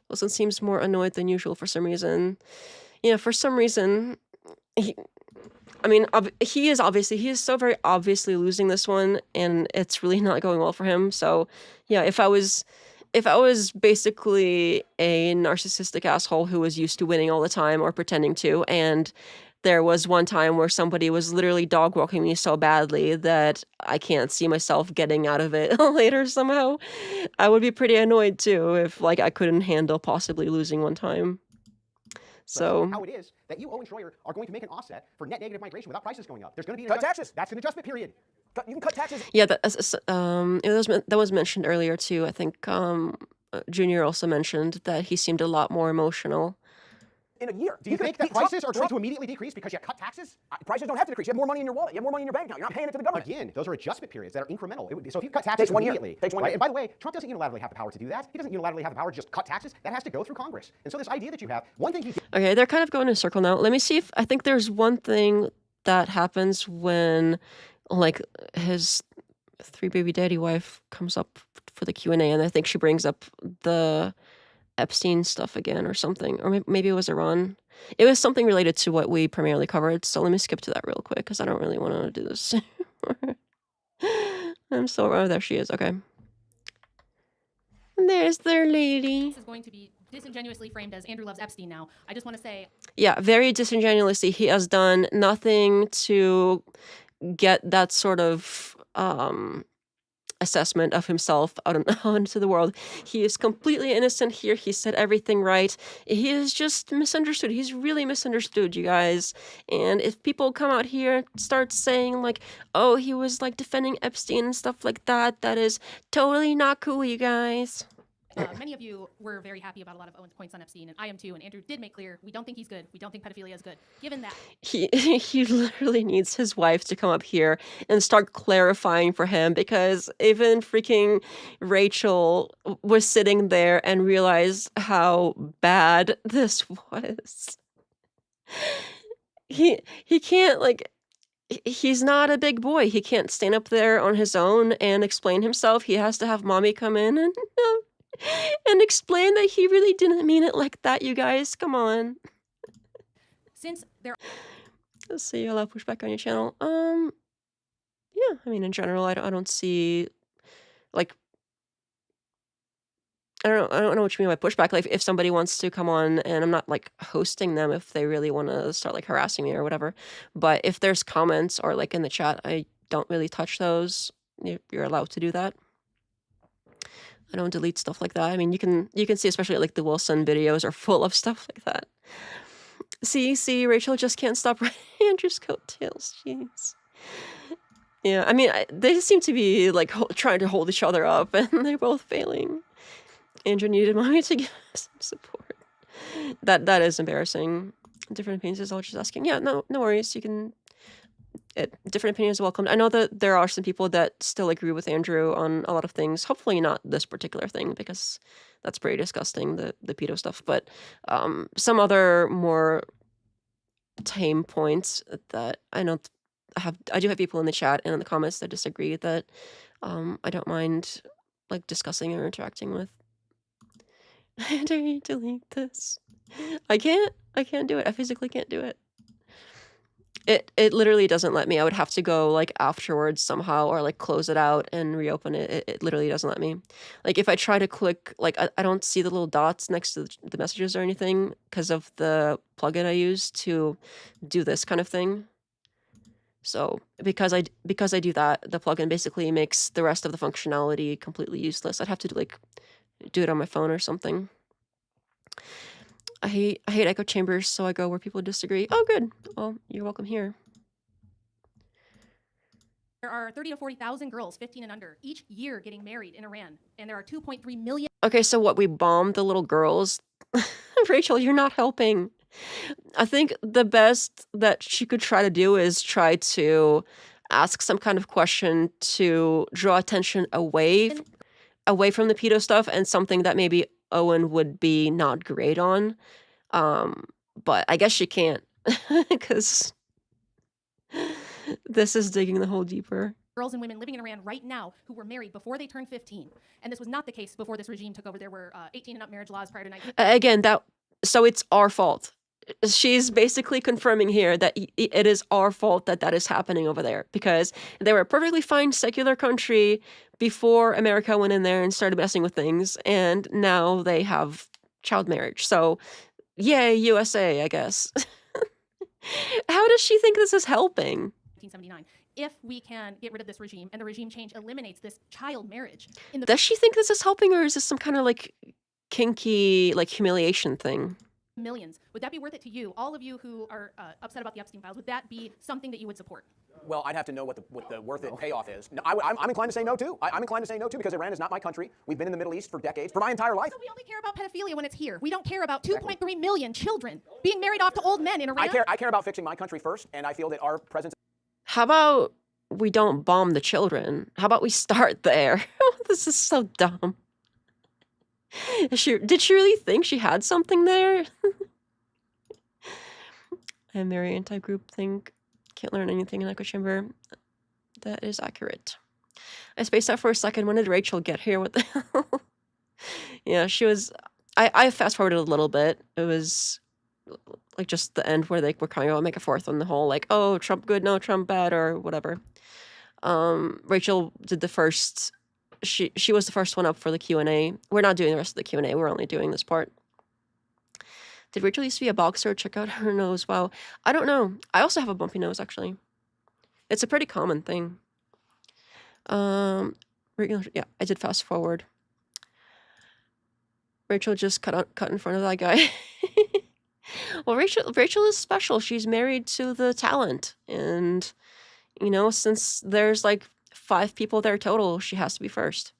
Wilson seems more annoyed than usual for some reason. Yeah, for some reason, he is so very obviously losing this one, and it's really not going well for him. So, yeah, if I was basically a narcissistic asshole who was used to winning all the time or pretending to, and there was one time where somebody was literally dog walking me so badly that I can't see myself getting out of it later somehow, I would be pretty annoyed too if like I couldn't handle possibly losing one time. So how it is that you, Owen Schroyer, are going to make an offset for net negative migration without prices going up. There's going to be an Cut adjustment. taxes. That's an adjustment period. You can cut taxes. yeah, that was mentioned earlier too. I think Junior also mentioned that he seemed a lot more emotional. In a year. Do you think that prices are going to immediately decrease because you cut taxes? Prices don't have to decrease. You have more money in your wallet. You have more money in your bank account. You're not paying it to the government. Again, those are adjustment periods that are incremental. So if you cut taxes Takes 1 year. immediately, Takes 1 right? year. And by the way, Trump doesn't unilaterally have the power to do that. He doesn't unilaterally have the power to just cut taxes. That has to go through Congress. And so this idea that you have, one thing he did, Okay, they're kind of going in a circle now. Let me see if I think there's one thing that happens when like his 3 baby daddy wife comes up for the Q&A, and I think she brings up the Epstein stuff again or something, or maybe it was Iran. It was something related to what we primarily covered, so let me skip to that real quick because I don't really want to do this. I'm so... Oh, there she is. Okay. There's their lady. This is going to be disingenuously framed as Andrew loves Epstein now. I just want to say... Yeah, very disingenuously. He has done nothing to get that sort of assessment of himself out into the world. He is completely innocent here. He said everything right. He is just misunderstood. He's really misunderstood, you guys. And if people come out here and start saying like, oh, he was like defending Epstein and stuff like that, that is totally not cool, you guys. Many of you were very happy about a lot of Owen's points on Epstein, and I am too. And Andrew did make clear we don't think he's good. We don't think pedophilia is good. Given that, he literally needs his wife to come up here and start clarifying for him, because even freaking Rachel was sitting there and realized how bad this was. He can't, like, he's not a big boy. He can't stand up there on his own and explain himself. He has to have mommy come in and explain that he really didn't mean it like that, you guys. Come on. since there Let's see, allow pushback on your channel. Yeah, I mean, in general, I don't see, like, I don't know what you mean by pushback. Like, if somebody wants to come on, and I'm not like hosting them if they really want to start like harassing me or whatever, but if there's comments or like in the chat, I don't really touch those. You're allowed to do that. I don't delete stuff like that. I mean, you can see, especially like the Wilson videos are full of stuff like that. See, Rachel just can't stop riding Andrew's coattails. Jeez. Yeah, I mean, they seem to be like trying to hold each other up, and they're both failing. Andrew needed mommy to give some support. That is embarrassing. Different opinions is all just asking. Yeah, no worries. You can. Different opinions are welcomed. I know that there are some people that still agree with Andrew on a lot of things. Hopefully not this particular thing, because that's pretty disgusting, the pedo stuff. But some other more tame points that I know I do have people in the chat and in the comments that disagree, that I don't mind like discussing or interacting with. How do you delete this? I can't do it. I physically can't do it. It literally doesn't let me. I would have to go like afterwards somehow, or like close it out and reopen it. It literally doesn't let me. Like if I try to click, like I don't see the little dots next to the messages or anything because of the plugin I use to do this kind of thing. So because I do that, the plugin basically makes the rest of the functionality completely useless. I'd have to like do it on my phone or something. I hate echo chambers, so I go where people disagree. Oh, good. Well, you're welcome here. there are 30 to 40,000 girls 15 and under each year getting married in Iran, and there are 2.3 million. Okay, so what, we bombed the little girls? Rachel, you're not helping. I think the best that she could try to do is try to ask some kind of question to draw attention away from the pedo stuff, and something that maybe Owen would be not great on. But I guess she can't, because this is digging the hole deeper. Girls and women living in Iran right now who were married before they turned 15. And this was not the case before this regime took over. There were 18 and up marriage laws prior to 19. Again, so it's our fault. She's basically confirming here that it is our fault that is happening over there, because they were a perfectly fine secular country before America went in there and started messing with things, and now they have child marriage. So, yay, USA, I guess. How does she think this is helping? 1979. If we can get rid of this regime and the regime change eliminates this child marriage. Does she think this is helping, or is this some kind of like kinky, like humiliation thing? Millions. Would that be worth it to you? All of you who are upset about the Epstein files, would that be something that you would support? Well, I'd have to know what the worth it payoff is. No, I'm inclined to say no too. I'm inclined to say no too, because Iran is not my country. We've been in the Middle East for decades, for my entire life. So we only care about pedophilia when it's here. We don't care about 2.3 million children being married off to old men in Iran. I care about fixing my country first, and I feel that our presence. How about we don't bomb the children? How about we start there? This is so dumb. Did she really think she had something there? I'm very anti-group think. Can't learn anything in echo chamber. That is accurate. I spaced out for a second. When did Rachel get here? What the hell? Yeah, she was... I fast forwarded a little bit. It was like just the end where they were kind of make a fourth on the whole, like, oh, Trump good, no, Trump bad, or whatever. Rachel did the first. She was the first one up for the Q&A. We're not doing the rest of the Q&A. We're only doing this part. Did Rachel used to be a boxer? Check out her nose. Wow. I don't know. I also have a bumpy nose, actually. It's a pretty common thing. Yeah, I did fast forward. Rachel just cut in front of that guy. Well, Rachel is special. She's married to the talent. And, you know, since there's like 5 people there total, she has to be first.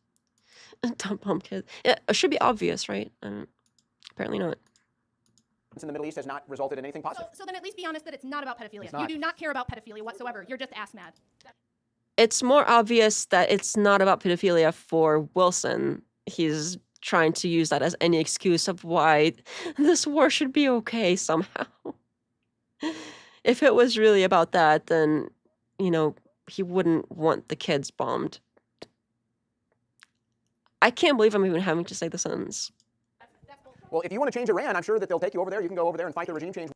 Dumb bum kid. Yeah, it should be obvious, right? Apparently not. In the Middle East has not resulted in anything positive. So then at least be honest that it's not about pedophilia. You do not care about pedophilia whatsoever. You're just ass mad. It's more obvious that it's not about pedophilia for Wilson. He's trying to use that as any excuse of why this war should be okay somehow. If it was really about that, then, you know, he wouldn't want the kids bombed. I can't believe I'm even having to say the sentence. Well, if you want to change Iran, I'm sure that they'll take you over there. You can go over there and fight the regime change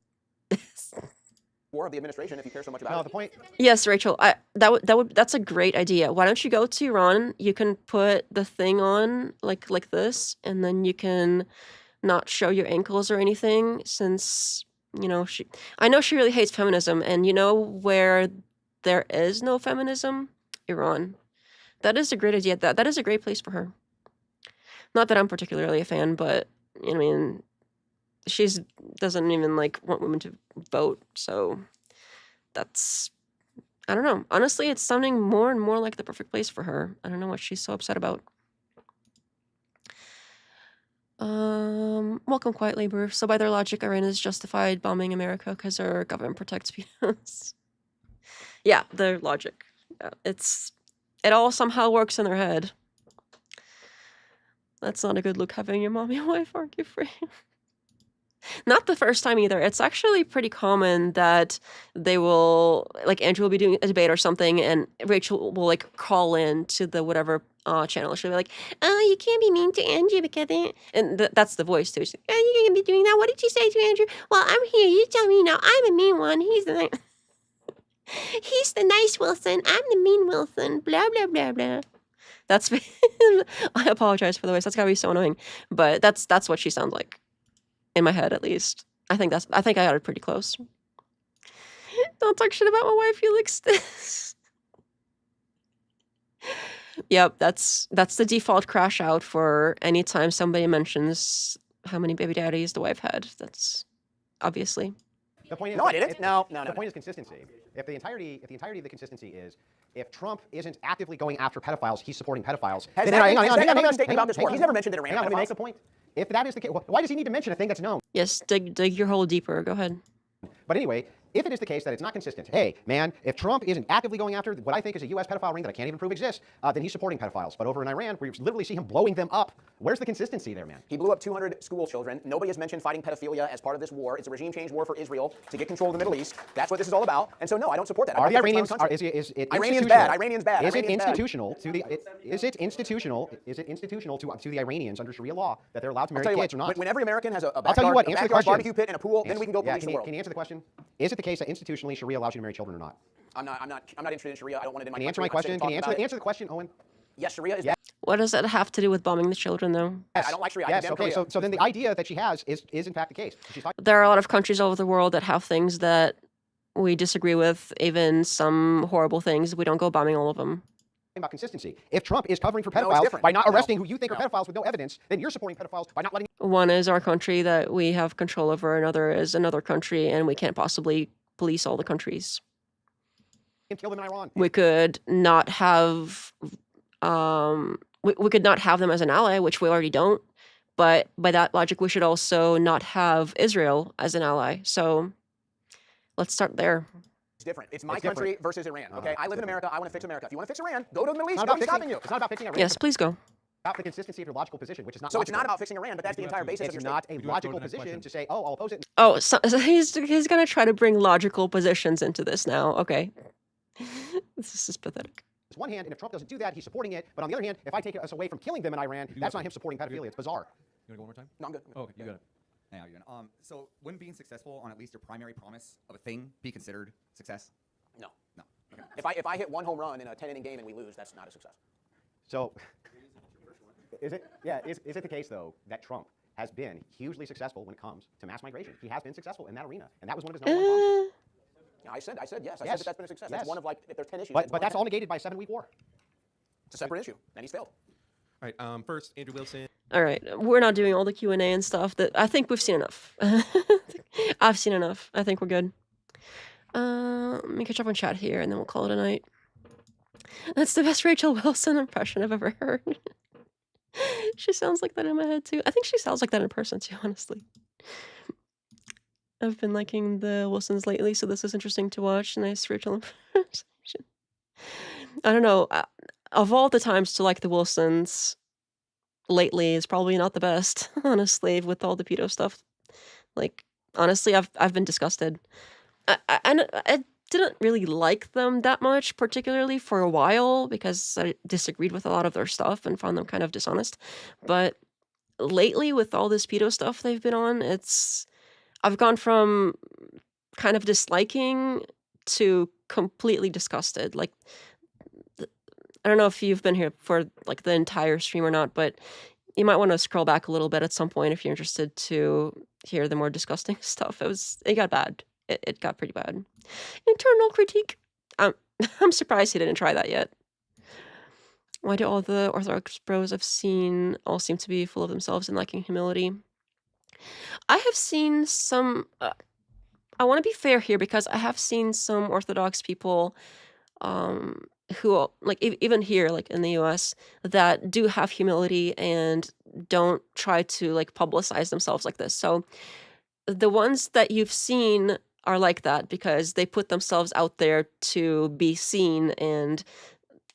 war of the administration if you care so much about it. The point. Yes, Rachel, that's a great idea. Why don't you go to Iran? You can put the thing on like this, and then you can not show your ankles or anything, since, you know, I know she really hates feminism, and you know where there is no feminism? Iran. That is a great idea. That is a great place for her. Not that I'm particularly a fan, but I mean, she's doesn't even like want women to vote, so that's, I don't know. Honestly, it's sounding more and more like the perfect place for her. I don't know what she's so upset about. Welcome, Quiet Labor. So by their logic, Iran is justified bombing America because our government protects people. Yeah, their logic. Yeah, it all somehow works in their head. That's not a good look, having your mommy and wife argue for you. Not the first time either. It's actually pretty common that they will, like, Andrew will be doing a debate or something, and Rachel will, like, call in to the whatever channel. She'll be like, oh, you can't be mean to Andrew because and that's the voice, too. She's like, oh, you can't be doing that. What did you say to Andrew? Well, I'm here. You tell me now. I'm a mean one. He's the nice Wilson. I'm the mean Wilson. Blah, blah, blah, blah. That's I apologize for the voice. That's gotta be so annoying. But that's what she sounds like. In my head, at least. I think I got it pretty close. Don't talk shit about my wife, Felix. Yep, that's the default crash out for any time somebody mentions how many baby daddies the wife had. That's obviously. The point is, No, I didn't. No. The point is consistency. If the entirety of the consistency is, if Trump isn't actively going after pedophiles, he's supporting pedophiles. Has then that hang been on, a statement about this war? He's never mentioned that Iran Hang on, let me pedophiles. make the point. If that is the case, why does he need to mention a thing that's known? Yes, dig your hole deeper. Go ahead. But anyway, if it is the case that it's not consistent, hey, man, if Trump isn't actively going after what I think is a U.S. pedophile ring that I can't even prove exists, then he's supporting pedophiles. But over in Iran, where you literally see him blowing them up, where's the consistency there, man? He blew up 200 school children. Nobody has mentioned fighting pedophilia as part of this war. It's a regime change war for Israel to get control of the Middle East. That's what this is all about. And so, no, I don't support that. Are the Iranians? Is it Iranians bad? Iranians bad. Is it Iranians bad. institutional to the? Is it institutional? Is it institutional to the Iranians under Sharia law that they're allowed to marry kids or not? When every American has a I'll tell you what. backyard, Answer the question. barbecue pit and a pool, then we can go police the world. Can you answer the question? Is it the case that institutionally Sharia allows you to marry children or not? I'm not interested in Sharia. I don't want it in my Can you answer my country. question? Can you answer the question, Owen? Yes, Sharia is. What does that have to do with bombing the children, though? I don't like Sharia. Yes. I condemn Okay. Korea. So then the idea that she has is in fact the case. She's talking There are a lot of countries all over the world that have things that we disagree with, even some horrible things. We don't go bombing all of them. about consistency. If Trump is covering for No, it's pedophiles different. by not No. arresting who you think No. are pedophiles with no evidence, then you're supporting pedophiles by not letting One is our country that we have control over, another is another country, and we can't possibly police all the countries. him kill them in Iran. We could not have we could not have them as an ally, which we already don't. But by that logic, we should also not have Israel as an ally. So let's start there. It's different. It's my It's country different. versus Iran. Okay, I live in America. I want to fix America. If you want to fix Iran, go to the Middle East. It's not Nobody's about stopping you. it's not about fixing Iran. Yes, please go. It's about the consistency of your logical position, which is not So it's logical. not about fixing Iran, but that's the entire basis of It's your not statement. a logical position to say, oh, I'll oppose it. Oh, so he's going to try to bring logical positions into this now. Okay. This is pathetic. On one hand, and if Trump doesn't do that, he's supporting it. But on the other hand, if I take us away from killing them in Iran, that's not him supporting pedophilia. It's bizarre. You want to go one more time? No, I'm good. Oh, okay, you got it. Hey, how you doing? So wouldn't being successful on at least your primary promise of a thing be considered success? No. No. Okay. If I hit 1 home run in a 10-inning game and we lose, that's not a success. So, is it the case, though, that Trump has been hugely successful when it comes to mass migration? He has been successful in that arena, and that was one of his number one promises. Yeah, I said yes. I Yes. said that's been a success. Yes. That's one of, like, if there's 10 issues. But that's all negated by a 7-week war. It's a separate issue, and he's failed. All right. First, Andrew Wilson. All right, we're not doing all the Q&A and stuff. That I think we've seen enough. I've seen enough. I think we're good. Let me catch up on chat here, and then we'll call it a night. That's the best Rachel Wilson impression I've ever heard. She sounds like that in my head, too. I think she sounds like that in person, too, honestly. I've been liking the Wilsons lately, so this is interesting to watch. Nice Rachel impersonation. I don't know. Of all the times to like the Wilsons, lately is probably not the best, honestly, with all the pedo stuff. Like, honestly, I've been disgusted. I didn't really like them that much, particularly for a while, because I disagreed with a lot of their stuff and found them kind of dishonest. But lately, with all this pedo stuff they've been on, I've gone from kind of disliking to completely disgusted. Like, I don't know if you've been here for like the entire stream or not, but you might want to scroll back a little bit at some point if you're interested to hear the more disgusting stuff. It got bad. It got pretty bad. Internal critique. I'm surprised he didn't try that yet. Why do all the Orthodox bros I've seen all seem to be full of themselves and lacking humility? I have seen some. I want to be fair here because I have seen some Orthodox people who, like, even here, like in the US, that do have humility and don't try to, like, publicize themselves like this. So the ones that you've seen are like that because they put themselves out there to be seen and,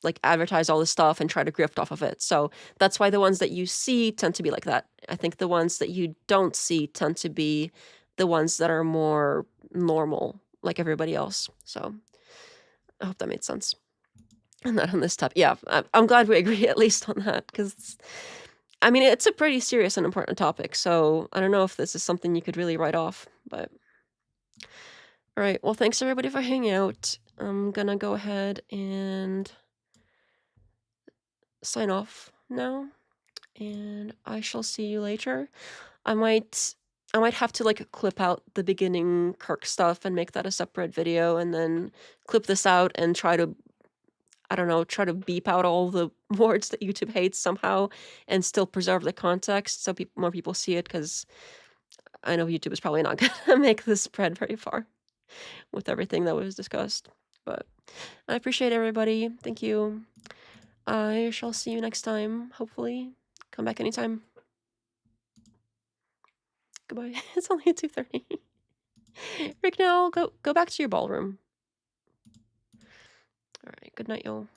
like, advertise all this stuff and try to grift off of it. So that's why the ones that you see tend to be like that. I think the ones that you don't see tend to be the ones that are more normal, like everybody else. So I hope that made sense. And not on this topic. Yeah, I'm glad we agree at least on that, because, I mean, it's a pretty serious and important topic, so I don't know if this is something you could really write off, but... All right, well, thanks everybody for hanging out. I'm gonna go ahead and sign off now, and I shall see you later. I might have to, like, clip out the beginning Kirk stuff and make that a separate video, and then clip this out and try to, I don't know, try to beep out all the words that YouTube hates somehow and still preserve the context so more people see it, because I know YouTube is probably not gonna make this spread very far with everything that was discussed. But I appreciate everybody. Thank you. I shall see you next time, hopefully. Come back anytime. Goodbye. It's only 2:30. Rick, now go back to your ballroom. All right, good night, y'all.